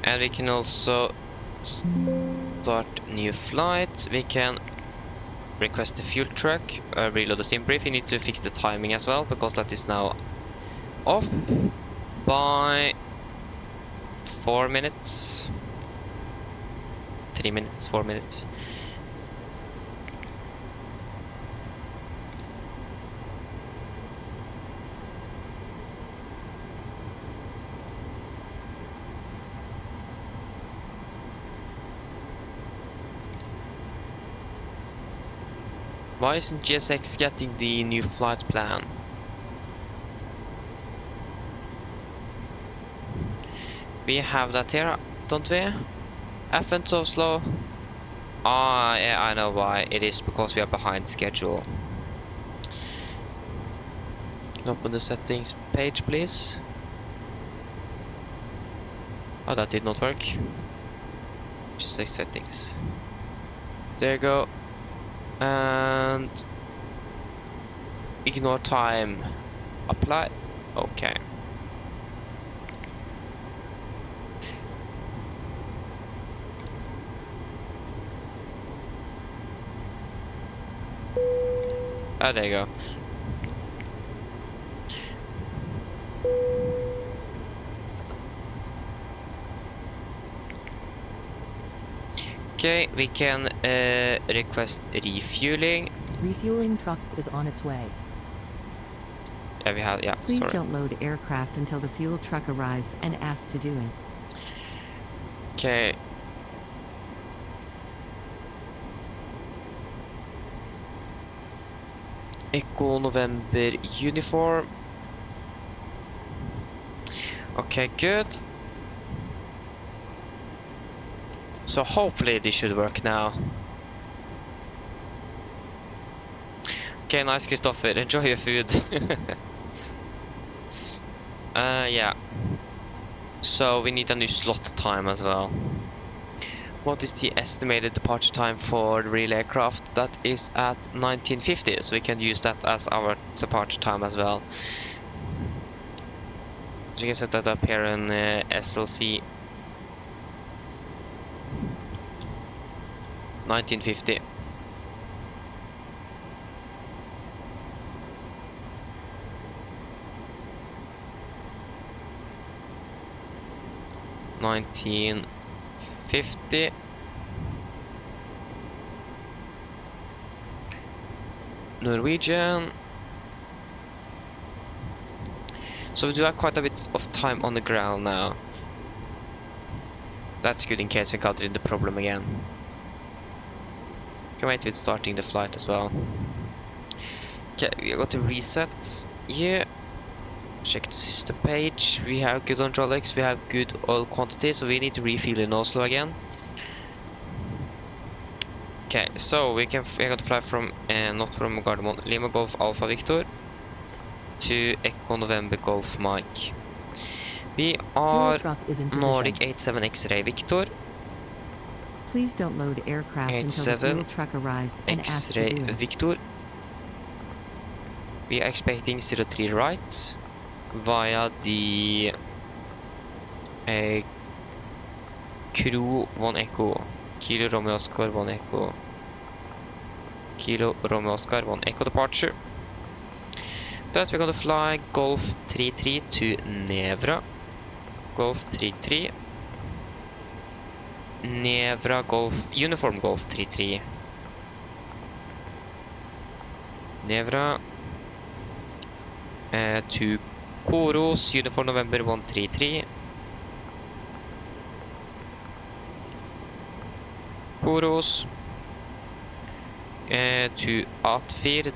And we can also start new flight. We can request the fuel truck, reload the sim brief. You need to fix the timing as well, because that is now off by 4 minutes. 3 minutes, 4 minutes. Why isn't GSX getting the new flight plan? We have that here, don't we? Athens Oslo. Ah, yeah, I know why. It is because we are behind schedule. Can open the settings page, please. Oh, that did not work. GSX settings. There you go. And ignore time. Apply. Okay. Ah, there you go. Okay, we can request refueling. Refueling truck is on its way. Yeah, we have, yeah, Please sorry. don't load aircraft until the fuel truck arrives and ask to do it. Okay. Echo November uniform. Okay, good. So hopefully this should work now. Okay, nice, Christopher. Enjoy your food. Yeah. So we need a new slot time as well. What is the estimated departure time for the real aircraft? That is at 1950, so we can use that as our departure time as well. you can set that up here in SLC 1950. Norwegian. So we do have quite a bit of time on the ground now. That's good in case we encounter the problem again. Can wait with starting the flight as well. Okay, we got to reset here. Check the system page. We have good hydraulics, we have good oil quantity, so we need to refuel in Oslo again. Okay, so we got to fly from not from Gardermoen, Lima Golf Alpha Victor to Echo November Golf Mike. We are Nordic 87 X-ray Victor. Please don't load aircraft until the fuel truck arrives and ask to do it. Victor. We are expecting 03 right via the crew 1 Echo. Kilo Romeo Oscar 1 Echo. Kilo Romeo Oscar 1 Echo departure. That we're going to fly Golf 33 to Nevra. Golf 33. Nevra Golf, Uniform Golf 33. Nevra. To Koros, Uniform November 133. Koros. To Atfir.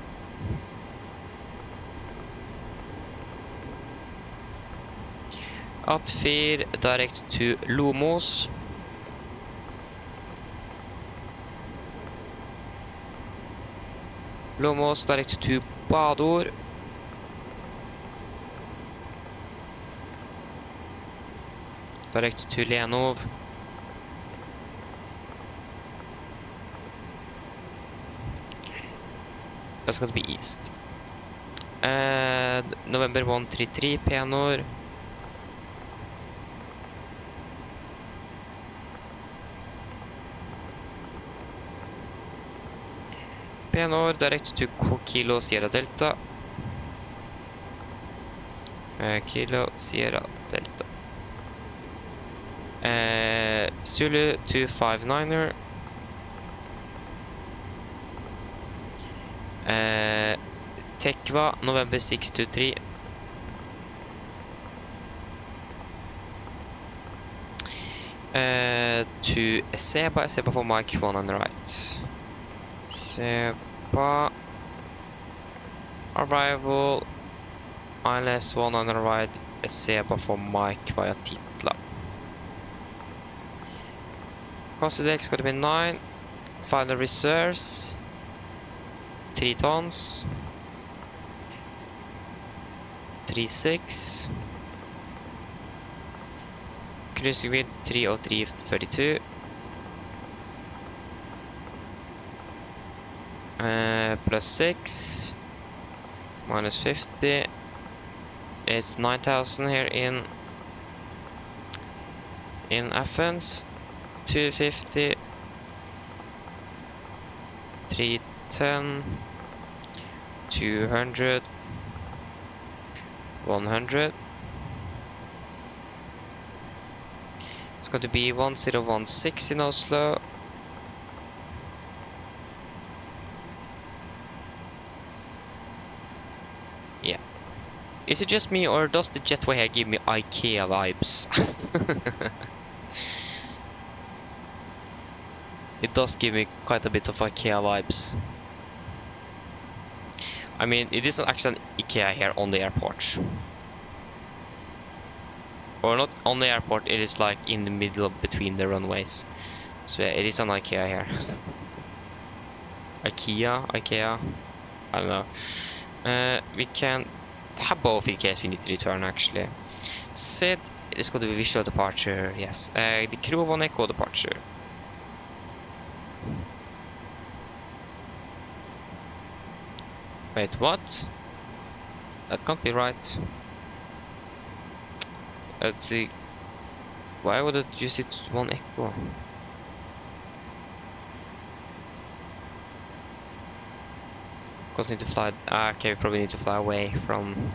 Atfir direct to Lomos. Lomos direct to Bador. Direct to Lenov. That's going to be east. November 133, Penor. Penor direct to Kilo Sierra Delta. Kilo Sierra Delta. Zulu 259er. Tekva November 623. To Seba for Mike 1 on the right. Seba arrival ILS 1 on the right. Seba for Mike via Titla. Cost of the X got to be 9. Final reserves 3 tons. 36. Cruising with 303.32. Plus 6. Minus 50. It's 9,000 here in Athens. 250. 310. 200. 100. It's going to be 1016 in Oslo. Yeah. Is it just me, or does the jetway here give me IKEA vibes? It does give me quite a bit of IKEA vibes. I mean, it isn't actually an IKEA here on the airport. Or not on the airport, it is like in the middle between the runways. So yeah, it is an IKEA here. IKEA, I don't know. We can have both in case we need to return actually. Said it's going to be visual departure, yes. The crew of 1 Echo departure. Wait, what? That can't be right. Let's see. Why would it use it one echo? Because need to fly. Okay, we probably need to fly away from.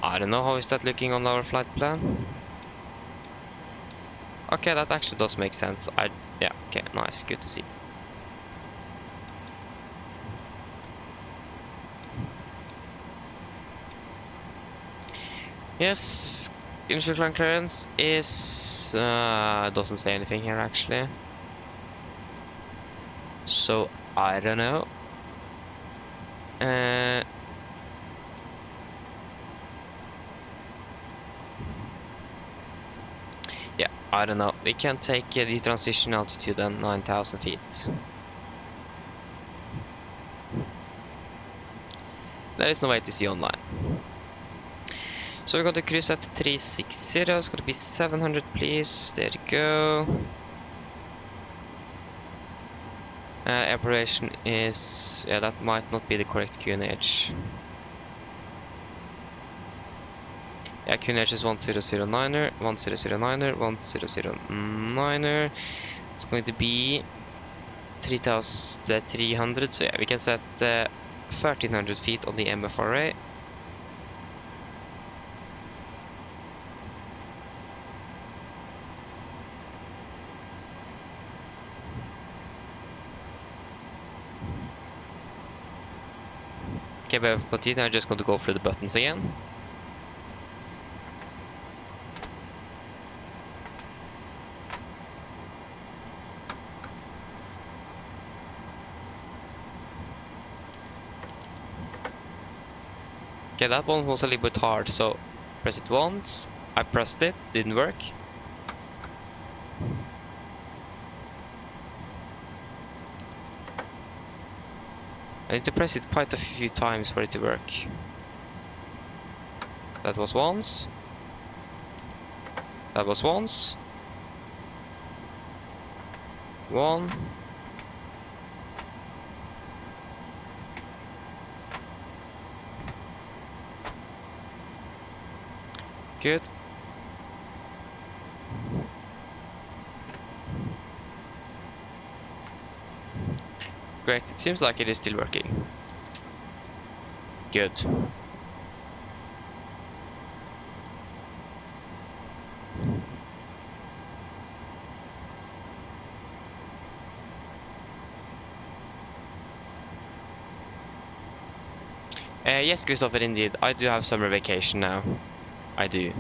I don't know how is that looking on our flight plan. Okay, that actually does make sense. Yeah. Okay, nice. Good to see. Yes, initial climb clearance is doesn't say anything here actually. So I don't know. Yeah, I don't know. We can take the transition altitude at 9,000 feet. There is no ATC online. So we got the cruise at 360. It's got to be 700, please. There you go. Air preparation is, yeah, that might not be the correct QNH. Yeah, QNH is 1009er, 1009er, 1009er. It's going to be 3,300. So yeah, we can set 1,300 feet on the MFRA. Okay, but continue. I'm just going to go through the buttons again. Okay, that one was a little bit hard, so press it once. I pressed it, didn't work. I need to press it quite a few times for it to work. That was once. That was once. One. Good. Great, it seems like it is still working. Good. Yes, Christopher, indeed. I do have summer vacation now. I do.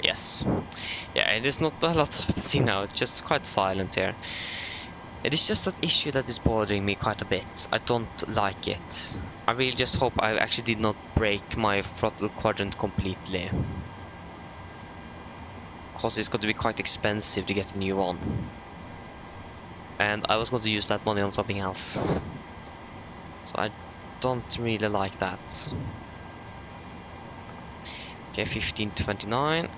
Yes. Yeah, it is not a lot happening now. It's just quite silent here. It is just that issue that is bothering me quite a bit. I don't like it. I really just hope I actually did not break my throttle quadrant completely. Because it's going to be quite expensive to get a new one. And I was going to use that money on something else. So I don't really like that. Okay, 1529.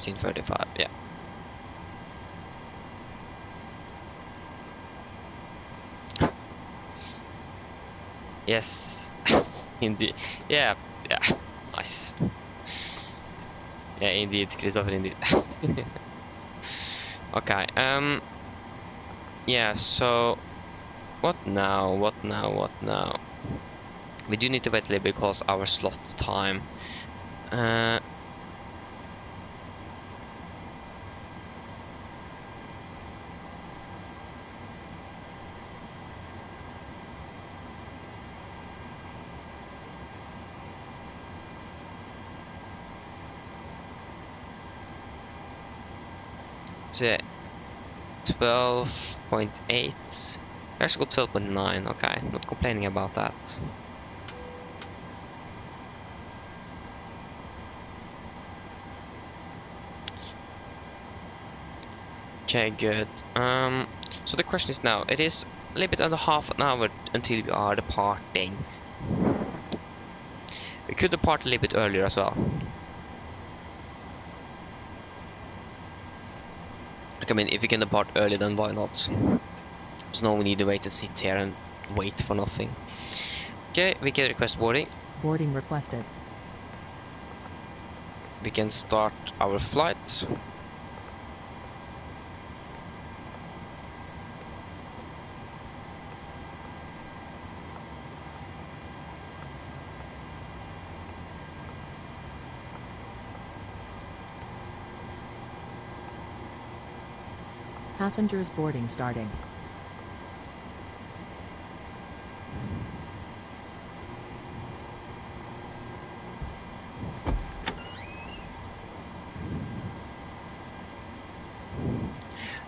1535, yeah. Yes, indeed. Yeah, yeah, nice. Yeah, indeed, Christopher, indeed. Okay, yeah, so what now? What now? What now? We do need to wait a little bit because our slot time. So 12.8. Actually got 12.9. Okay, not complaining about that. Okay, good. So the question is now, it is a little bit under half an hour until we are departing. We could depart a little bit earlier as well. Like, I mean, if we can depart early, then why not? There's no need to wait to sit here and wait for nothing. Okay, we can request boarding. Boarding requested. We can start our flight. Passengers boarding starting.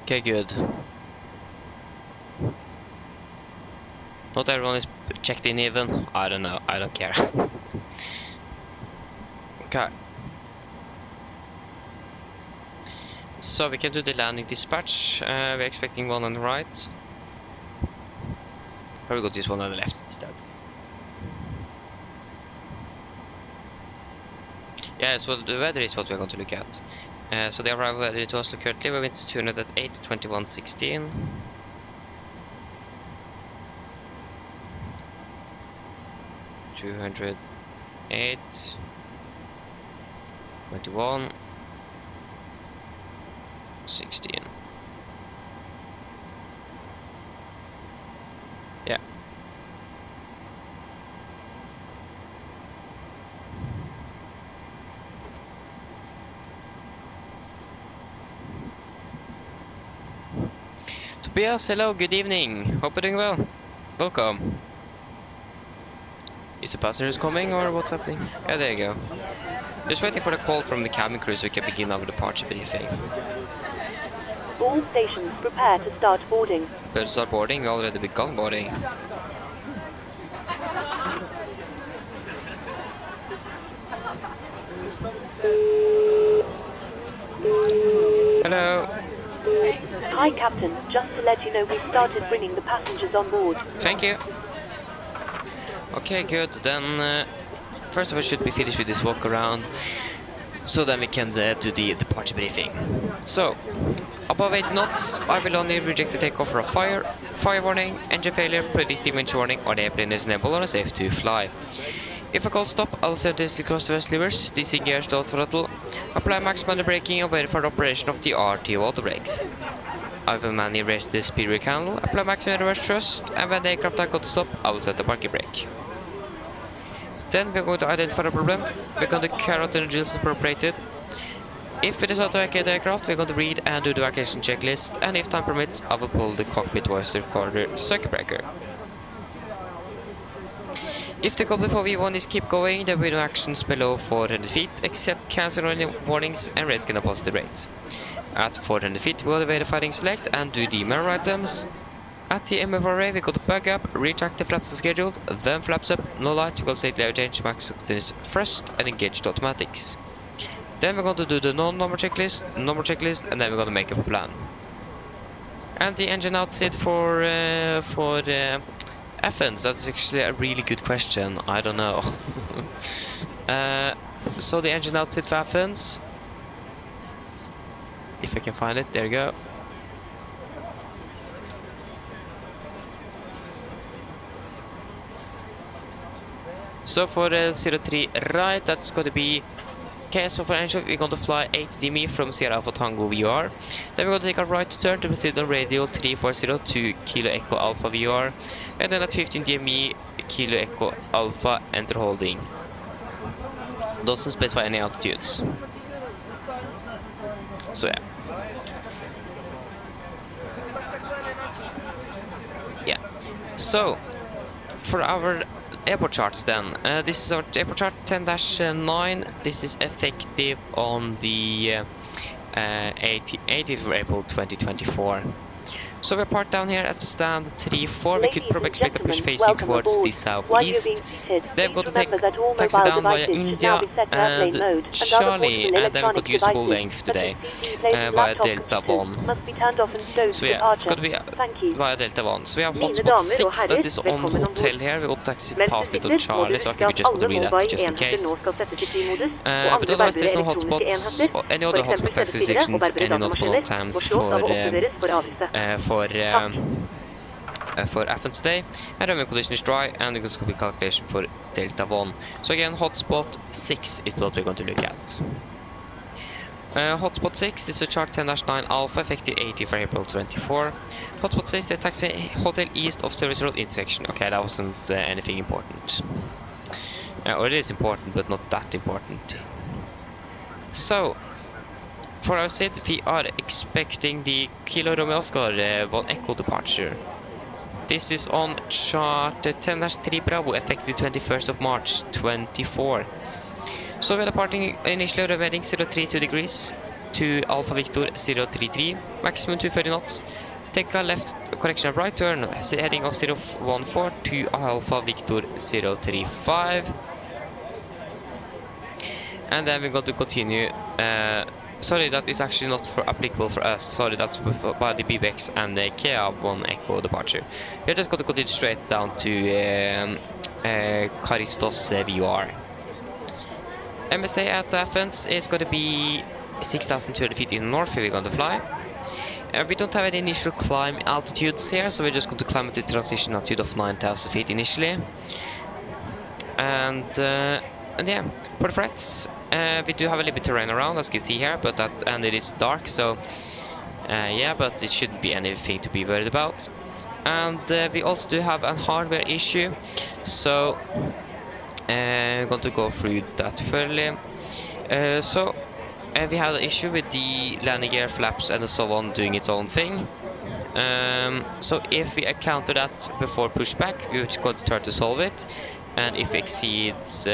Okay, good. Not everyone is checked in even. I don't know. I don't care. Okay. So we can do the landing dispatch. We're expecting one on the right. Probably got this one on the left instead. Yeah, so the weather is what we're going to look at. So the arrival weather to Oslo currently, we went to 208, 2116. $208, 21, 16. Yeah. Tobias, hello, good evening. Hope you're doing well. Welcome. Is the passengers coming or what's happening? Yeah, there you go. Just waiting for the call from the cabin crew so we can begin our departure briefing. All stations prepare to start boarding. Prepare to start boarding, we already begun boarding. Hello. Hi, Captain. Just to let you know, we've started bringing the passengers on board. Thank you. Okay, good. Then, first of all, should be finished with this walk around, so then we can do the departure briefing. So, above 80 knots, I will only reject the takeoff for a fire warning, engine failure, predictive wind warning, or the airplane is unable or safe to fly. If I call stop, I'll set this across the rest levers, disengage the throttle, apply maximum braking and wait for the operation of the RTO auto brakes. I will manually raise the speed brake handle, apply maximum reverse thrust, and when the aircraft are got to stop, I will set the parking brake. Then we're going to identify the problem, we're going to carry out the energies appropriated. If we decide to vacate the aircraft, we're going to read and do the vacation checklist, and if time permits, I will pull the cockpit voice recorder circuit breaker. If the call before V1 is keep going, there will be no actions below 400 feet, except cancel warnings and risk in a positive rate. At 400 feet, we will evade the fighting select and do the mirror items. At the MFRA, we go to bug up, retract the flaps as scheduled, then flaps up, no light, we will say lever change max continuous first and engage the automatics. Then we're going to do the non-number checklist, and then we're going to make up a plan. And the engine outset for Athens, that's actually a really good question, I don't know. So the engine outset for Athens, if I can find it, there you go. So for the 03 right, that's going to be... Okay, so for engine, we're going to fly 8 DME from Sierra Alpha Tango VR. Then we're going to take a right turn to proceed on radial 3402 Kilo Echo Alpha VR. And then at 15 DME Kilo Echo Alpha, enter holding. Doesn't specify any altitudes. So yeah. Yeah. So, for our airport charts then, this is our airport chart 10-9. This is effective on the 18th of April 2024. So we're parked down here at stand 3-4. We could probably expect a push facing towards the southeast. They've got to take taxi down via India and Charlie, and then we've got to use full length today via Delta 1. So yeah, it's got to be via Delta 1. So we have hotspot 6 that is on hotel here. We got taxi past it on Charlie, so I think we're just going to read that just in case. But otherwise there's no hotspots, or any other hotspot taxi restrictions, any notable times for Athens today, and runway condition is dry, and there's going to be calculation for Delta 1. So again, hotspot 6 is what we're going to look at. Hotspot 6 is a chart 10-9 alpha, effective 80 for April 24. Hotspot 6, the taxi hotel east of Service Road intersection. Okay, that wasn't anything important. Or it is important, but not that important. So, for our SID, we are expecting the Kilo Romeo Oscar 1 Echo departure. This is on chart 10-3 Bravo, effective 21st of March 24. So we're departing initially heading 032 degrees to Alpha Victor 033, maximum 230 knots. Take a left correction of right turn, heading of 014 to Alpha Victor 035. And then we're going to continue. Sorry, that is actually not applicable for us. Sorry, that's by the BBX and the Kia 1 Echo departure. We're just going to continue straight down to Charistos VUR. MSA at Athens is going to be 6,200 feet in the north. We're going to fly. We don't have any initial climb altitudes here, so we're just going to climb at the transition altitude of 9,000 feet initially. And yeah, for the frets, we do have a little bit of terrain around, as you can see here, but and it is dark, so yeah, but it shouldn't be anything to be worried about. And we also do have a hardware issue, so I'm going to go through that thoroughly. So we have an issue with the landing gear, flaps and so on doing its own thing. So if we encounter that before pushback, we're going to try to solve it. And if it exceeds,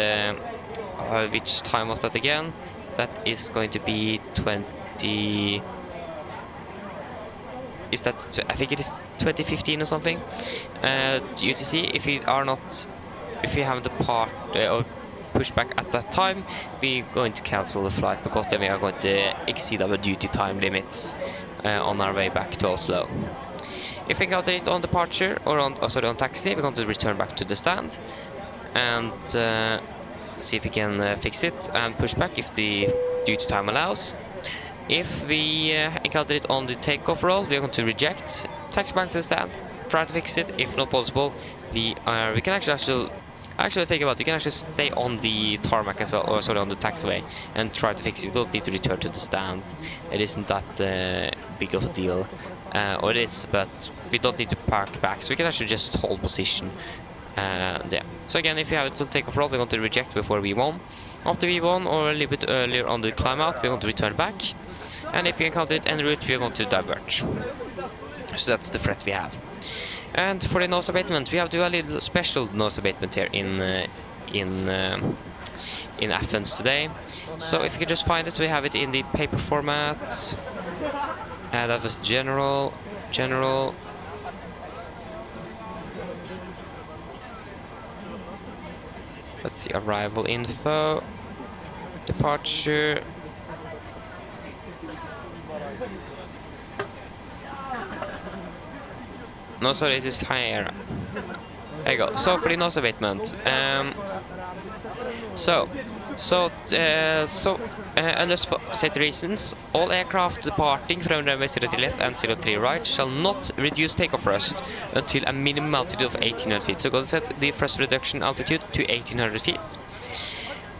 which time was that again? That is going to be 20. Is that? I think it is 2015 or something. UTC. If we are not, if we haven't depart or pushback at that time, we're going to cancel the flight because then we are going to exceed our duty time limits on our way back to Oslo. If we encounter it on departure or on taxi, we're going to return back to the stand and see if we can fix it and push back if the duty time allows. If we encounter it on the takeoff roll, we are going to reject, taxi back to the stand, try to fix it. If not possible, we can actually think about it. You can actually stay on the tarmac as well, or sorry, on the taxiway, and try to fix it. You don't need to return to the stand. It isn't that big of a deal, or it is, but we don't need to park back, so we can actually just hold position. Yeah. So again, if you have it on takeoff roll, we're going to reject before V1. After V1 or a little bit earlier on the climb out, we're going to return back. And if you encounter it en route, we're going to divert. So that's the threat we have. And for the nose abatement, we have to do a little special nose abatement here in Athens today. So if you can just find it, so we have it in the paper format. That was general. Let's see, arrival info, departure. No, sorry, it is higher. There you go. So for the nose abatement, under set reasons, all aircraft departing from runway 03 left and 03 right shall not reduce takeoff thrust until a minimum altitude of 1800 feet. So we're going to set the thrust reduction altitude to 1800 feet.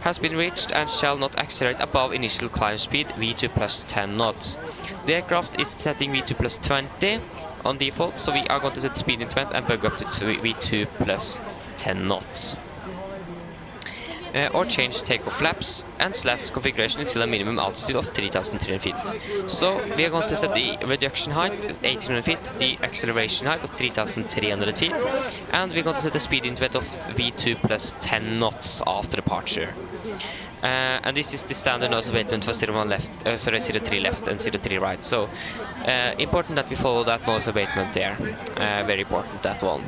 Has been reached and shall not accelerate above initial climb speed V2 plus 10 knots. The aircraft is setting V2 plus 20 on default, so we are going to set speed in 20 and bug up to V2 plus 10 knots. Or change takeoff flaps and slats configuration until a minimum altitude of 3,300 feet. So we are going to set the reduction height of 1,800 feet, the acceleration height of 3,300 feet, and we're going to set the speed in 20 of V2 plus 10 knots after departure. And this is the standard nose abatement for 01 left, 03 left and 03 right. So important that we follow that nose abatement there. Very important, that one.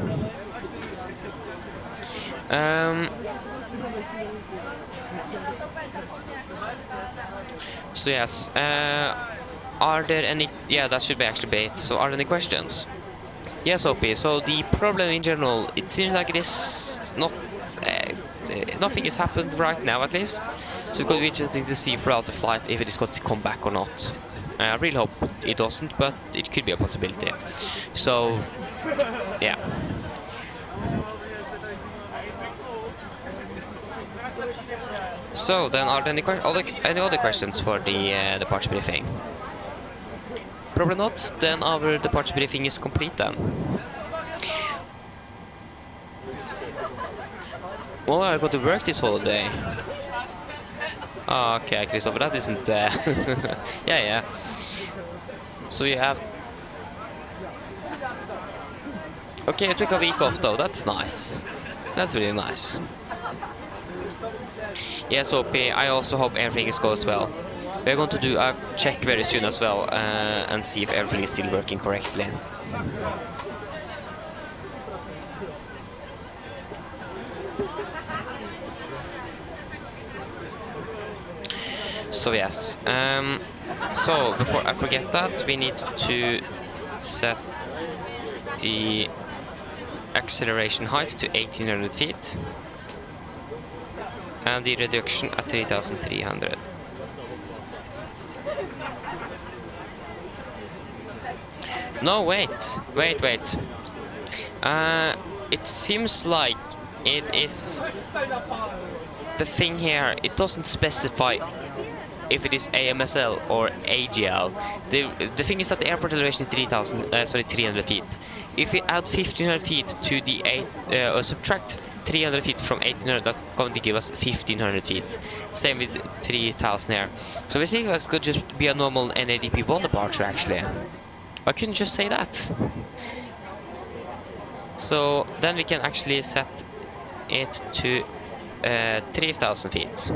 So yes, are there any... Yeah, that should be actually bait. So are there any questions? Yes, OP. So the problem in general, it seems like it is not... nothing has happened right now, at least. So it's going to be interesting to see throughout the flight if it is going to come back or not. I really hope it doesn't, but it could be a possibility. So, yeah. So then, are there any other questions for the departure briefing? Probably not. Then our departure briefing is complete then. Oh, I got to work this holiday. Oh, okay, Christopher, that isn't... yeah. So you have... Okay, I took a week off though, that's nice. That's really nice. Yes, OP, I also hope everything goes well. We're going to do a check very soon as well, and see if everything is still working correctly. So yes, so before I forget that, we need to set the acceleration height to 1800 feet and the reduction at 3300. No, wait. It seems like it is the thing here. It doesn't specify if it is AMSL or AGL. The thing is that the airport elevation is 300 feet. If we add 1500 feet to the or subtract 300 feet from 1800, that's going to give us 1500 feet. Same with 3000 here. So we think this could just be a normal NADP1 departure actually. Why couldn't just say that? So then we can actually set it to 3000 feet.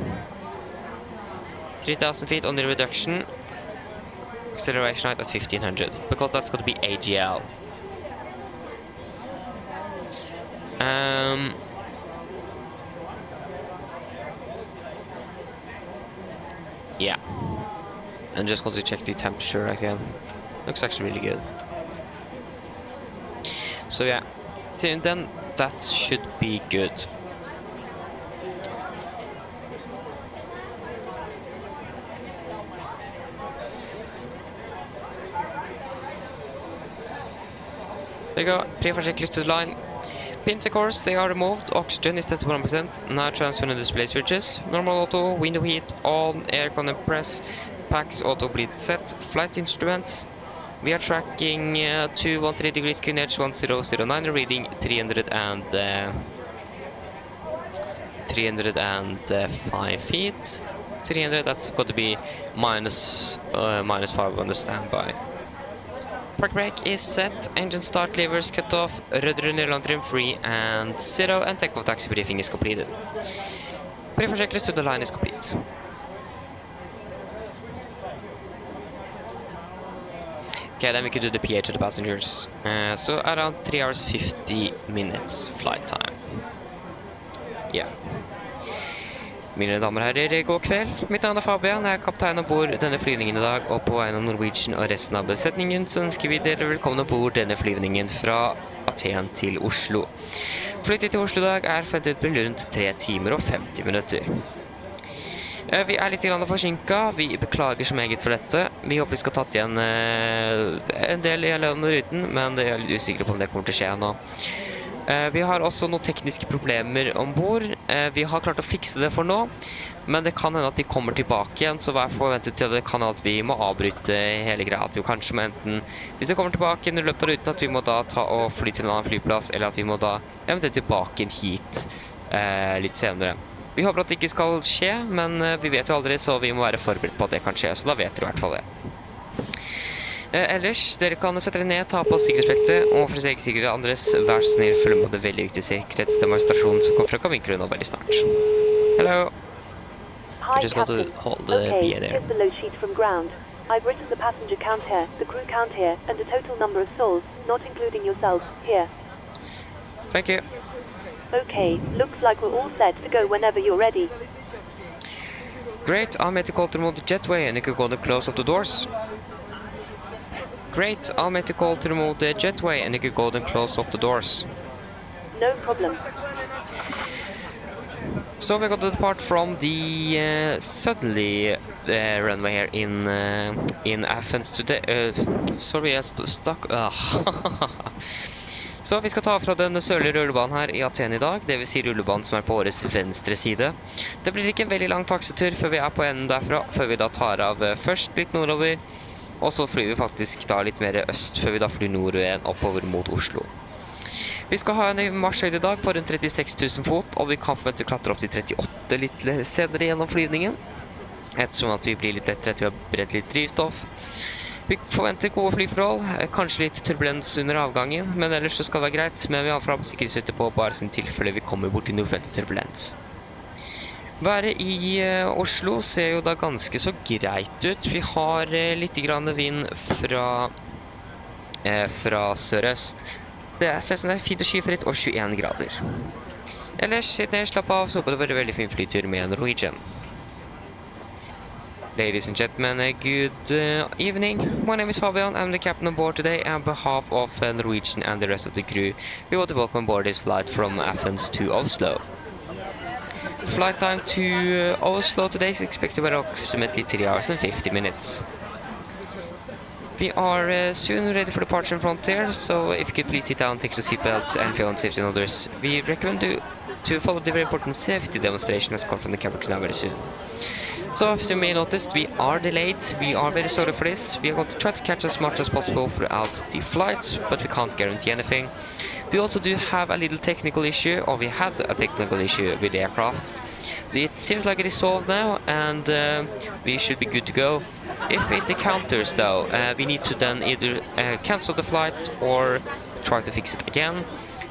3000 feet on the reduction, acceleration height at 1500, because that's going to be AGL. Yeah. I'm just going to check the temperature again. Looks actually really good. So yeah, so then that should be good. There you go, pre-flight checklist to the line. Pins of course, they are removed. Oxygen is at 1%. Now transferring the display switches. Normal auto, window heat, on, aircon and press. Packs, auto bleed set. Flight instruments. We are tracking 213 degrees clean edge 1009, reading 305 feet. 300, that's got to be minus 5 on the standby. Park brake is set, engine start levers cut off, rudder and trim free, and 0 and takeoff taxi briefing is completed. Pre-flight checklist to the line is complete. Okay, then we could do the PA to the passengers. So around 3 hours 50 minutes flight time. Yeah. Mine damer og herrer, god kveld. Mitt navn Fabian, jeg kaptein ombord denne flyvningen i dag, og på vegne av Norwegian og resten av besetningen så ønsker vi dere velkommen ombord denne flyvningen fra Aten til Oslo. Flyttet til Oslo i dag forventet på rundt 3 timer og 50 minutter. Vi litt forsinket, vi beklager så meget for dette. Vi håper vi skal tatt igjen en del i ruten, men jeg litt usikker på om det kommer til å skje nå. Vi har også noen tekniske problemer ombord. Vi har klart å fikse det for nå, men det kan hende at de kommer tilbake igjen, så vær forventet til det kan at vi må avbryte hele greia. At vi kanskje må enten, hvis det kommer tilbake i løpet av ruten, at vi må da ta og fly til en annen flyplass, eller at vi må da eventuelt tilbake hit litt senere. Vi håper at det ikke skal skje, men vi vet jo aldri, så vi må være forberedt på at det kan skje, så da vet dere i hvert fall det. Ellers, dere kan sette dere ned, ta på sikkerhetsbeltet, og for å sikre andres, vær så snill, følg med det veldig viktige sikkerhetsdemonstrasjonen som kommer fra kabinkruen nå veldig snart. Hello! Hi, just got to Captain. hold the Okay, BA there. here's the load sheet from ground. I've written the passenger count here, the crew count here, and the total number of souls, not including yourself, here. Thank you. Okay, looks like we're all set to go whenever you're ready. Great, I'll make the call to remove the jetway and you can go and close up the doors. Great, I'll make the call to remove the jetway and you can go and close up the doors. No problem. So we're going to depart from the southerly runway here in Athens today. Sorry, jeg stuck. Så vi skal ta fra den sørlige rullebanen her i Aten i dag, det vil si rullebanen som er på årets venstre side. Det blir ikke en veldig lang taxitur før vi er på enden derfra, før vi da tar av først litt nordover, og så flyr vi faktisk da litt mer øst, før vi da flyr nordover igjen oppover mot Oslo. Vi skal ha en marsjhøyde i dag på rundt 36 000 fot, og vi kan forvente å klatre opp til 38 litt senere gjennom flyvningen, ettersom at vi blir litt lettere til å ha bredt litt drivstoff. Vi forventer gode flyforhold, kanskje litt turbulens under avgangen, men ellers så skal det være greit, men vi har fra sikkerhetshytte på bare sin tilfelle vi kommer bort til noe forventet turbulens. Været i Oslo ser jo da ganske så greit ut. Vi har litt grann vind fra sørøst. Det ser sånn det er fint og skyfritt og 21 grader. Ellers, slapp av, så håper det være veldig fin flytur med Norwegian. Ladies and gentlemen, good evening. My name is Fabian. I'm the captain on board today. On behalf of Norwegian and the rest of the crew, we want to welcome aboard this flight from Athens to Oslo. Flight time to Oslo today is expected to be approximately 3 hours and 50 minutes. We are soon ready for departure in Frontier, so if you could please sit down, take your seatbelts, and feel on safety and others. We recommend to follow the very important safety demonstration as come from the cabin crew now very soon. So as you may notice, we are delayed. We are very sorry for this. We are going to try to catch as much as possible throughout the flight, but we can't guarantee anything. We also do have a little technical issue, or we had a technical issue with the aircraft. It seems like it is solved now, and we should be good to go. If it encounters though, we need to then either cancel the flight or try to fix it again.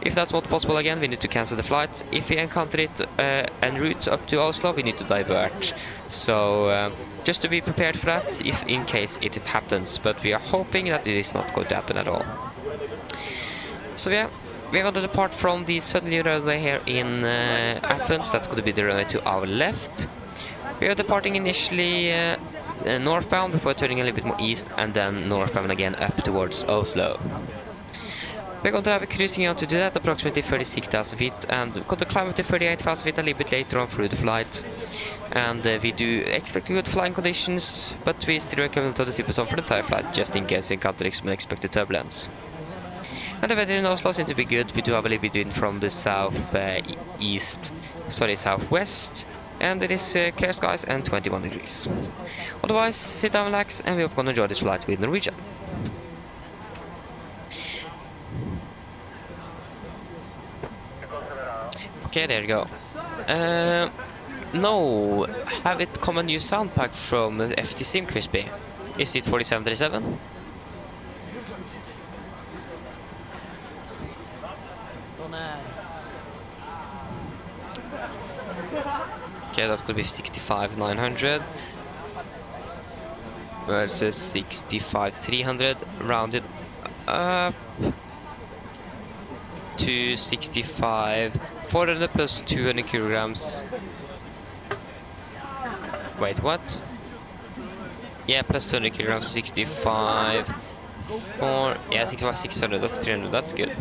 If that's not possible again, we need to cancel the flight. If we encounter it en route up to Oslo, we need to divert. So just to be prepared for that, if in case it happens. But we are hoping that it is not going to happen at all. So yeah, we're going to depart from the southerly runway here in Athens. That's going to be the runway to our left. We are departing initially northbound before turning a little bit more east, and then northbound again up towards Oslo. We're going to have a cruising altitude at approximately 36,000 feet, and we're going to climb up to 38,000 feet a little bit later on through the flight. And we do expect good flying conditions, but we still recommend to the seatbelt for the entire flight, just in case we encounter some unexpected turbulence. And the weather in Oslo seems to be good. We do have a little bit wind from the southwest, and it is clear skies and 21 degrees. Otherwise, sit down, relax, and we hope you can enjoy this flight with Norwegian. Okay, there you go. No, have it come a new sound pack from FT Sim Crispy? Is it 4737? Okay, that's gonna be 65,900 versus 65,300, rounded up to 65,400 plus 200 kilograms. Wait, what? Yeah, plus 200 kilograms, 65. Yeah, 65,600. That's 300. That's good.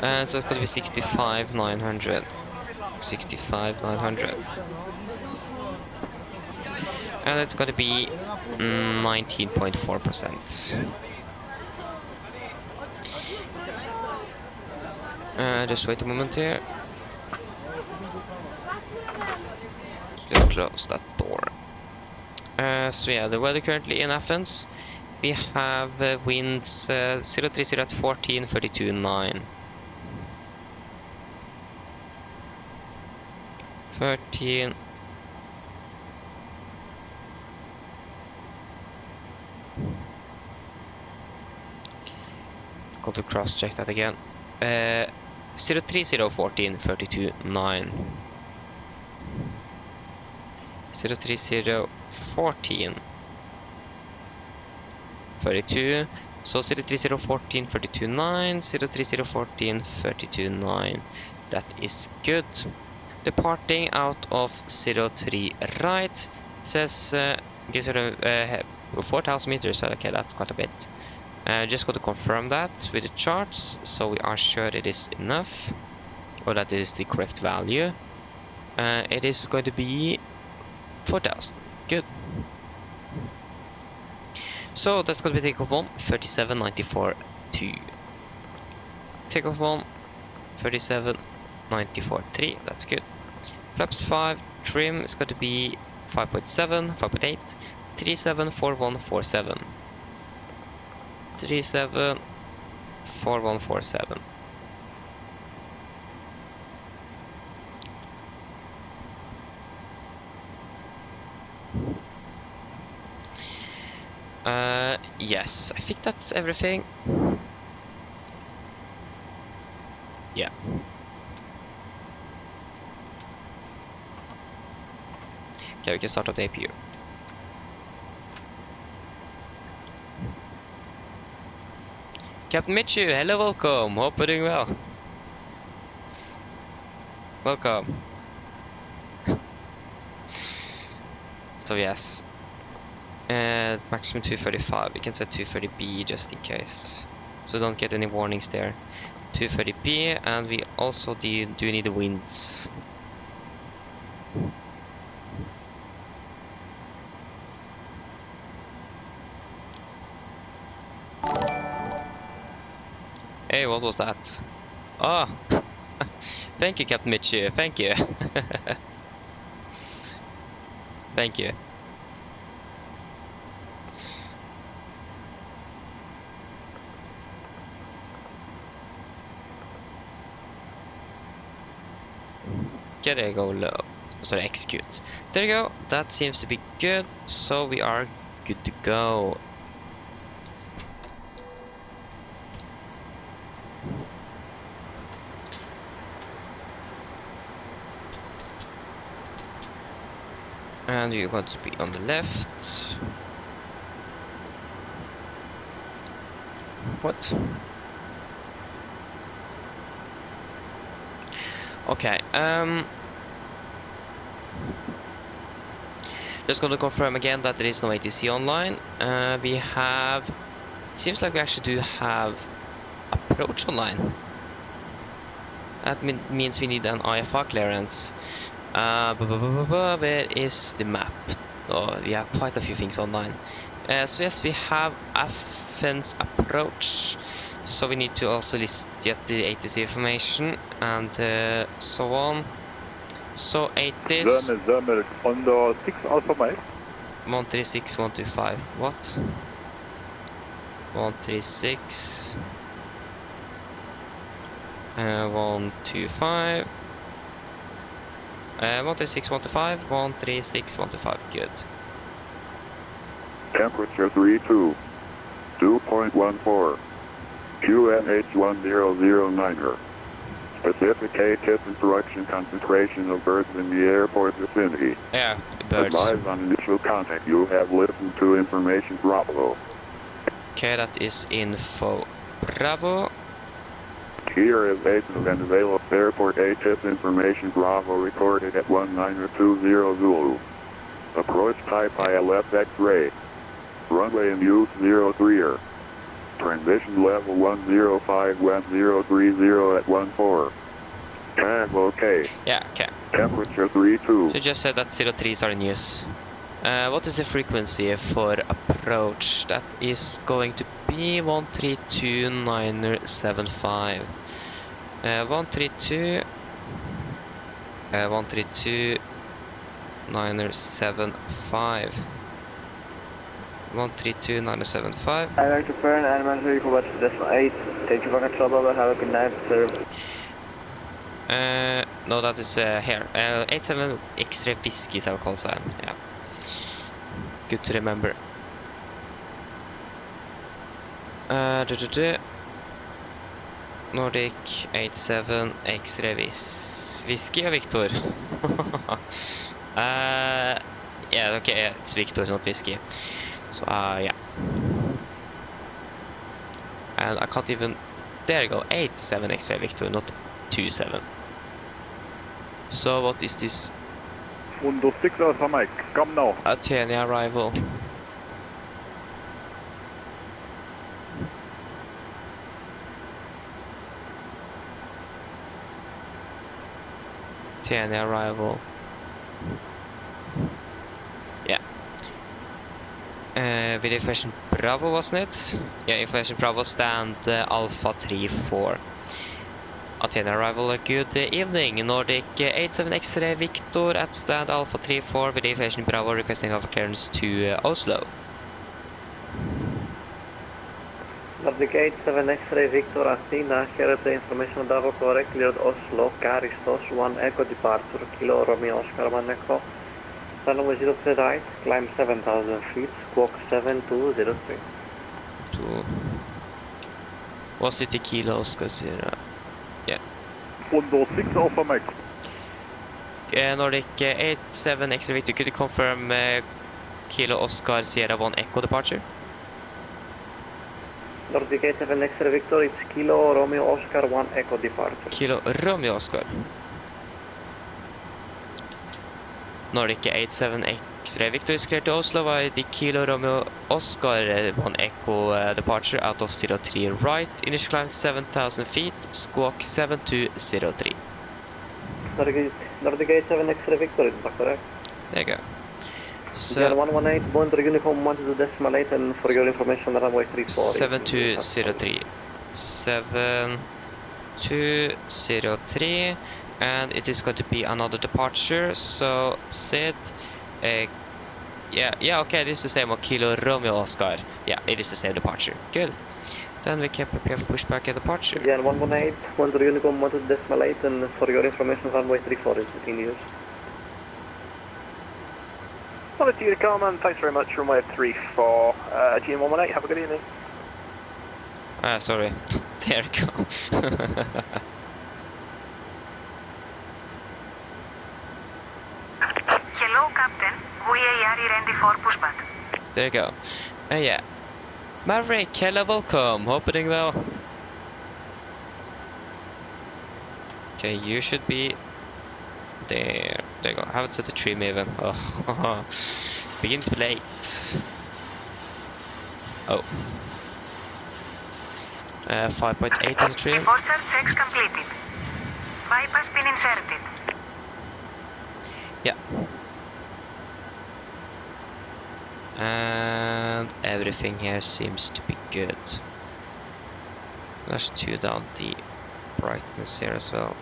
So it's going to be 65,900. 65,900. And it's going to be 19.4%. Just wait a moment here. Just close that door. So yeah, the weather currently in Athens. We have winds 030 at 14, 32.9. 13. Got to cross check that again. 030 14 32.9. 03014. 32. So 03014, 32.9, 03014, 32.9. That is good. Departing out of 03 right. Says, gives it 4,000 meters. Okay, that's quite a bit. Just got to confirm that with the charts, so we are sure it is enough, or that it is the correct value. It is going to be 4,000. Good. So that's going to be takeoff 1, 37.94.2. Takeoff 1, 37.94.3. That's good. Flaps 5, trim is going to be 5.7, 5.8, 374147. 374147. Yes, I think that's everything. Yeah. Okay, we can start up the APU. Captain Mitchu, hello, welcome. Hope you're doing well. Welcome. So yes, maximum 235. We can set 230B just in case, so don't get any warnings there. 230B, and we also do need the winds. Hey, what was that? Oh, thank you, Captain Mitchu. Thank you. Thank you. Okay, there you go, low. Sorry, execute. There you go. That seems to be good. So we are good to go. And you're going to be on the left. What? Okay, just going to confirm again that there is no ATC online. We have, it seems like we actually do have approach online. That means we need an IFR clearance. Where is the map? Oh, we have quite a few things online. So yes, we have Athens approach. So we need to also get the ATC information and so on. So 80s. on 6 Alpha Mike. 136, 125. What? 136. 125. 136, 125. 136, 125. Good. Temperature 32. 2.14. QNH1009er. Specific ATIP instruction concentration of birds in the airport vicinity. Yeah, birds. Advise on initial contact. You have listened to information Bravo. Okay, that is info Bravo. Here is Athens and available airport ATIP information Bravo recorded at 1920 Zulu. Approach type ILS X-ray. Runway in use 03er. Transition level 105 West 030 at 14. Tag OK. Yeah, okay. Temperature 32. So just said that 03s are in use. What is the frequency for approach? That is going to be 132.975. 132.975. 132.975. I'd like to burn animal vehicle what's decimal 8. Thank you for the trouble, but have a good night, sir. No, that is here. 87 X-ray Whiskey is our call sign. Yeah. Good to remember. Nordic 87 X-ray Whiskey, Victor. Yeah, okay, it's Victor, not whiskey. So, yeah. And I can't even... There you go, 87 X-ray Victor, not 27. So, what is this? Windows 6 Alpha Mike, come now. Athens arrival. Athens arrival. Yeah. With information Bravo, wasn't it? Yeah, information Bravo stand Alpha 34. Athens arrival, good evening. Nordic 87 X-ray Victor at stand Alpha 34 with information Bravo requesting of clearance to Oslo. Nordic 87 X-ray Victor Athena, here at the information Bravo correct, cleared Oslo, Karistos, 1 Echo departure, Kilo Romeo Oscar 1 Echo, runway 03 right, climb 7,000 feet, squawk 7203. Was it the Kilo Oscar 0? Yeah. Windows 6 Alpha Mike. Nordic 87 X-ray Victor, could you confirm Kilo Oscar Sierra 1 Echo departure? Nordic 87 X-ray Victor, it's Kilo Romeo Oscar 1 Echo departure. Kilo Romeo Oscar. Nordic 87 X-ray Victor is cleared to Oslo via the Kilo Romeo Oscar 1 Echo departure out of 03 right. Initial climb 7,000 feet, squawk 7203. Nordic 87 X-ray Victor, is that correct? There you go. So, 118, Bond Uniform 1 to the decimal 8, and for your information, runway 34. 7203. 7203. And it is going to be another departure. So, Sid. Yeah, okay, this is the same one. Kilo Romeo Oscar. Yeah, it is the same departure. Good. Then we can prepare for pushback and departure. Yeah, 118, Bond Uniform 1 to the decimal 8, and for your information, runway 34 is in use. Well, it's you to come, and thanks very much, runway 34, GM118, have a good evening. Sorry. There you go. Hello, Captain. We are ready for pushback. There you go. Yeah. Maverick, hello, welcome. Hope you're doing well. Okay, you should be there. There you go. I haven't set the trim even. Oh, begin to be late. Oh. 5.8 on the trim. Departure checks completed. Bypass pin inserted. Yeah. And everything here seems to be good. I should tune down the brightness here as well.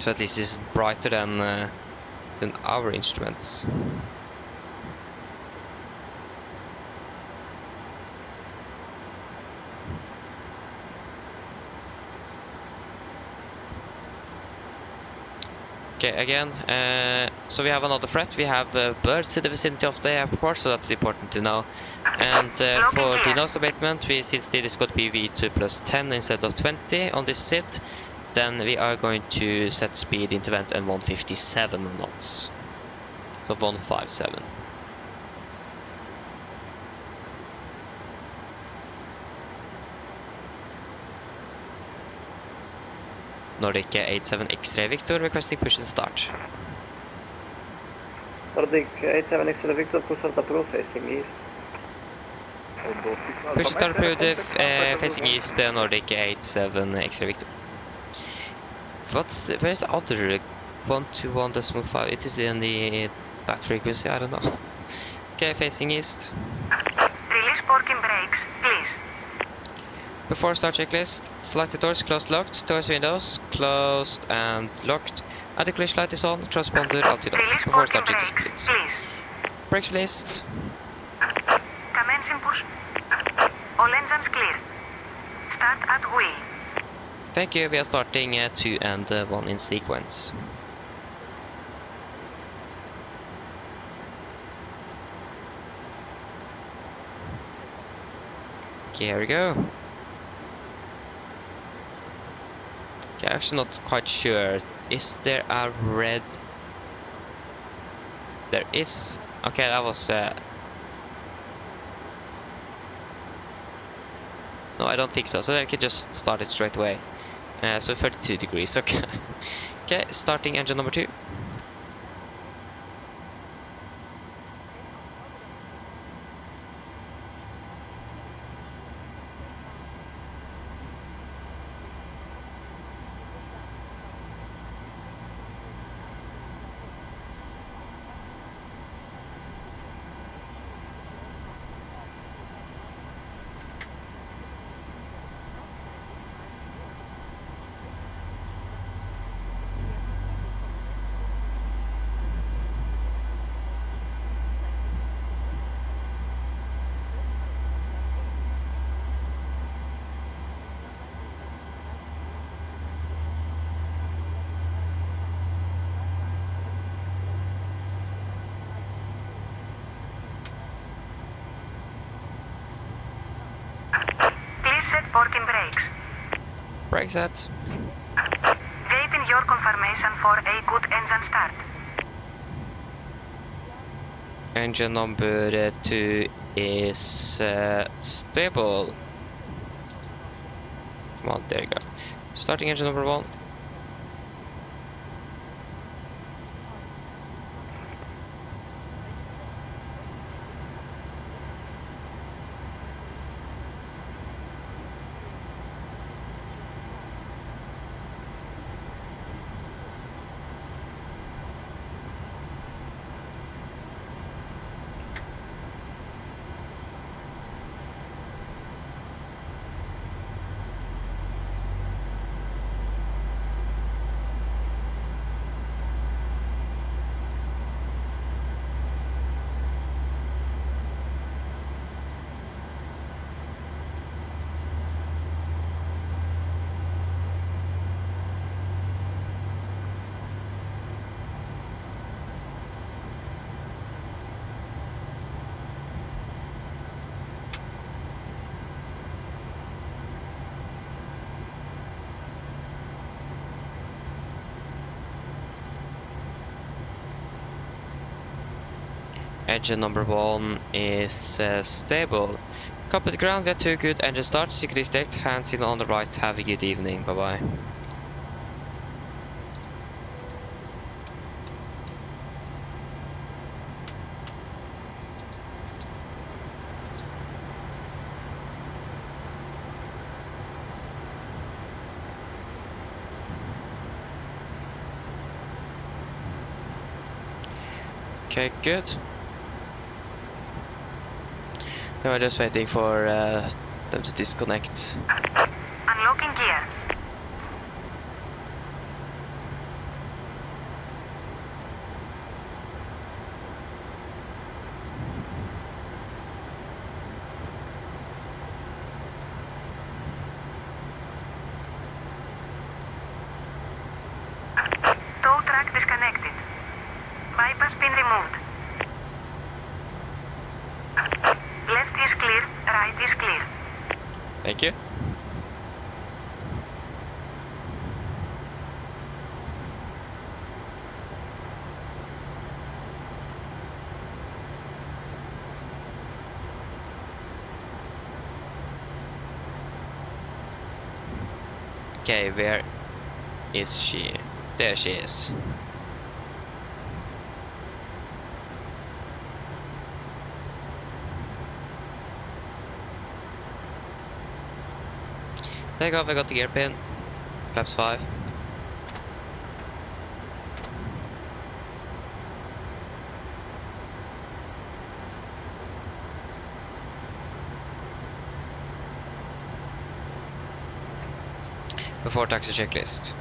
So at least it's brighter than our instruments. Okay, again, so we have another threat. We have birds in the vicinity of the airport, so that's important to know. And for the nose abatement, since it is going to be V2 plus 10 instead of 20 on this SID, then we are going to set speed into vent and 157 knots. So 157. Nordic 87 X-ray Victor requesting push and start. Nordic 87 X-ray Victor, push start approved, facing east. Push and start approved, facing east, Nordic 87 X-ray Victor. Where's the other 121.5? It is in that frequency, I don't know. Okay, facing east. Release parking brakes, please. Before start checklist, flight doors closed, locked, doors windows closed and locked. Anti-collision light is on, transponder altitude off. Before start checklist, please. Brakes released. Commencing push. All engines clear. Start at wheel. Thank you, we are starting 2 and 1 in sequence. Okay, here we go. Okay, actually not quite sure. Is there a red? There is. Okay, that was. No, I don't think so. So then we can just start it straight away. So 32 degrees. Okay. Okay, starting engine number 2. Working brakes. Brake set. Waiting your confirmation for a good engine start. Engine number 2 is stable. Come on, there you go. Starting engine number 1. Engine number 1 is stable. Copy the ground, we have 2 good engine starts. You can detect hands in on the right. Have a good evening. Bye bye. Okay, good. Now we're just waiting for them to disconnect. Unlocking gear. Tow track disconnected. Bypass pin removed. Left is clear, right is clear. Thank you. Okay, where is she? There she is. Takeoff, I got the gear pin. Flaps 5. Before taxi checklist.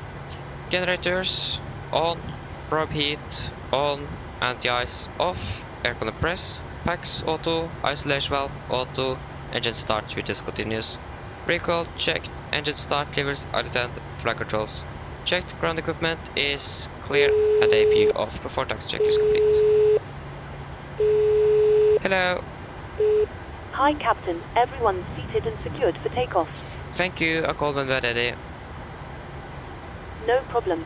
Generators on, probe heat on, anti-ice off, aircon press, packs auto, isolation valve auto, engine start switches continuous. Recall checked, engine start levers are detend, flight controls checked, ground equipment is clear, and APU off before taxi check is complete. Hello. Hi, Captain. Everyone's seated and secured for takeoff. Thank you, I called when we're ready. No problem.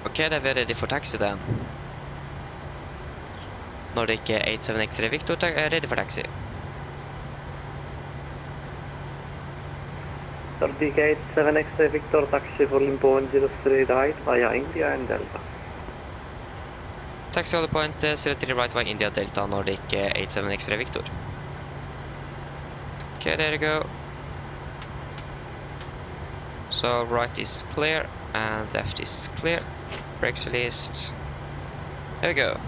Okay, da er vi ready for taxi then. Nordic 87 X-ray Victor er ready for taxi. Nordic 87 X-ray Victor taxi for Limpoint 03 right via India and Delta. Taxi holder point 03 right via India Delta Nordic 87 X-ray Victor. Okay, there you go. So right is clear and left is clear. Brakes released. There we go.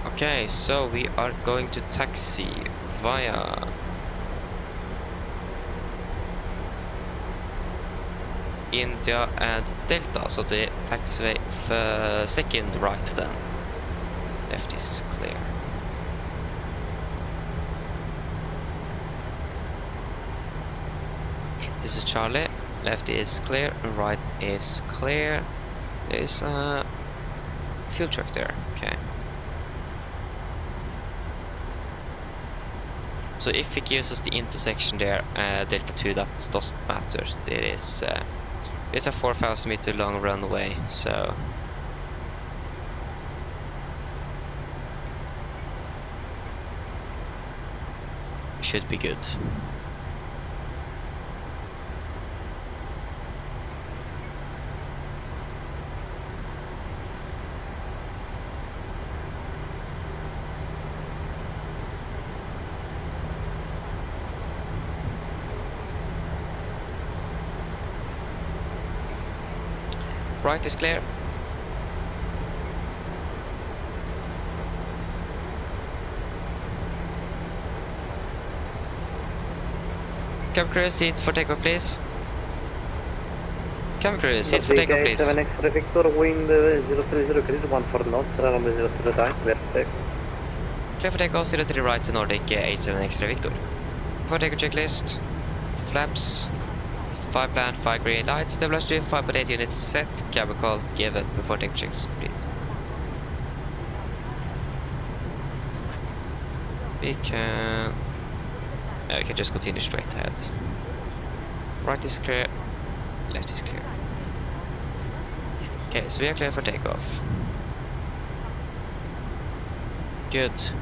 Okay, so we are going to taxi via India and Delta, so the taxiway second right then. Left is clear. This is Charlie, left is clear, right is clear. There's a fuel truck there, okay. So if it gives us the intersection there, Delta 2, that doesn't matter. There is it's a 4,000 meter long runway, so should be good. Right is clear. Cabin crew, seats for takeoff, please. Cabin crew, seats for takeoff, please. 7 X-ray Victor, wind 030 grid, 14 knots, runway 03 right, vertex. Clear for takeoff, 03 right to Nordic 87 X-ray Victor. For takeoff checklist. Flaps. 5 land, 5 green lights, stabilizer 5.8 units set, cabin call given before takeoff check is complete. We can just continue straight ahead. Right is clear, left is clear. Okay, so we are clear for takeoff. Good.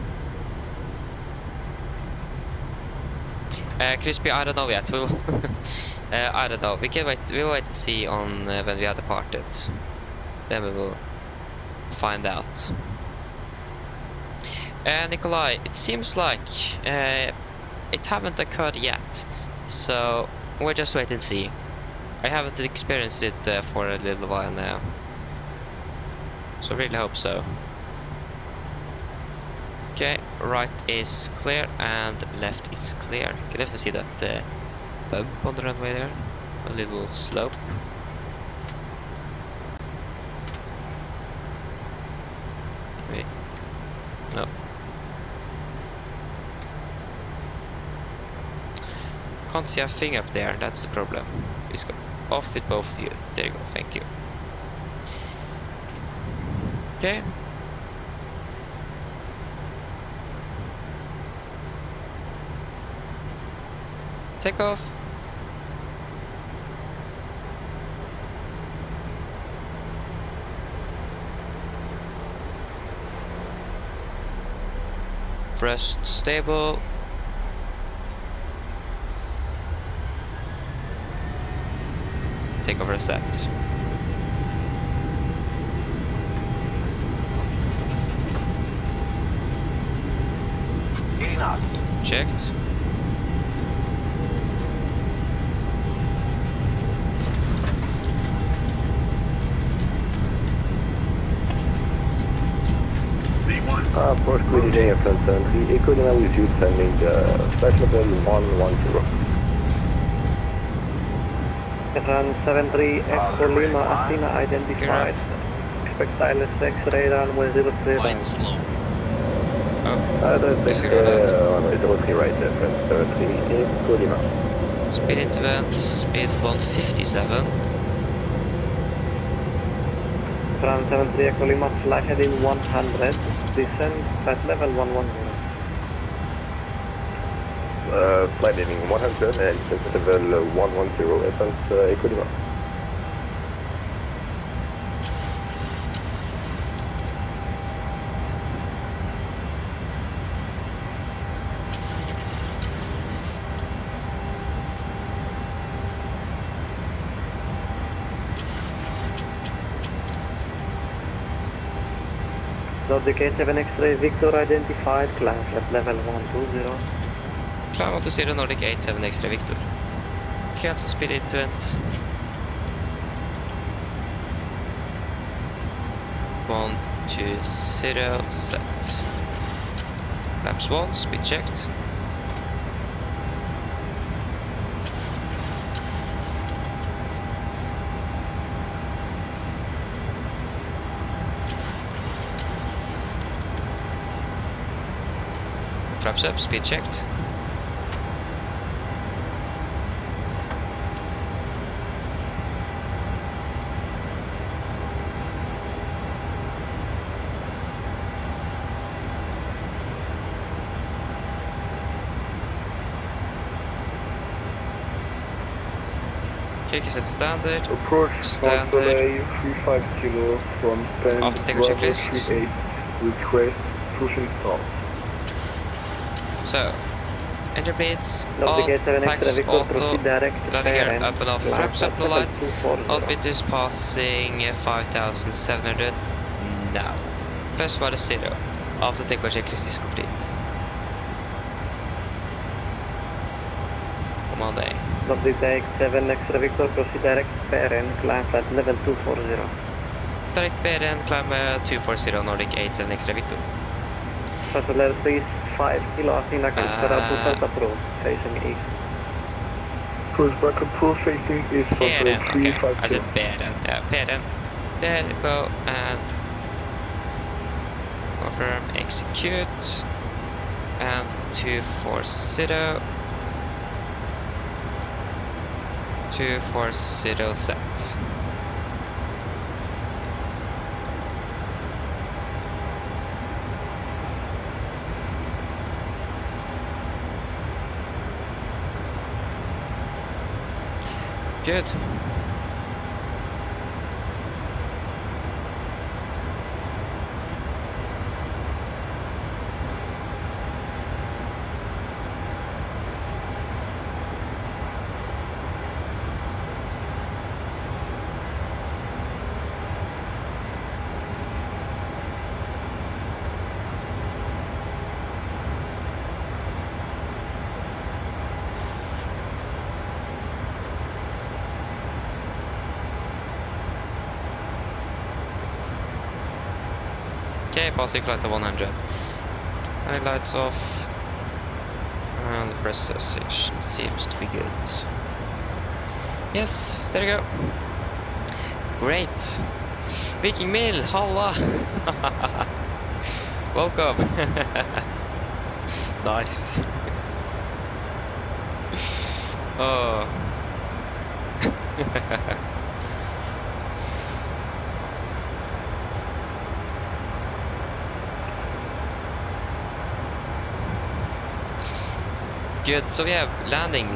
Crispy, I don't know yet. We'll I don't know. We can wait. We'll wait to see on when we are departed. Then we will find out. Nikolai, it seems like it haven't occurred yet, so we'll just wait and see. I haven't experienced it for a little while now, so I really hope so. Okay, right is clear and left is clear. You can definitely see that bump on the runway there, a little slope. Wait, no. Can't see a thing up there, that's the problem. Please go off with both of you. There you go, thank you. Okay. Takeoff. Thrust stable. Takeoff reset. Checked. Approach QDJ of concern. The equivalent is you sending flight level 110. Run 73 Echo Lima, Athena identified. Expect ILS X-ray runway 03 right. Double right, Speed into vent, speed 157. From 73 Colima, fly heading 100, descend at level 110. Flight heading 100 and level 110, Athens, Equilima. Nordic 87 X-ray, Victor identified, climb at level 120. Climb 120, Nordic 87 X-ray Victor. Cancel speed into vent. 120, set. Flaps 1, speed checked. Flaps up, speed checked. Kick is at standard. Approach Standard. 35 kilo from pen After takeoff checklist. 38, request pushing stop. So, enter blades, all Nordic 87 packs, X-ray, Victor, auto, proceed direct, landing gear fair up and off, land flaps up at the level light, 240. altimeter passing 5,700 now. Press minus 0, after takeoff checklist is complete. Command A. Nordic 87 X-ray, Victor, proceed direct, fair and climb at level 240. Direct bed and climb 240 Nordic 87 X-ray Victor. Passenger 35 kilo, Athena, Calcutta, approach, facing east. Pushback approach facing east for Peden, okay. 350. I said beden, yeah, peden. There we go, and confirm, execute, and 240. 240 set. Good. Okay, passing flight of 100. Highlights off. And the precision seems to be good. Yes, there you go. Great. Viking Mill, halla! Welcome. Nice. Oh. Good, so we have landing.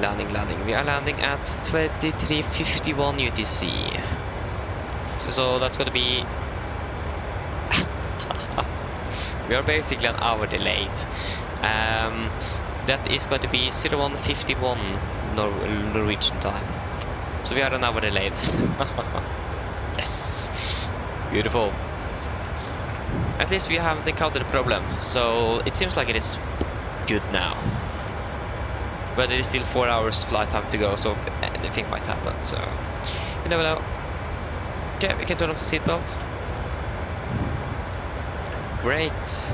We are landing at 23:51 UTC. So that's going to be... we are basically an hour delayed. That is going to be 01:51 Norwegian time. So we are an hour delayed. Yes, beautiful. At least we haven't encountered a problem, so it seems like it is good now. But it is still 4 hours flight time to go, so anything might happen, so you never know. Okay, we can turn off the seatbelts. Great.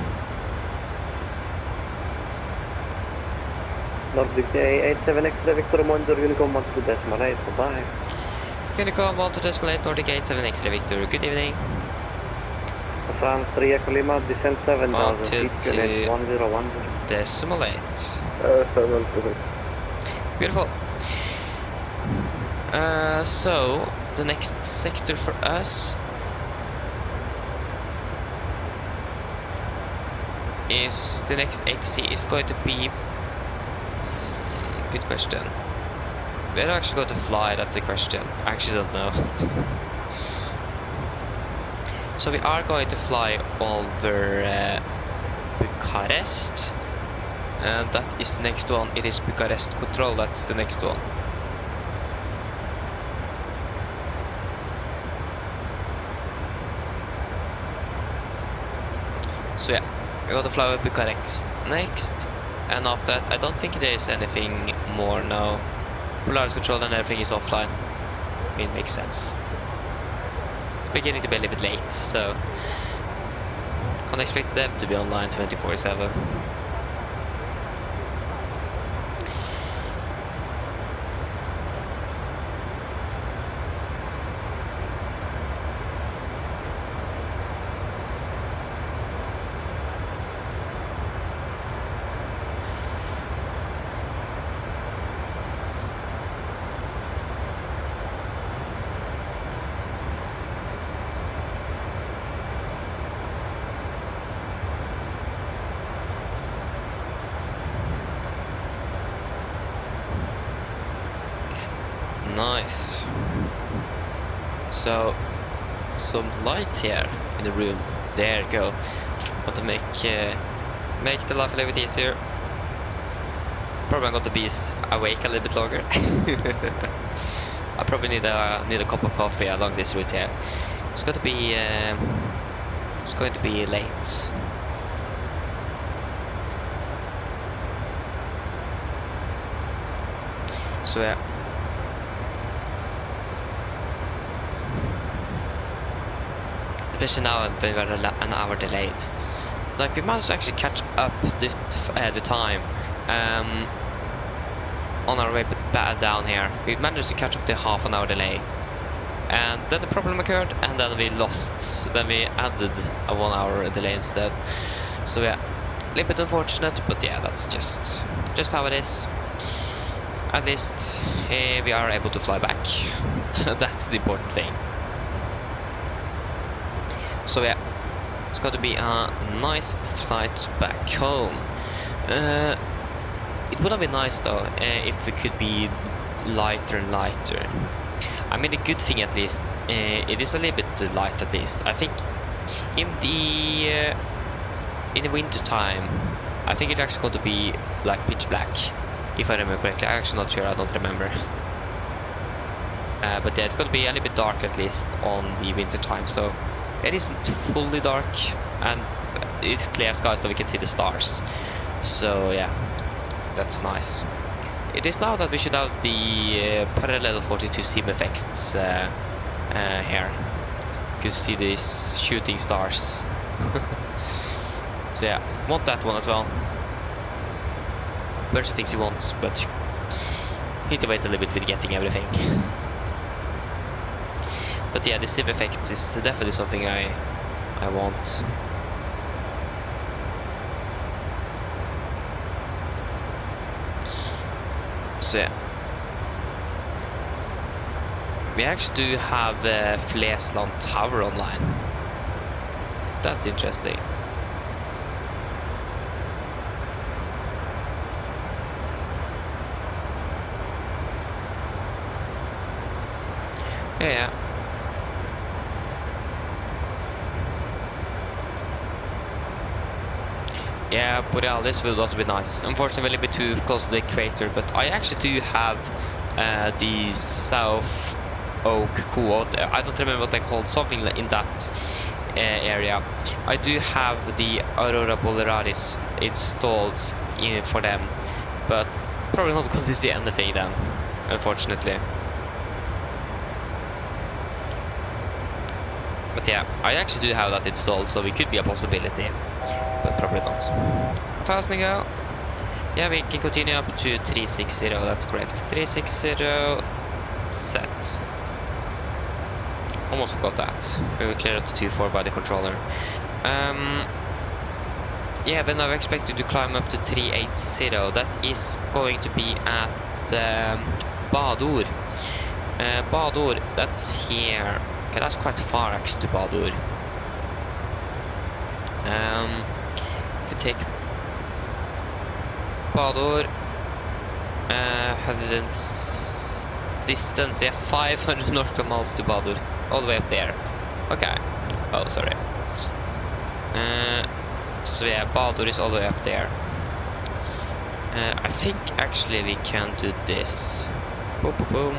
Nordic 87 X-ray, Victor, monitor Unicom 1 to decimal 8, bye. Unicom 1 to decimal 8, Nordic 87 X-ray Victor, good evening. San 3 Echo Lima, descent 7,000 feet, unit 1010. Decimal 8. 7,000. Beautiful. So, the next sector for us is the next ATC is going to be. Good question. Where are I actually going to fly? That's the question. I actually don't know. So we are going to fly over Bucharest, and that is the next one. It is Bucharest Control. That's the next one. So yeah, we're going to fly over Bucharest next. And after that, I don't think there is anything more now. Polaris control and everything is offline. I mean, it makes sense. It's beginning to be a little bit late, so can't expect them to be online 24/7. Nice. So, some light here in the room. There you go. Want to make the life a little bit easier. Probably got to be awake a little bit longer. I probably need a cup of coffee along this route here. It's going to be late. So yeah. Especially now when we're an hour delayed. Like, we managed to actually catch up the time on our way down here. We managed to catch up the half an hour delay. And then the problem occurred, and then we lost. Then we added a 1 hour delay instead. So yeah, a little bit unfortunate, but yeah, that's just how it is. At least we are able to fly back. That's the important thing. So yeah, it's got to be a nice flight back home. It would have been nice though if we could be lighter and lighter. I mean, the good thing at least, it is a little bit light at least. I think in the winter time, I think it's actually got to be like pitch black, if I remember correctly. I'm actually not sure. I don't remember. But yeah, it's got to be a little bit dark at least on the winter time. So. It isn't fully dark, and it's clear skies so we can see the stars. So yeah, that's nice. It is now that we should have the parallel 42 sim effects here. You can see these shooting stars. So yeah, want that one as well. Bunch of things you want, but need to wait a little bit with getting everything. But yeah, the sim effects is definitely something I want. So yeah, we actually do have Flesland Tower online. That's interesting. Yeah. Yeah, Borealis will also be nice. Unfortunately, a little bit too close to the equator, but I actually do have the South Oak quad. I don't remember what they're called, something in that area. I do have the Aurora Borealis installed for them, but probably not going to see anything then, unfortunately. But yeah, I actually do have that installed, so it could be a possibility. But probably not. How fast can we go? Yeah, we can continue up to 360, that's correct. 360 set. Almost forgot that. We will clear it to 2-4 by the controller. Yeah, then I expected to climb up to 380. That is going to be at Badur. Badur, that's here. Okay, that's quite far actually to Badur. If we take Badur, distance, yeah, 500 nautical miles to Badur, all the way up there. Okay. Oh, sorry. So yeah, Badur is all the way up there. I think actually we can do this. Boom, boom, boom.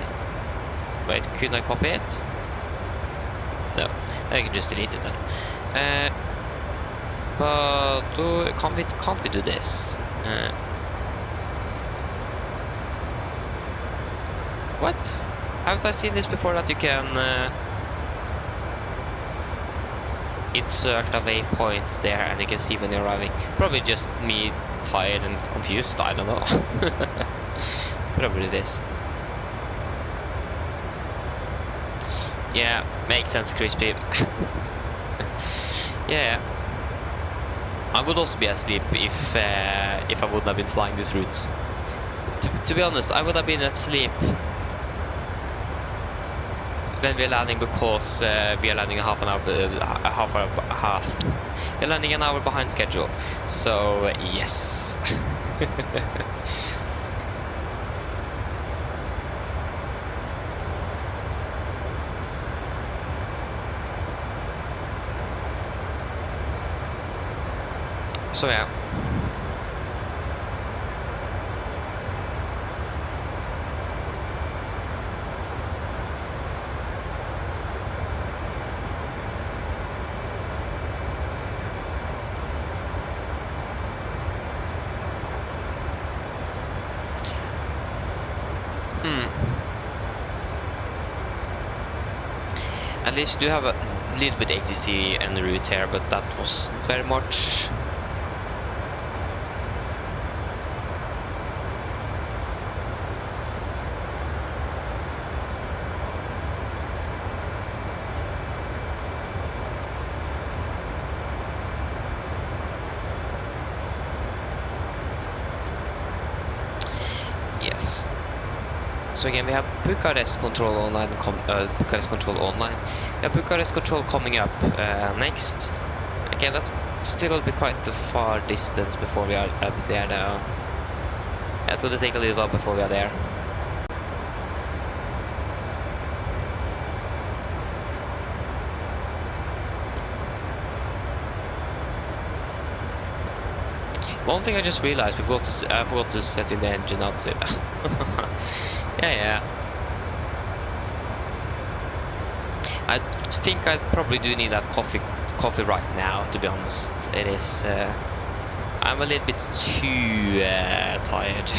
Wait, couldn't I copy it? No, I can just delete it then. Badur, can't we do this? What? Haven't I seen this before that you can insert a waypoint there and you can see when you're arriving? Probably just me tired and confused, I don't know. Probably it is. Yeah, makes sense, Crispy. Yeah. I would also be asleep if I wouldn't have been flying this route. To be honest, I would have been asleep when we're landing because we are landing we're landing an hour behind schedule. So yes. So yeah. At least you do have a little bit ATC en route here, but that wasn't very much. Yes. So again, we have Bucharest control online. Bucharest control online. Yeah, Bucharest control coming up next. Again, that's still will be quite a far distance before we are up there now. Yeah, it's going to take a little while before we are there. One thing I just realized, I forgot to set in the engine outside. Yeah. I think I probably do need that coffee right now, to be honest. It is I'm a little bit too tired.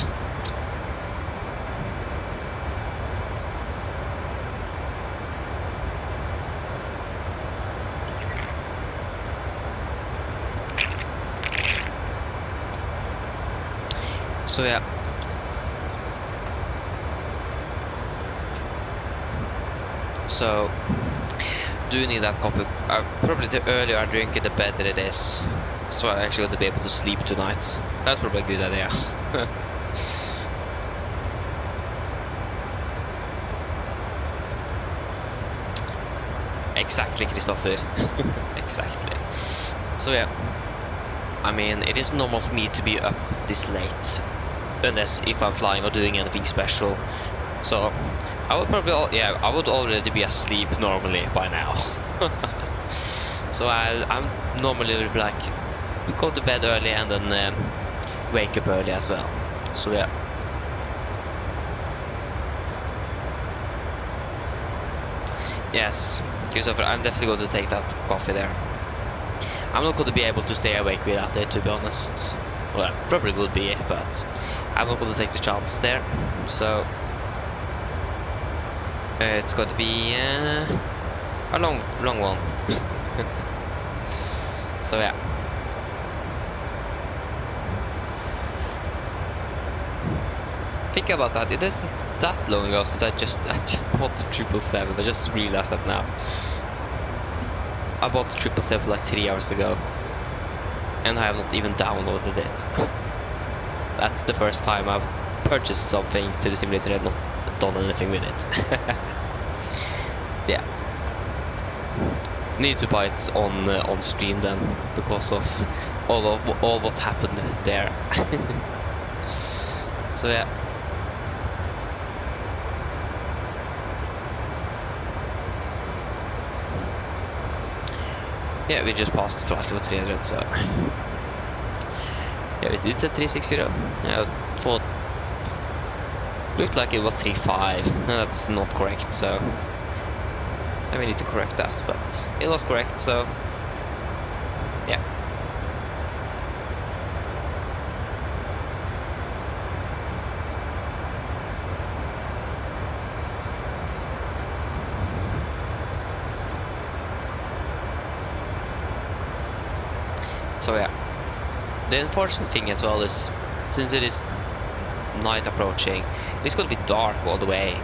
So yeah. So do need that coffee. Probably the earlier I drink it, the better it is. So I'm actually going to be able to sleep tonight. That's probably a good idea. Exactly, Christopher. Exactly. So yeah. I mean, it is normal for me to be up this late, unless if I'm flying or doing anything special. So I would probably, I would already be asleep normally by now. So I'm normally like go to bed early and then wake up early as well. So yeah. Yes, Christopher, I'm definitely going to take that coffee there. I'm not going to be able to stay awake without it, to be honest. Well, I probably would be, but I'm not going to take the chance there. So it's going to be a long one. So yeah. think about that, it isn't that long ago since I just bought the 777. I just realized that now. I bought the 777 like 3 hours ago, and I have not even downloaded it. That's the first time I've purchased something to the simulator and not done anything with it. Yeah. Need to buy it on stream then, because of all what happened there. So yeah. Yeah, we just passed flight over 300, so yeah, we did say 360. Yeah, I thought looked like it was 35. That's not correct, so we need to correct that, but it was correct, so yeah. So yeah, the unfortunate thing as well is, since it is night approaching, it's going to be dark all the way,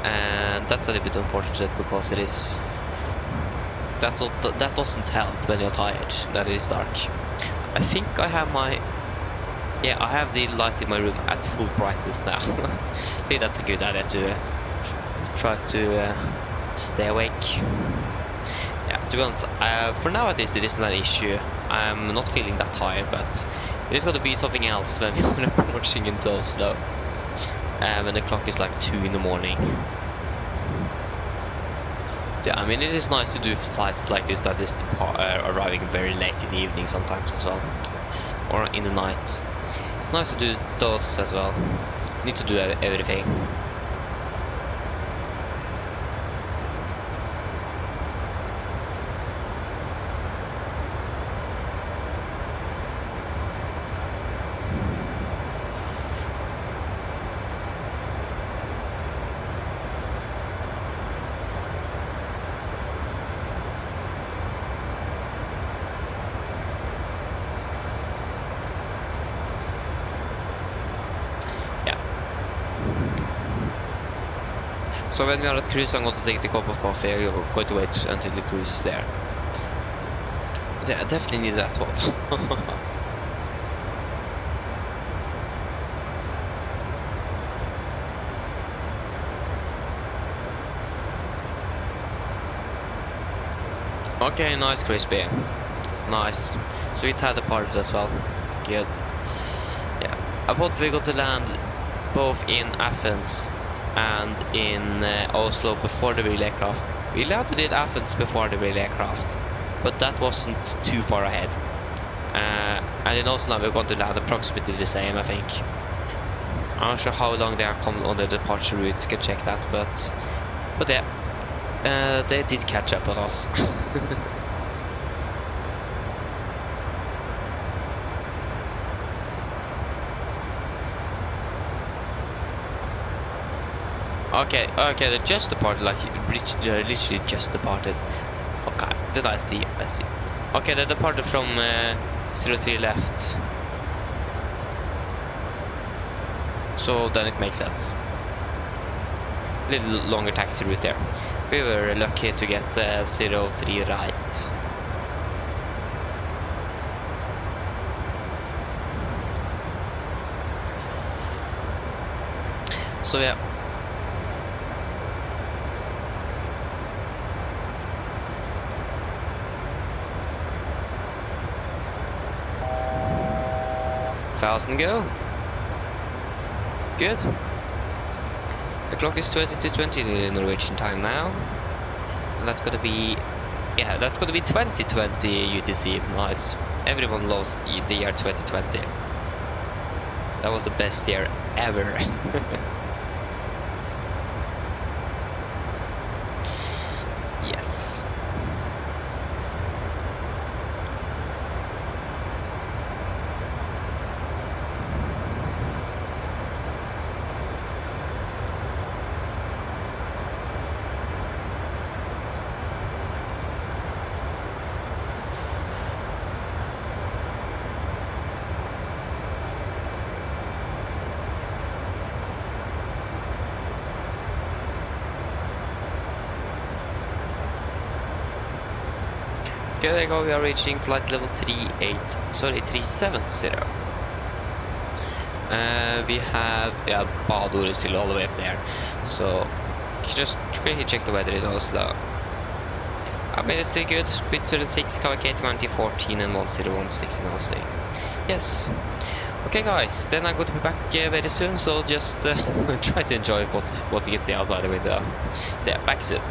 and that's a little bit unfortunate because it is. That doesn't help when you're tired that it is dark. I think I have my. Yeah, I have the light in my room at full brightness now. I think that's a good idea to try to stay awake. Yeah, to be honest, for now at least it isn't an issue. I'm not feeling that tired, but it is going to be something else when we're approaching into Oslo. When the clock is like 2 in the morning. Yeah, I mean, it is nice to do flights like this that is arriving very late in the evening sometimes as well, or in the night. Nice to do those as well. Need to do everything. So when we are at cruise, I'm going to take the cup of coffee. I'm going to wait until the cruise is there. Yeah, I definitely need that one. Okay, nice crispy. Nice. Sweet had a part as well. Good. Yeah, I thought we were going to land both in Athens and in Oslo before the real aircraft. We landed in Athens before the real aircraft, but that wasn't too far ahead. And in Oslo we're going to land approximately the same, I think. I'm not sure how long they are coming on the departure route, can check that, but yeah, they did catch up on us. Okay, they just departed, like literally just departed. Okay, did I see? I see. Okay, they departed from 03 left. So then it makes sense. A little longer taxi route there. We were lucky to get 03 right. So yeah. Go. Good. The clock is 22:20 in Norwegian time now. And that's gonna be, yeah, that's gonna be 2020 UTC. Nice. Everyone loves the year 2020. That was the best year ever. Yes. Okay, there you go. We are reaching flight level 370. We have Bador is still all the way up there, so just quickly check the weather in Oslo. I mean, it's still good. Bit 36, KVK 2014 and 1016 in Oslo. Yes. Okay, guys. Then I'm going to be back very soon. So just try to enjoy what you can see outside the window. Yeah, back soon.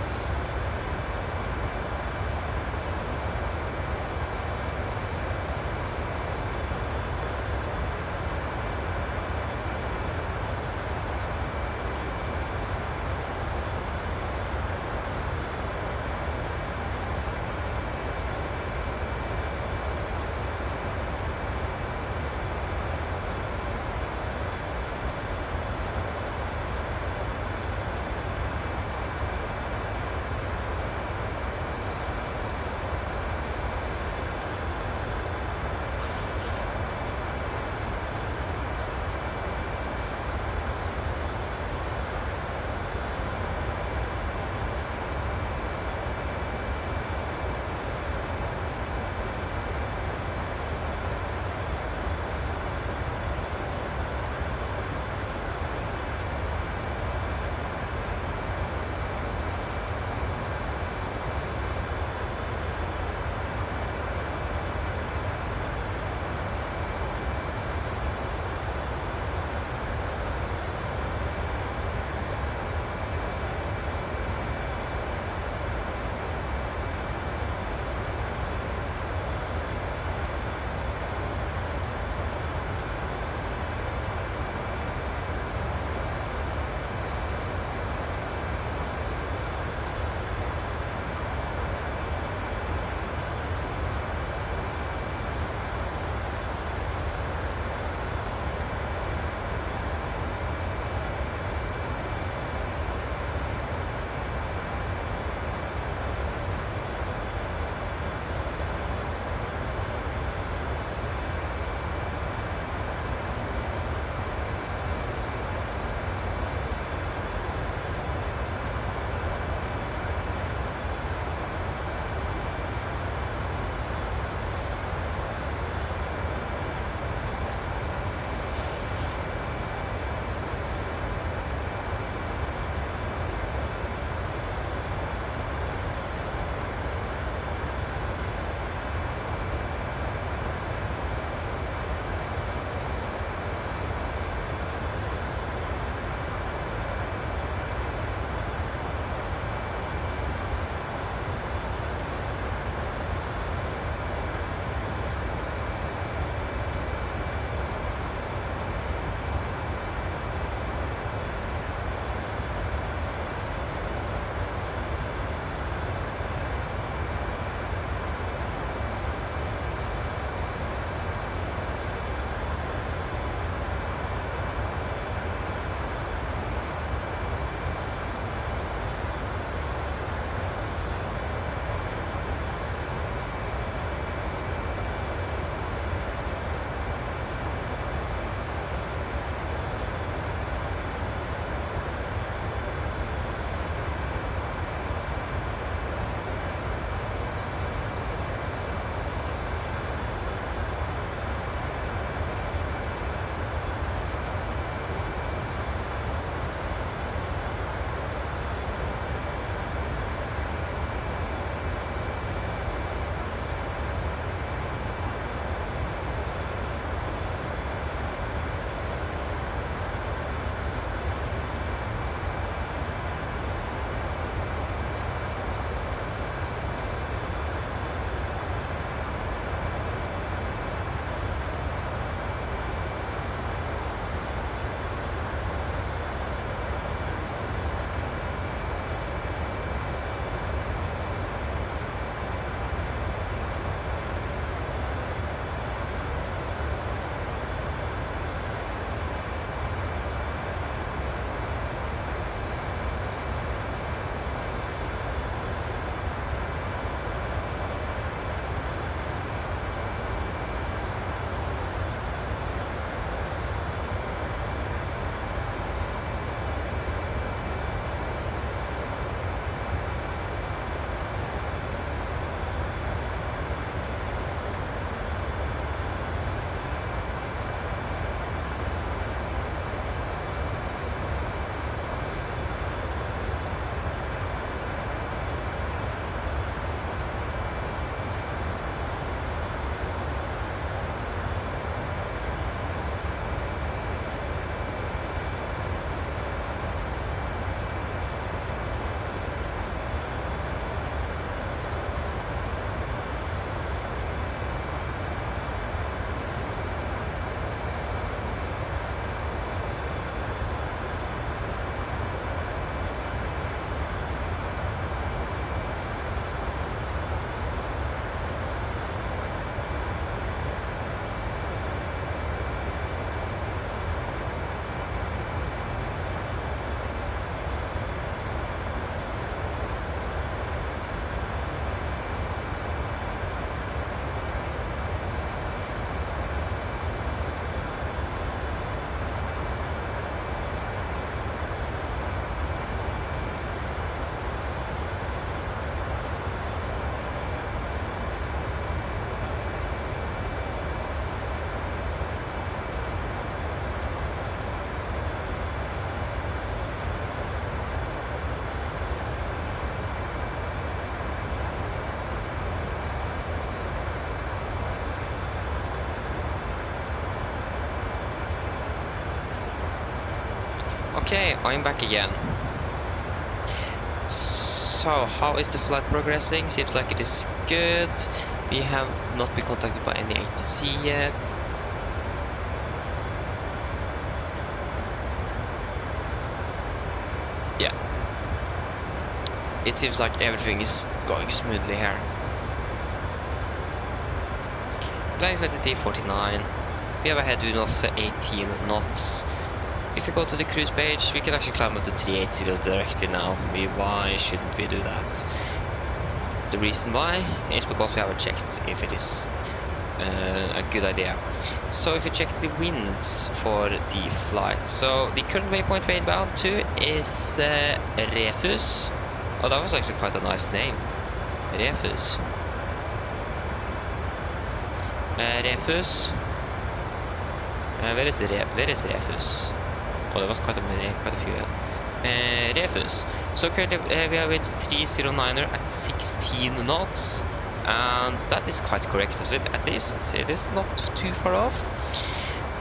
Okay, I'm back again. So, how is the flight progressing? Seems like it is good. We have not been contacted by any ATC yet. Yeah. It seems like everything is going smoothly here. Flying 2349. We have a headwind of 18 knots. If we go to the cruise page, we can actually climb up to 380 directly now. Why shouldn't we do that? The reason why is because we haven't checked if it is a good idea. So if you check the winds for the flight, so the current waypoint we're inbound to is Refus. Oh, that was actually quite a nice name. Refus. Refus. Where is Refus? Oh, there was quite a few. Refus. So currently we have winds 309er at 16 knots, and that is quite correct as well. At least it is not too far off.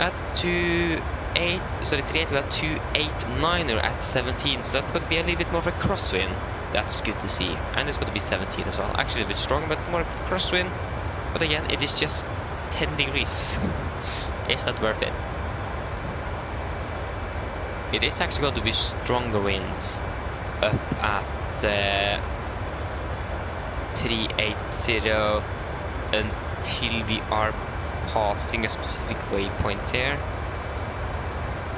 At 380 we have 289er at 17, so that's going to be a little bit more of a crosswind. That's good to see, and it's going to be 17 as well. Actually a bit strong, but more of a crosswind. But again, it is just 10 degrees. Is that worth it? It is actually going to be stronger winds up at 380 until we are passing a specific waypoint here.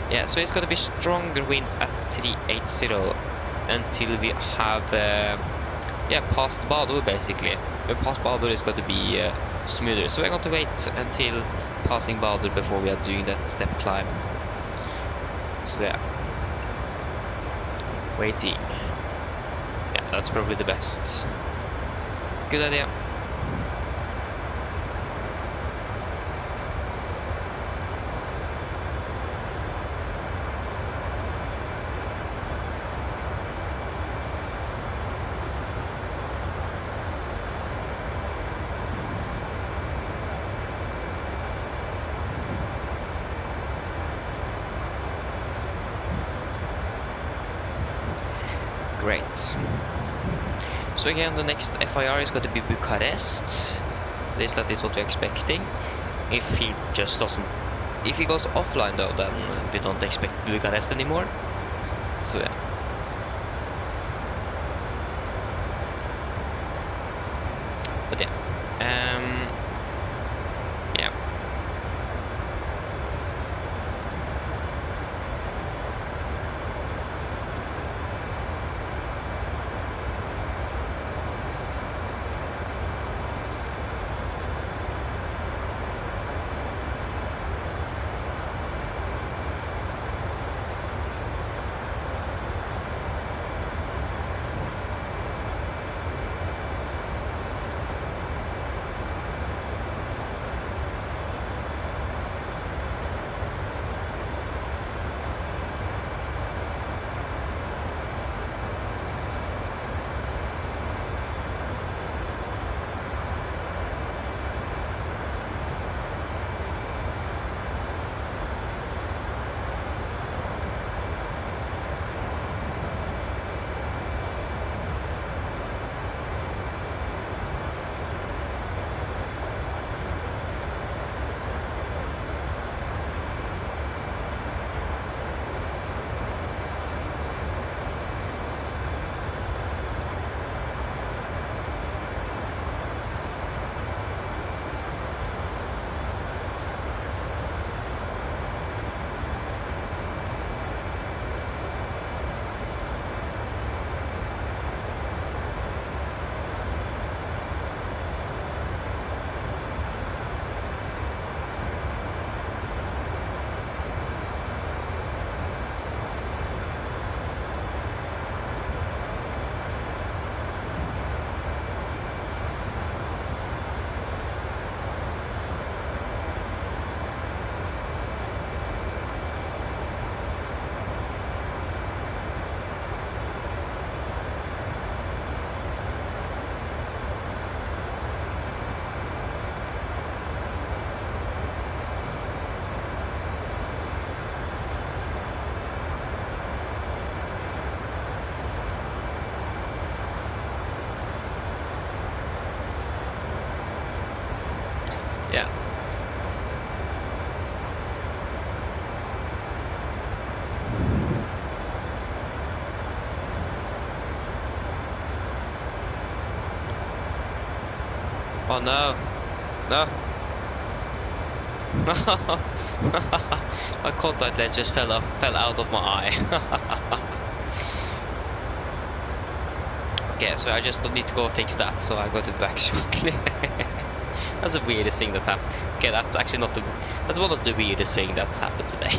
Yeah, so it's going to be stronger winds at 380 until we have past Badur basically. When past Badur is going to be smoother, so we're going to wait until passing Badur before we are doing that step climb. So yeah, waiting. Yeah, that's probably the best. Good idea. Great. So again, the next FIR is going to be Bucharest. At least that is what we're expecting. If he just doesn't... If he goes offline though, then we don't expect Bucharest anymore. So yeah. But yeah. Yeah. Oh no. No. My contact lens just fell out of my eye. Okay, so I just need to go fix that, so I got it back shortly. That's the weirdest thing that happened. Okay, that's actually not that's one of the weirdest things that's happened today.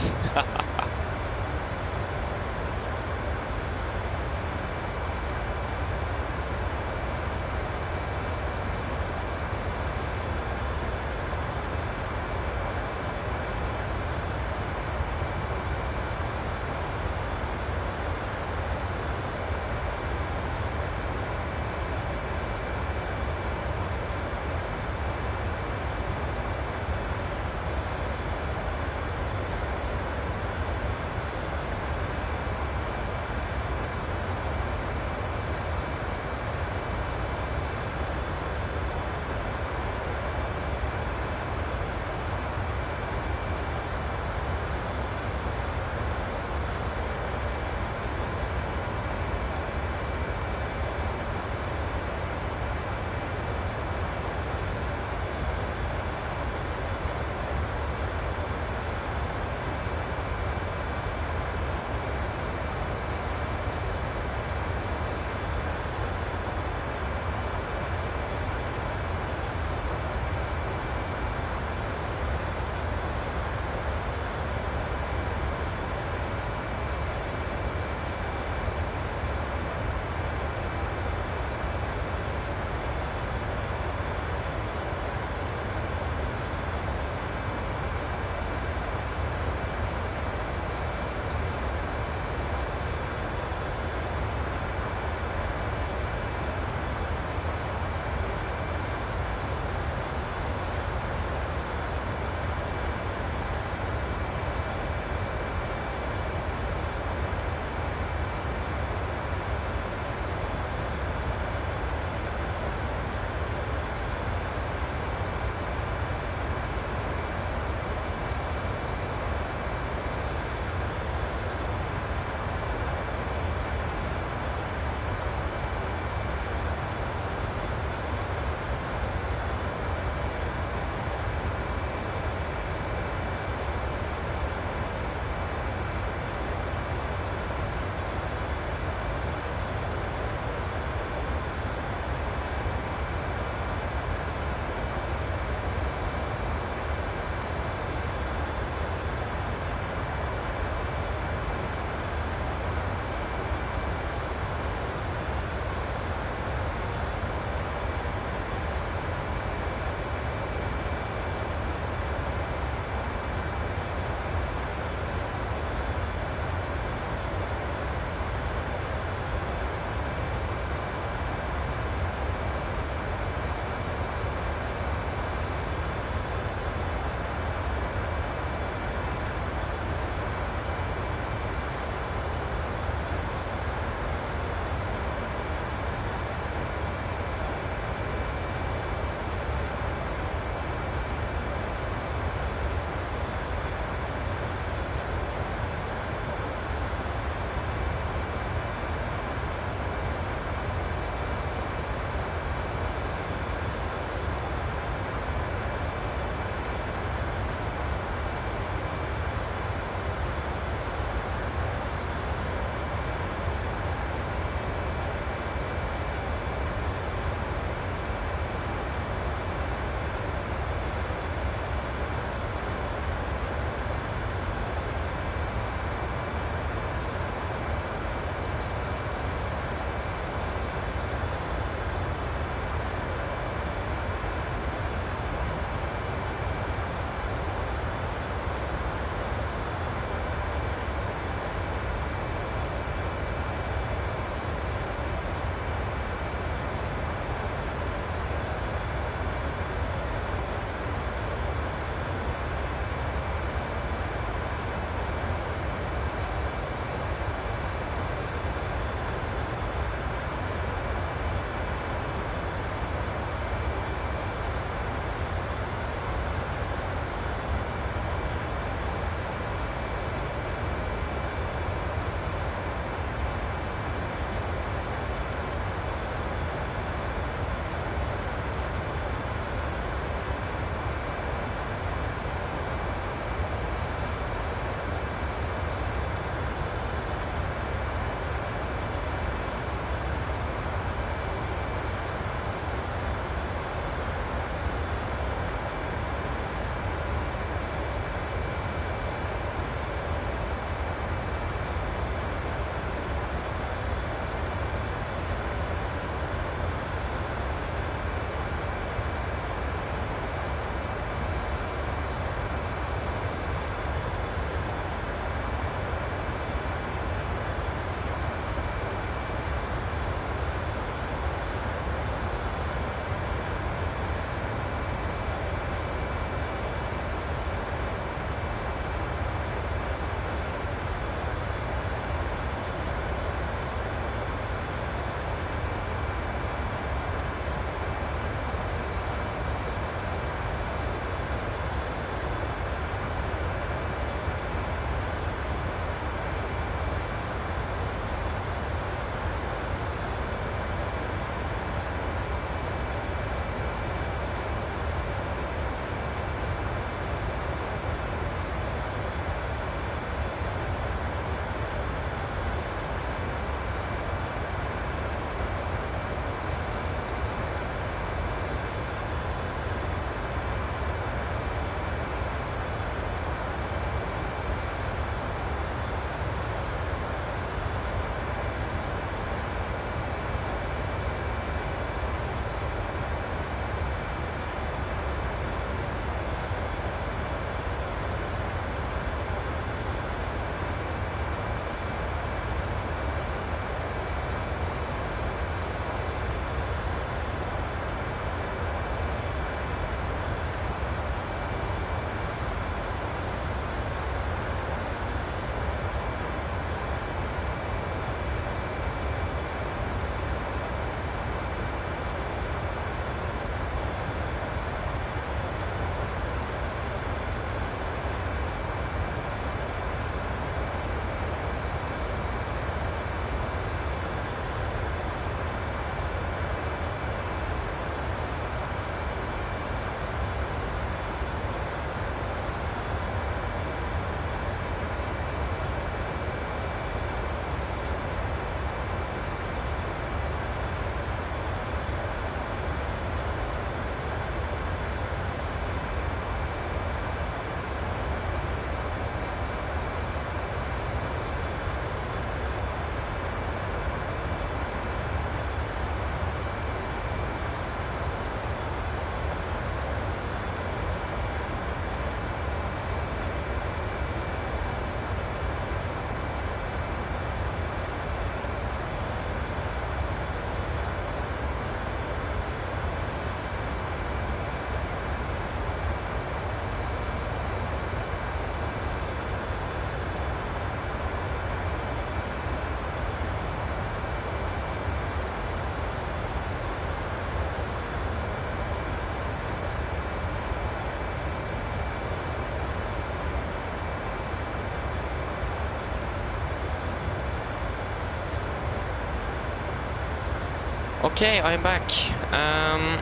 Okay, I'm back. Now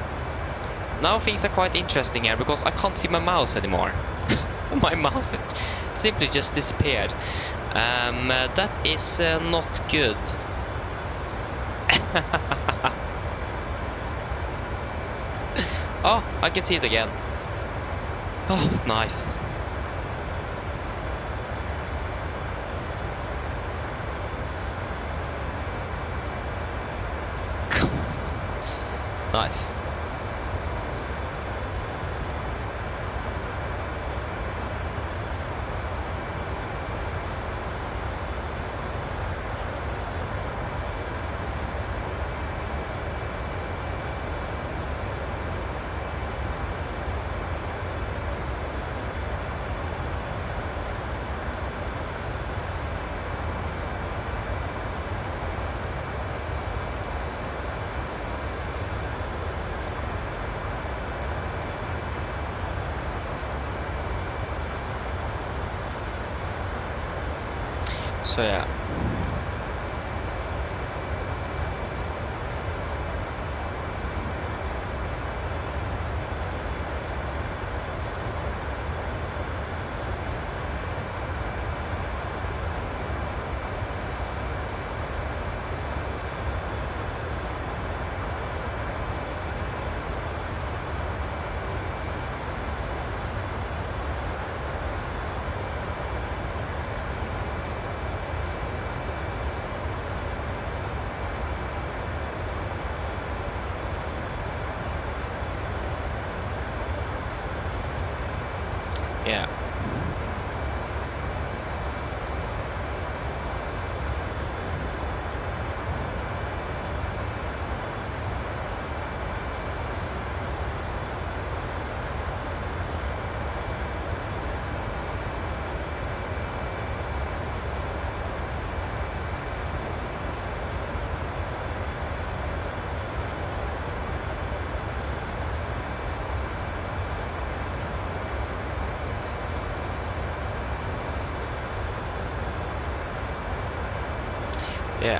things are quite interesting here because I can't see my mouse anymore. My mouse simply just disappeared. That is not good. Oh, I can see it again. Oh, nice. Nice. So yeah. Yeah. Yeah.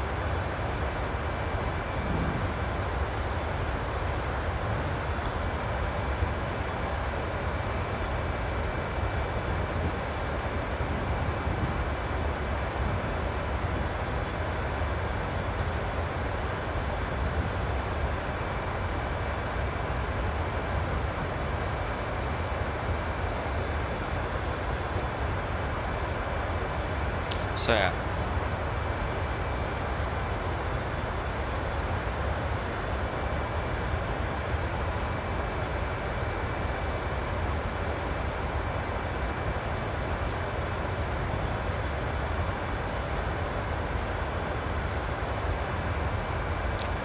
So yeah.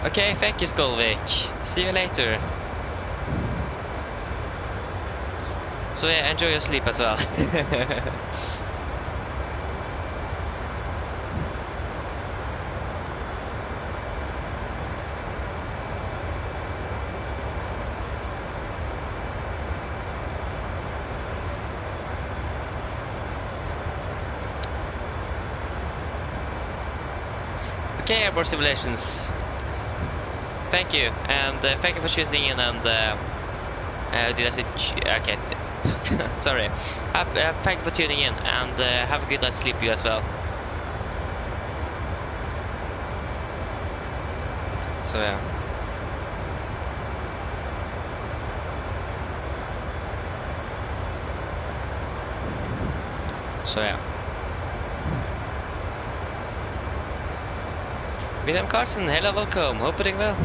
Okay, thank you, Skolvik. See you later. So yeah, enjoy your sleep as well. Okay, Airborne Simulations. Thank you, and thank you for choosing in. And did I say? Okay, sorry. Thank you for tuning in, and have a good night's sleep, you as well. So yeah. So yeah. William Carson, hello, welcome. Hope you're doing well.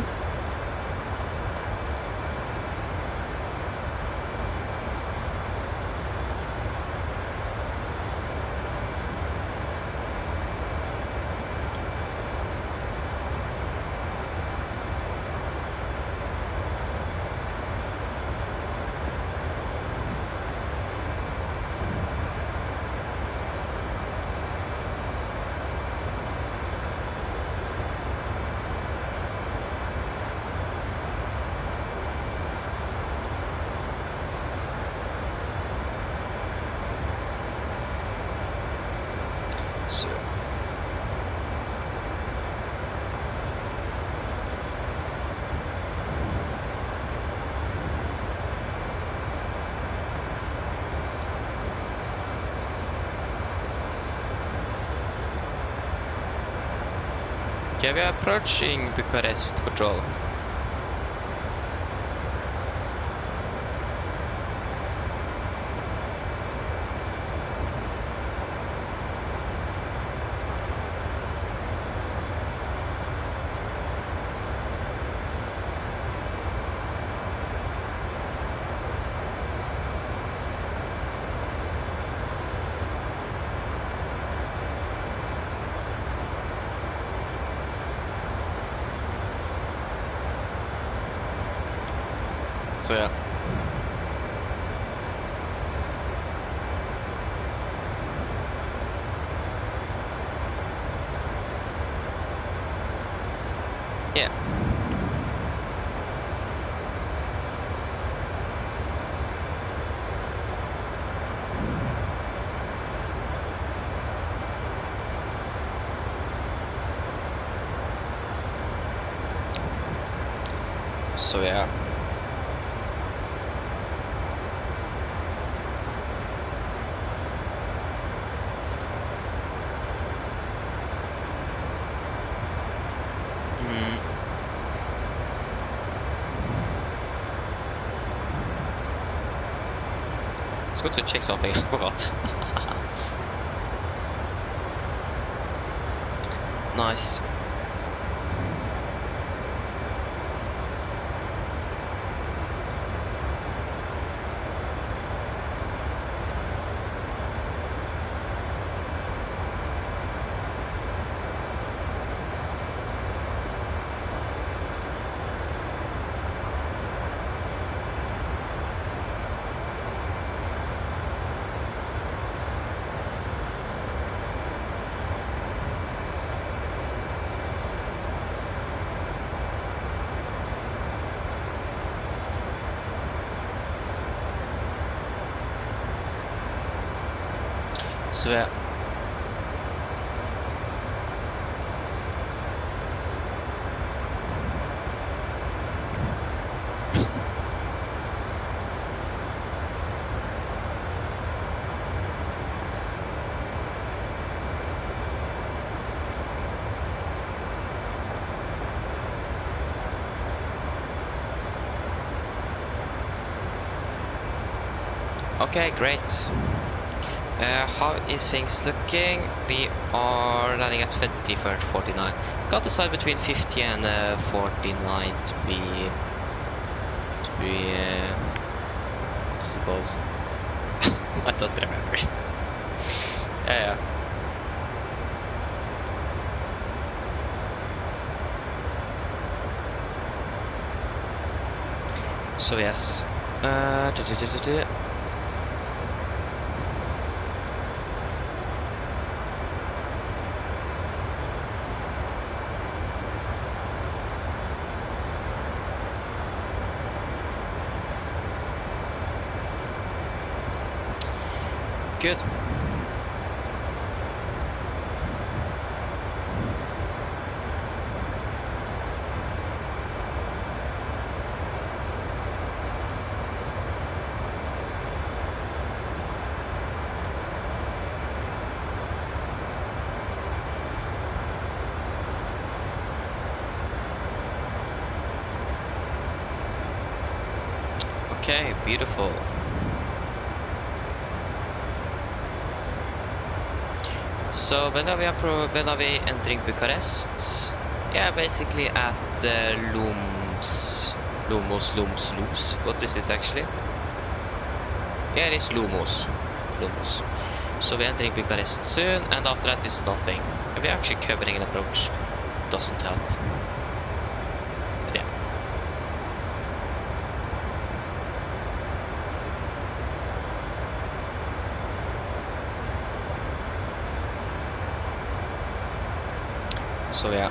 Okay, we are approaching Bucharest control. So yeah. Yeah. So yeah. Let's go to check something. I forgot. Nice. So yeah. Okay, great. How is things looking? We are landing at 23 for 49. Got to decide between 50 and 49 to be what's it called? I don't remember. Yeah. So yes. Good. Okay, beautiful. So when are we entering Bucharest? Yeah, basically at Lumos. What is it actually? Yeah, it is Lumos. So we're entering Bucharest soon, and after that is nothing. We're actually covering an approach. Doesn't help. But yeah. So yeah.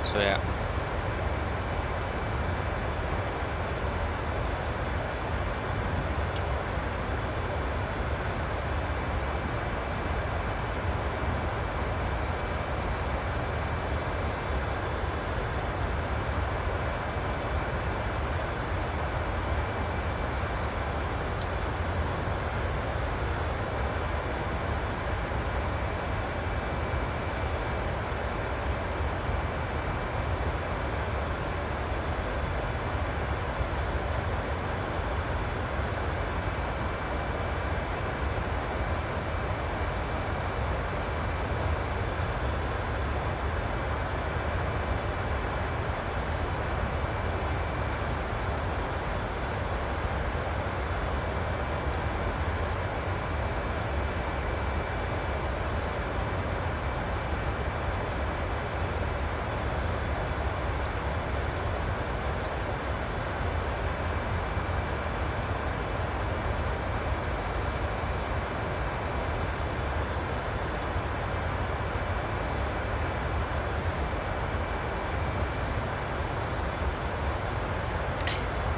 So yeah.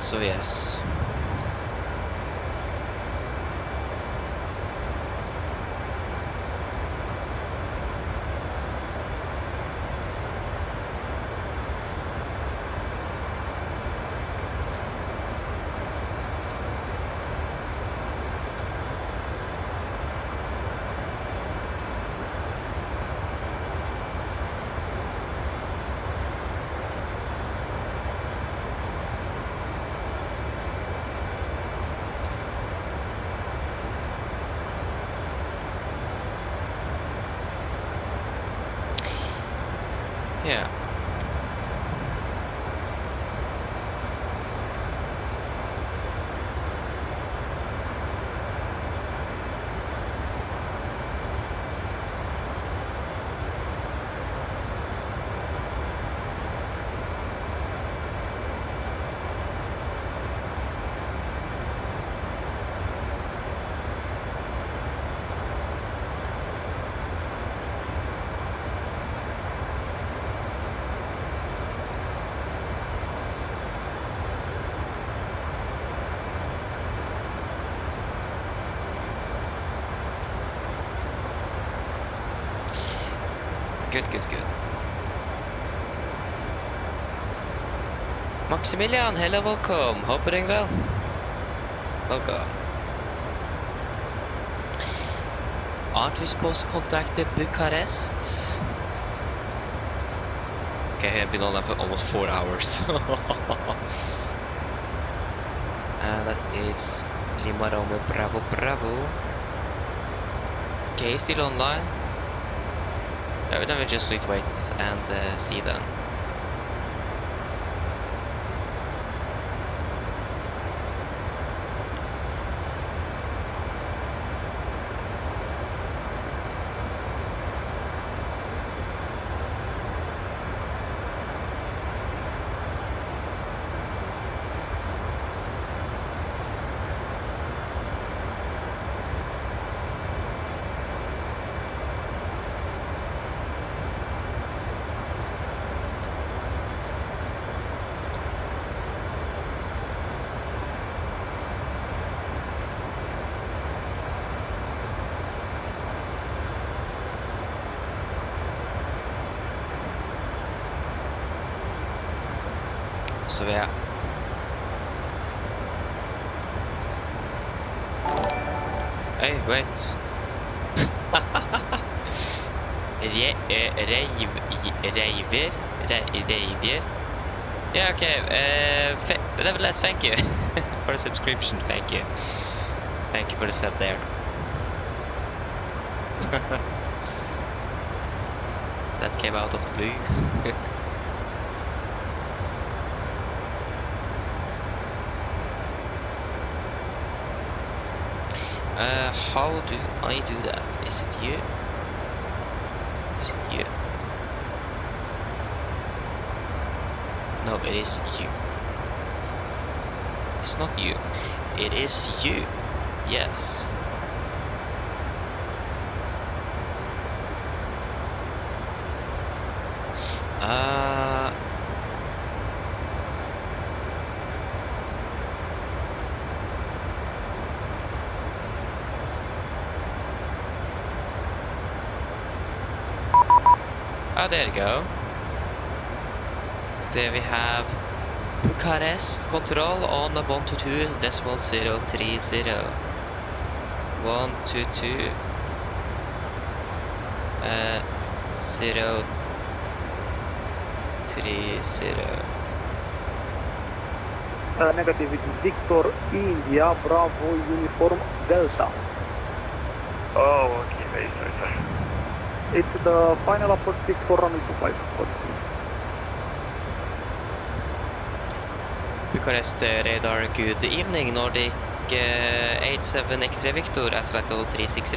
So yes. Yeah. Good. Maximilian, hello, welcome. Hope you're doing well. Welcome. Aren't we supposed to contact the Bucharest? Okay, I've been on that for almost 4 hours. That is Lima Romeo Bravo Bravo. Okay, still online. Then we just need to wait and see then. Så ja. Hey, wait. Reiver. Yeah, okay. Nevertheless, thank you for the subscription. Thank you. Thank you for the sub there. That came out of the blue. How do I do that? Is it you? Is it you? No, it is you. It's not you. It is you. Yes. Oh, there you go. There we have Bucharest control on 122.030. 122 030. Negative, it is Victor India Bravo Uniform Delta. Oh, okay, very sorry. It's the final approach 6 for runway 25. Bucharest radar, good evening. Nordic 87 X-ray Victor at flight level 360.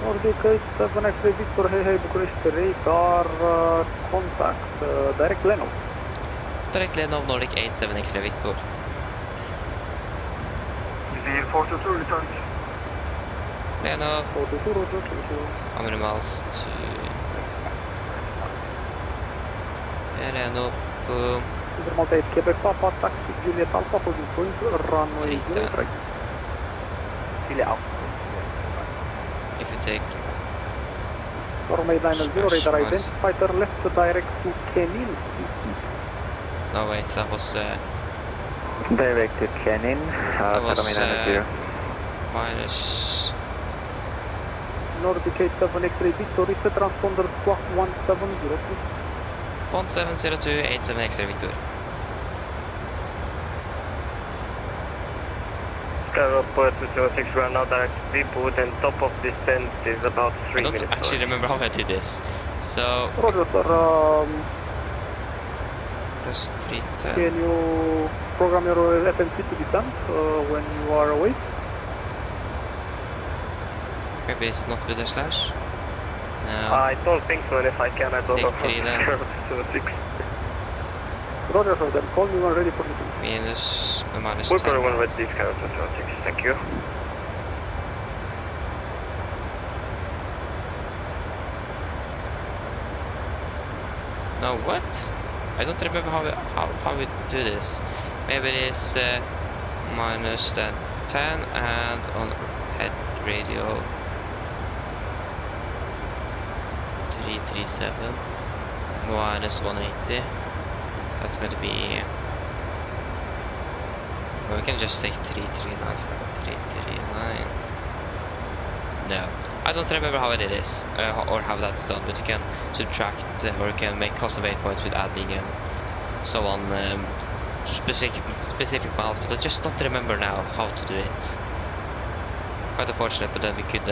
Nordic 87 X-ray Victor, hey Bucharest radar, contact, direct Leno. Direct Leno, Nordic 87 X-ray Victor. Easy 422 return. Leno, 422, how many miles to... Leno, boom. Malta 8 Quebec Papa, taxi Juliet Alpha, holding point, runway 0 right. Juliet Alpha. If you take Runway 90, radar identify, turn left direct to Kenin. no wait, that was Direct to Kenin, that was runway 90. minus Nordic 87 X-ray Victor, is the transponder squawk 1702. 1702 87 X-ray Victor. Skyrock 206, we are now direct to Deboard, and top of descent is about 3 minutes. I don't actually remember how I did this. So Roger, sir. plus 310. Can you program your FMC to descend when you are awake? Maybe it's not with a slash. No. I don't think so, and if I can, I don't know. Take 3 then. Skyrock 206. Roger, sir. Then call me when ready for meeting. Minus minus We'll 10. put one with the Skyrock 206, thank you. No, what? I don't remember how we do this. Maybe it is minus 10 and on head radio 337 minus 180. That's going to be. Well, we can just take 339 from 339. No, I don't remember how I did this or how that's done, but you can subtract or you can make custom waypoints with adding and so on specific miles, but I just don't remember now how to do it. Quite unfortunate, but then we could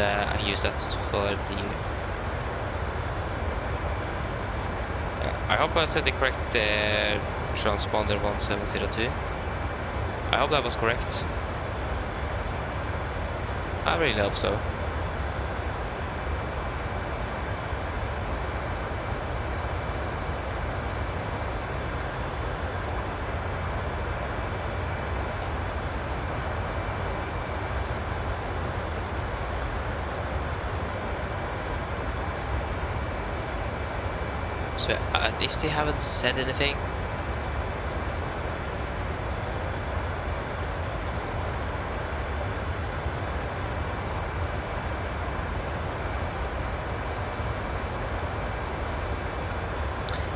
use that for the. I hope I said the correct transponder 1702. I hope that was correct. I really hope so. So at least they haven't said anything.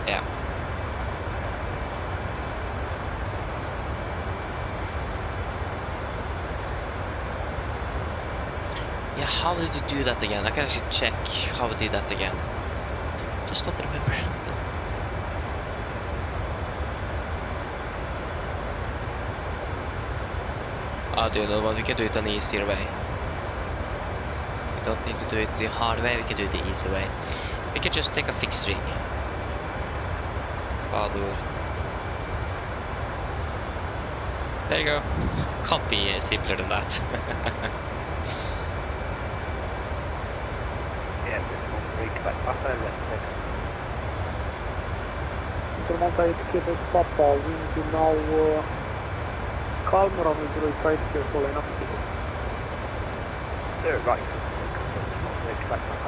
Yeah. Yeah, how did you do that again? I can actually check how we did that again. Just don't remember. Do you know what? We can do it an easier way. We don't need to do it the hard way, we can do it the easy way. We can just take a fixed ring. There you go. Can't be simpler than that. Yeah, break back up and left. Malta 8 Quebec Papa, wind now calm, runway 0 right, careful enough. There, right. Break back up.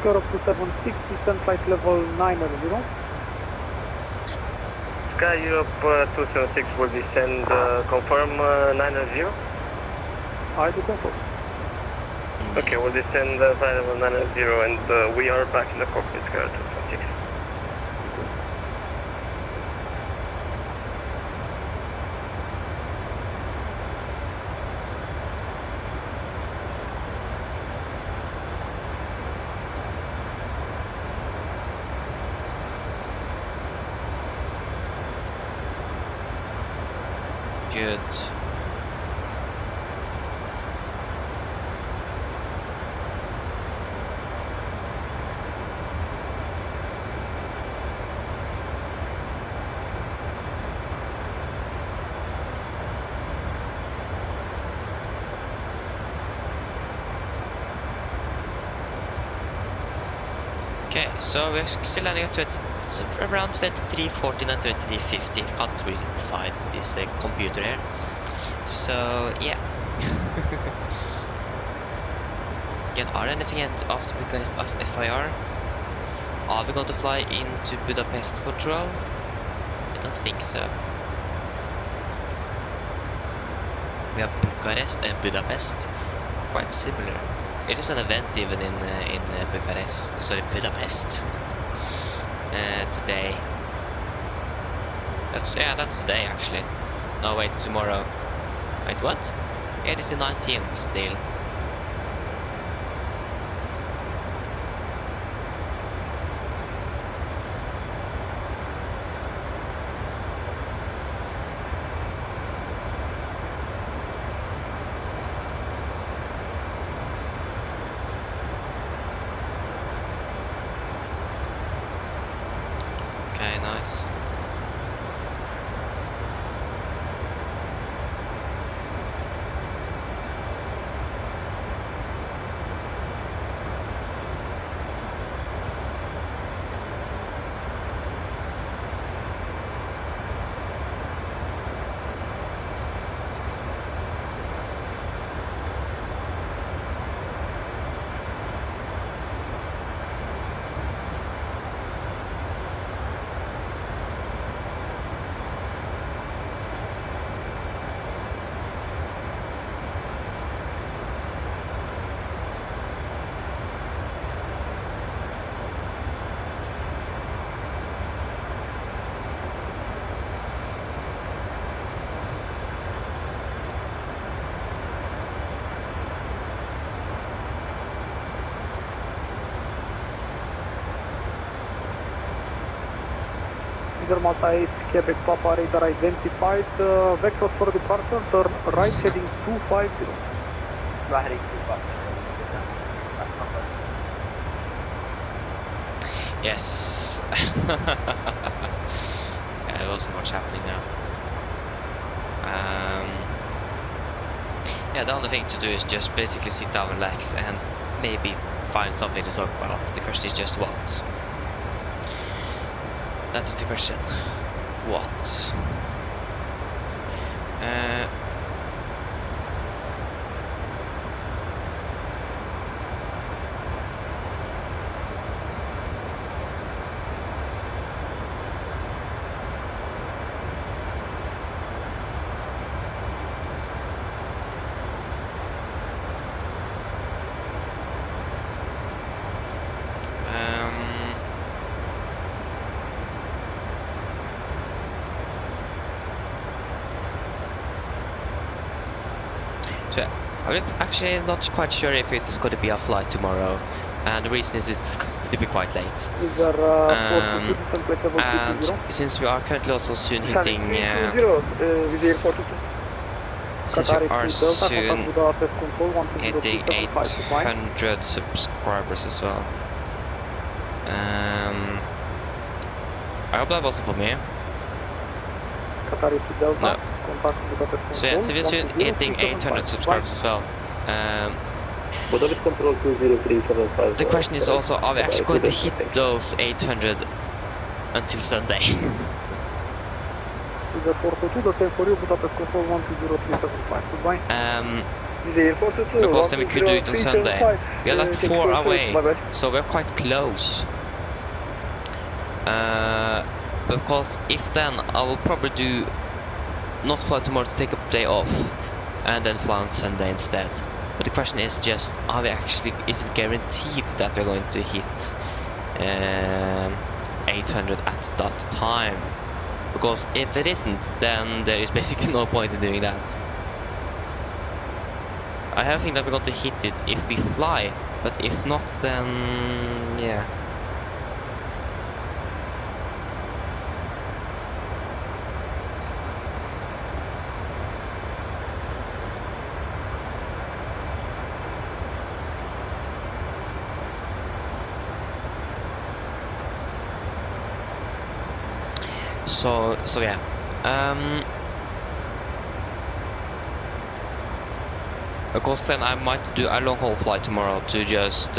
Skyrock 276, descent flight level 900. Skyrock 206 will descend, confirm 900. I do confirm. Okay, we'll descend flight level 900 and we are back in the cockpit, Skyrock 206. Good. Okay, so we're still landing at around 23:14 and 23:50. Can't really decide this computer here. So yeah. Again, are anything after Bucharest of FIR? Are we going to fly into Budapest control? I don't think so. We have Bucharest and Budapest, quite similar. It is an event even in Bucharest, sorry, Budapest today. That's today actually. No, wait, tomorrow. Wait, what? It is the 19th still. Okay, nice. Malta 8, Quebec Papa radar identified, vector for departure, turn right heading 250. Heading 250. Yes. Yeah, there wasn't much happening now. Yeah, the only thing to do is just basically sit down, relax, and maybe find something to talk about. The question is just what. That is the question. What? So I'm actually not quite sure if it is going to be a flight tomorrow, and the reason is it's going to be quite late. And since we are currently also soon hitting, since we are soon hitting 800 subscribers as well. I hope that wasn't for me. No. So yeah, so we're soon hitting 800 subscribers as well. The question is also, are we actually going to hit those 800 until Sunday? Because then we could do it on Sunday. We are like 4 away, so we're quite close. Because if then, I will probably not fly tomorrow to take a day off, and then fly on Sunday instead. But the question is just, are we actually, is it guaranteed that we're going to hit 800 at that time? Because if it isn't, then there is basically no point in doing that. I have a feeling that we're going to hit it if we fly, but if not, then yeah. So yeah, of course then I might do a long haul flight tomorrow to just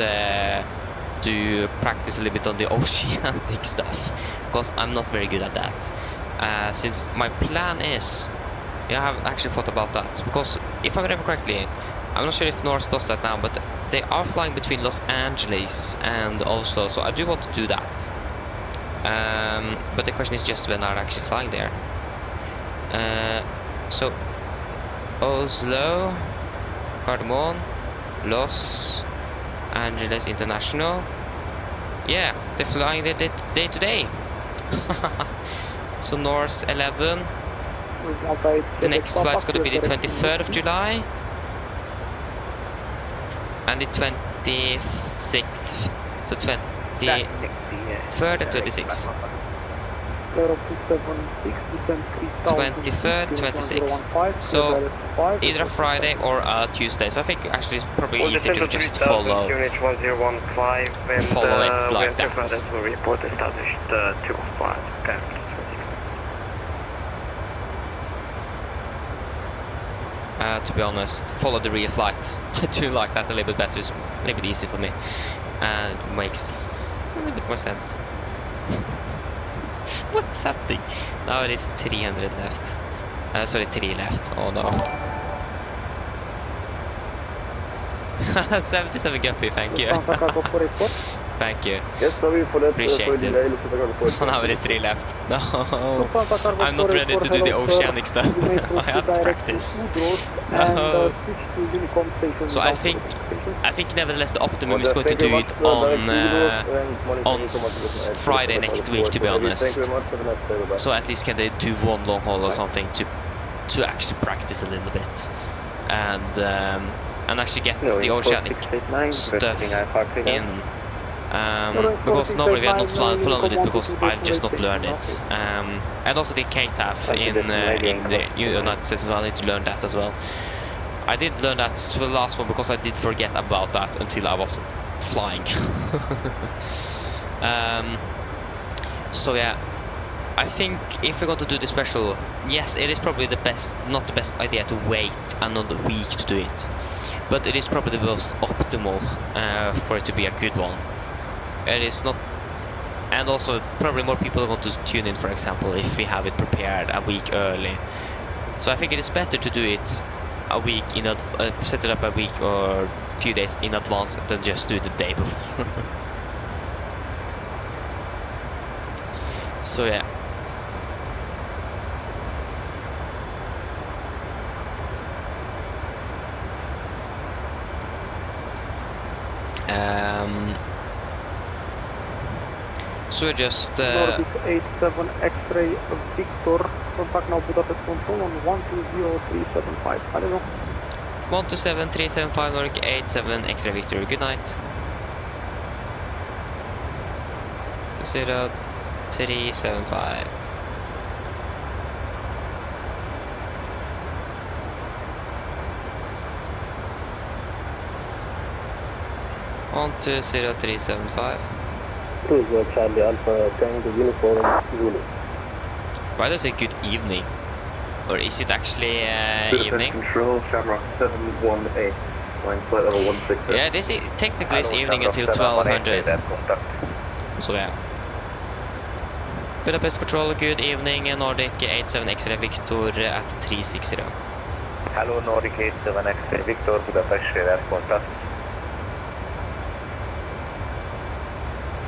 to practice a little bit on the oceanic stuff, because I'm not very good at that. Since my plan is, I haven't actually thought about that, because if I remember correctly, I'm not sure if Norse does that now, but they are flying between Los Angeles and Oslo, so I do want to do that. But the question is just when I'm actually flying there. So Oslo, Cardamom, Los Angeles International. Yeah, they're flying their day to day. So Norse 11. The next flight's gonna be the 23rd of July. And the 26th. So 23rd and 26th. 23rd, 26th. So either a Friday or a Tuesday. So I think actually it's probably easier to just follow it like that. Will report established 215. Okay. To be honest, follow the real flight. I do like that a little bit better. It's a little bit easy for me, and it makes a little bit more sense. What's happening? Now it is 300 left. Sorry, 3 left. Oh no. 77 guppy, thank you. Thank you. Appreciate it. Now it is 3 left. No, I'm not ready to do the oceanic stuff. I have to practice. No. So I think nevertheless the Optimum is going to do it on Friday next week, to be honest. So at least can they do one long haul or something to actually practice a little bit and actually get the oceanic stuff in. Because normally we are not flown with it because I've just not learned it. And also the Takeoff in the United States as well. I need to learn that as well. I did learn that to the last one because I did forget about that until I was flying. So yeah, I think if we're going to do the special, yes, it is probably not the best idea to wait another week to do it, but it is probably the most optimal for it to be a good one. It is not, and also probably more people are going to tune in, for example, if we have it prepared a week early. So I think it is better to do it a week set it up a week or a few days in advance than just do it the day before. So yeah. So we're just 87 X-ray Victor, contact now Budapest control on 120375. Hello. 127375 Nordic 87 X-ray Victor. Good night. 0375. On to 0375. Charlie Alpha Tango Uniform Zulu. Why does it say good evening? Or is it actually evening? Control, Shamrock 718. Flight level 16. Yeah, this is technically it's evening until 1200. So yeah. Budapest Control, good evening, Nordic 87 X-ray Victor at 360. Hello, Nordic 87 X-ray Victor, Budapest radar contact.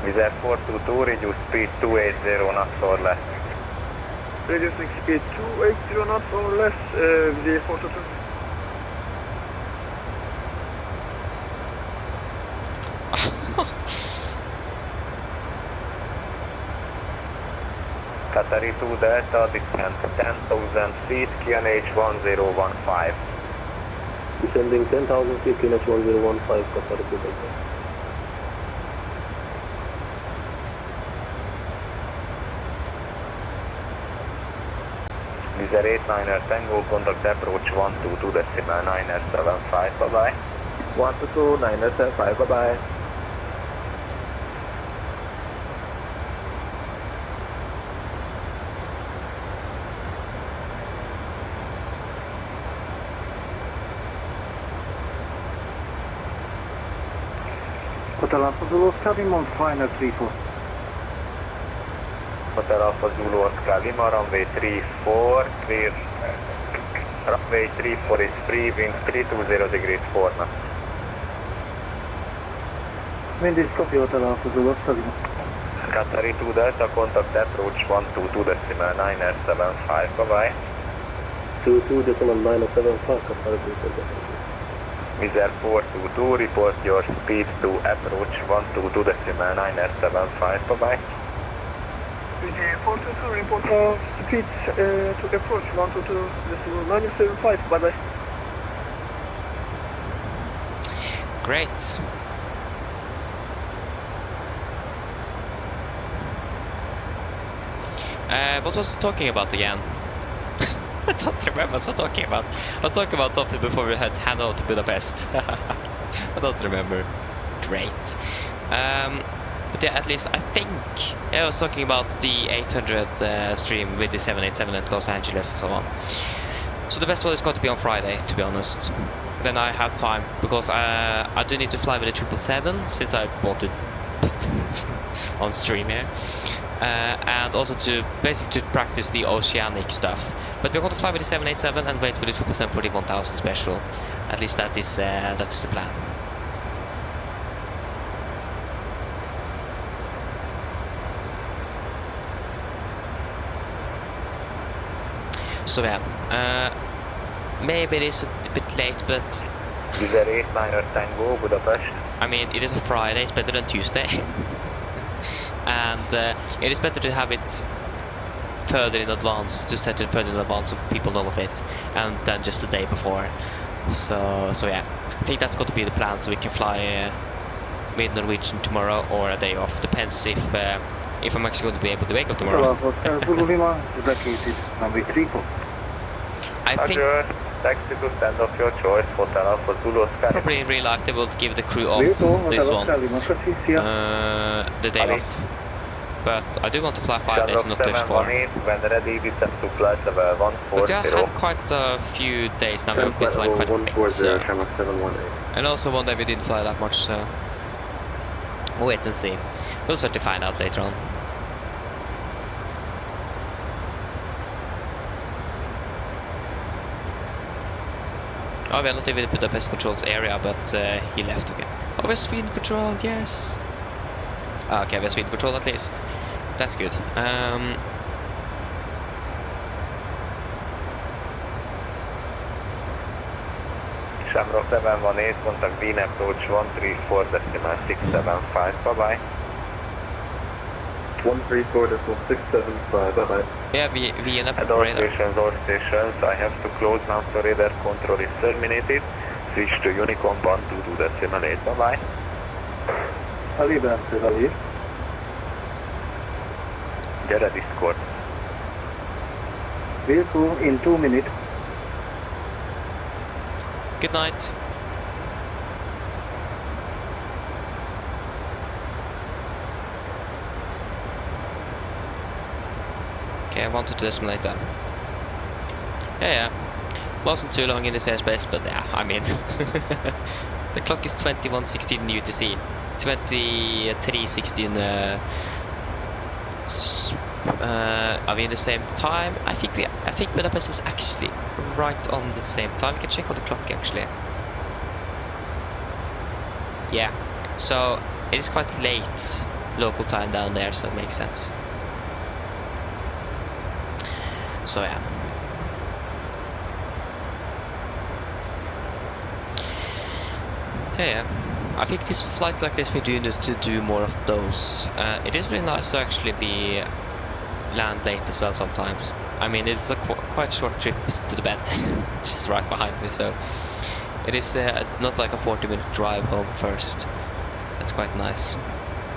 Wizard 422, reduce speed 280 knots or less. Reducing speed 280 knots or less, Wizard 422. Qatari 2 Delta, descent 10,000 feet, QNH 1015. Descending 10,000 feet, QNH 1015, Qatari 2 Delta. Wizard 89er Tango, contact approach 122.9er75, bye bye. 122.9er75, bye bye. Hotel Alpha Zulu Oscar Lima on final 34. Hotel Alpha Zulu Oscar Lima, runway 34, clear. Runway 34 is free, wind 320 degrees 4 knots. Wind is copy, Hotel Alpha Zulu Oscar Lima. Qatari 2 Delta, contact approach 122.975, bye-bye. 22.975, Qatari 2 Delta. Wizz Air 422, report your speed to approach 122.975, bye-bye. Wizz Air 422, report speed to approach 122.975, bye-bye. Great. What was I talking about again? I don't remember what I was talking about. I was talking about something before we had handover to Budapest. I don't remember. Great. But yeah, at least I think I was talking about the 800 stream with the 787 at Los Angeles and so on. So the best one is going to be on Friday, to be honest. Then I have time, because I do need to fly with the 777 since I bought it on stream here. And also to basically to practice the oceanic stuff. But we're going to fly with the 787 and wait for the 777 for the 1000 special. At least that is the plan. So yeah, maybe it is a bit late, but Wizz Air 89er Tango, Budapest. I mean, it is a Friday, it's better than Tuesday. And it is better to have it further in advance, to set it further in advance so people know of it, and then just the day before. So yeah, I think that's going to be the plan, so we can fly with Norwegian tomorrow or a day off. Depends if I'm actually going to be able to wake up tomorrow. I think taxi to stand of your choice, Hotel Alpha Zulu Oscar. probably in real life they will give the crew off this one, the day off. But I do want to fly 5 days, not just 4. When ready, descend to flight level 140. But yeah, I've had quite a few days now, we've been flying quite a bit, so. And also one day we didn't fly that much, so we'll wait and see. We'll certainly find out later on. Oh, we are not even in Budapest Control's area, but he left again. Oh, we're Sweden Control, yes! Okay, we're Sweden Control at least. That's good. Shamrock 718, contact Wien approach 134.675, bye-bye. 134.675, bye-bye. Yeah, Vienna At all stations, I have to close now, so radar control is terminated. Switch to Unicorn 122.8, bye-bye. Get a Discord. Vehicle in 2 minutes. Good night. Okay, I wanted to simulate that. Yeah. Wasn't too long in this airspace, but yeah, I mean, the clock is 21:16 UTC, 23:16. Are we in the same time? I think Budapest is actually right on the same time. We can check on the clock actually. Yeah, so it is quite late local time down there, so it makes sense. So yeah. Yeah, I think these flights like this we do need to do more of those. It is really nice to actually be land late as well sometimes. I mean, it's a quite short trip to the bed, which is right behind me, so it is not like a 40-minute drive home first. That's quite nice.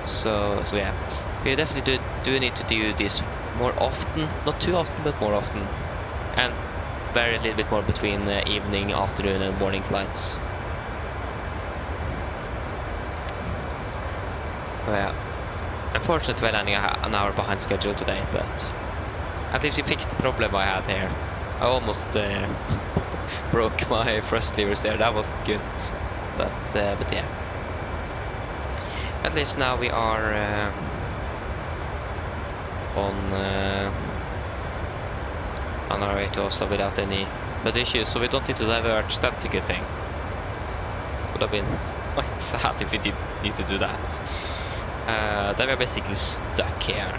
So yeah, we definitely do need to do this more often, not too often, but more often, and vary a little bit more between evening, afternoon, and morning flights. Yeah, unfortunately we're landing an hour behind schedule today, but at least we fixed the problem I had here. I almost broke my thrust levers there. That wasn't good, but yeah. At least now we are on our way to Oslo without any bad issues, so we don't need to diverge. That's a good thing. Would have been quite sad if we did need to do that. Then we're basically stuck here.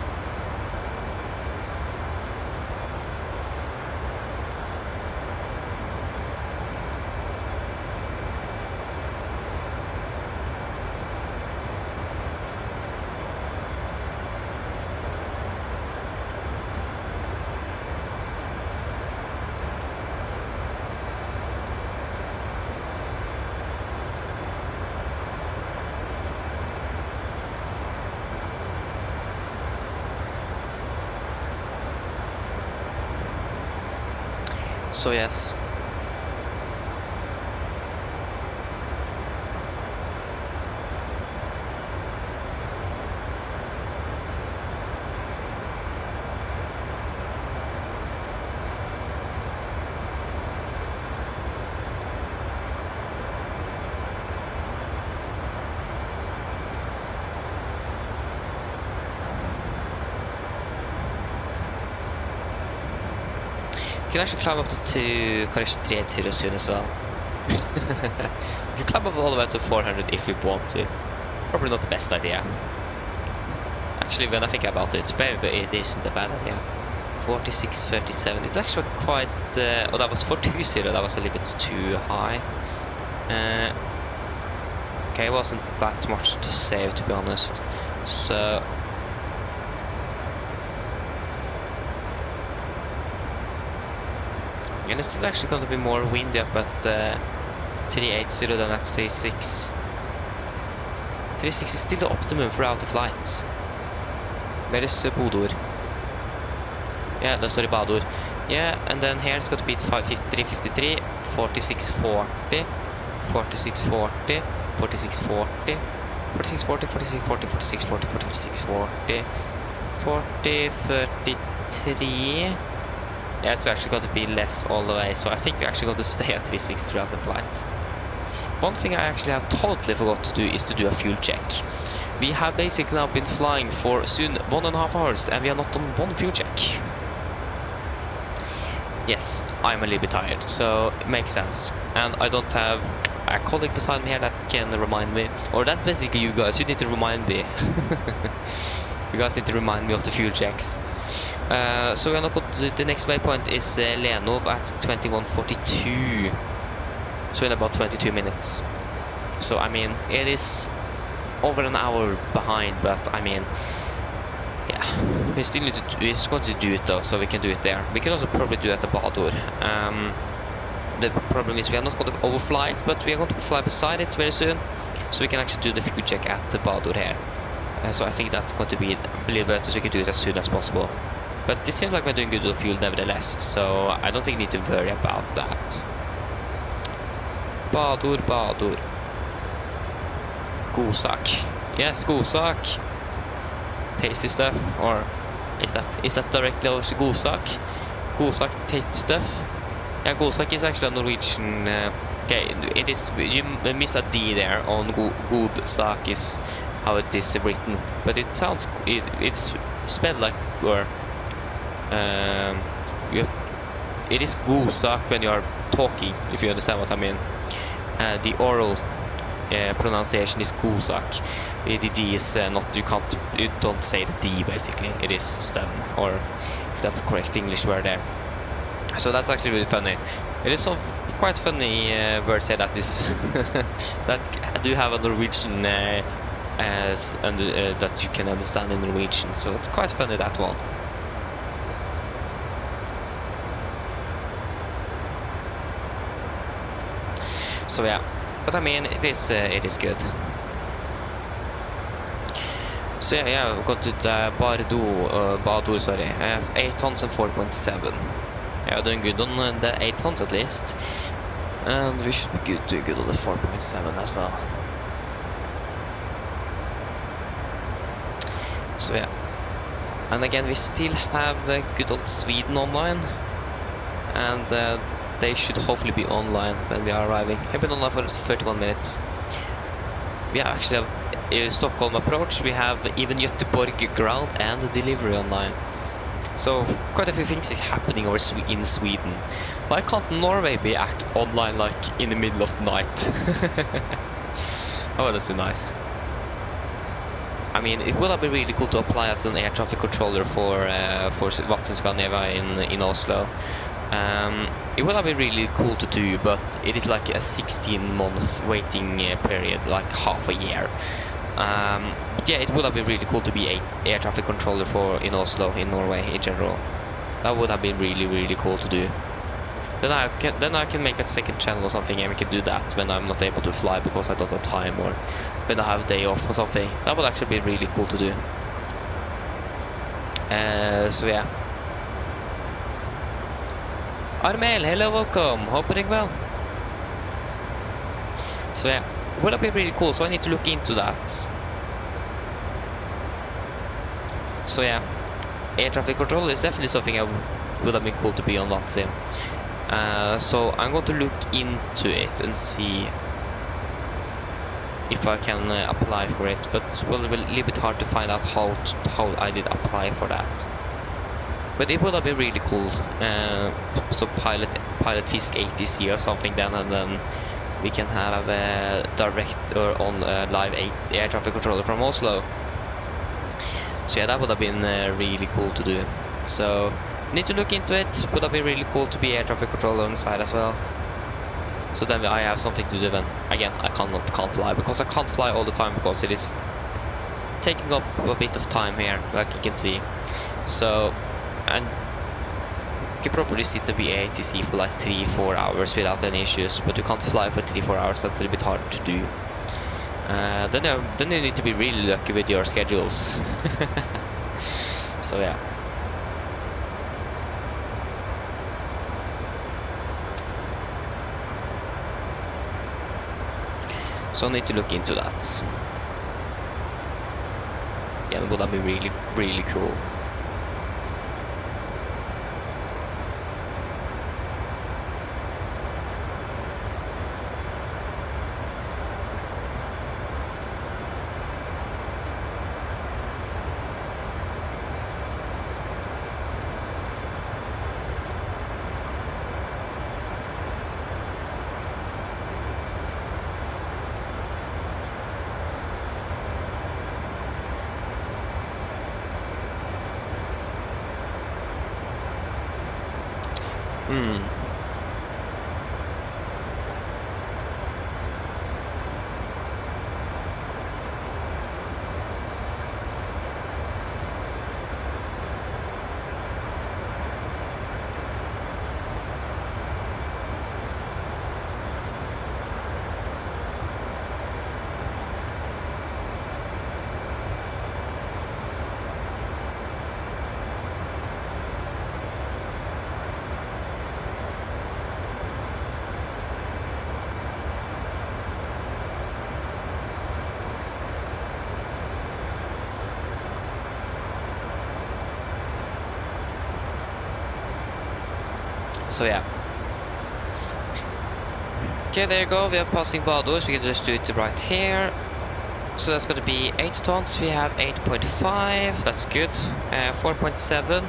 So yes. You can actually climb up to correction 380 soon as well. You can climb up all the way to 400 if you want to. Probably not the best idea. Actually, when I think about it, maybe it isn't a bad idea. 4637. It's actually quite. Oh, that was 420. That was a little bit too high. Okay, it wasn't that much to save, to be honest. So. And it's still actually going to be more windy up at 380 than at 36. 36 is still the optimum for out of flight. Where is Bodor? Yeah, no, sorry, Bador. Yeah, and then here it's going to be 553, 53, 4640, 4640, 4640, 4640, 4640, 4640, 4640, 4033. Yeah, it's actually going to be less all the way, so I think we're actually going to stay at 36 throughout the flight. One thing I actually have totally forgot to do is to do a fuel check. We have basically now been flying for soon 1.5 hours and we are not on one fuel check. Yes, I'm a little bit tired, so it makes sense. And I don't have a colleague beside me here that can remind me. Or that's basically you guys, you need to remind me. You guys need to remind me of the fuel checks. So we're not going to, the next waypoint is Lenov at 2142. So in about 22 minutes. So I mean, it is over an hour behind, but I mean, yeah, we still need to. We're going to do it though, so we can do it there. We can also probably do it at Bador. The problem is we are not going to overfly it, but we are going to fly beside it very soon, so we can actually do the fuel check at the Bador here. So I think that's going to be a little better, so we can do it as soon as possible. But it seems like we're doing good with fuel nevertheless, so I don't think we need to worry about that. Bador, Bador. Godsak. Yes, Godsak. Tasty stuff, or is that directly over to Godsak? Godsak tasty stuff. Yeah, Godsak is actually a Norwegian. Okay, it is. You miss a D there on Godsak is how it is written, but it sounds. It's spelled like or. It is Godsak when you are talking, if you understand what I mean. The oral pronunciation is Godsak. The D is not. You don't say the D basically. It is stem, or if that's the correct English word there. So that's actually really funny. It is some quite funny words here that is that do have a Norwegian that you can understand in Norwegian. So it's quite funny, that one. So yeah, but I mean it is good. So yeah, we've got to the Bador, sorry. I have 8 tons and 4.7. Yeah, doing good on the 8 tons at least, and we should be doing good on the 4.7 as well. So yeah, and again we still have good old Sweden online, and they should hopefully be online when we are arriving. I've been online for 31 minutes. We actually have Stockholm approach, we have even Göteborg ground and the delivery online. So quite a few things is happening over in Sweden. Why can't Norway be online like in the middle of the night? Oh, that's so nice. I mean, it would have been really cool to apply as an air traffic controller for Watson Scandinavia in Oslo. It would have been really cool to do, but it is like a 16-month waiting period, like half a year. But yeah, it would have been really cool to be a air traffic controller for in Oslo, in Norway in general. That would have been really cool to do. Then I can make a second channel or something, and we can do that when I'm not able to fly because I don't have time, or when I have a day off or something. That would actually be really cool to do. So yeah. Armel, hello, welcome. Hope you're doing well. So yeah, would have been really cool. So I need to look into that. So yeah, air traffic control is definitely something I would have been cool to be on Vatsim. So I'm going to look into it and see if I can apply for it, but it will be a little bit hard to find out how I did apply for that. But it would have been really cool. So pilot Fisk ATC or something then, and then we can have a direct or on live air traffic controller from Oslo. So yeah, that would have been really cool to do. So need to look into it. Would have been really cool to be air traffic controller on the side as well. So then I have something to do. Then again, I can't fly because I can't fly all the time because it is taking up a bit of time here, like you can see. So, and you can probably sit to be ATC for like 3-4 hours without any issues, but you can't fly for 3-4 hours. That's a little bit hard to do. Then you need to be really lucky with your schedules. So yeah. So I need to look into that. Yeah, would that be really cool? So yeah. Okay, there you go. We are passing Bador, so we can just do it right here. So that's going to be 8 tons. We have 8.5. That's good. 4.7.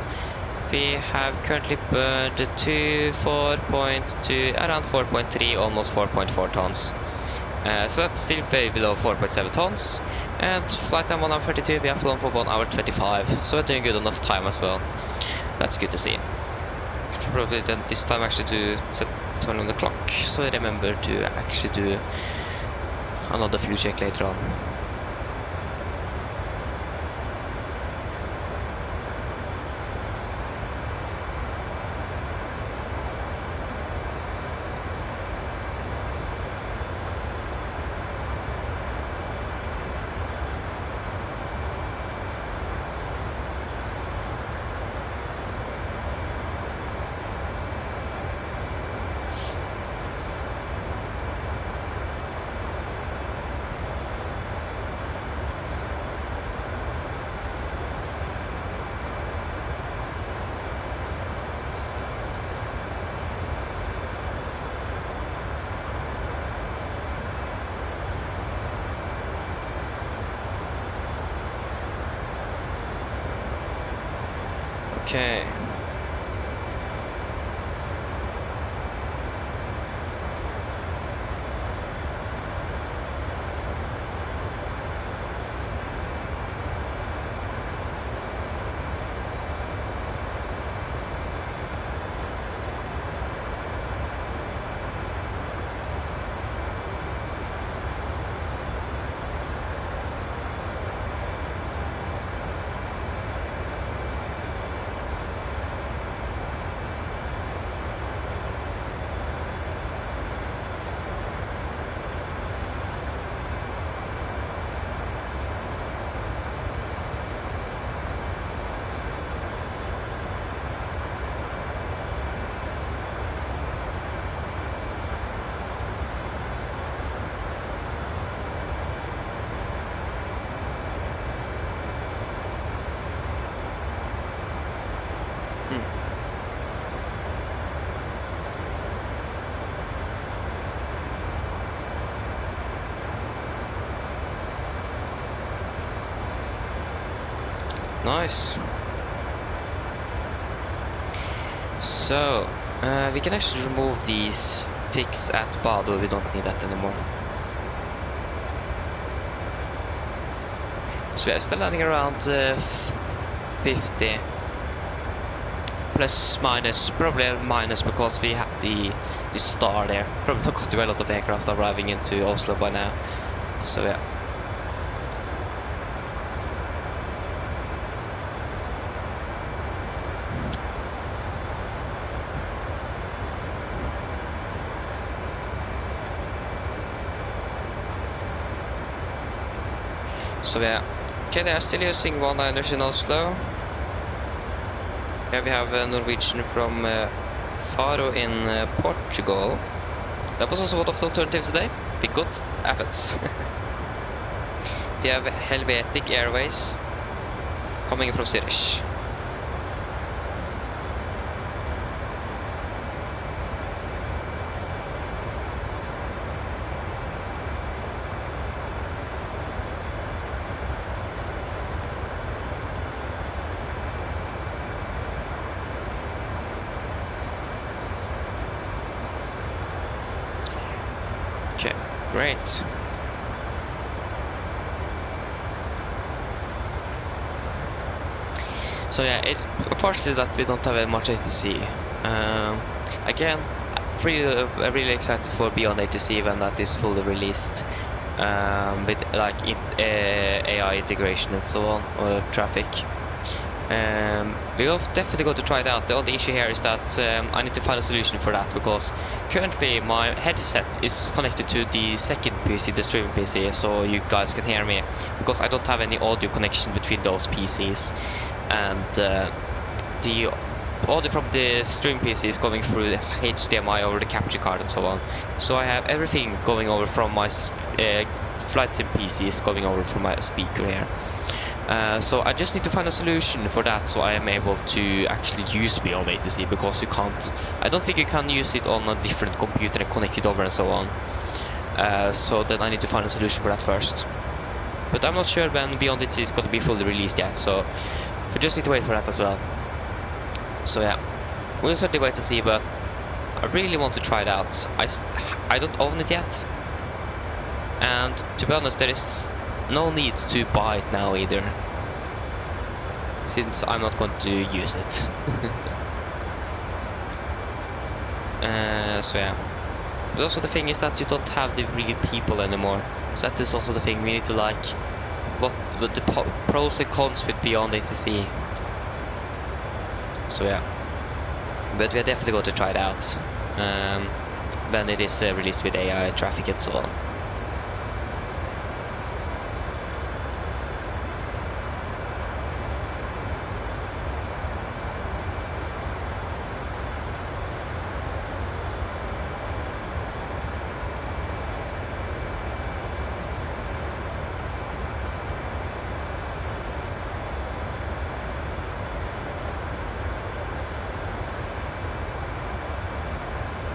We have currently burned to 4.2, around 4.3, almost 4.4 tons. So that's still very below 4.7 tons. And flight time 1 hour 32. We have flown for 1 hour 25. So we're doing good enough time as well. That's good to see. Probably then this time actually to turn on the clock, so I remember to actually do another fuel check later on. Okay. Nice. So, we can actually remove these fix at Bado. We don't need that anymore. So we are still landing around 50. Plus, minus, probably a minus because we have the star there. Probably not going to be a lot of aircraft arriving into Oslo by now. So yeah. So yeah, okay, they are still using 1-liners in Oslo. Here we have a Norwegian from Faro in Portugal. That was also one of the alternatives today. We got Athens. We have Helvetic Airways coming from Zurich. Okay, great. So yeah, it's unfortunately that we don't have much ATC. Again, really excited for Beyond ATC when that is fully released, with like AI integration and so on, or traffic. We'll definitely go to try it out. The only issue here is that I need to find a solution for that, because currently my headset is connected to the second PC, the streaming PC, so you guys can hear me, because I don't have any audio connection between those PCs, and the audio from the streaming PC is going through the HDMI over the capture card and so on. So I have everything going over from my flight sim PCs going over from my speaker here. So I just need to find a solution for that, so I am able to actually use Beyond ATC, because you can't, I don't think you can use it on a different computer and connect it over and so on. So then I need to find a solution for that first. But I'm not sure when Beyond ATC is going to be fully released yet, so we just need to wait for that as well. So yeah, we'll certainly wait to see, but I really want to try it out. I don't own it yet, and to be honest, there is no need to buy it now either, since I'm not going to use it. So yeah, but also the thing is that you don't have the real people anymore, so that is also the thing. We need to like what the pros and cons with Beyond ATC. So yeah, but we are definitely going to try it out when it is released with AI traffic and so on.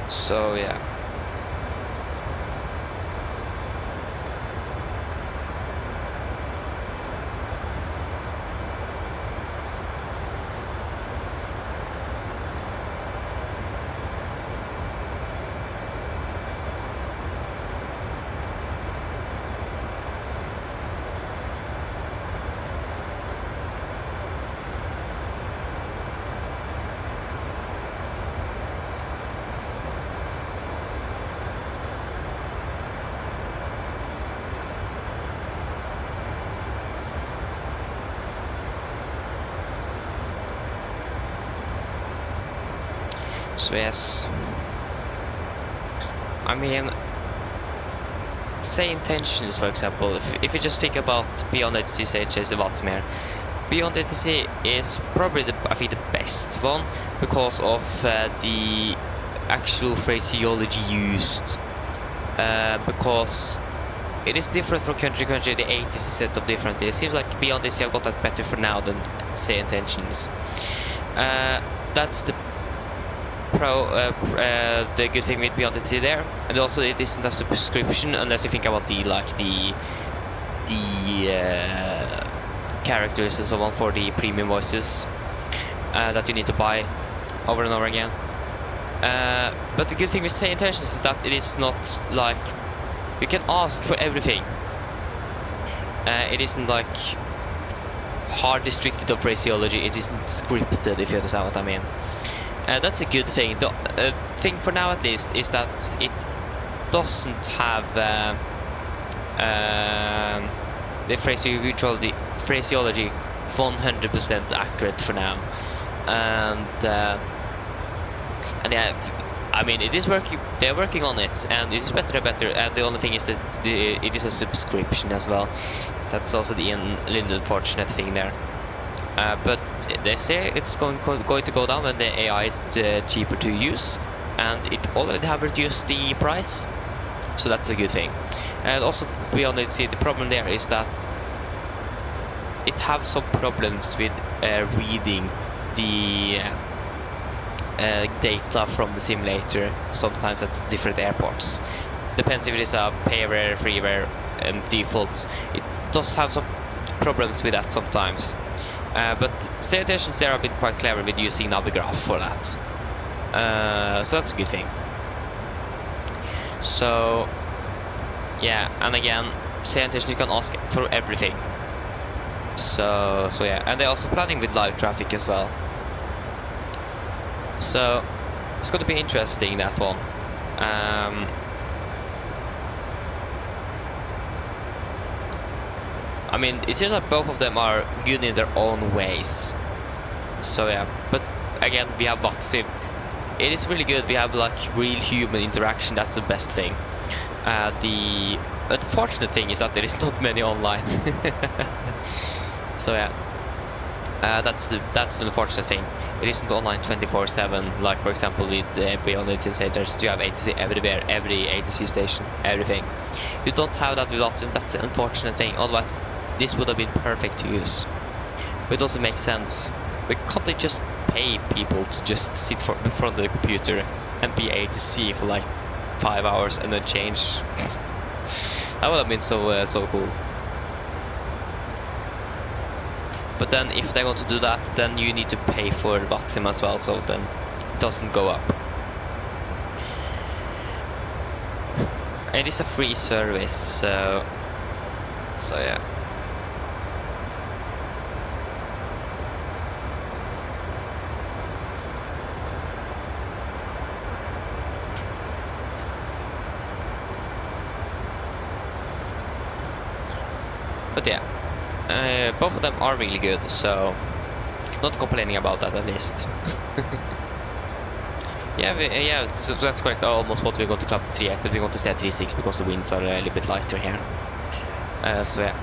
So yeah. So yes, I mean, say intentions, for example, if you just think about Beyond ATC as the Vatsimir, Beyond ATC is probably I think the best one because of the actual phraseology used, because it is different from country to country. The ATC is set up differently. It seems like Beyond ATC have got that better for now than say intentions. That's the the good thing with Beyond ATC there, and also it isn't a subscription unless you think about the characters and so on for the premium voices that you need to buy over and over again. But the good thing with Say Intentions is that it is not like you can ask for everything. It isn't like hard restricted of phraseology. It isn't scripted, if you understand what I mean. That's a good thing. The thing for now, at least, is that it doesn't have the phraseology 100% accurate for now, and yeah, I mean, it is working. They're working on it, and it is better and better. And the only thing is that it is a subscription as well. That's also the little unfortunate thing there. But they say it's going to go down when the AI is cheaper to use, and it already have reduced the price, so that's a good thing. And also, beyond it, see the problem there is that it have some problems with reading the data from the simulator sometimes at different airports. Depends if it is a payware, freeware, default. It does have some problems with that sometimes. But Say Intentions there have been quite clever with using Navigraph for that. So that's a good thing. So yeah, and again, Say Intentions you can ask for everything. So yeah, and they're also planning with live traffic as well. So it's going to be interesting, that one. I mean, it seems like both of them are good in their own ways. So yeah, but again, we have Vatsim. It is really good. We have like real human interaction. That's the best thing. The unfortunate thing is that there is not many online. So yeah, that's the unfortunate thing. It isn't online 24/7, like for example with Beyond ATC Centers. You have ATC everywhere, every ATC station, everything. You don't have that with Vatsim. That's the unfortunate thing. Otherwise, this would have been perfect to use. But it also makes sense. We can't just pay people to just sit in front of the computer and be ATC for like 5 hours and then change. That would have been so cool. But then if they're going to do that, then you need to pay for Vatsim as well, so then it doesn't go up. It is a free service, so yeah. But yeah, both of them are really good, so not complaining about that at least. Yeah, so that's correct. Almost what we're going to club 3.8, but we're going to stay at 3.6 because the winds are a little bit lighter here. So yeah.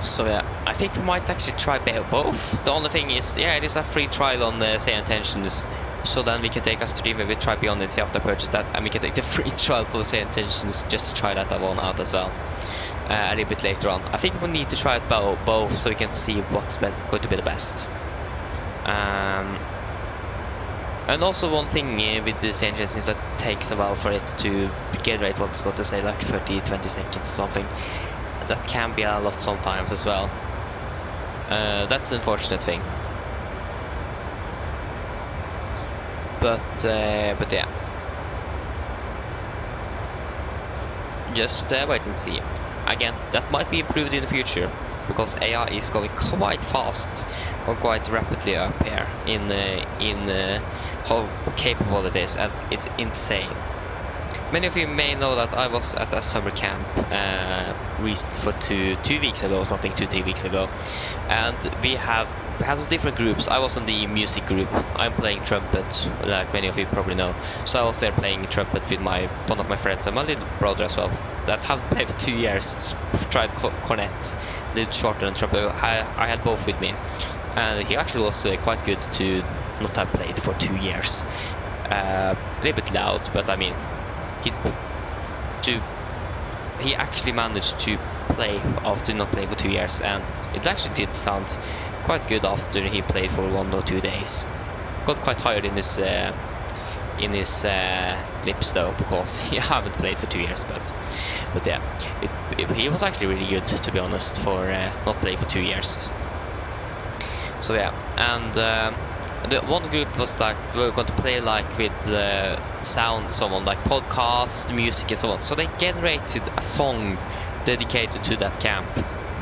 So yeah, I think we might actually try both. The only thing is, yeah, it is a free trial on Say Intentions. So then we can take a stream where we try Beyond and see after purchase that, and we can take the free trial for the Say Intentions just to try that one out as well a little bit later on. I think we need to try it both so we can see what's going to be the best. And also one thing with the Say Intentions is that it takes a while for it to generate what's going to say like 30-20 seconds or something. That can be a lot sometimes as well. That's the unfortunate thing. But yeah, just wait and see. Again, that might be improved in the future because AI is going quite fast or quite rapidly up here in how capable it is, and it's insane. Many of you may know that I was at a summer camp for two weeks ago or something, 2-3 weeks ago, and we had different groups. I was on the music group. I'm playing trumpet, like many of you probably know. So I was there playing trumpet with one of my friends and my little brother as well, that have played for 2 years, tried cornet, did shorter and trumpet. I had both with me, and he actually was quite good to not have played for 2 years. A little bit loud, but I mean, he actually managed to play after not playing for 2 years, and it actually did sound quite good after he played for 1 or 2 days. Got quite tired in his lips though, because he haven't played for 2 years. But yeah, he was actually really good, to be honest, for not playing for 2 years. So yeah, and the one group was like we were going to play like with sound, someone like podcasts, music, and so on. So they generated a song dedicated to that camp,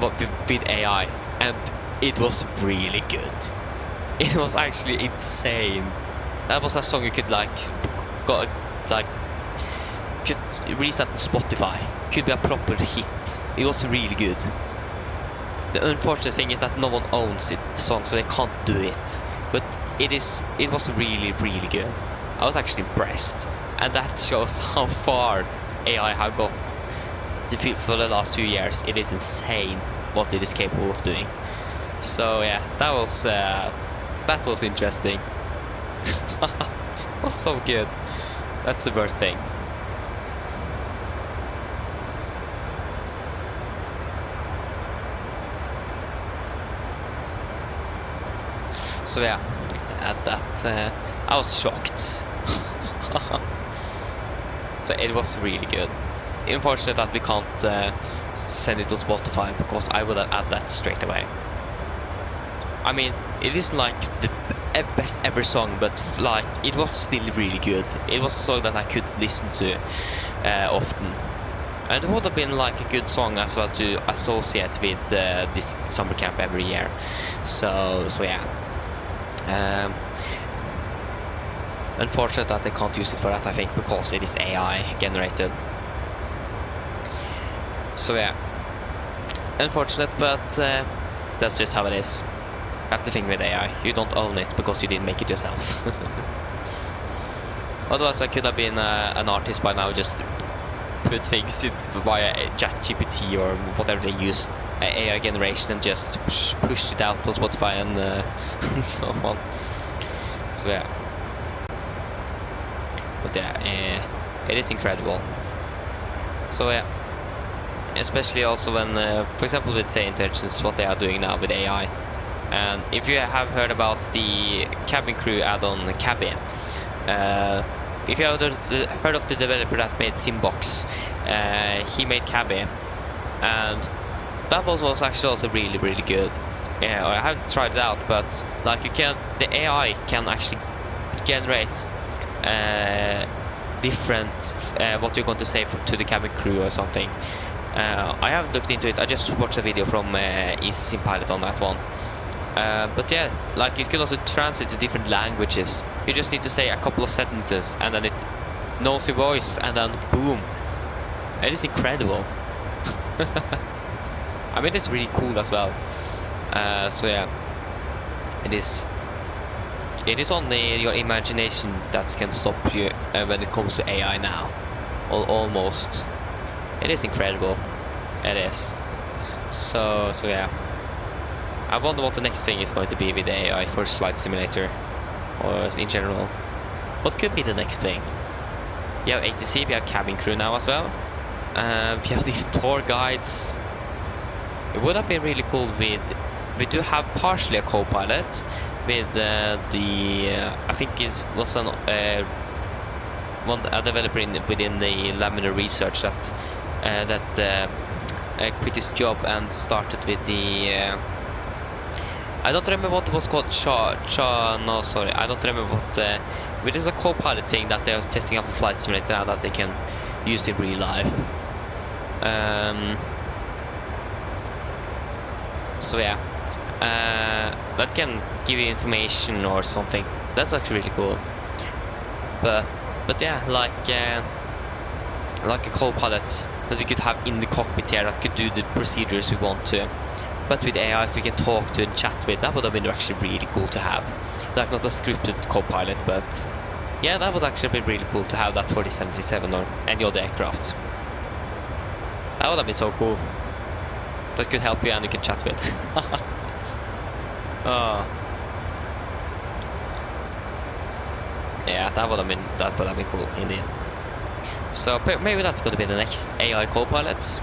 but with AI, and it was really good. It was actually insane. That was a song you could could release that on Spotify. Could be a proper hit. It was really good. The unfortunate thing is that no one owns the song, so they can't do it. But it was really, really good. I was actually impressed, and that shows how far AI have got for the last 2 years. It is insane what it is capable of doing. So yeah, that was interesting. It was so good. That's the worst thing. So yeah, at that I was shocked. So it was really good. Unfortunate that we can't send it to Spotify, because I would have added that straight away. I mean, it isn't like the best ever song, but like it was still really good. It was a song that I could listen to often, and it would have been like a good song as well to associate with this summer camp every year. So yeah. Unfortunate that they can't use it for that, I think, because it is AI generated. So yeah, unfortunate, but that's just how it is. That's the thing with AI. You don't own it because you didn't make it yourself. Otherwise, I could have been an artist by now, just put things in via ChatGPT or whatever they used, AI generation, and just pushed it out on Spotify and so on. So yeah. But yeah, it is incredible. So yeah. Especially also when, for example, with Say Intelligence, what they are doing now with AI. And if you have heard about the cabin crew add-on Cabby, if you have heard of the developer that made Simbox, he made Cabby, and that was actually also really, really good. Yeah, I haven't tried it out, but like the AI can actually generate different what you're going to say to the cabin crew or something. I haven't looked into it. I just watched a video from Easy Pilot on that one. But yeah, like it can also translate to different languages. You just need to say a couple of sentences, and then it knows your voice, and then boom, it is incredible. I mean, it's really cool as well. So yeah, it is only your imagination that can stop you when it comes to AI now. Almost. It is incredible. It is. So yeah. I wonder what the next thing is going to be with AI for Flight Simulator, or in general. What could be the next thing? We have ATC, we have cabin crew now as well. We have the tour guides. It would have been really cool with... We do have partially a co-pilot with I think it was a developer within the Laminar Research that quit his job and started with the... I don't remember what it was called. No, sorry, I don't remember what. It is a co-pilot thing that they're testing out for Flight Simulator now, that they can use in real life. So yeah, that can give you information or something. That's actually really cool. But yeah, like like a co-pilot that we could have in the cockpit here that could do the procedures we want to. But with AI, so we can talk to and chat with. That would have been actually really cool to have. Like not a scripted co-pilot, but yeah, that would actually be really cool to have that for the 737 or any other aircraft. That would have been so cool. That could help you and you can chat with. Oh. Yeah, that would have been cool indeed. So maybe that's going to be the next AI co-pilot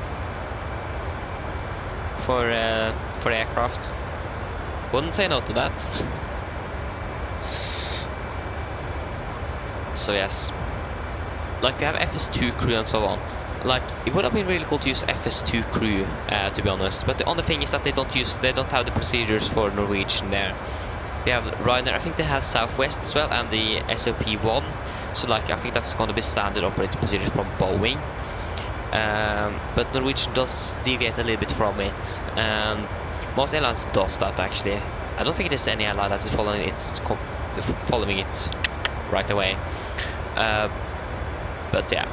for the aircraft. Wouldn't say no to that. So yes, like we have FS2 crew and so on. Like it would have been really cool to use FS2 crew, to be honest. But the only thing is that they don't have the procedures for Norwegian there. They have Ryanair, I think they have Southwest as well, and the SOP1. So like I think that's going to be standard operating procedures from Boeing. But Norwegian does deviate a little bit from it, and most airlines does that actually. I don't think there's any airline that is following it right away. But yeah,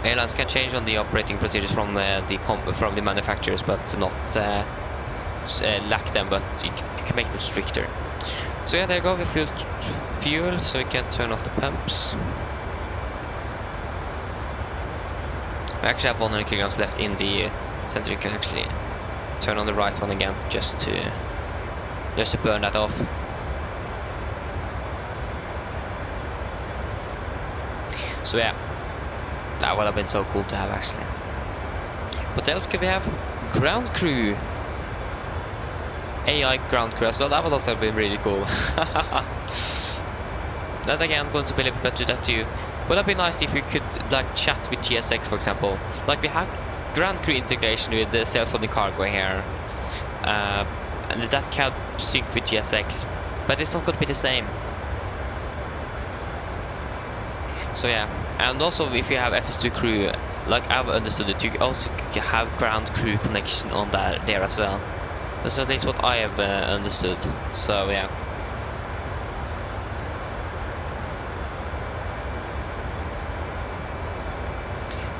airlines can change on the operating procedures from the manufacturers, but not lack them. But you can make them stricter. So yeah, there you go. We filled fuel, so we can turn off the pumps. We actually have 100 kilograms left in the center. You can actually turn on the right one again, just to burn that off. So yeah, that would have been so cool to have actually. What else could we have? Ground crew. AI ground crew as well. That would also have been really cool. That again going to be a little bit better that you. Would have been nice if we could like chat with GSX, for example. Like we had ground crew integration with the self-loading cargo here, and that can sync with GSX, but it's not going to be the same. So yeah, and also if you have FS2 crew, like I've understood it, you also have ground crew connection on there as well. That's at least what I have understood. So yeah.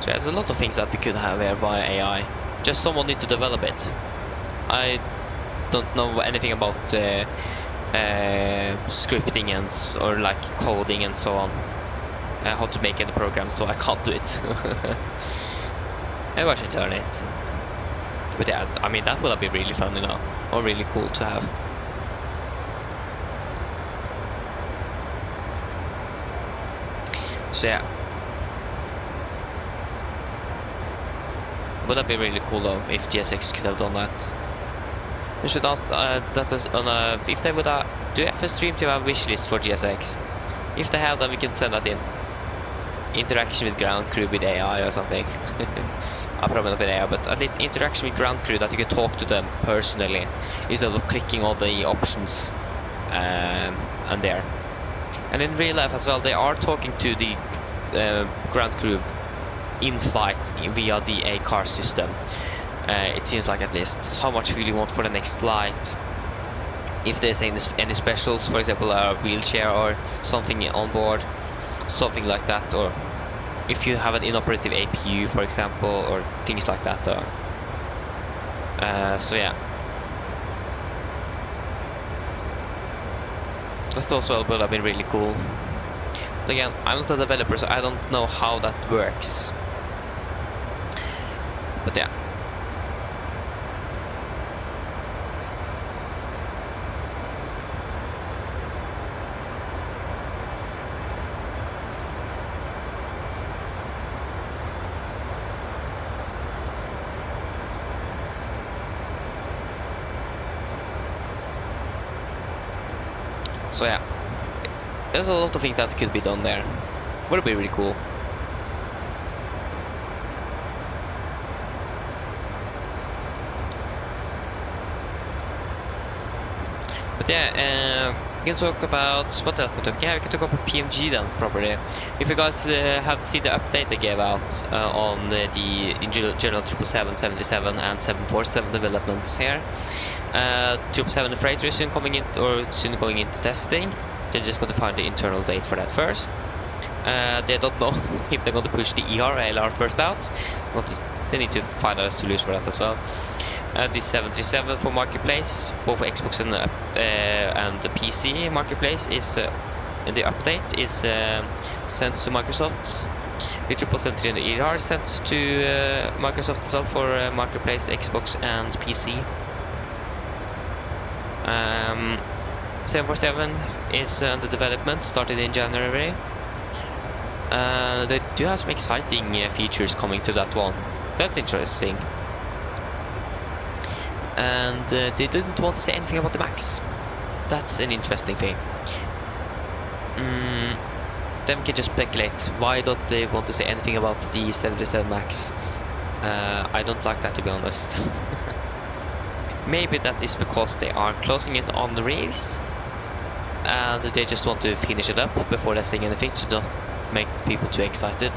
So there's a lot of things that we could have here via AI. Just someone need to develop it. I don't know anything about scripting or like coding and so on. How to make any program, so I can't do it. Maybe I should learn it. But yeah, I mean that would have been really fun, you know, or really cool to have. So yeah, would have been really cool though if GSX could have done that. We should ask that is on if they would do FS Stream to have a wish list for GSX. If they have, then we can send that in. Interaction with ground crew with AI or something. Probably not with AI, but at least interaction with ground crew that you can talk to them personally instead of clicking all the options and there. And in real life as well, they are talking to the ground crew in flight via the A-car system. It seems like, at least. How much fuel you want for the next flight? If there's any specials, for example a wheelchair or something on board, something like that, or if you have an inoperative APU, for example, or things like that. So yeah, that also would have been really cool. But again, I'm not a developer, so I don't know how that works. But yeah. So yeah, there's a lot of things that could be done there. Would be really cool. But yeah, we can talk about what else? Yeah, we can talk about PMG then properly. If you guys have seen the update they gave out on the general 777, 77, and 747 developments here. 777 freighter is soon going into testing. They're just going to find the internal date for that first. They don't know if they're going to push the ER or LR first out. They need to find a solution for that as well. The 737 for marketplace, both for Xbox and the PC marketplace is the update is sent to Microsoft. The 777 ER is sent to Microsoft as well for marketplace, Xbox and PC. 747 is under development, started in January. They do have some exciting features coming to that one. That's interesting. And they didn't want to say anything about the Max. That's an interesting thing. Them can just speculate. Why don't they want to say anything about the 77 Max? I don't like that, to be honest. Maybe that is because they are closing in on the race and they just want to finish it up before they saying anything to not make people too excited.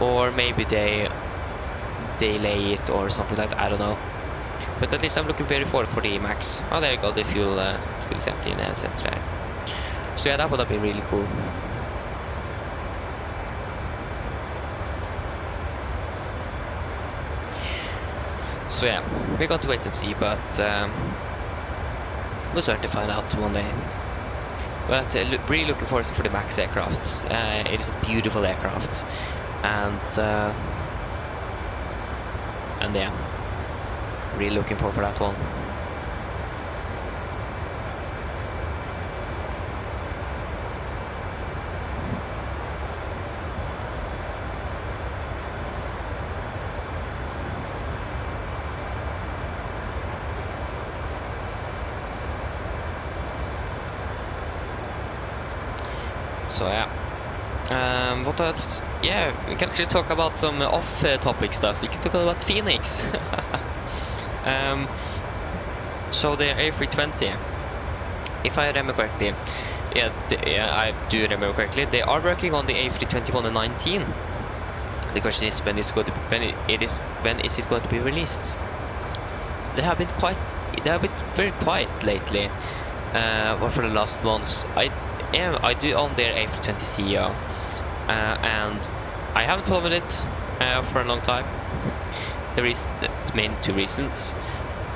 Or maybe they delay it or something like that, I don't know. But at least I'm looking very forward for the Max. Oh, there you go, the fuel is empty in the center there. So yeah, that would have been really cool. So yeah, we're going to wait and see, but we'll certainly find out one day. But really looking forward for the Max aircraft. It is a beautiful aircraft, and yeah, really looking forward for that one. So yeah, what else? Yeah, we can actually talk about some off-topic stuff. We can talk about Phoenix. So the A320, if I remember correctly, yeah, I do remember correctly, they are working on the A320-119. The question is when is it going to be released? They have been very quiet lately. Or for the last months. I do own their A320 CEO, and I haven't followed it for a long time. There is main two reasons.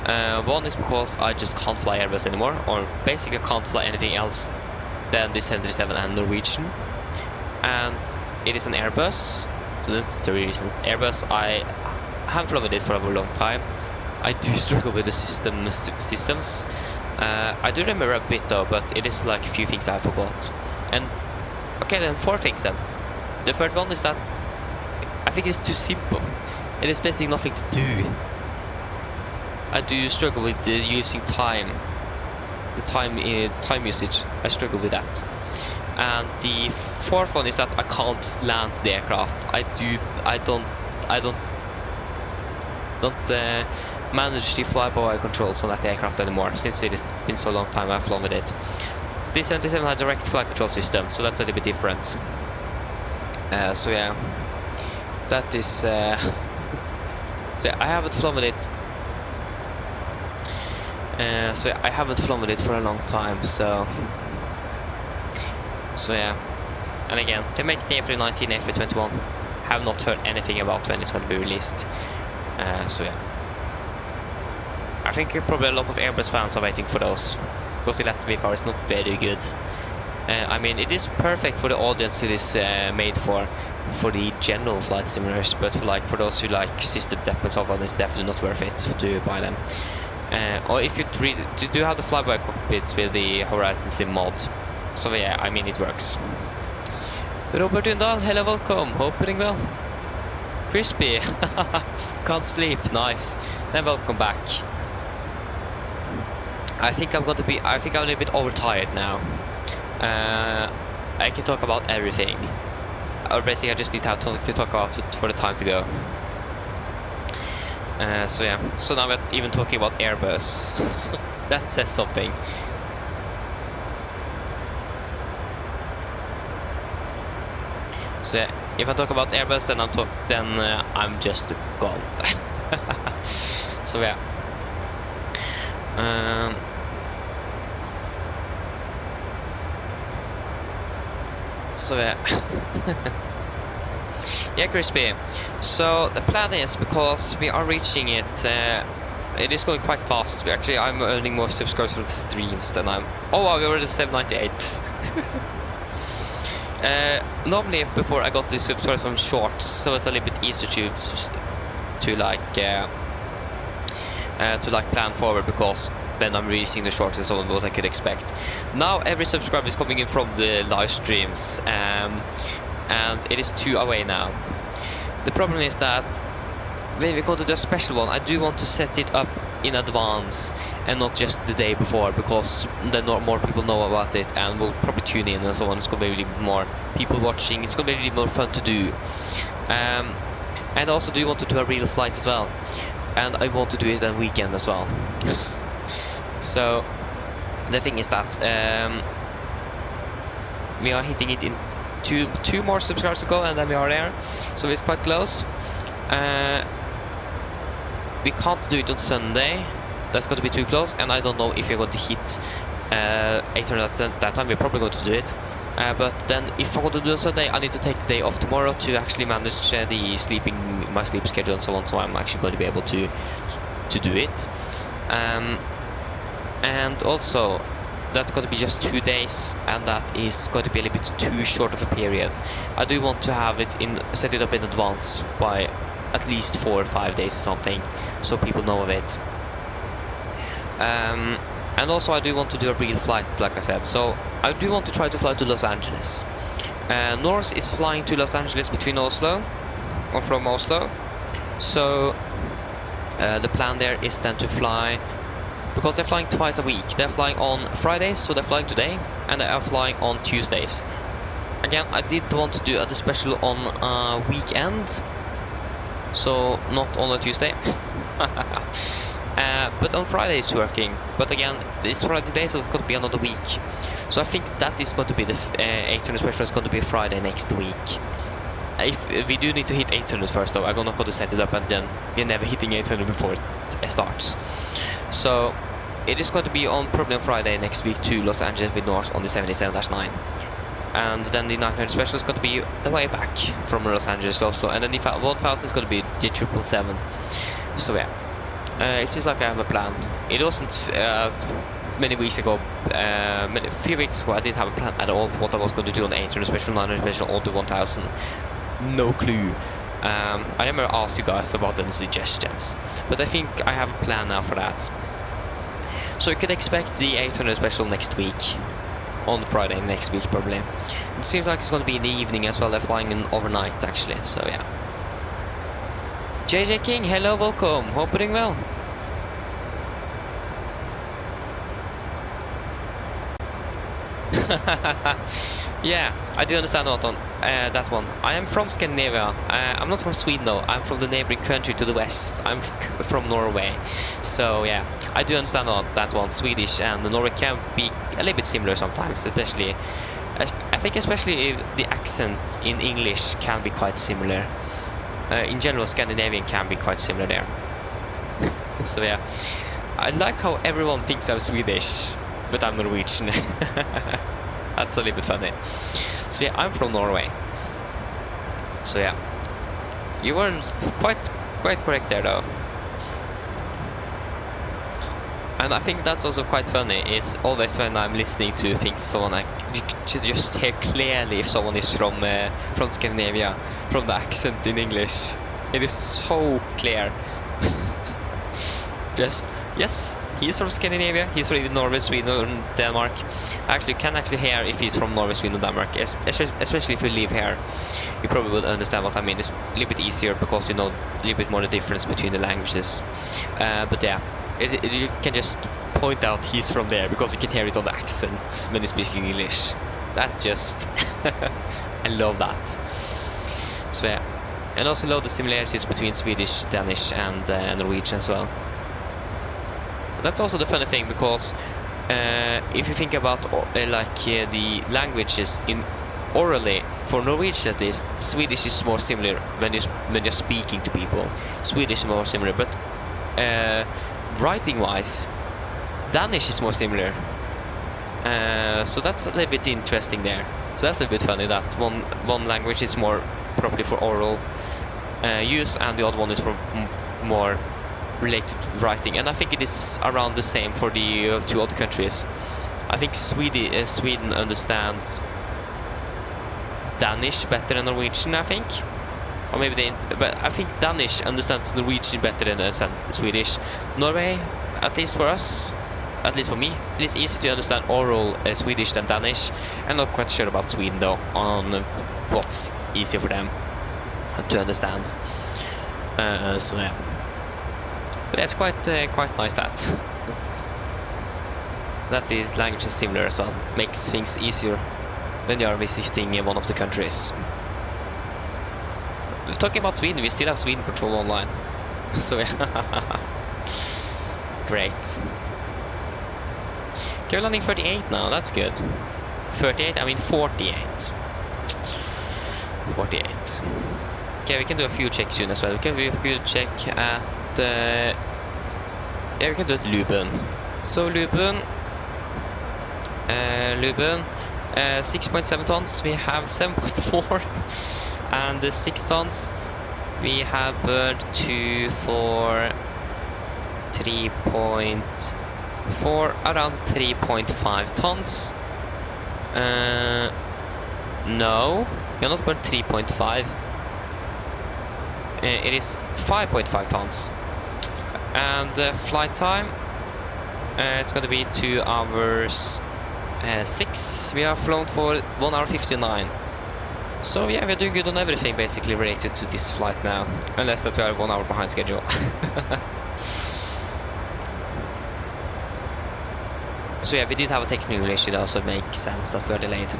One is because I just can't fly Airbus anymore, or basically can't fly anything else than the 737 and Norwegian. And it is an Airbus, so that's the reasons. Airbus, I haven't flown it for a long time. I do struggle with the systems. I do remember a bit though, but it is like a few things I forgot. And okay, then 4 things then. The third one is that I think it's too simple. It is basically nothing to do. I do struggle with using time. The time usage. I struggle with that. And the fourth one is that I can't land the aircraft. I don't manage the fly-by-wire controls on that aircraft anymore, since it has been so long time I've flown with it. So the 77 had a direct flight control system, so that's a little bit different. So yeah, that is. So yeah, I haven't flown with it. So yeah, I haven't flown with it for a long time. So yeah, and again, to make the A319, A321, have not heard anything about when it's going to be released. So yeah. I think probably a lot of Airbus fans are waiting for those, because the VFR is not very good. I mean, it is perfect for the audience it is made for the general flight simulators, but for those who like system depth and so on, it's definitely not worth it to buy them. Or if you do have the flyby cockpit with the Horizon Sim mod. So yeah, I mean, it works. Robert Undal, hello, welcome. Hope you're doing well. Crispy, can't sleep, nice. Then welcome back. I think I'm a little bit overtired now. I can talk about everything. Or basically I just need to talk about it for the time to go. So yeah, so now we're even talking about Airbus. That says something. So yeah, if I talk about Airbus, then I'm just gone. So yeah. So yeah. Yeah, Crispy. So the plan is, because we are reaching it, it is going quite fast. I'm earning more subscribers for the streams than I'm. Oh wow, we're already 798. Normally, before I got the subscribers from shorts, so it's a little bit easier to plan forward, because then I'm releasing the shorts and so on, what I could expect. Now every subscriber is coming in from the live streams, and it is 2 away now. The problem is that when we go to the special one, I do want to set it up in advance and not just the day before, because then more people know about it and will probably tune in and so on. It's going to be really more people watching. It's going to be really more fun to do. And I also do want to do a real flight as well, and I want to do it on weekend as well. So the thing is that we are hitting it in two more subscribers to go, and then we are there, so it's quite close. We can't do it on Sunday, that's going to be too close, and I don't know if we're going to hit 800 at that time. We're probably going to do it, but then if I want to do it on Sunday, I need to take the day off tomorrow to actually manage my sleep schedule and so on, so I'm actually going to be able to do it. And also, that's going to be just 2 days, and that is going to be a little bit too short of a period. I do want to have it set it up in advance by at least 4 or 5 days or something, so people know of it. And also I do want to do a real flight, like I said, so I do want to try to fly to Los Angeles. Norse is flying to Los Angeles between Oslo, or from Oslo, so the plan there is then to fly, because they're flying twice a week. They're flying on Fridays, so they're flying today, and they are flying on Tuesdays. Again, I did want to do the special on a weekend, so not on a Tuesday. But on Friday it's working. But again, it's Friday today, so it's going to be another week. So I think that is going to be the 800 special. It's going to be Friday next week. If we do need to hit 800 first, though, I'm not going to set it up and then we're never hitting 800 before it starts. So it is going to be probably on Friday next week to Los Angeles with Norse on the 77-9. And then the 900 special is going to be the way back from Los Angeles to Oslo. And then the 1000 is going to be the 777. So yeah, it's just like I have a plan. It wasn't many weeks ago, a few weeks ago, I didn't have a plan at all for what I was going to do on the 800 special, 900 special, or the 1000. No clue. I never asked you guys about any suggestions, but I think I have a plan now for that. So you can expect the 800 special next week, on Friday next week probably. It seems like it's going to be in the evening as well. They're flying in overnight actually, so yeah. JJ King, hello, welcome, hope you're doing well. Yeah, I do understand that one. I am from Scandinavia. I'm not from Sweden though. I'm from the neighboring country to the west. I'm from Norway. So yeah, I do understand that one. Swedish and Norway can be a little bit similar sometimes, especially. I think especially the accent in English can be quite similar. In general, Scandinavian can be quite similar there. So yeah, I like how everyone thinks I'm Swedish, but I'm Norwegian. That's a little bit funny. So yeah, I'm from Norway. So yeah, you were quite correct there though. And I think that's also quite funny, is always when I'm listening to things, someone I just hear clearly if someone is from Scandinavia, from the accent in English. It is so clear. Just, yes, he's from Scandinavia, he's from Norway, Sweden, Denmark. Actually, you can actually hear if he's from Norway, Sweden, Denmark, especially if you live here. You probably would understand what I mean. It's a little bit easier because you know a little bit more the difference between the languages. But yeah, you can just point out he's from there because you can hear it on the accent when he's speaking English. That's just, I love that. So yeah, and also love the similarities between Swedish, Danish, and Norwegian as well. That's also the funny thing, because if you think about the languages in orally, for Norwegian at least, Swedish is more similar when you're speaking to people. Swedish is more similar, but writing wise, Danish is more similar. So that's a little bit interesting there. So that's a bit funny that one language is more properly for oral use, and the other one is for more related to writing. And I think it is around the same for the two other countries. I think Sweden understands Danish better than Norwegian, I think. Or maybe they, but I think Danish understands Norwegian better than Swedish. Norway, at least for us, at least for me, it is easier to understand oral Swedish than Danish. I'm not quite sure about Sweden though, on what's easier for them to understand. So yeah, but that's quite nice that these languages are similar as well. Makes things easier when you are visiting one of the countries. Talking about Sweden, we still have Sweden Control online. So yeah. Great. Okay, we're landing 38 now, that's good. 38, I mean 48. 48. Okay, we can do a fuel check soon as well. We can do a fuel check at... yeah, we can do it Luben. So Luben... 6.7 tons, we have 7.4. And the 6 tons, we have burned 2 for 3.4, around 3.5 tons. No, we are not burned 3.5. It is 5.5 tons. And the flight time, it's going to be 2 hours 6. We have flown for 1 hour 59. So yeah, we're doing good on everything basically related to this flight now, unless that we are 1 hour behind schedule. So yeah, we did have a technical issue though, so it makes sense that we are delayed.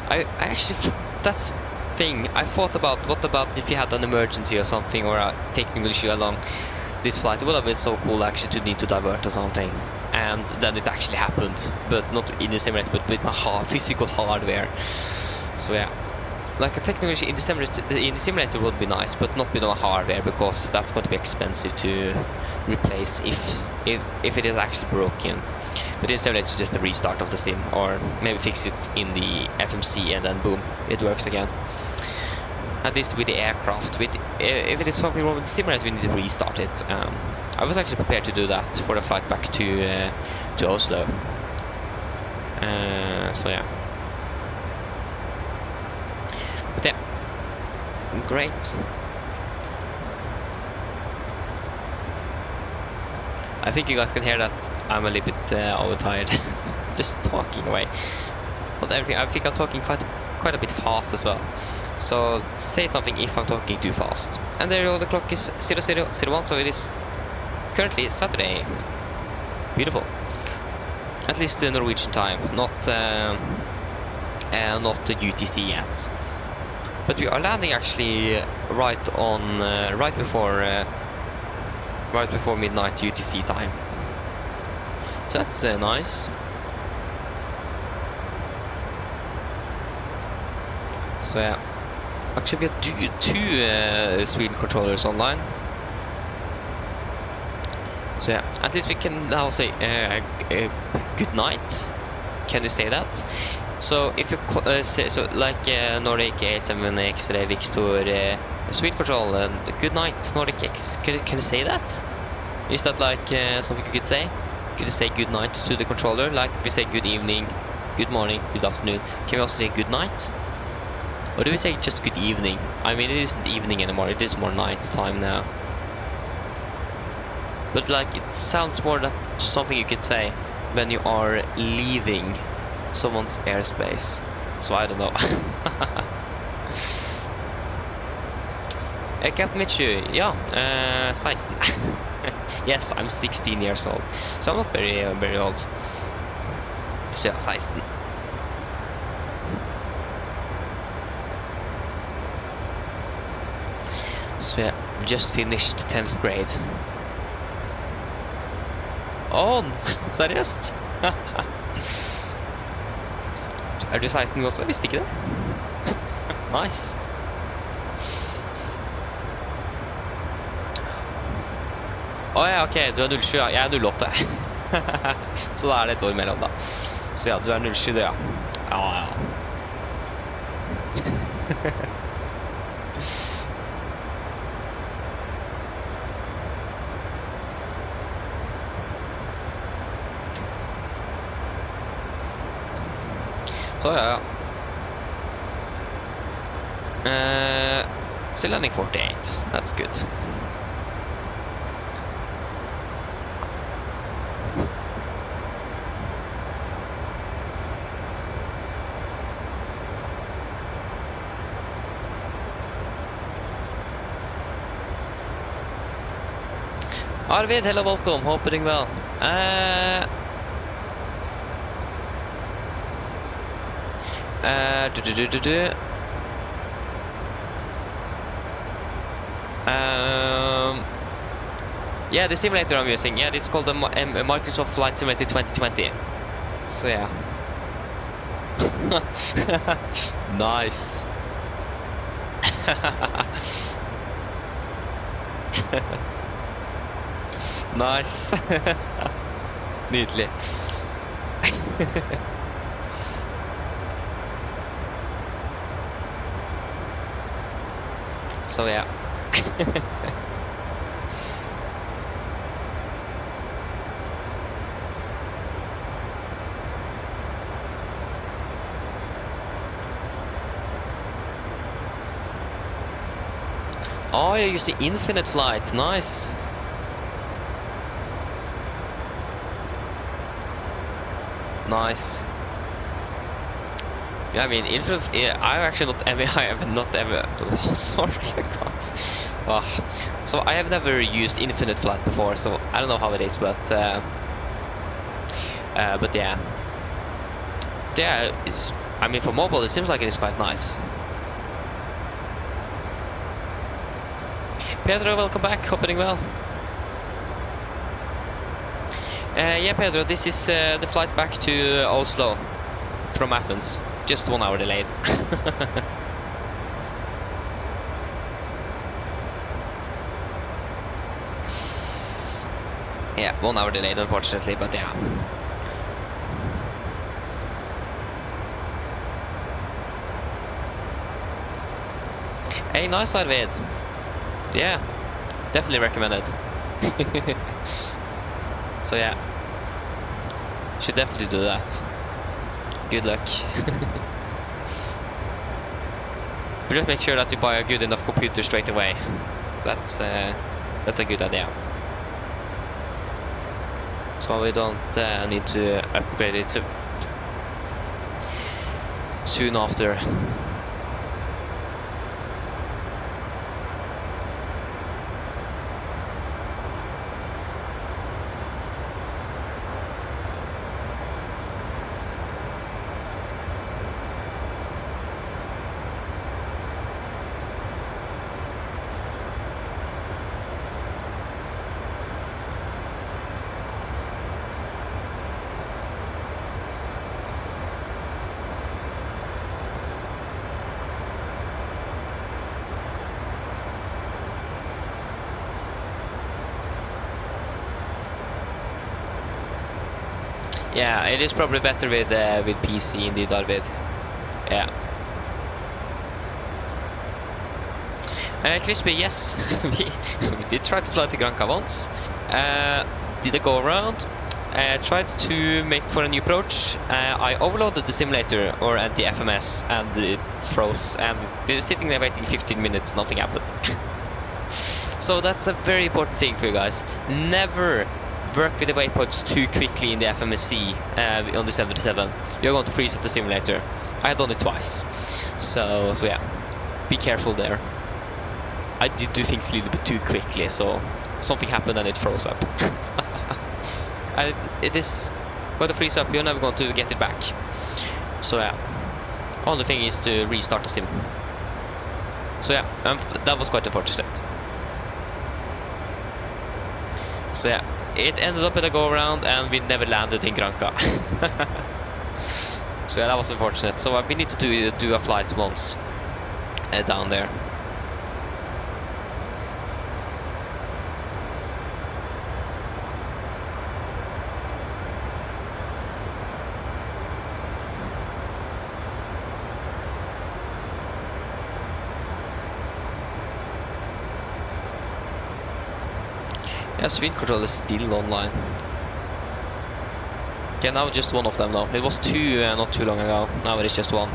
I actually, that's the thing, I thought about, what about if you had an emergency or something, or a technical issue along this flight? It would have been so cool actually to need to divert or something. And then it actually happened, but not in the simulator, but with my physical hardware. So yeah, like a technical issue in the simulator would be nice, but not with our hardware, because that's going to be expensive to replace if it is actually broken. But in the simulator, it's just a restart of the sim, or maybe fix it in the FMC, and then boom, it works again. At least with the aircraft, if it is something wrong with the simulator, we need to restart it. I was actually prepared to do that for the flight back to Oslo. So yeah. But yeah, great. I think you guys can hear that I'm a little bit overtired, just talking away. Not everything. I think I'm talking quite a bit fast as well. So say something if I'm talking too fast. And there you go, the clock is 00:01, so it is currently Saturday. Beautiful. At least the Norwegian time, not the UTC yet. But we are landing actually right before midnight UTC time. So that's nice. So yeah. Actually, we have two Sweden controllers online. So yeah, at least we can now say good night. Can you say that? So if you say so, like Nordic 87 X-ray Victor Sweden control, good night Nordic X. Can you say that? Is that like something you could say? Could you say good night to the controller, like we say good evening, good morning, good afternoon? Can we also say good night? Or do we say just good evening? I mean, it isn't evening anymore, it is more night time now. But like, it sounds more like something you could say when you are leaving someone's airspace. So I don't know. Captain Mitchu, yeah, 16. Yes, I'm 16 years old. So I'm not very old. So yeah, 16. So yeah, just finished 10th grade. Oh, seriøst? Er du 16 også? Visste ikke det. Nice. Ja, ok, du er 07, jeg er 08. Så da er det et år mellom da. Så Svea, du er 07, ja. Ja. Så ja. Still landing 48. That's good. Arvid, hello, welcome. Hope doing well. Yeah, the simulator I'm using. Yeah, it's called the Microsoft Flight Simulator 2020. So yeah. Nice. Nice. Nydelig. So yeah. Oh, you use the infinite flight. Nice. Nice. Yeah, I mean, infinite. Yeah, I have not ever. Oh, sorry, I can't. Oh. So I have never used infinite flight before, so I don't know how it is, but yeah. Yeah, it's. I mean, for mobile, it seems like it is quite nice. Pedro, welcome back. Hope you're doing well. Yeah, Pedro, this is the flight back to Oslo from Athens. Just 1 hour delayed. Yeah, 1 hour delayed, unfortunately, but yeah. Hey, nice, Arvid. Yeah, definitely recommend it. So yeah, should definitely do that. Good luck. But just make sure that you buy a good enough computer straight away. That's a good idea. So we don't need to upgrade it soon after. Yeah, it is probably better with PC indeed, Arvid. Yeah. Crispy, yes, we did try to fly to Granca once. Did a go around. Tried to make for a new approach. I overloaded the simulator or the FMS and it froze. And we were sitting there waiting 15 minutes, nothing happened. So that's a very important thing for you guys. Never work with the waypoints too quickly in the FMSC on the 77. You're going to freeze up the simulator. I had done it twice. So yeah, be careful there. I did do things a little bit too quickly, so something happened and it froze up. It is going to freeze up, you're never going to get it back. So yeah, only thing is to restart the sim. So yeah, that was quite unfortunate. So yeah, it ended up at a go-around and we never landed in Granca. So yeah, that was unfortunate. So we need to do a flight once down there. Yeah, speed control is still online. Okay, now just one of them now. It was two not too long ago. Now it is just one.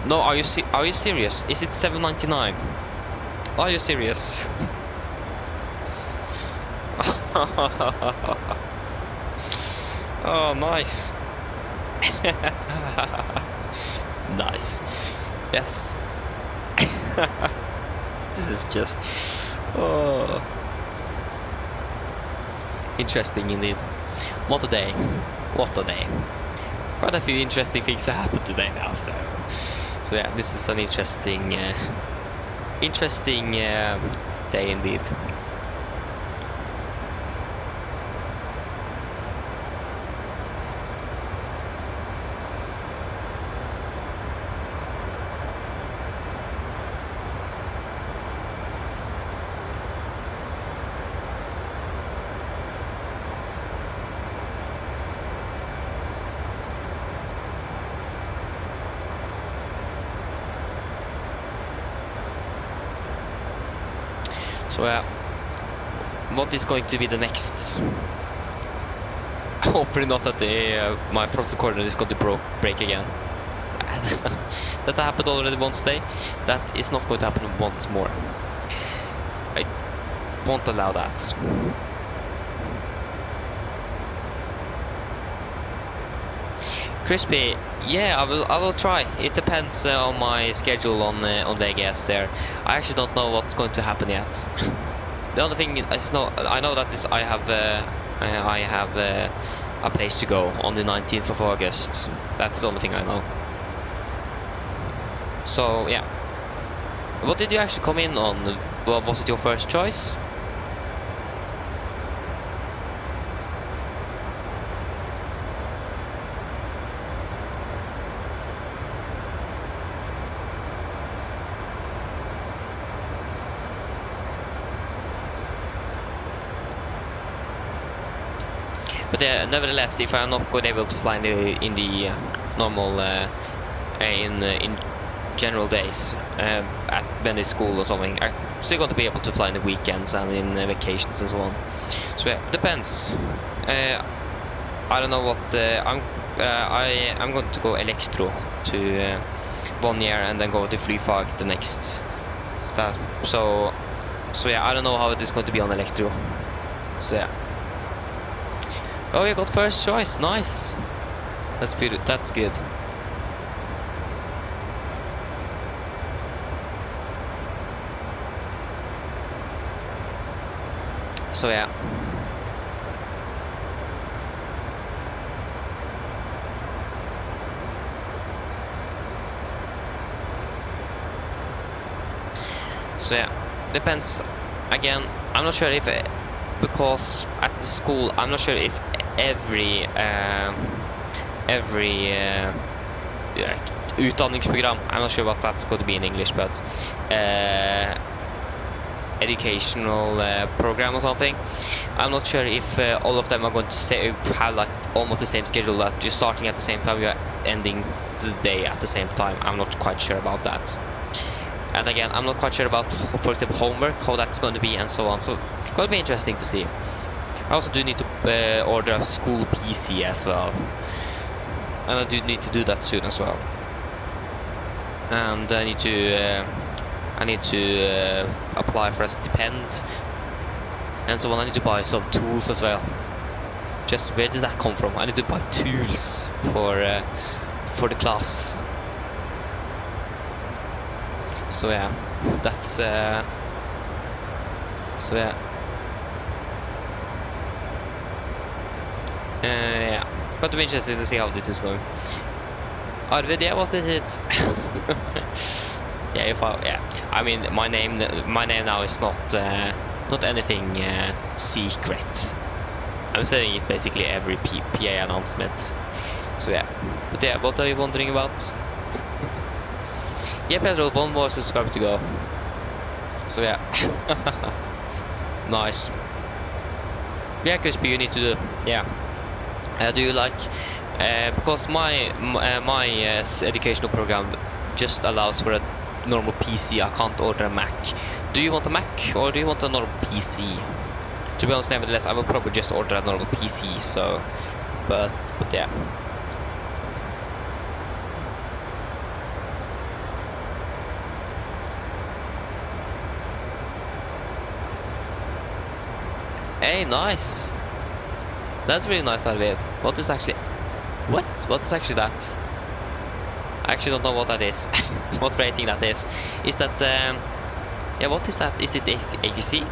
No, are you serious? Is it 7.99? Are you serious? Oh, nice. Nice. Yes. This is just interesting indeed. What a day. What a day. Quite a few interesting things that happened today now, so yeah, this is an interesting day indeed. So what is going to be the next? Hopefully not that my frontal coordinate is going to break again. That happened already once today. That is not going to happen once more. I won't allow that. Crispy, yeah, I will try. It depends on my schedule on VGS there. I actually don't know what's going to happen yet. The only thing is, I know that I have a place to go on the 19th of August. That's the only thing I know. So yeah, what did you actually come in on? Was it your first choice? But nevertheless, if I'm not going to be able to fly in the normal in general days when it's school or something, I'm still going to be able to fly in the weekends and in vacations and so on. So yeah, depends. I don't know what I'm going to go electro to 1 year and then go to Flygfag the next. So yeah, I don't know how it is going to be on electro. So yeah. Oh, you got first choice. Nice. That's beautiful. That's good. So yeah. So yeah, depends. Again, I'm not sure if because at the school, I'm not sure if every utdanningsprogram, I'm not sure what that's going to be in English, but educational program or something. I'm not sure if all of them are going to have like almost the same schedule, that you're starting at the same time, you're ending the day at the same time. I'm not quite sure about that. And again, I'm not quite sure about, for example, homework, how that's going to be and so on. So it's going to be interesting to see. I also do need to order a school PC as well, and I do need to do that soon as well. And I need to apply for a stipend and so on. I need to buy some tools as well. Just where did that come from? I need to buy tools for the class. So yeah, that's so yeah. Yeah, but I'm interested to see how this is going. Arvid, yeah, what is it? Yeah, I mean, my name now is not anything secret. I'm saying it basically every PA announcement. So yeah, but yeah, what are you wondering about? Yeah, Pedro, one more subscriber to go. So yeah. Nice. Yeah, Crispy, you need to do. Yeah. Do you like? Because my educational program just allows for a normal PC. I can't order a Mac. Do you want a Mac or do you want a normal PC? To be honest, nevertheless, I will probably just order a normal PC. So, but yeah. Hey, nice. That's really nice, Arvid. What is actually... What? What is actually that? I actually don't know what that is. What rating that is. Is that... yeah, what is that? Is it ATC?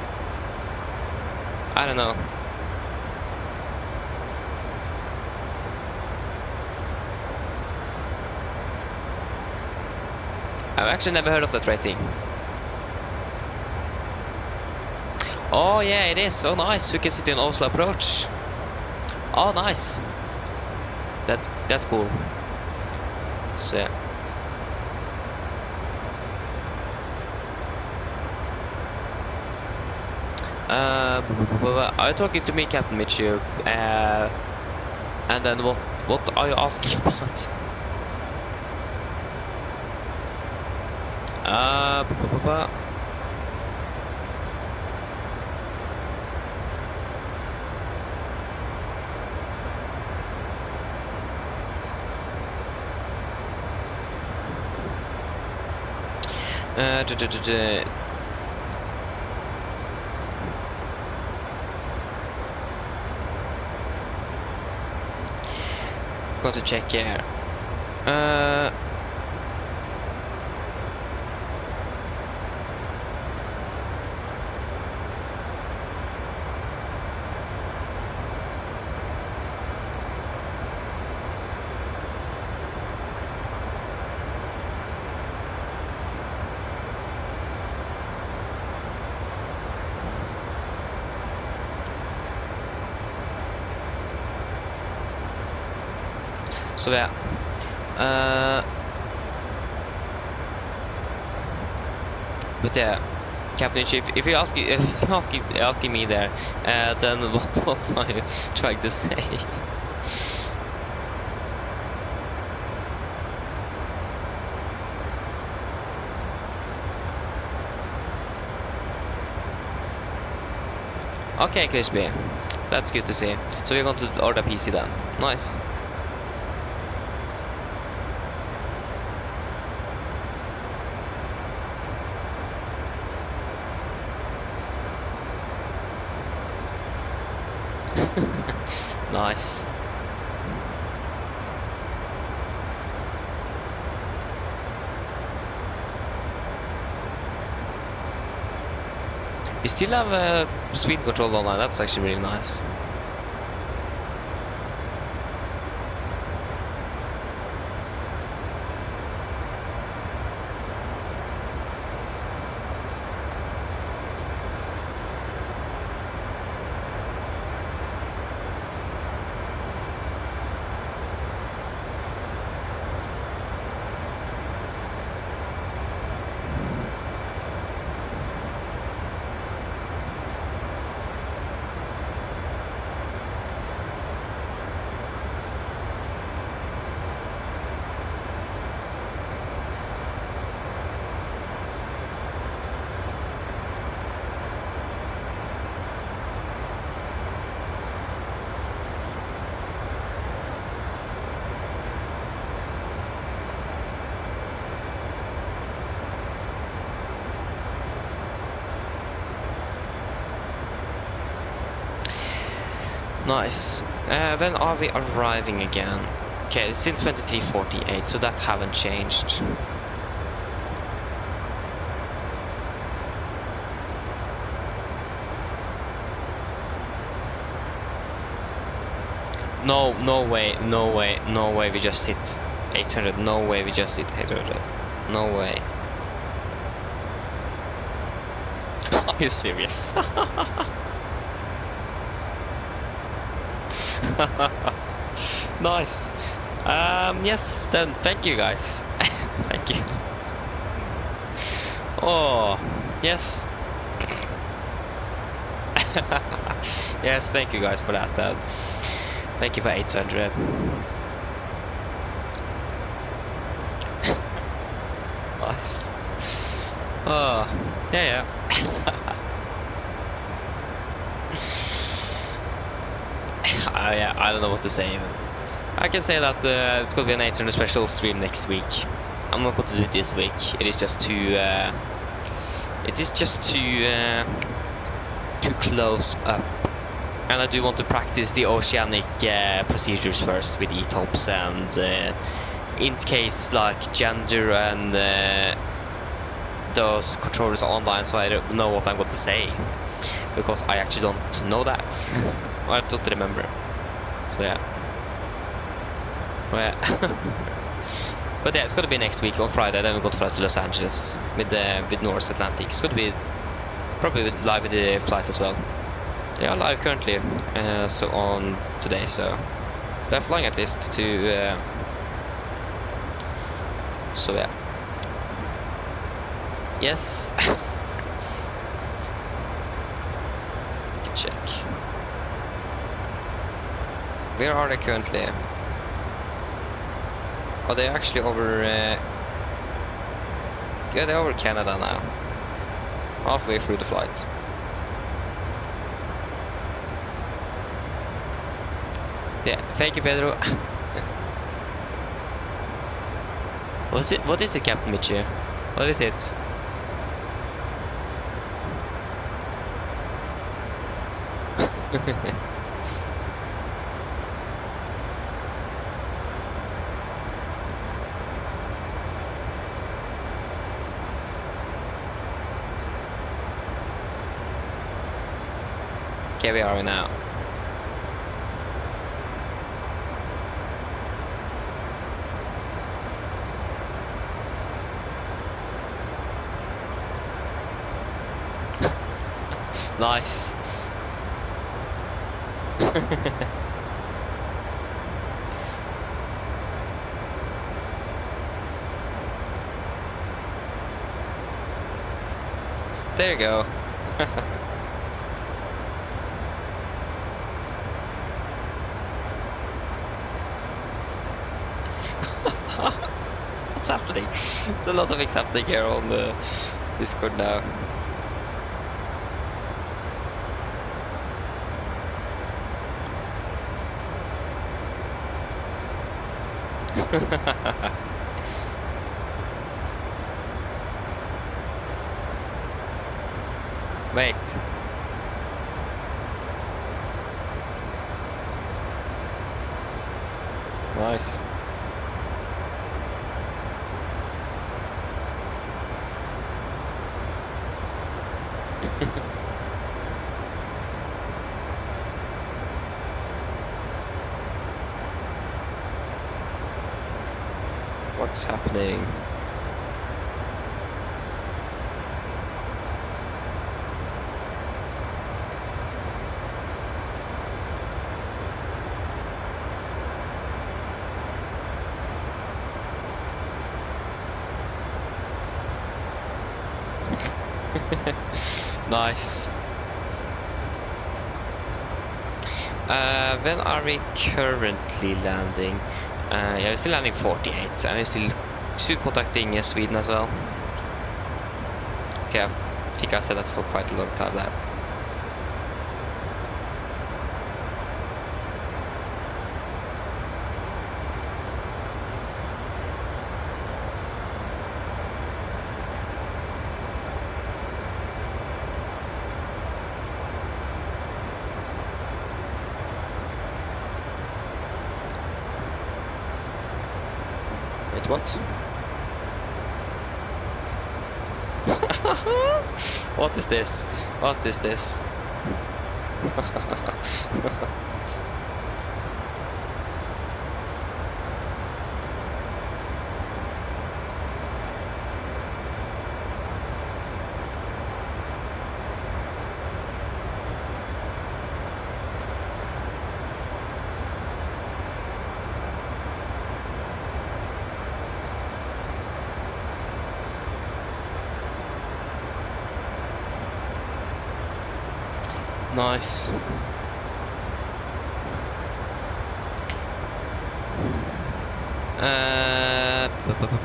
I don't know. I've actually never heard of that rating. Oh yeah, it is. So nice. We can sit in Oslo approach. Oh nice. That's cool. So yeah. Are you talking to me, Captain Mitchell? And then what are you asking about? Got to check here. So yeah, but yeah, Captain Chief, if you're asking me there, then what are you trying to say? Okay, Crispy, that's good to see. So we're going to order PC then. Nice. Nice. You still have speed control online. That's actually really nice. Nice. When are we arriving again? Okay, it's still 23:48, so that haven't changed. No way we just hit 800. No way we just hit 800. No way. Are you serious? Nice. Yes, then thank you guys. Thank you. Oh, yes. Yes, thank you guys for that. Thank you for 800. Nice. Oh, yeah. Yeah, I don't know what to say even. I can say that it's gonna be an 800 special stream next week. I'm not going to do it this week. It is just too close up, and I do want to practice the oceanic procedures first with ETOPS, and in case like gender and those controllers are online, so I don't know what I'm going to say, because I actually don't know that. I don't remember. So yeah. But yeah, it's gonna be next week on Friday. Then we're going to fly to Los Angeles with North Atlantic. It's gonna be probably live with the flight as well. They are live currently, so on today. So they're flying at least to. So yeah. Yes. Can check. Where are they currently? Are they actually over? Yeah, they're over Canada now. Halfway through the flight. Yeah, thank you, Pedro. What is it, Captain Mitchie? What is it? Okay, where are we now? Nice. There you go. What's happening? There's a lot of things happening here on the Discord now. Wait. Nice. What's happening? Nice. When are we currently landing? Yeah, we're still landing 48, and we're still contacting Sweden as well. Okay, I think I said that for quite a long time now. What? What is this? What is this? Nice.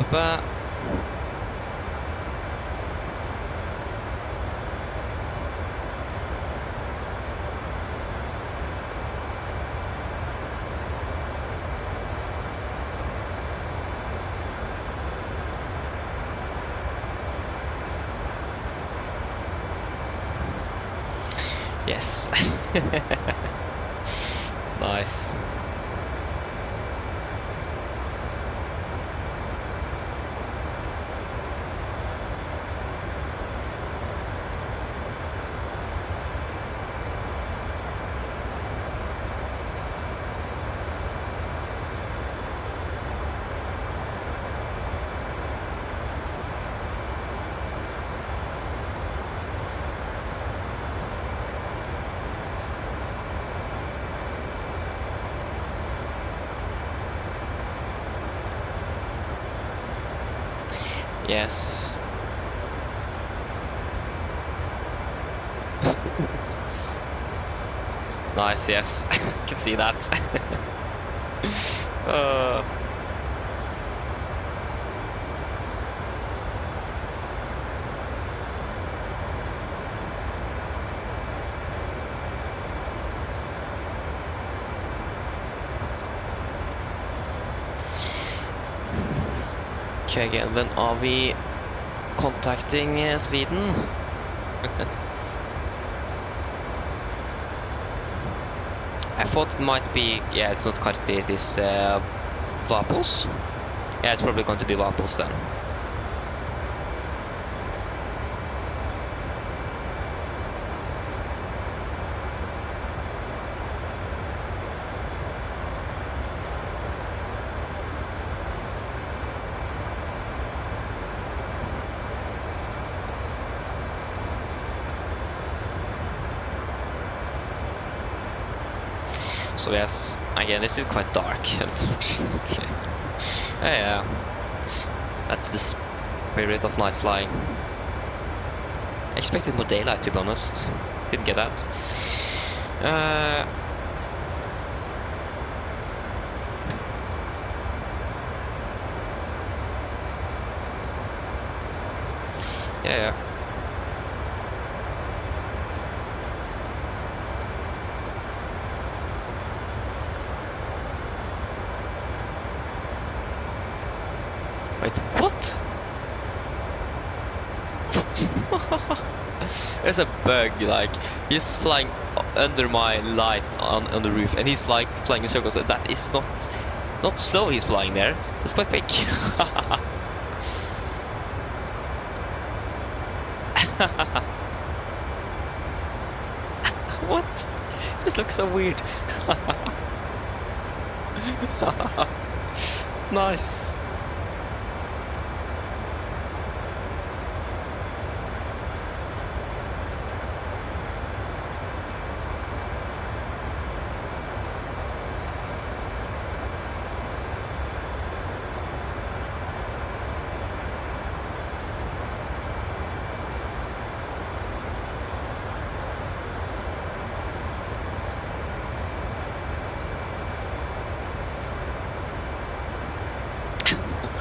Ba. Yes. Nice. Yes. Nice, yes. Can see that. Okay, again, when are we contacting Sweden? I thought it might be, yeah, it's not Cartier, it is Vapos. Yeah, it's probably going to be Vapos then. So yes, again, this is quite dark, unfortunately. Yeah, that's the spirit of night flying. I expected more daylight, to be honest. Didn't get that. Yeah. Wait, what? There's a bug, like, he's flying under my light on the roof, and he's like flying in circles. That is not slow, he's flying there. It's quite big. What? This looks so weird. Nice.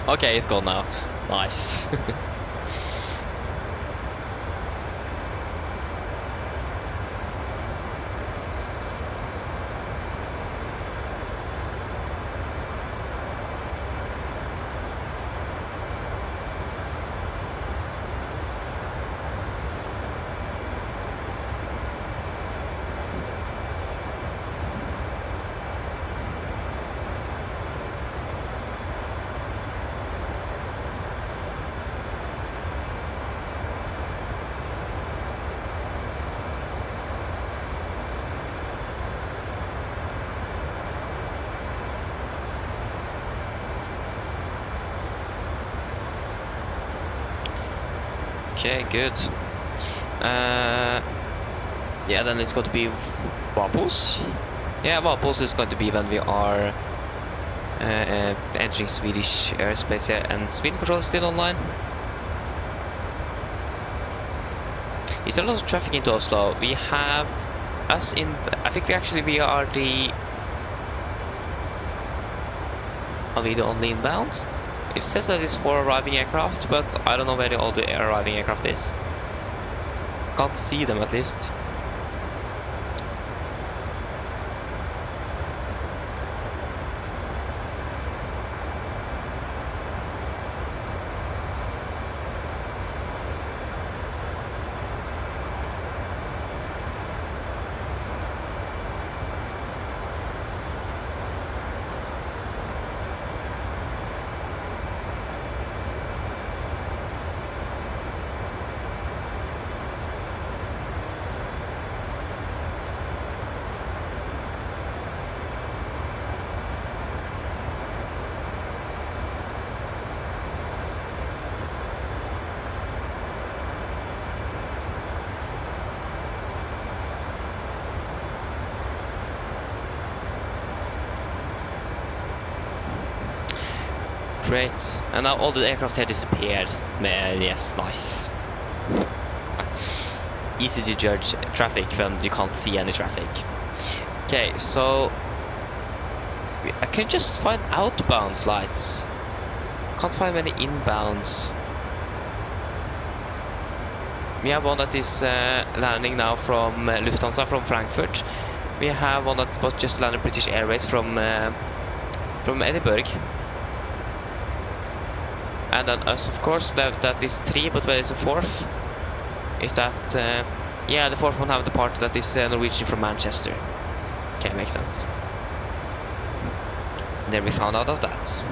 Okay, it's gone now. Nice. Okay, good. Yeah, then it's going to be Vapos. Yeah, Vapos is going to be when we are entering Swedish airspace. Yeah, and Sweden control is still online. Is there a lot of traffic into Oslo? We have us in. I think we are the. Are we the only inbound? It says that it's 4 arriving aircraft, but I don't know where all the arriving aircraft is. Can't see them at least. Great. And now all the aircraft here disappeared. Yes, nice. Easy to judge traffic when you can't see any traffic. Okay, so I can just find outbound flights. Can't find many inbounds. We have one that is landing now from Lufthansa from Frankfurt. We have one that was just landed British Airways from Edinburgh. And then us, of course, that is 3, but where is the 4th? Is that... yeah, the 4th one have the part that is Norwegian from Manchester. Okay, makes sense. Then we found out of that.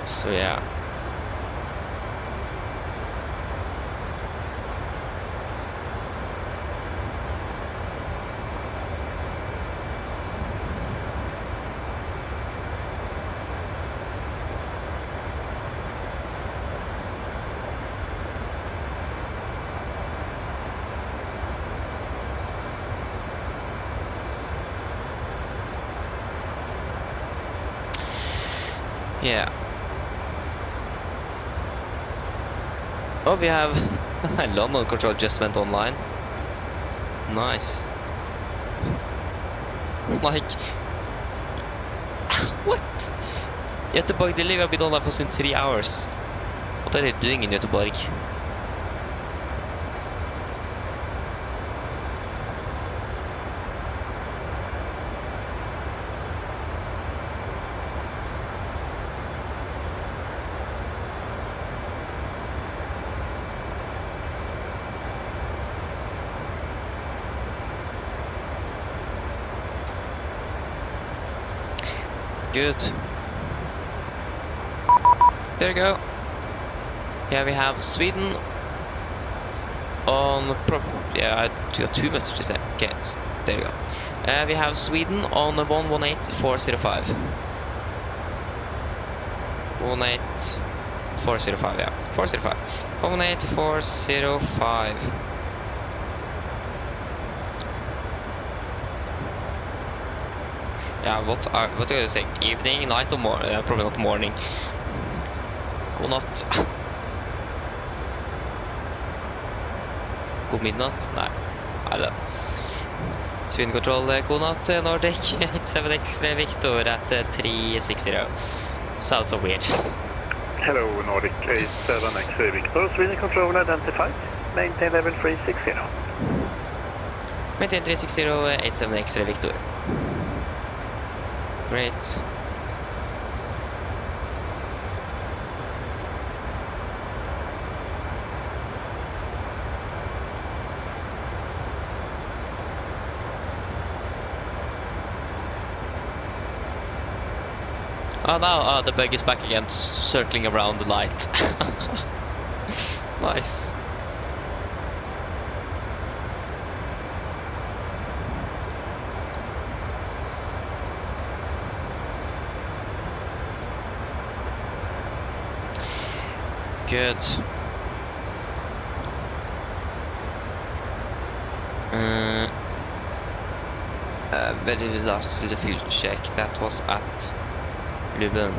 So yeah. Yeah. Oh, we have London control just went online. Nice. Like, what? Göteborg, they live a bit online for soon 3 hours. What are they doing in Göteborg? Good. There we go. Yeah, we have Sweden on... yeah, I got 2 messages there. Okay, there you go. We have Sweden on 118405. 18405, yeah. 405. 18405. Yeah, what do you say? Evening, night or morning? Probably not morning. God natt. God midnatt? Nei. Eller. Sweden Control, god natt, Nordic. 87X-ray Victor at 360. Sounds so weird. Hello, Nordic 87X-ray Victor. Sweden Control identified. Maintain level 360. Maintain 360, 87X-ray Victor. Great. Oh, now the bug is back again, circling around the light. Nice. good. Where did we last do the fuel check? That was at Luben.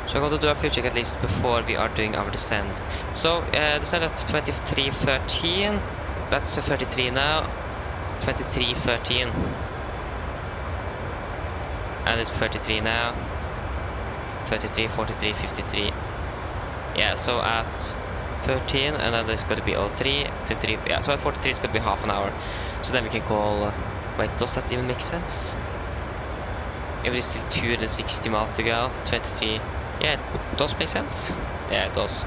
So I'm going to do a fuel check at least before we are doing our descent. So descent at 23:13. That's 33 now. 23:13. And it's 33 now. 33, 43, 53. Yeah, so at 13, and then it's going to be 03, 53. Yeah, so at 43 it's going to be half an hour. So then we can call. Wait, does that even make sense? If it's still 260 miles to go, 23. Yeah, it does make sense. Yeah, it does.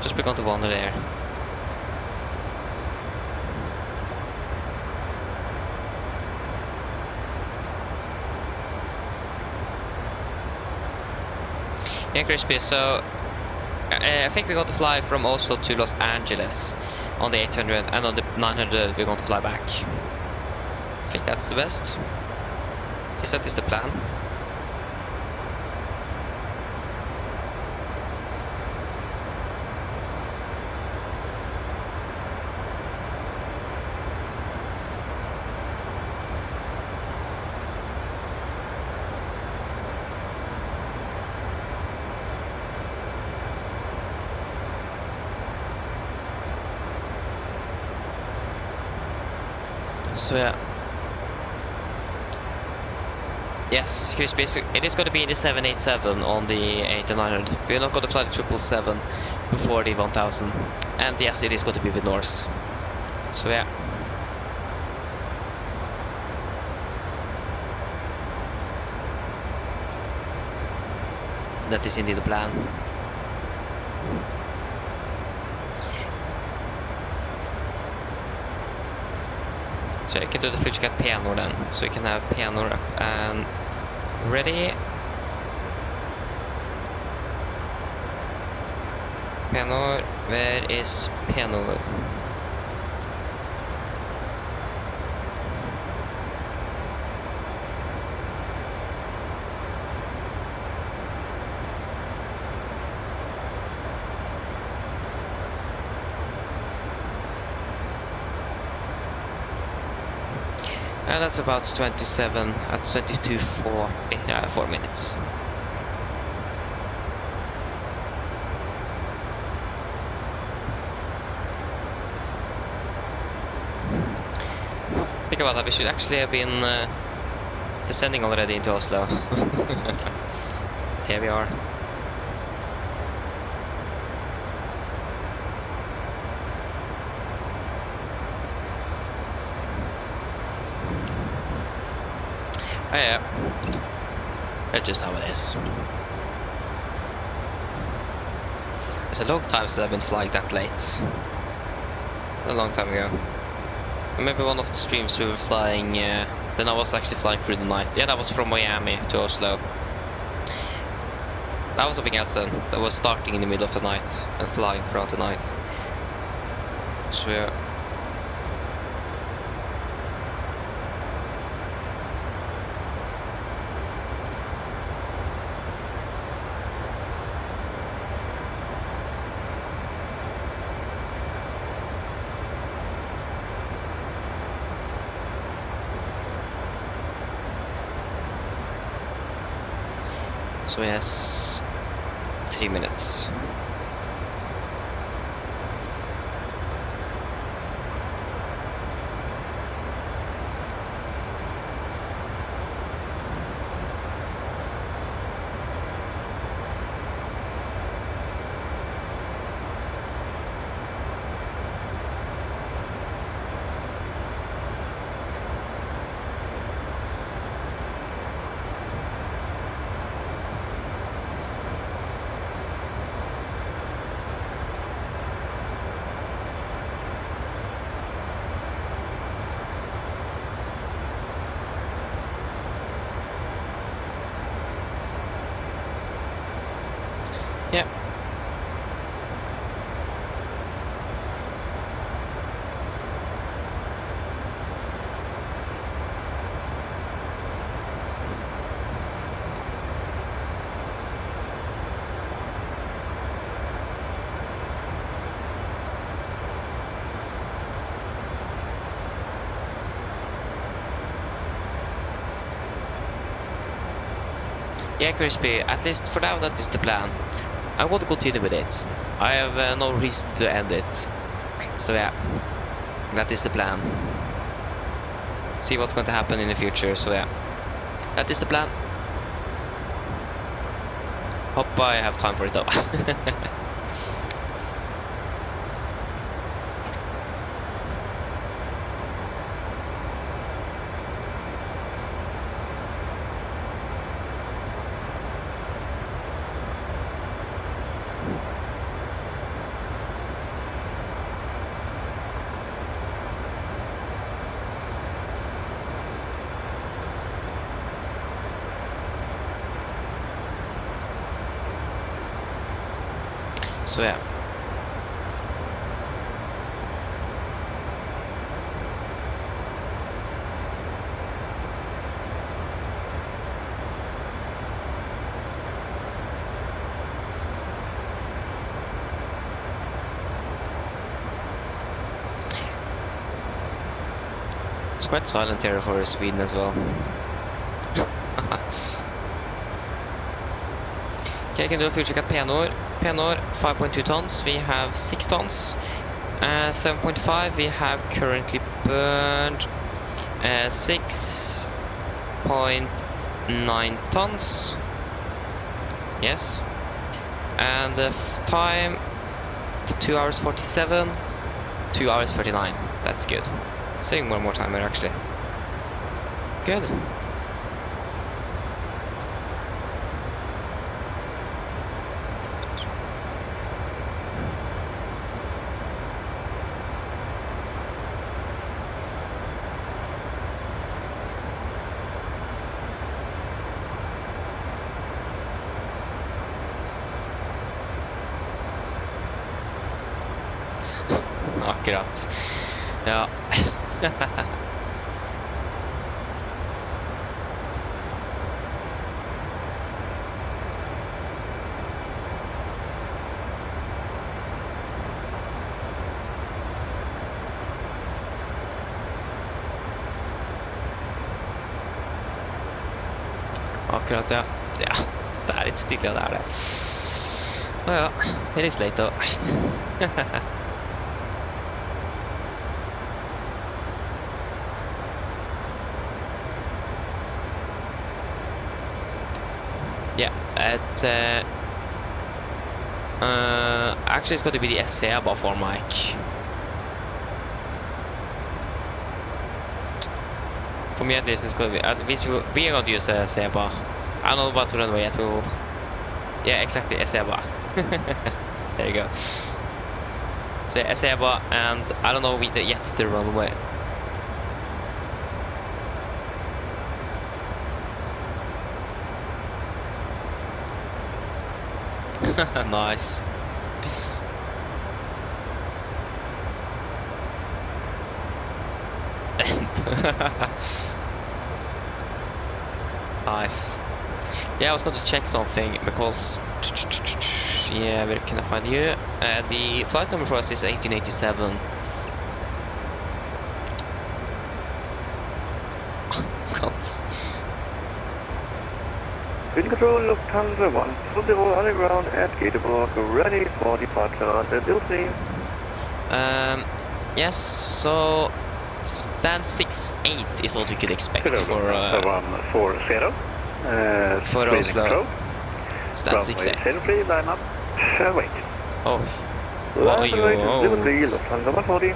Just we're going to wander there. Yeah, Crispy, so I think we're going to fly from Oslo to Los Angeles on the 800, and on the 900 we're going to fly back. I think that's the best. That is the plan. So yeah. Yes, Crispy, so it is going to be the 787 on the 800-900. We're not going to fly the 777 before the 1000. And yes, it is going to be with Norse. So yeah. That is indeed the plan. So I can do the fuel check at Piano then. So you can have Piano up and ready. Piano, where is Piano? And that's about 27 at 22:40, 4 minutes. Think about that, we should actually have been descending already into Oslo. There we are. Oh yeah, that's just how it is. It's a long time since I've been flying that late. A long time ago. Maybe one of the streams we were flying, then I was actually flying through the night. Yeah, that was from Miami to Oslo. That was something else then. That was starting in the middle of the night and flying throughout the night. So yeah. So yes, 3 minutes. Yeah, Crispy, at least for now that is the plan. I want to continue with it. I have no reason to end it. So yeah, that is the plan. See what's going to happen in the future, so yeah. That is the plan. Hope I have time for it though. So yeah. It's quite silent here for Sweden as well. Okay, I can do a fuel check at Penor. Penor, 5.2 tons, we have 6 tons. 7.5, we have currently burned 6.9 tons. Yes. And the time, 2 hours 47, 2 hours 39. That's good. Saving more time here actually. Good. Akkurat. Ja. Akkurat, ja. Ja, det er litt stille, det er det. Å ja, det er litt sleit da. Yeah, it's actually it's going to be the SEBA for Mike. For me at least it's going to be, at least we are going to use SEBA. I don't know about the runway yet, we will. Yeah, exactly, SEBA. There you go. So SEBA, and I don't know yet the runway. Nice. Nice. Yeah, I was going to check something because yeah, where can I find you? The flight number for us is 1887. Wind control Lufthansa 120 on the ground at Göteborg, ready for departure on the building. Yes, so stand 6-8 is what you could expect for 140. For Oslo. Stand 6-8. Free line up. Wait. Oh. Oh, you. Lufthansa 140.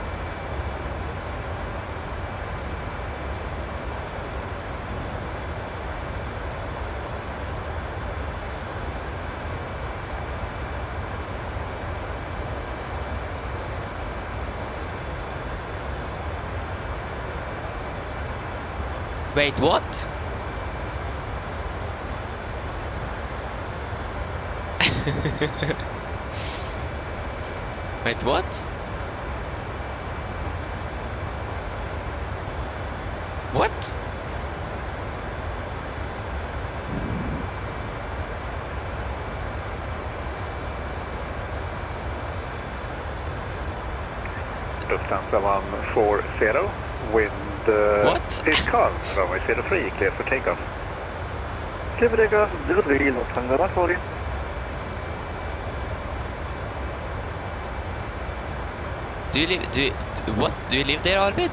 Wait, what? Wait, what? What? Lufthansa 140, wind what? is calm, runway 03, clear for takeoff. Clear takeoff 03, Lufthansa 140. Do you live? What? Do you live there, Arvid?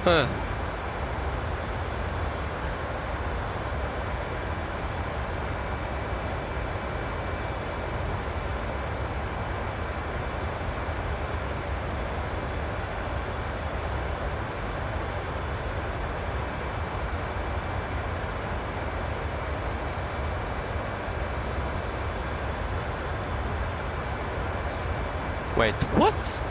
Huh. Wait, what?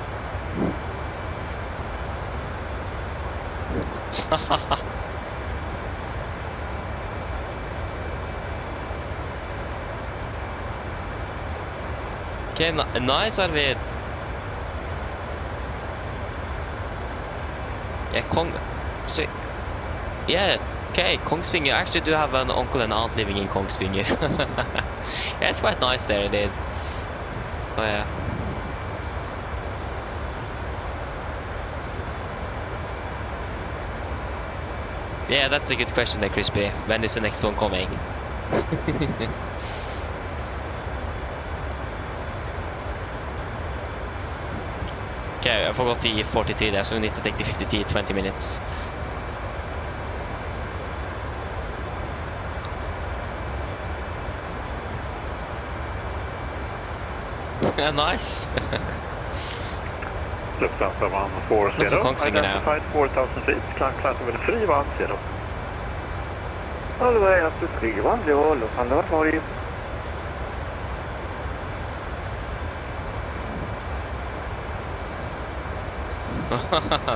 Okay, nice, Arvid. Yeah, so, yeah, okay, Kongsvinger. I actually do have an uncle and aunt living in Kongsvinger. Yeah, it's quite nice there, indeed. Oh, yeah. Yeah, that's a good question there, Crispy. When is the next one coming? Okay, I forgot the 40T there, so we need to take the 50T 20 minutes. Nice. Lufthansa 140. That's a Kongsvinger now. Identified 4,000 feet. Class level 310. All the way up to 310. Lufthansa 140.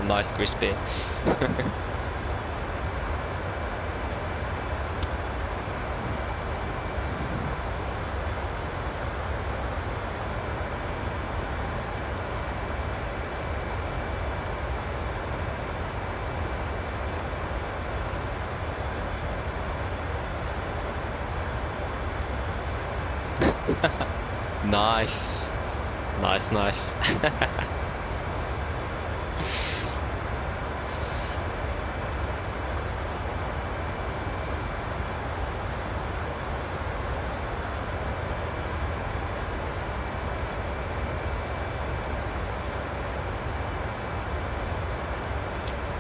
Nice, Crispy. Nice. Nice.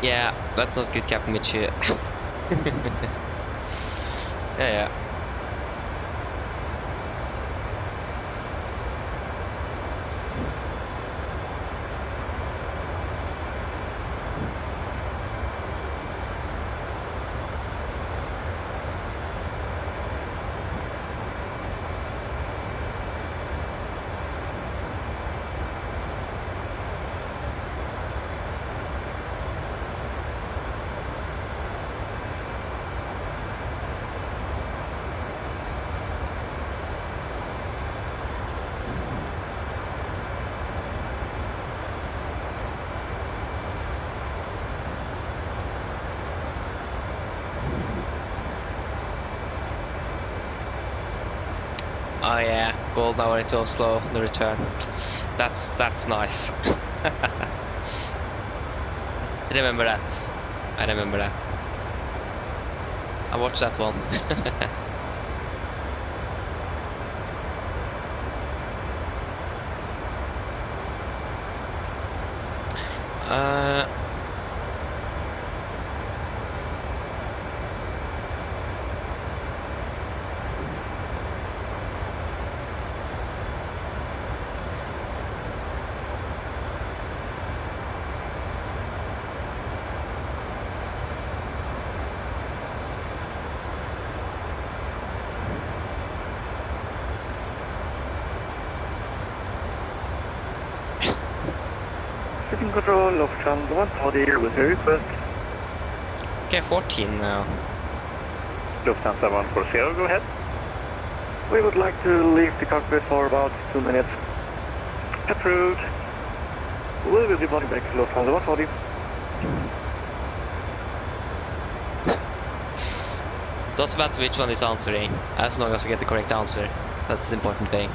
Yeah, that sounds good, Captain Mitch. Yeah. Oh yeah, golden hour into Oslo, the return. That's nice. I remember that. I watched that one. Shipping control, Lufthansa 140 with your request. Okay, 14 now. Lufthansa 140, go ahead. We would like to leave the cockpit for about 2 minutes. Approved. We will be boarding back to Lufthansa 140. Doesn't matter which one is answering, as long as you get the correct answer. That's the important thing.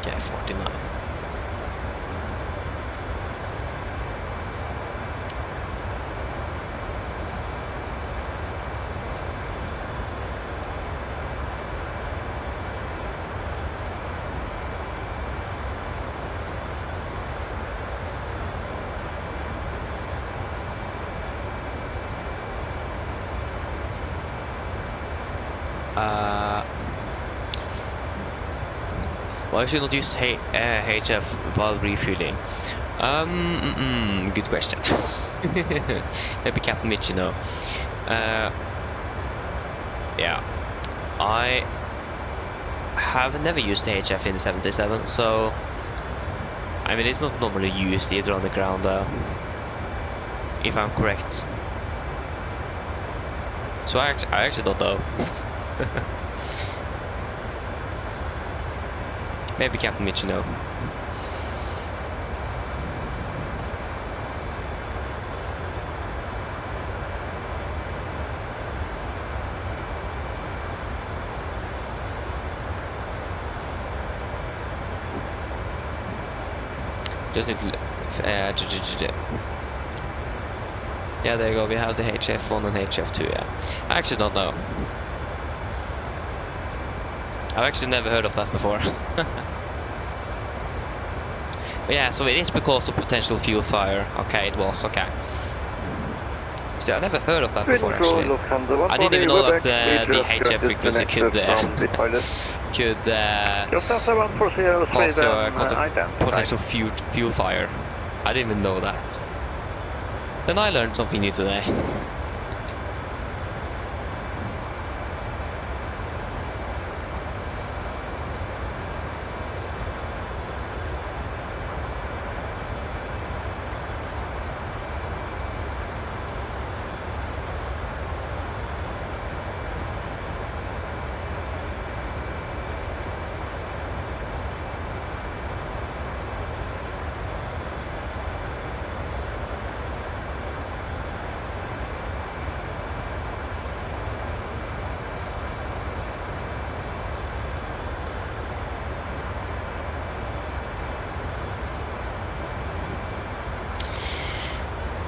Okay, 49. Why should not use HF while refueling? Good question. Maybe Captain Mitch, you know. Yeah, I have never used HF in the 77, so I mean it's not normally used either on the ground, if I'm correct. So I actually don't know. Maybe Captain Mitch, you know. Just need to... yeah, there you go. We have the HF1 and HF2, yeah. I actually don't know. I've actually never heard of that before. But yeah, so it is because of potential fuel fire. Okay, it was, okay. So I never heard of that before, actually. I didn't even know that the HF frequency could cause a potential fuel fire. I didn't even know that. Then I learned something new today.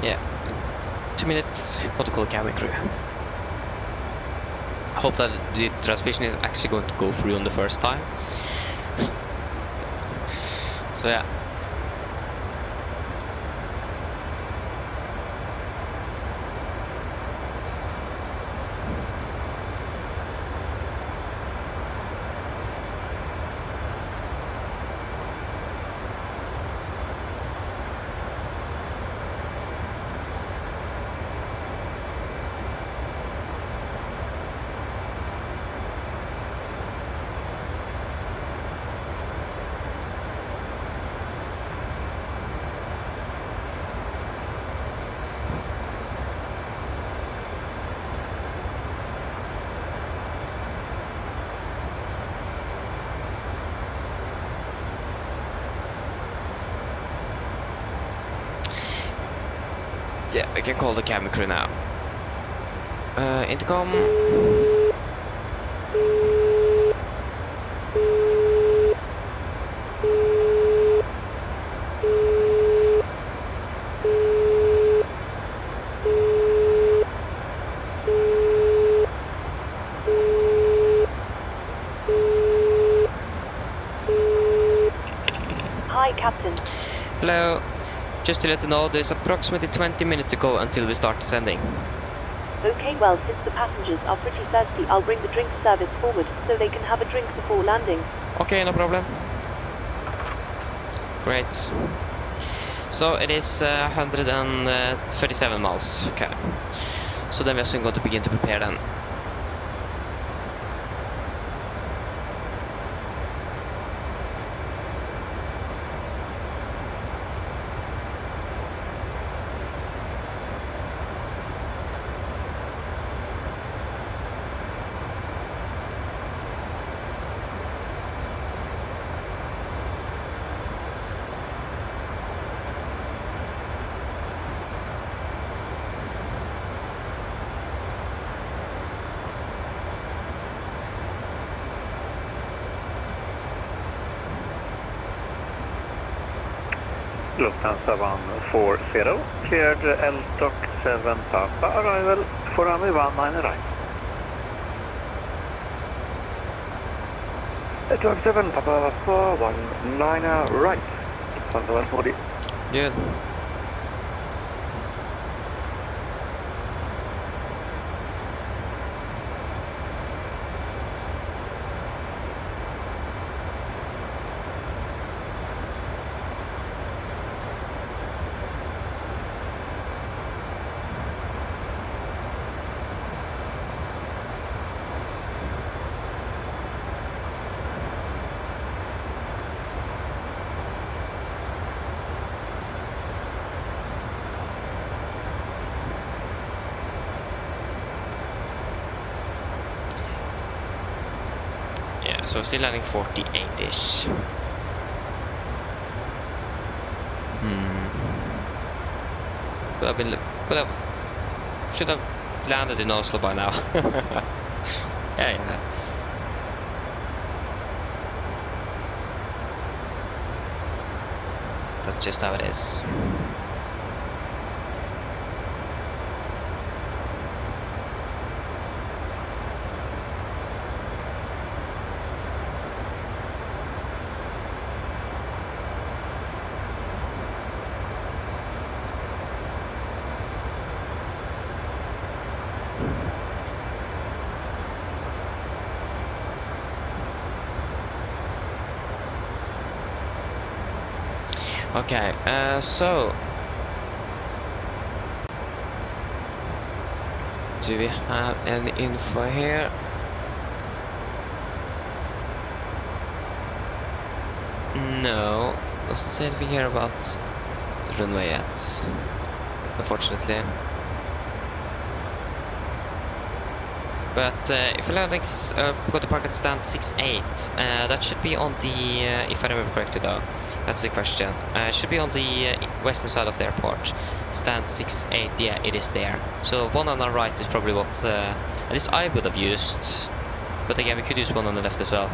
Yeah, 2 minutes, protocol cabin crew. I hope that the transmission is actually going to go through on the first time. So yeah. Yeah, we can call the cabin crew now. Intercom. Hi, Captain. Hello. Just to let you know, there's approximately 20 minutes to go until we start descending. Okay, well, since the passengers are pretty thirsty, I'll bring the drink service forward so they can have a drink before landing. Okay, no problem. Great. So it is 137 miles. Okay. So then we're soon going to begin to prepare then. Lufthansa 140, cleared L-Stock 7 Papa, arrival for runway 19 right. L-Stock 7 Papa, 19 right, Lufthansa 140. Good. So still landing 48-ish. But I should have landed in Oslo by now. Yeah. That's just how it is. Okay, so do we have any info here? No, doesn't say anything here about the runway yet, unfortunately. But if we're landing, got the park at stand 68, that should be on the, if I remember correctly though, that's the question. It should be on the western side of the airport. Stand 68, yeah, it is there. So one on our right is probably what, at least I would have used. But again, we could use one on the left as well.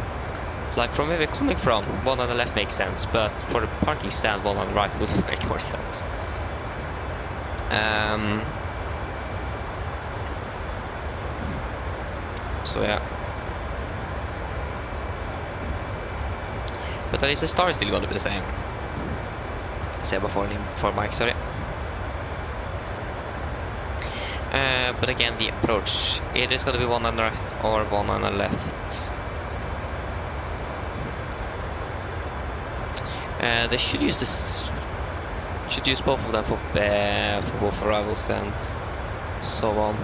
Like from where we're coming from, one on the left makes sense, but for the parking stand, one on the right would make more sense. So yeah, but at least the star is still going to be the same. Say before Mike, sorry. But again, the approach, it is going to be one on the right or one on the left. They should use this. Should use both of them for both arrivals and so on.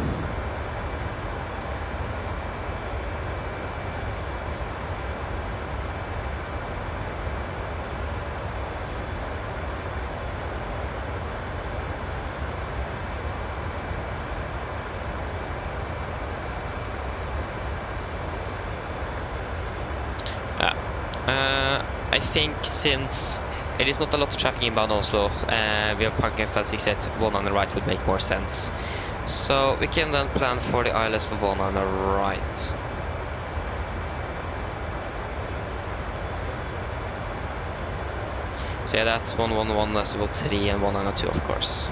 I think since it is not a lot of traffic inbound Oslo, we have parking stand 68, one on the right would make more sense. So we can then plan for the ILS of one on the right. So yeah, that's 111 decibel 3 and 192 of course.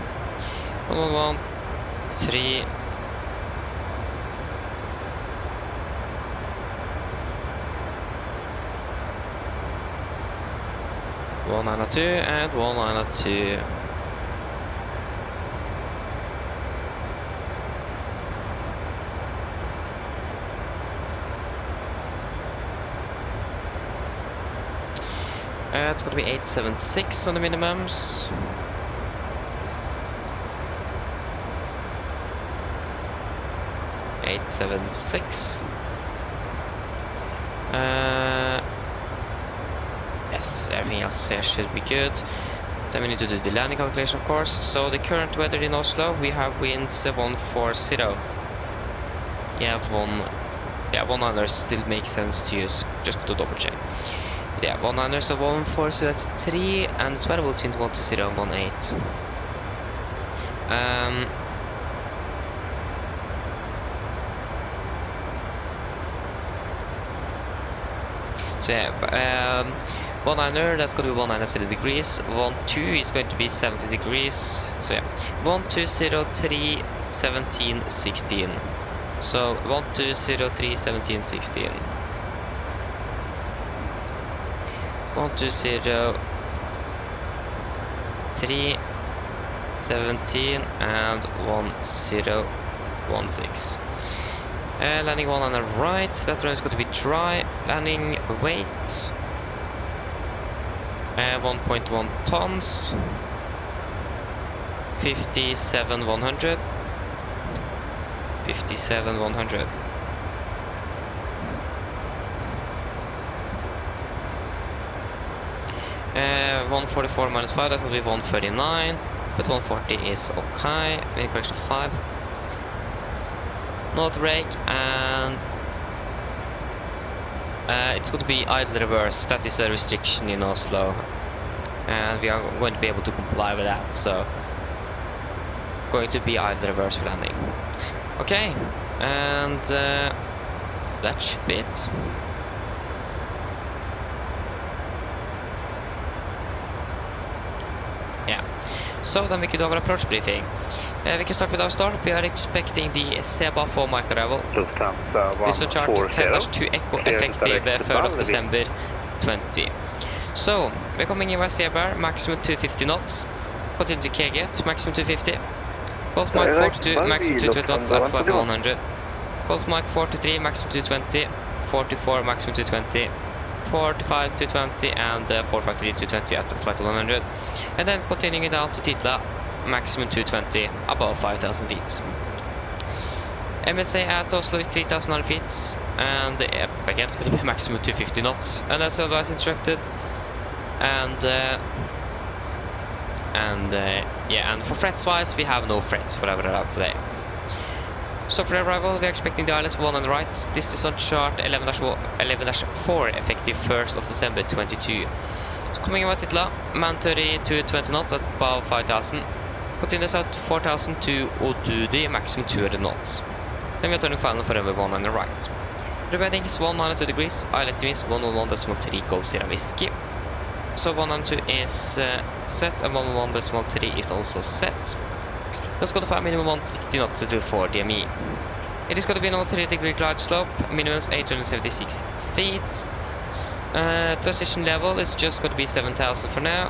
111, 3. One 192 and 192. It's going to be 876 on the minimums. 876. Yes, everything else here should be good. Then we need to do the landing calculation, of course. So the current weather in Oslo, we have winds 140. Yeah, 100 still makes sense to use, just to double check. Yeah, 100, so 140, so that's 3, and it's variable between 120 and 18. So yeah, 100, that's going to be 190 degrees. 12 is going to be 70 degrees. So yeah, 1203, 17, 16. So 1203, 17, 16. 1203, 17, and 1016. Landing 1 on the right. That run is going to be dry. Landing weight 1.1 tons. 57,100. 57,100. Uh, 144 minus 5, that will be 139, but 140 is okay. Wind correction 5. North brake, and it's going to be idle reverse. That is a restriction in Oslo, and we are going to be able to comply with that. So, going to be idle reverse for landing. Okay, and that should be it. Yeah, so then we could have an approach briefing. We can start with our start. We are expecting the SEBA for micro arrival. This is chart 10-2 Echo effective 3rd of December 20. So, we're coming in by SEBA, maximum 250 knots. Continue to KGET, maximum 250. Golf Mike 42, maximum 220 knots at flight 100. Golf Mike 43, maximum 220. 44, maximum 220. 45, 220, and 453, 220 at flight 100. And then continuing down to Titla, maximum 220 above 5,000 feet. MSA at Oslo is 3,900 feet, and again it's going to be maximum 250 knots unless otherwise instructed. And yeah, and for frets wise, we have no frets for our arrival today. So for arrival, we are expecting the ILS 1 on the right. This is on chart 11-4 effective 1st of December 22. So coming about Titla, man 30 to 20 knots at above 5,000. Continue south 4,000 to Odudi, maximum 200 knots. Then we are turning final for runway 1 on the right. The bedding is 192 degrees, ILS means 111.3 Golf Sierra Whiskey. So 192 is set, and 111.3 is also set. Let's go to 5 minimum 160 knots to 4 DME. It is going to be an 3-degree glide slope, minimum is 876 feet. Transition level is just going to be 7,000 for now.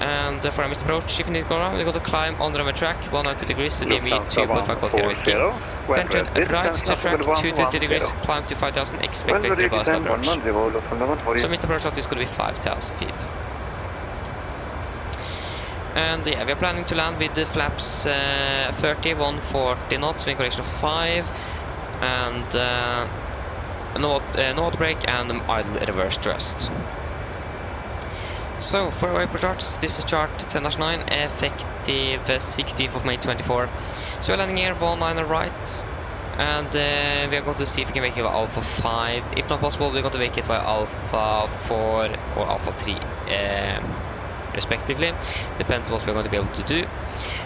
And for our approach, if you need to go around, we're going to climb on the runway track 190 degrees to DME 2.5 Golf Sierra Whiskey. Then turn right to track 230 degrees, climb to 5,000, expect victory bust approach. So missed approach is going to be 5,000 feet. And yeah, we are planning to land with the flaps 30, 140 knots, wind correction of 5, and north brake and idle reverse thrust. So for our report charts, this is chart 10-9, effective 16th of May 24. So we're landing here 19 on the right, and we are going to see if we can vacate via Alpha 5. If not possible, we're going to vacate via Alpha 4 or Alpha 3. Respectively, depends what we're going to be able to do.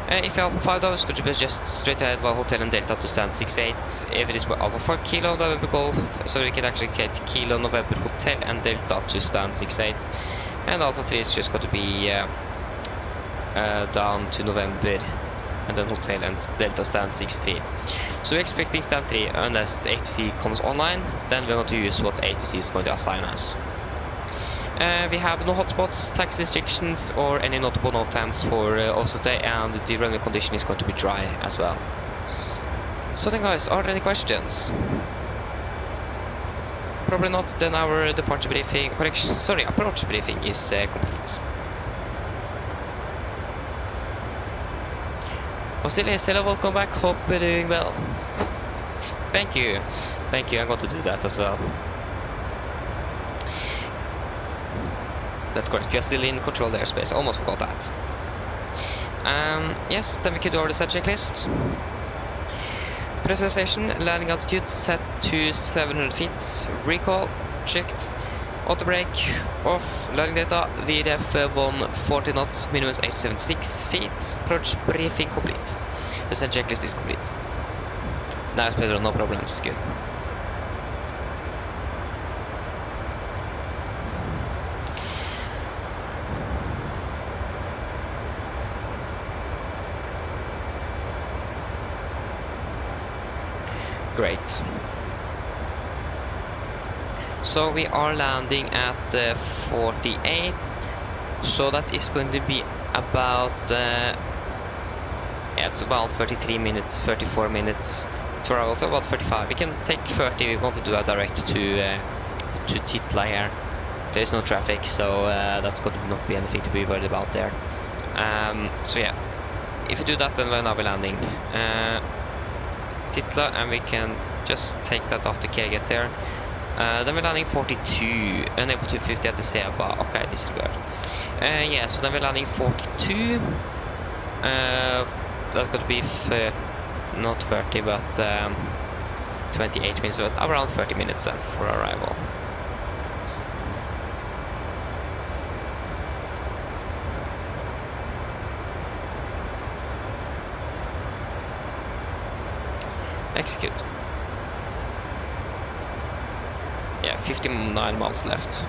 If Alpha 5 though, it's going to be just straight ahead via Hotel and Delta to stand 68. If it is Alpha 4 Kilo November Golf, so we can actually get Kilo November Hotel and Delta to stand 68. And Alpha 3 is just going to be down to November, and then Hotel and Delta stand 63. So we're expecting stand 3 unless ATC comes online, then we're going to use what ATC is going to assign us. We have no hotspots, taxi restrictions, or any notable no times for Oslo today, and the runway condition is going to be dry as well. So then guys, are there any questions? Probably not, then our departure briefing, approach briefing is complete. Vasily, hello, welcome back, hope you're doing well. Thank you. Thank you, I'm going to do that as well. That's correct, you're still in controlled airspace. Almost forgot that. Yes, then we could do our set checklist. Pressurization, landing altitude set to 700 feet. Recall, checked. Auto brake, off. Landing data, VDF 140 knots, minimum 876 feet. Approach briefing complete. The set checklist is complete. Nice, Pedro, no problems, good. Great. So we are landing at 48. So that is going to be about yeah, it's about 33 minutes, 34 minutes to travel. So about 35. We can take 30. We want to do a direct to Titla here. There is no traffic, so that's going to not be anything to be worried about there. So yeah, if you do that, then we're now landing Titla, and we can just take that off the K-get there. Then we're landing 42, unable to 50 at the Seba. Okay, this is weird. Yeah, so then we're landing 42. That's going to be not 30, but 28 minutes, so around 30 minutes then for arrival. Execute. Yeah, 59 miles left.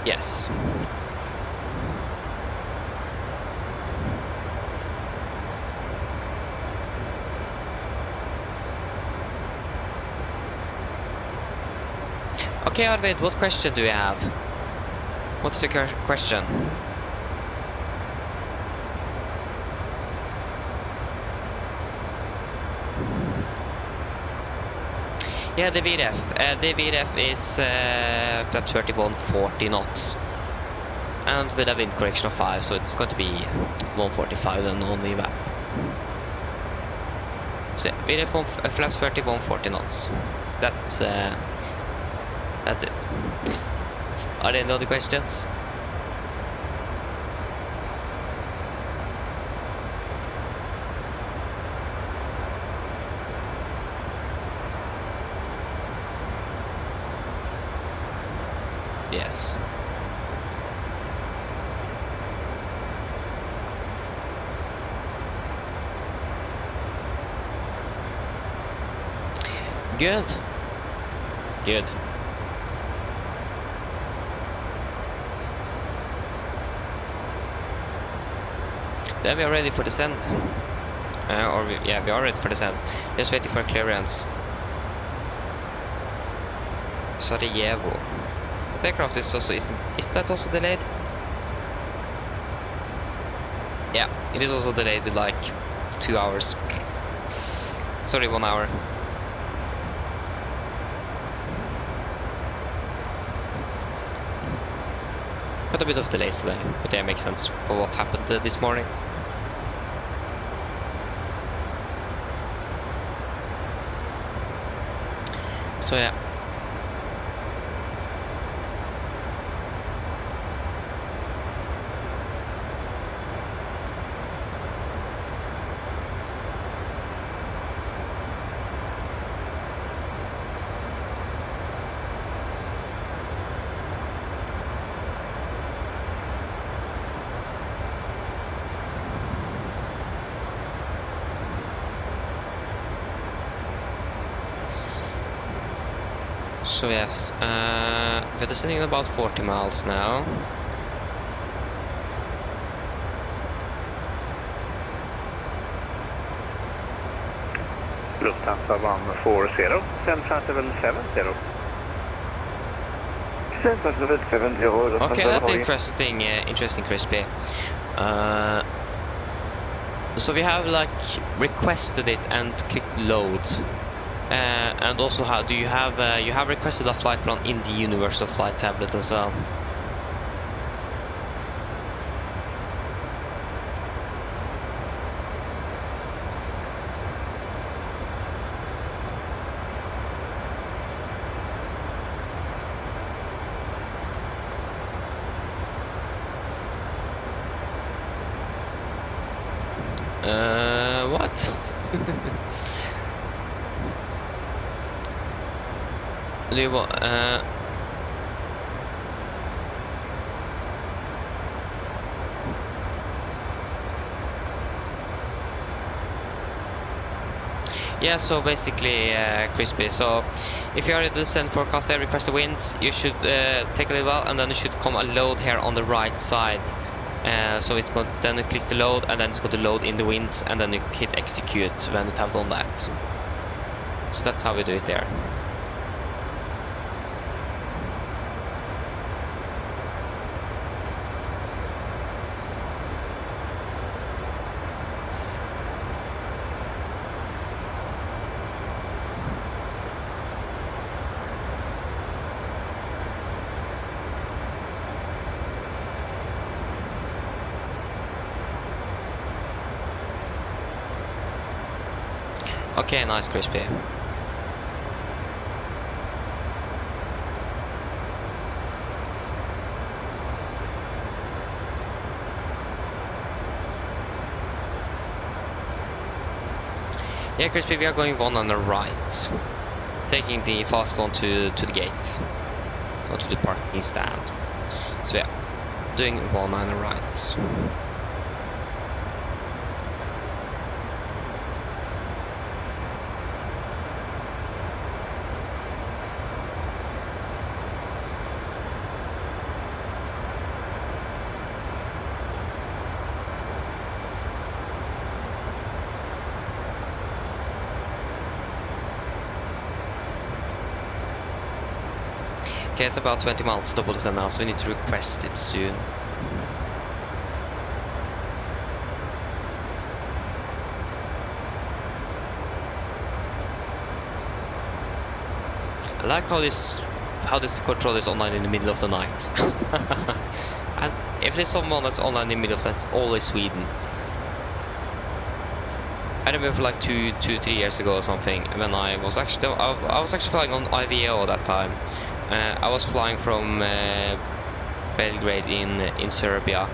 Yes. Okay, Arvid, what question do you have? What's the question? Yeah, the VDF is flaps 3140 knots, and with a wind correction of 5, so it's going to be 145 then only VAP. So VDF flaps 3140 knots. That's it. Are there any other questions? Yes. Good. Good. Then we are ready for descent. Yeah, we are ready for descent. Just waiting for clearance. Sarajevo. The aircraft is also isn't that also delayed? Yeah, it is also delayed with like 2 hours. Sorry, 1 hour. Got a bit of delays today, but yeah, makes sense for what happened this morning. So yeah. So yes, we're descending about 40 miles now. Lufthansa 140, send flight level 70. Send flight level 70. Okay, that's interesting, Crispy. So we have like requested it and clicked load. And also, how do you have requested a flight plan in the Universal Flight tablet as well? What? Do you want? Yeah, so basically, Crispy, so if you are ready to send forecast and request the winds, you should take a little while, and then you should come a load here on the right side. So it's going, then you click the load, and then it's going to load in the winds, and then you hit execute when it have done that. So that's how we do it there. Okay, nice, Crispy. Yeah, Crispy, we are going one on the right, taking the fast one to the gate, or to the parking stand. So yeah, doing one on the right. Okay, it's about 20 miles double descent now, so we need to request it soon. I like how this control is online in the middle of the night. And if there's someone that's online in the middle of that, it's always Sweden. I remember like 3 years ago or something, when I was actually flying on IVO that time. I was flying from Belgrade in Serbia.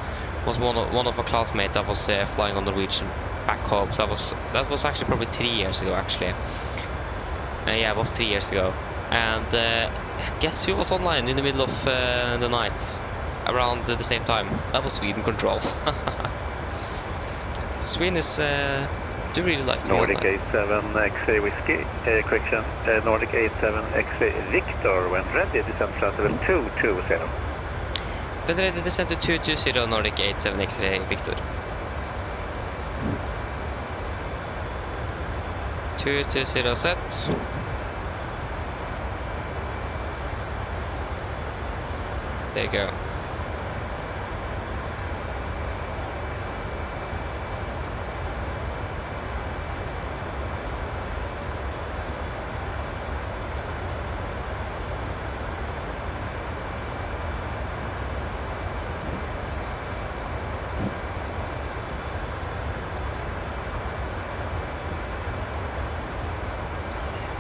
Was one of our classmates that was flying on Norwegian back home. So that was actually probably 3 years ago actually. Yeah, it was 3 years ago. And guess who was online in the middle of the night around the same time? That was Sweden control. Sweden is do really like to Nordic 87 X-ray Whiskey, correction, Nordic 87 X-ray Victor, when ready, descent flight level 220. Then ready, descent to 220, Nordic 87 X-ray Victor. 220 set. There you go.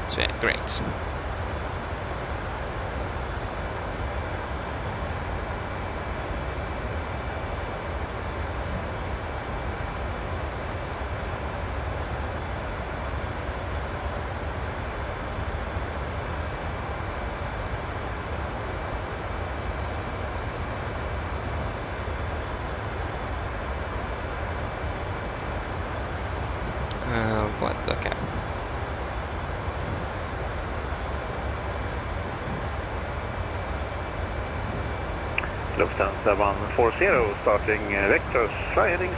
So yeah, great. What? Okay. Lufthansa 140, starting vectors, flying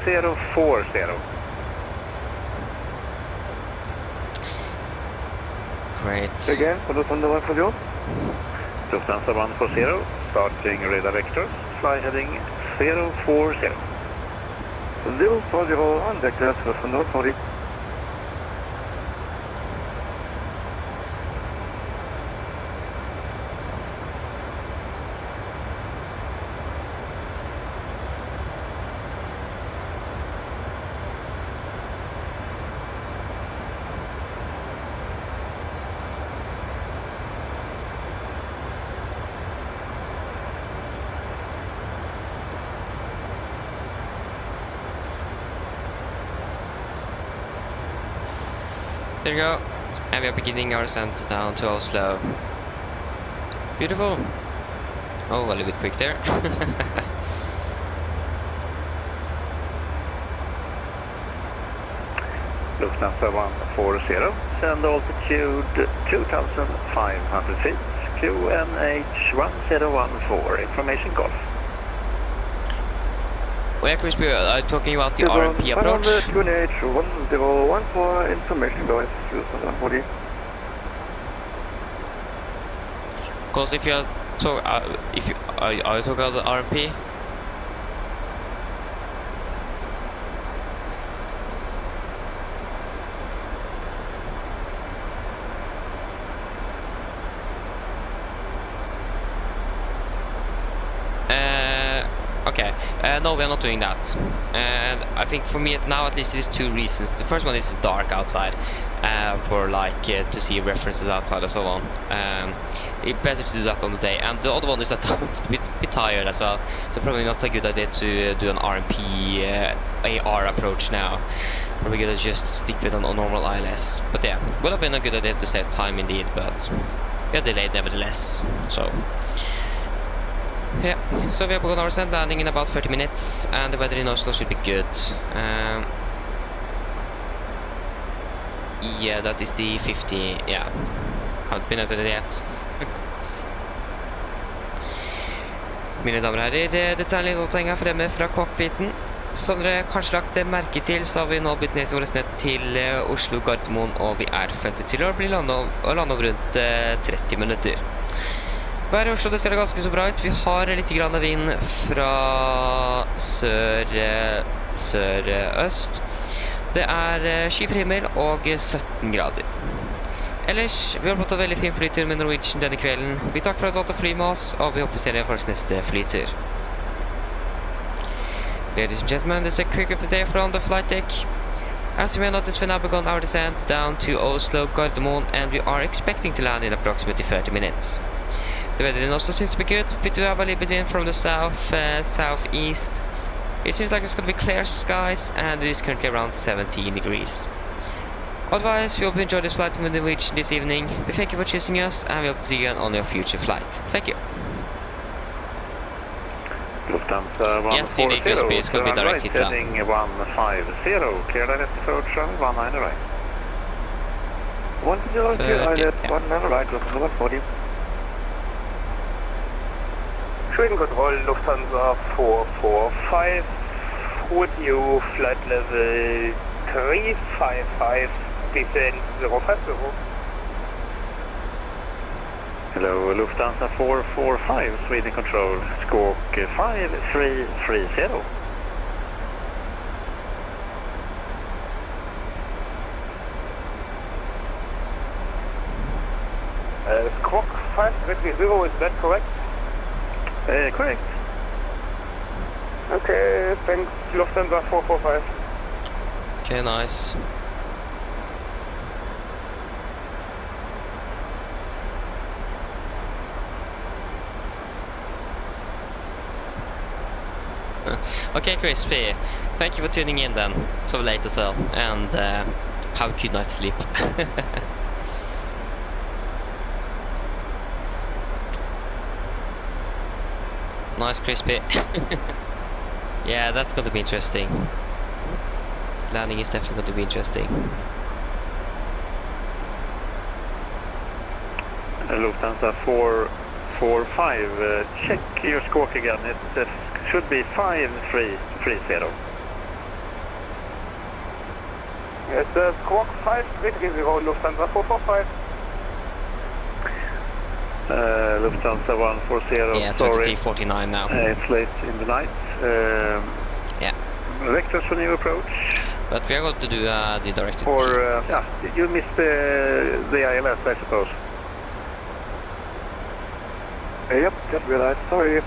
040. Great. Again, for Lufthansa 140. Lufthansa 140, starting radar vectors, fly heading 040. 040 on vectors, Lufthansa 140. There you go. And we are beginning our ascent down to Oslo. Beautiful. Oh, a little bit quick there. Lufthansa 140, send altitude 2,500 feet, QNH 1014, information golf. Well, Chris, we are talking about the RMP approach. QNH 1014, information golf, Lufthansa 140. Because if you are are you talking about the RMP? Okay, no, we are not doing that. And I think for me now at least there's two reasons. The first one is it's dark outside, for like to see references outside and so on. It's better to do that on the day. And the other one is that I'm a bit tired as well, so probably not a good idea to do an RMP AR approach now. Probably gonna just stick with a normal ILS. But yeah, would have been a good idea to save time indeed, but we are delayed nevertheless. So. Yeah, so we are going to our ascent, landing in about 30 minutes, and the weather in Oslo should be good. Yeah, that is the 50, yeah, haven't been out of it yet. Mine damer og herrer, dette er en liten opptegning her fremme fra cockpiten. Som dere kanskje lagt merke til, så har vi nå blitt ned til Oslo Gardermoen, og vi er forventet til å lande om rundt 30 minutter. Været i Oslo, det ser ganske så bra ut. Vi har litt grann vind fra sør-øst. Det er skyfri himmel og 17 grader. Ellers, vi har fått en veldig fin flytur med Norwegian denne kvelden. Vi takker for at du valgte å fly med oss, og vi håper vi ser deg for oss neste flytur. Ladies and gentlemen, this is a quick update from the flight deck. As you may notice, we now begun our descent down to Oslo Gardermoen, and we are expecting to land in approximately 30 minutes. The weather in Oslo seems to be good. We do have a little bit in from the southeast. It seems like it's going to be clear skies, and it is currently around 17 degrees. Otherwise, we hope you enjoyed this flight with Norwegian this evening. We thank you for choosing us, and we hope to see you on your future flight. Thank you. Lufthansa 140, yes, CD Crispy is going to be direct hit down. Heading 150, clear direct approach on 19 right. 150, clear direct 19 right, Lufthansa 140. Train control, Lufthansa 445, would you flight level 355, descend 050. Hello, Lufthansa 445, Sweden control, squawk 5330. Squawk 5330, is that correct? Correct. Okay, thanks, Lufthansa 445. Okay, nice. Okay, Crispy, thank you for tuning in then, so late as well, and have a good night's sleep. Nice, Crispy. Yeah, that's going to be interesting. Landing is definitely going to be interesting. Lufthansa 445, check your squawk again. It should be 5330. Yes, squawk 5330, Lufthansa 445. Lufthansa 140, Yeah, sorry. 2349 now. It's late in the night. Yeah. Vectors for new approach. But we are going to do the directed Or, T. yeah, you missed the ILS, I suppose. Yep, just realized, sorry.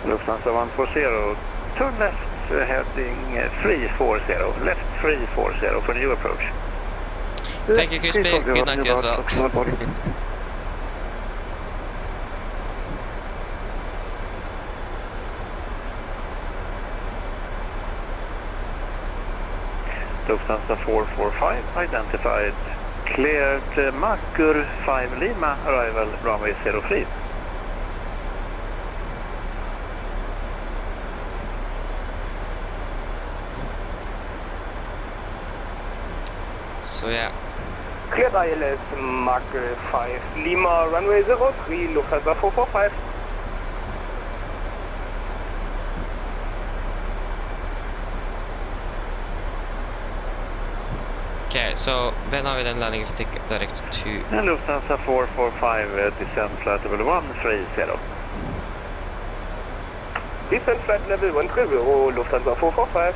Lufthansa 140, turn left heading 340, left 340 for new approach. Thank you, Crispy. Good night to you as well. Lufthansa 445 identified. Cleared Makur 5 Lima, arrival runway 03. So yeah. Cleared ILS Mach 5 Lima, runway 03, Lufthansa 445. Okay, so when are we then landing if we take direct to... And Lufthansa 445, descent flight level 130. Descent flight level 130, Lufthansa 445.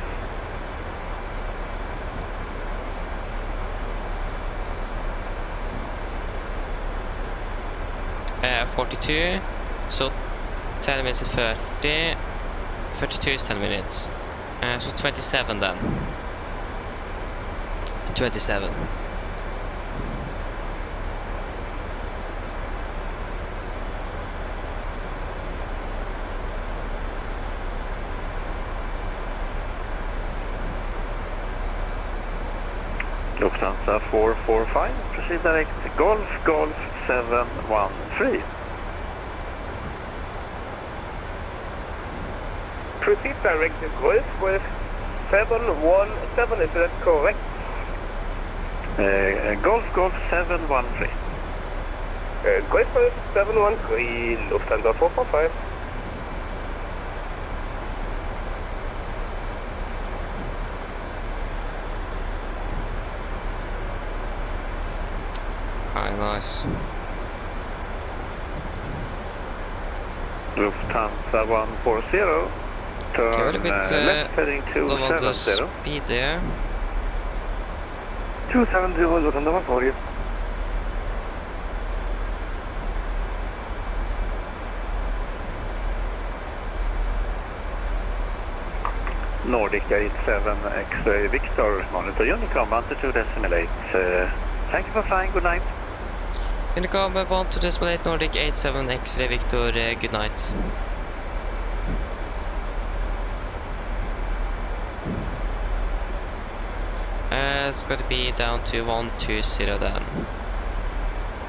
Uh, 42, so 10 minutes is 30, 42 is 10 minutes, so 27 then. 27. Lufthansa 445, proceed direct Golf 713. Proceed direct Golf 717, is that correct? Golf 713. Golf 713, Lufthansa 445. Ah, nice. Lufthansa 140, turn Okay, a little bit left heading low on the 270. speed there. 270, Lufthansa 140. Nordic 87 X-ray Victor, monitor Unicom 12.8. Thank you for flying, good night. Unicom 12.8 Nordic 87 X-ray Victor, good night. It's going to be down to 120 then.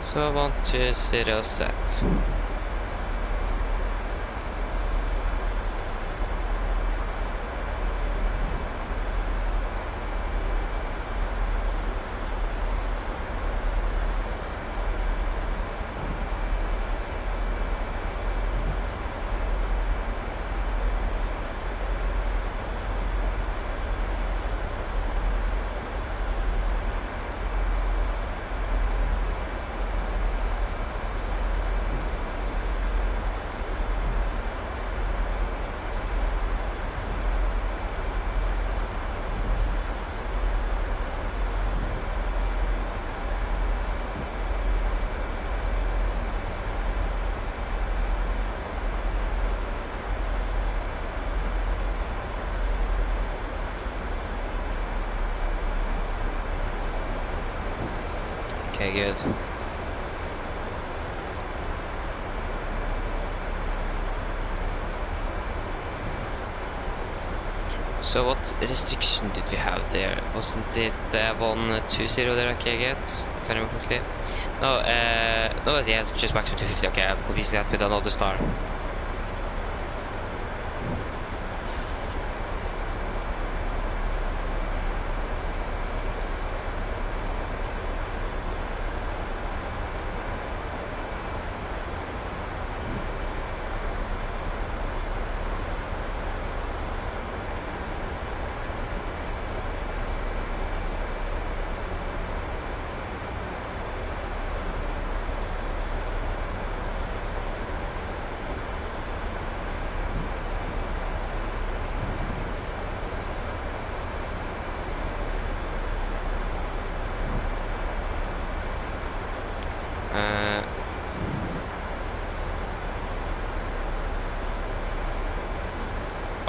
So 120 set. Okay, good. So what restriction did we have there? Wasn't it 120 there, okay, get? If I remember correctly? No, no, yeah, it's just back to 250, okay, I'm confusing that with another star.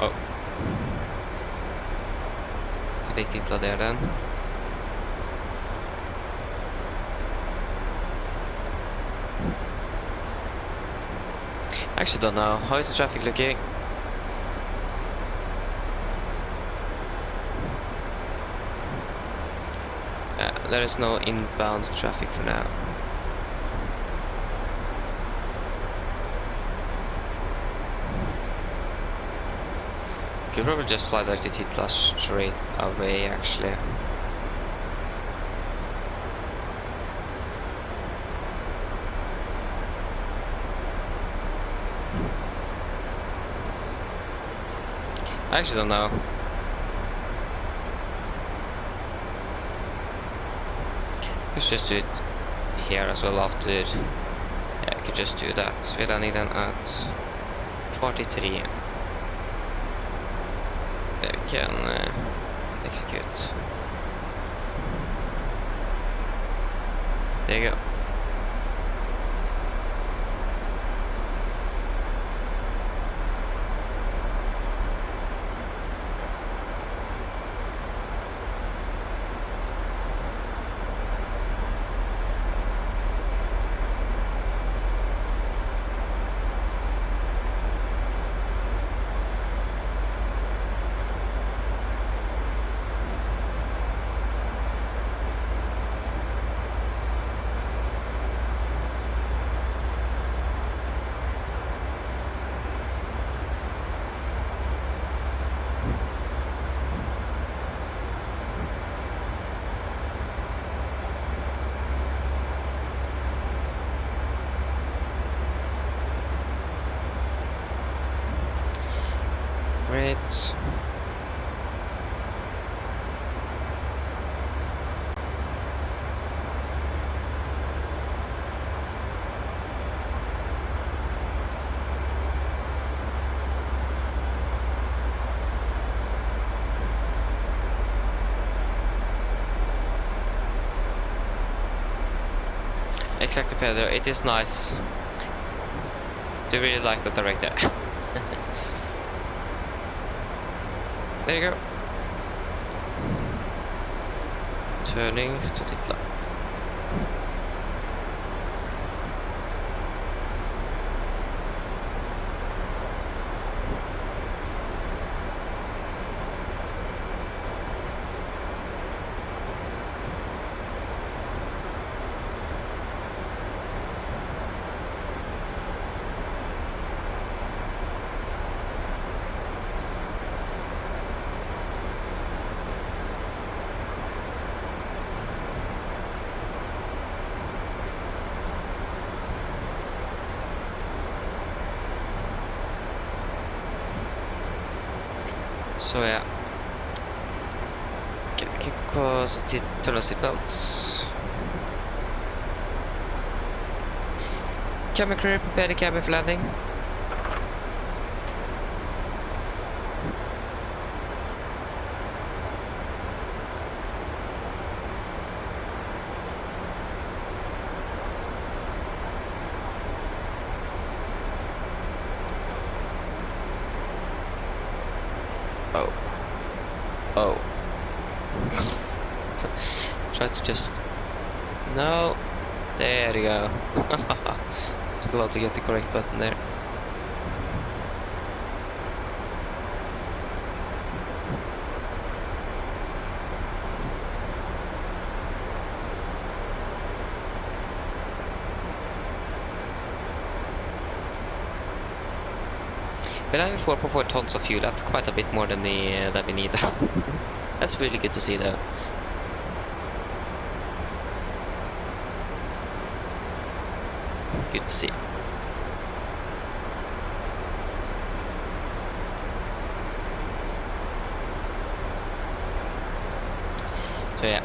Oh. Fick titla där den. Actually don't know. How is the traffic looking? There is no inbound traffic for now. Could probably just fly back to Titla straight away actually. I actually don't know. Could just do it here as well after. Yeah, I could just do that. We're landing then at 43. I can execute. There you go. Great. Exactly, Pedro. It is nice. Do really like the director. There you go. Turning to Titla. So yeah, can cause turn on seatbelts. Cabin crew, prepare the cabin for landing. Oh. Try to just... No. There you go. Took a while to get the correct button there. But having 4.4 tons of fuel, that's quite a bit more than that we need. That's really good to see though. Good to see. So yeah.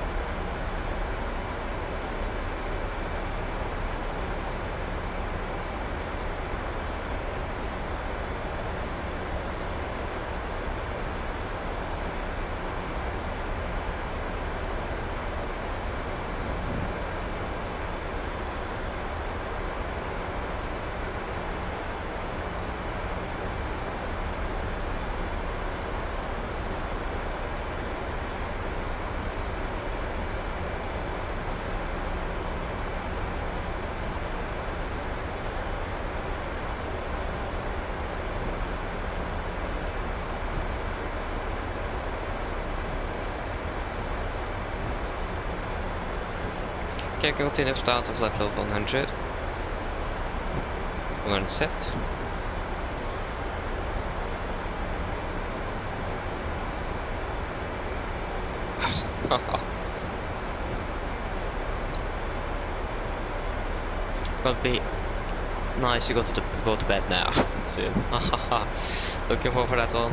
Okay, I can continue down to flight level 100. 100 set. Would be nice to go to bed now soon. Looking forward for that one.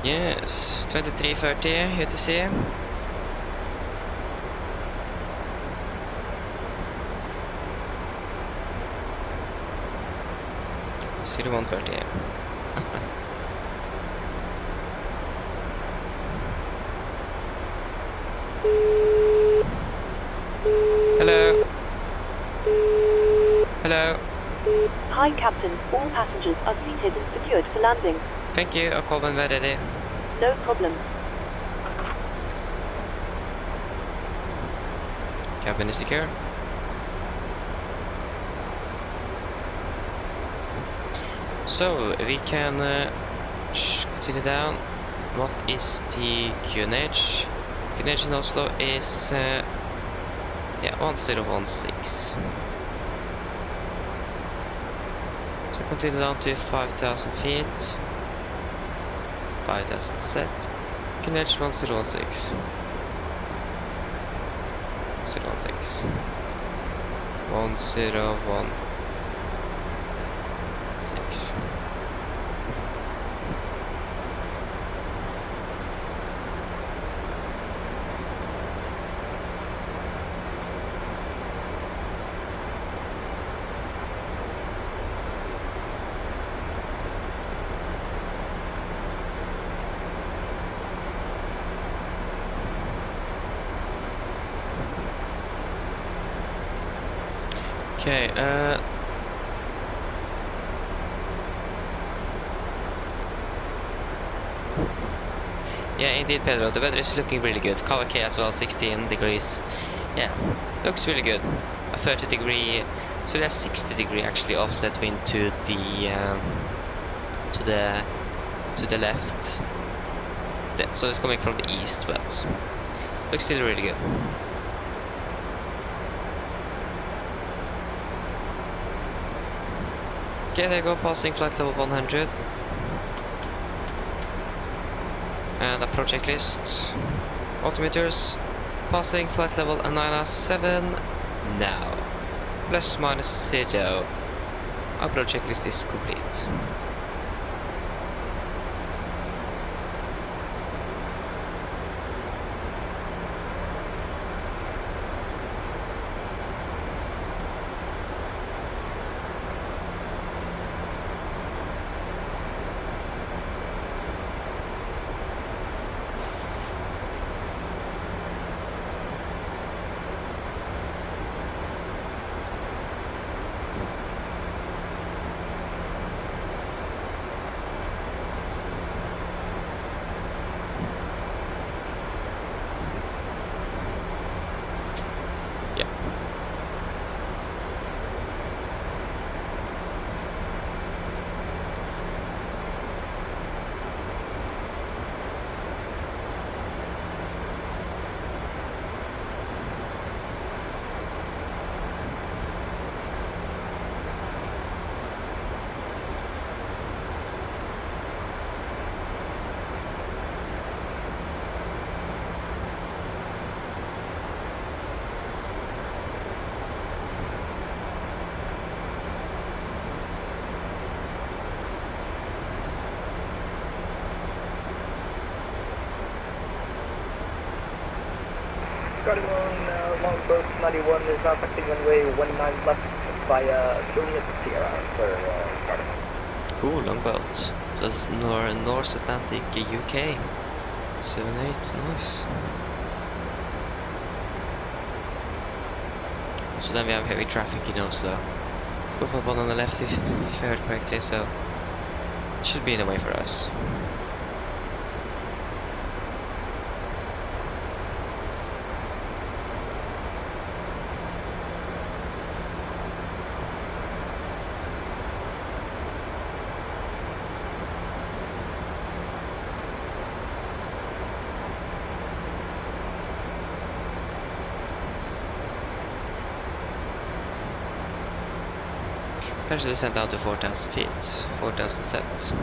Yes, 23:30 UTC. City 130. Hello. Hello. Hi, Captain. All passengers are seated and secured for landing. Thank you. I'll call when we're ready. No problem. Cabin is secure. So we can continue down. What is the QNH? QNH in Oslo is 1016. So continue down to 5,000 feet. 5,000 set. QNH 1016. 016. 1016. Okay, yeah, indeed, Pedro, the weather is looking really good. Kawake as well, 16 degrees. Yeah, looks really good. A 30 degree, so that's 60 degree actually offset wind to the left. So it's coming from the east, but looks still really good. Okay, there you go, passing flight level 100. And approach checklist. Altimeters, passing flight level 907 now. Plus minus 0. Approach checklist is complete. Got it on now, Longboat 91 is now affecting runway 19 left via Juliet Sierra for Cardinal. Cool, longboat. Just North Atlantic, UK. 78, nice. So then we have heavy traffic in Oslo. Let's go for the one on the left if I heard correctly, so it should be in the way for us. Kanske descent down to 4,000 feet, 4,000 set.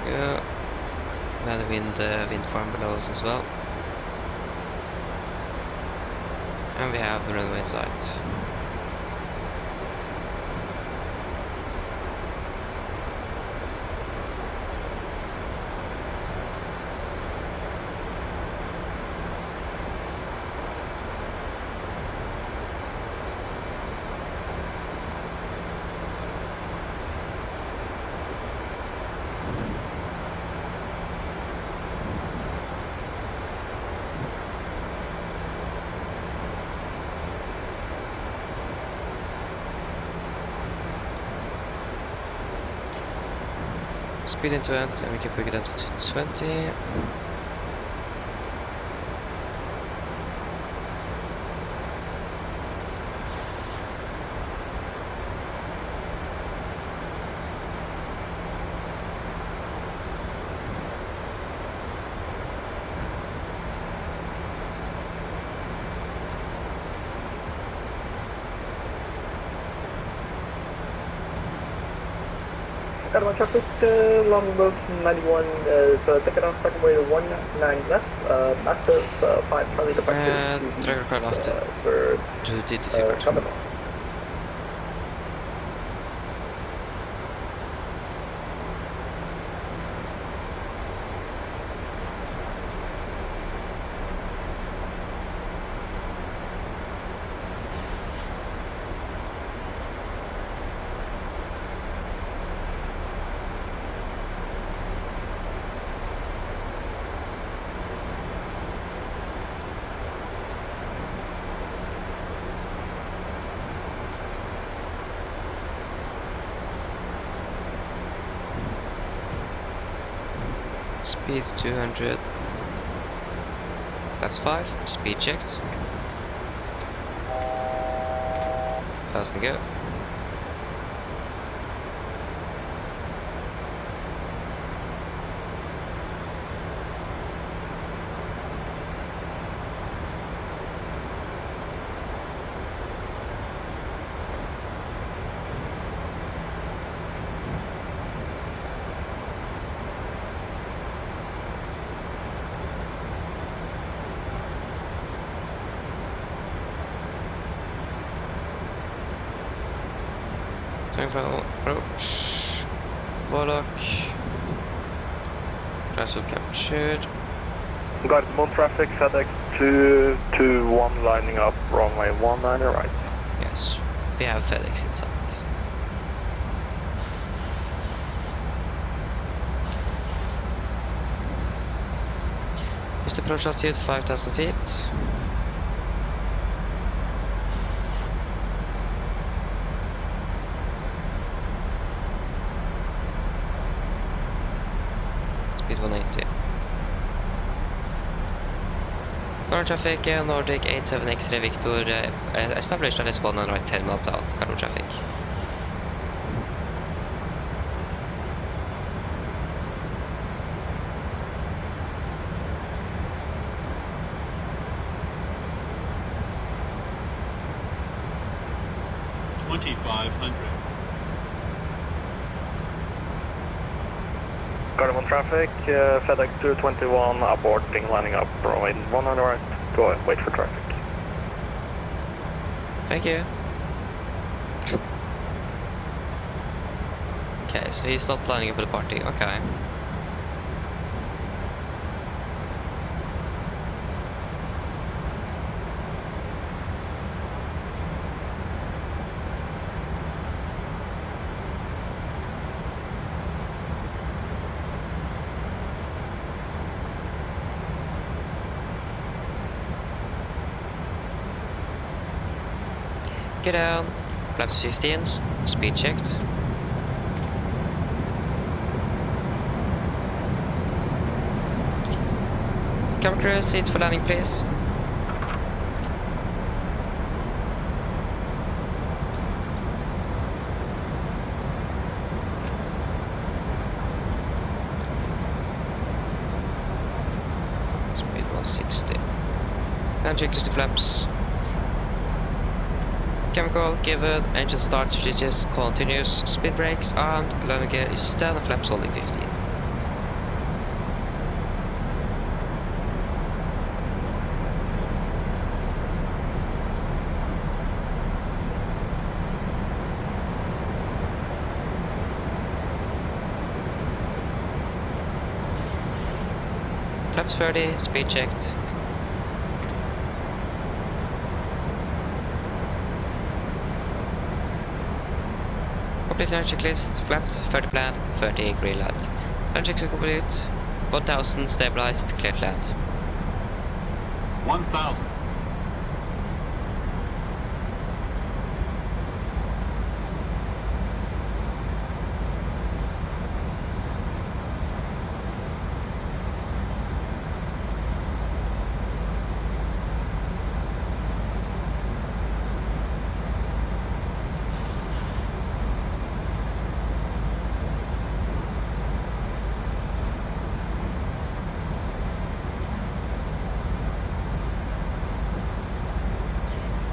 Yeah, another wind farm below us as well. And we have the runway in sight. Speed into end, and we can bring it down to 220. Cardinal traffic, Longboat 91 is taking off runway 19 left, massive 5 Charlie departure. And drag car after for to DTC version. Cardinal. Speed 200. That's 5. Speed checked. 1,000 go. Final approach. Warlock. Vessel captured. Guardable traffic, FedEx 221 lining up, runway 19 right. Yes, we have FedEx in sight. Just approach altitude 5,000 feet. Speed 180. Current traffic, Nordic 87 X-ray Victor, established on S1 and right 10 miles out, current traffic. Cardinal traffic, FedEx 221 aborting, lining up, runway 100 right, go ahead, wait for traffic. Thank you. Okay, so he's not lining up with the party. Okay. Get down. Flaps 15. Speed checked. Cabin crew, seats for landing, please. Speed 160. Land check just the flaps. Chemical given, engine start switches continuous, speed brakes armed, landing gear is stand and flaps holding 15. Flaps 30, speed checked. Complete land checklist, flaps 30 planned, 30 green light. Land checks are complete, 1000 stabilized, cleared land. 1,000.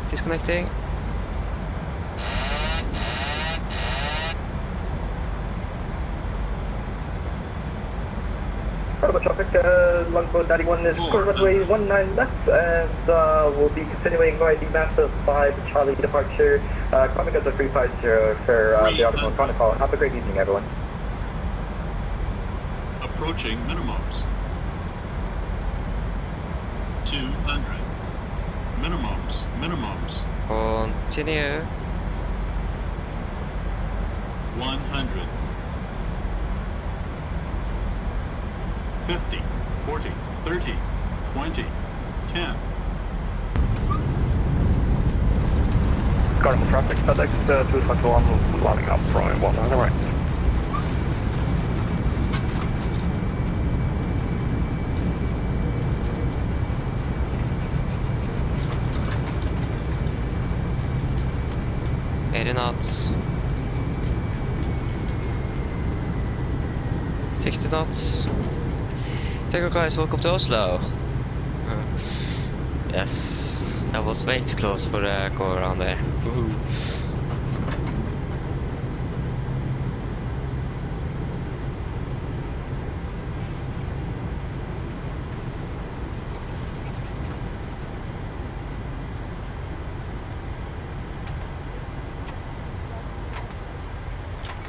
Disconnecting. Protocol traffic, longboat 91 is runway 19 left, and we'll be continuing by the massive 5 Charlie departure. Climbing up to 350 for the Oslo Protocol. Have a great evening, everyone. Approaching minimums. 200. Minimums. Continue. 100. 50, 40, 30, 20, 10. Cardinal traffic, FedEx 221 lining up, runway 1 on the right. Knots. 60 knots. Takeoff guys, welcome to Oslo. Yes, that was way too close for the go around there.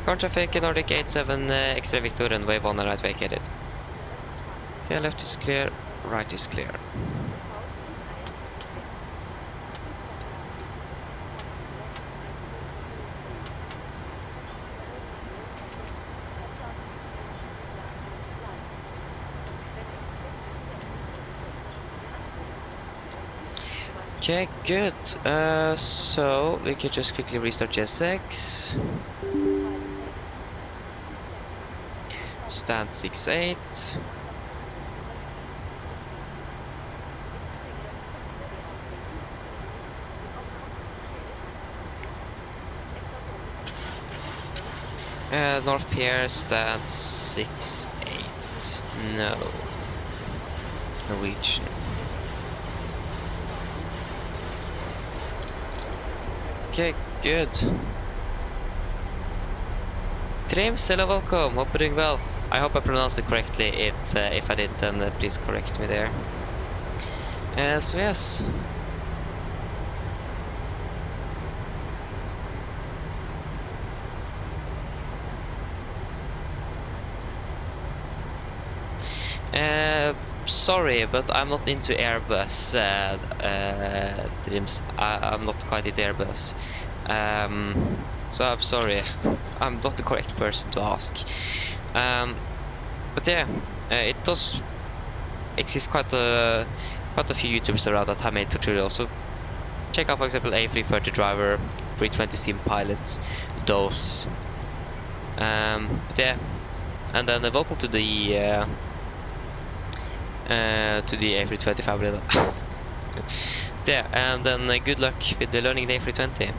Current traffic Nordic 87 X-ray Victor runway 1 right vacated. Okay, left is clear, right is clear. Okay, good. So we can just quickly restart GSX. Stand 68. North Pier, stand 68. No. Norwegian. Okay, good. Trim, still welcome. Hope you're doing well. I hope I pronounced it correctly. If I didn't, then please correct me there. So yes. sorry, but I'm not into Airbus dreams. I'm not quite into Airbus. So I'm sorry. I'm not the correct person to ask. But yeah, it does exist quite a few YouTubers around that have made tutorials. So check out, for example, A330 Driver, 320 Sim Pilots, those. But yeah, and then welcome to the A320 family. Yeah, and then good luck with the learning the A320.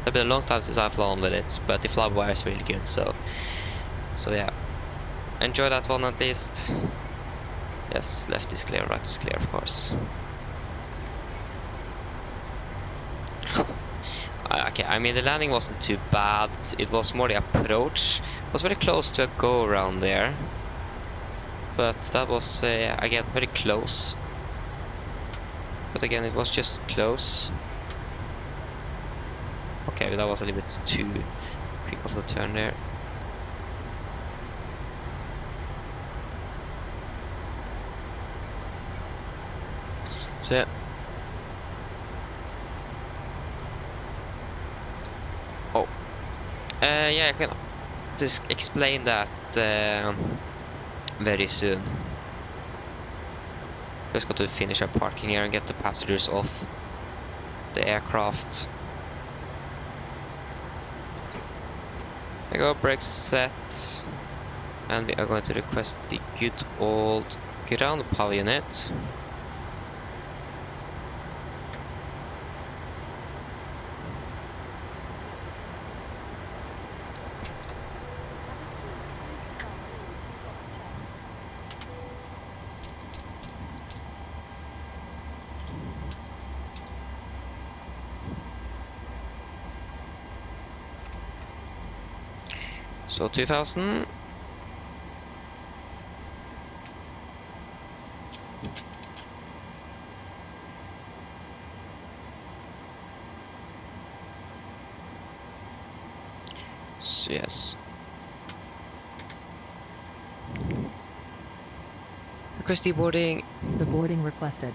It's been a long time since I've flown with it, but the fly-by-wire is really good. So yeah, enjoy that one at least. Yes, left is clear, right is clear, of course. Okay, I mean the landing wasn't too bad. It was more the approach. It was very close to a go-around there, but that was again very close. But again, it was just close. Okay, that was a little bit too quick of a turn there. So yeah. Oh, yeah, I can just explain that very soon. Just got to finish our parking here and get the passengers off the aircraft. There you go, brakes set, and we are going to request the good old ground power unit. So 2000. So yes. Request deboarding. Deboarding requested.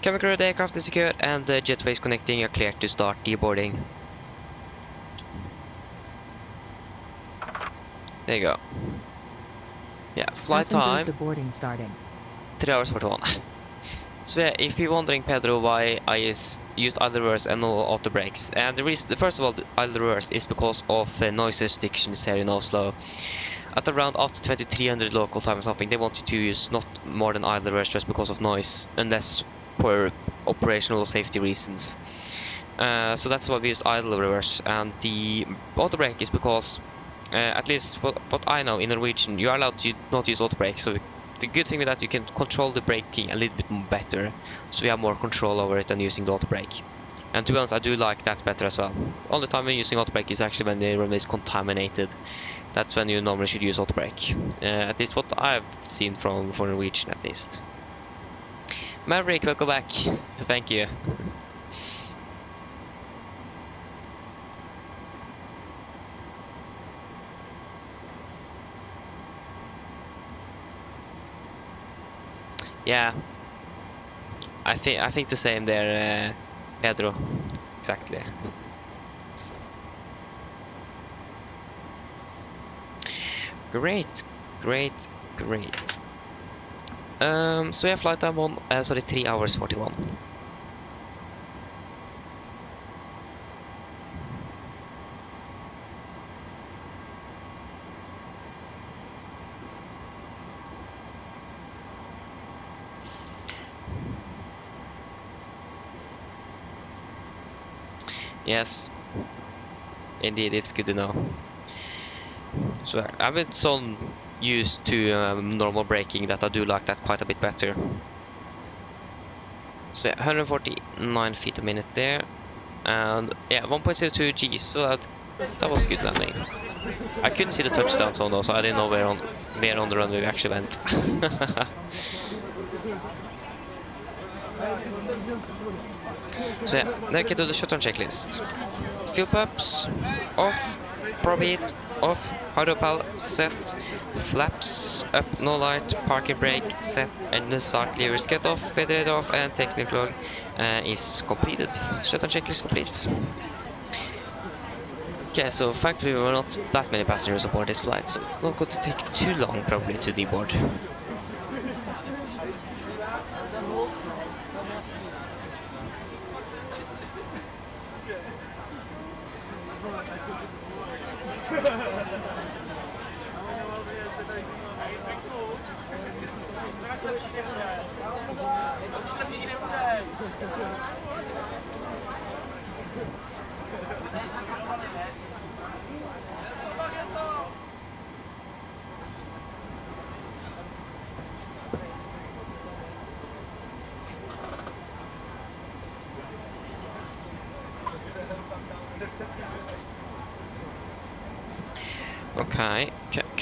Chemical ready aircraft is secured and the jetways connecting are clear to start deboarding. There you go. Yeah, flight time. Deboarding starting. 3 hours 41. So yeah, if you're wondering, Pedro, why I used idle reverse and no auto brakes, and the reason, first of all, the idle reverse is because of noise restrictions here in Oslo. At around after 2300 local time or something, they want you to use not more than idle reverse just because of noise, unless for operational safety reasons. So that's why we use idle reverse, and the auto brake is because, at least what I know in Norwegian, you are allowed to not use auto brake. So the good thing with that, you can control the braking a little bit better, so you have more control over it than using the auto brake. And to be honest, I do like that better as well. Only time when using auto brake is actually when the runway is contaminated. That's when you normally should use auto brake. At least what I've seen from Norwegian, at least. Maverick, welcome back. Thank you. Yeah, I think the same there, Pedro. Exactly. Great. So yeah, flight time 3 hours 41. Yes, indeed, it's good to know. So I've been so used to normal braking that I do like that quite a bit better. So yeah, 149 feet a minute there, and yeah, 1.02 Gs. So that was a good landing. I couldn't see the touchdown zone though, so I didn't know where on the runway we actually went. So yeah, now we can do the shutdown checklist. Fuel pumps, off, probe heat, off, hydropal, set, flaps, up, no light, parking brake, set, engine start, levers cut off, feather off, and technical log is completed. Shutdown checklist complete. Okay, so thankfully there were not that many passengers aboard this flight, so it's not going to take too long probably to deboard.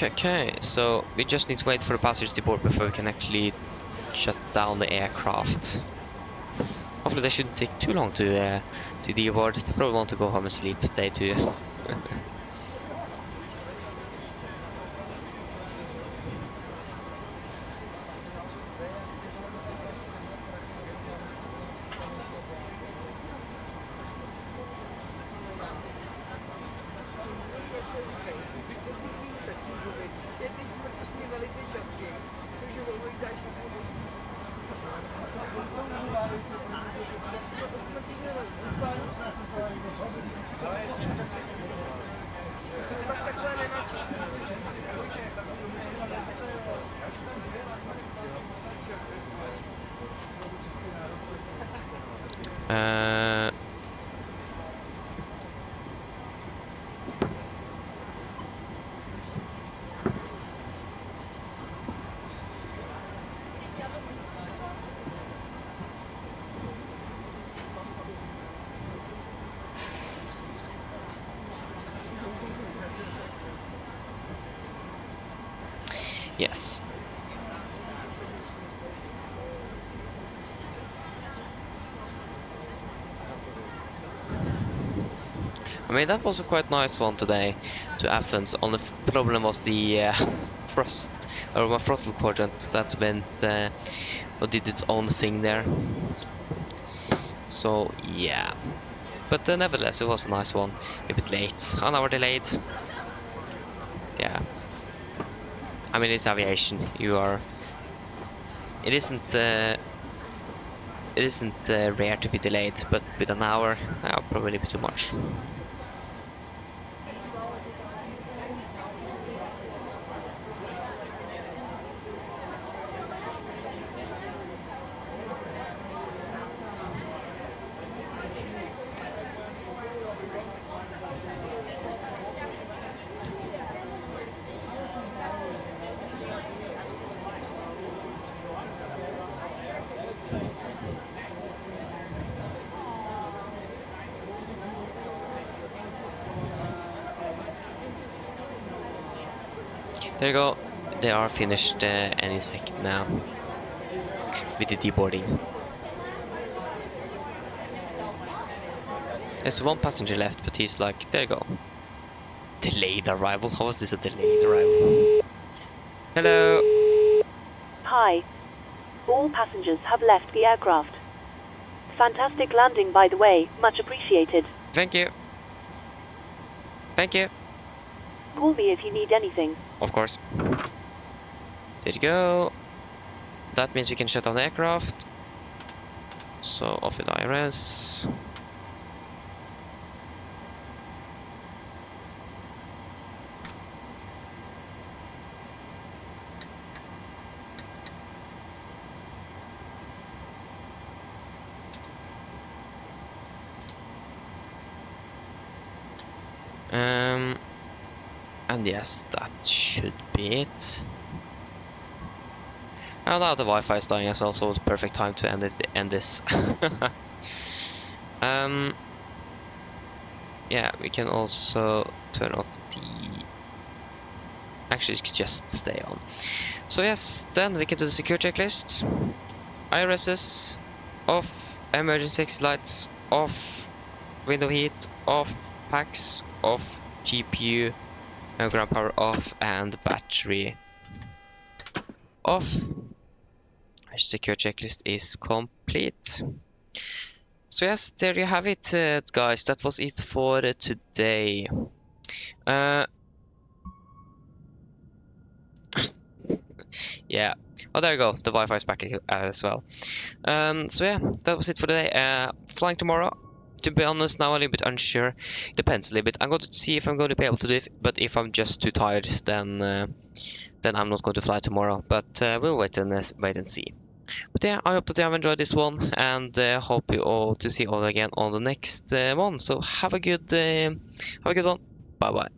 Okay, so we just need to wait for the passengers to board before we can actually shut down the aircraft. Hopefully they shouldn't take too long to deboard. They probably want to go home and sleep, they too. Yes. I mean, that was a quite nice one today to Athens. Only problem was the thrust or my throttle quadrant that went or did its own thing there. So yeah, but nevertheless, it was a nice one. A bit late, an hour delayed. Yeah. I mean, it's aviation. It isn't rare to be delayed, but with an hour, probably a bit too much. There you go. They are finished any second now with the deboarding. There's one passenger left, but he's like, there you go. Delayed arrival? How was this a delayed arrival? Hello. Hi. All passengers have left the aircraft. Fantastic landing, by the way. Much appreciated. Thank you. Thank you. Call me if you need anything. Of course. There you go. That means we can shut down the aircraft. So off with IRS. And yes, that should be it. And now the Wi-Fi is dying as well, so it's the perfect time to end this. Yeah, we can also turn off the... Actually, it could just stay on. So yes, then we can do the secure checklist. IRSs, off, emergency exit lights off, window heat off, packs off, GPU and ground power off, and battery off. Our secure checklist is complete. So yes, there you have it, guys. That was it for today. Yeah. Oh, there you go. The Wi-Fi is back as well. So yeah, that was it for today. Flying tomorrow. To be honest, now I'm a little bit unsure. Depends a little bit. I'm going to see if I'm going to be able to do it. But if I'm just too tired, then I'm not going to fly tomorrorow. But we'll wait and see. But yeah, I hope that you have enjoyed this one, and hope you all to see you all again on the next one. So have a good one. Bye bye.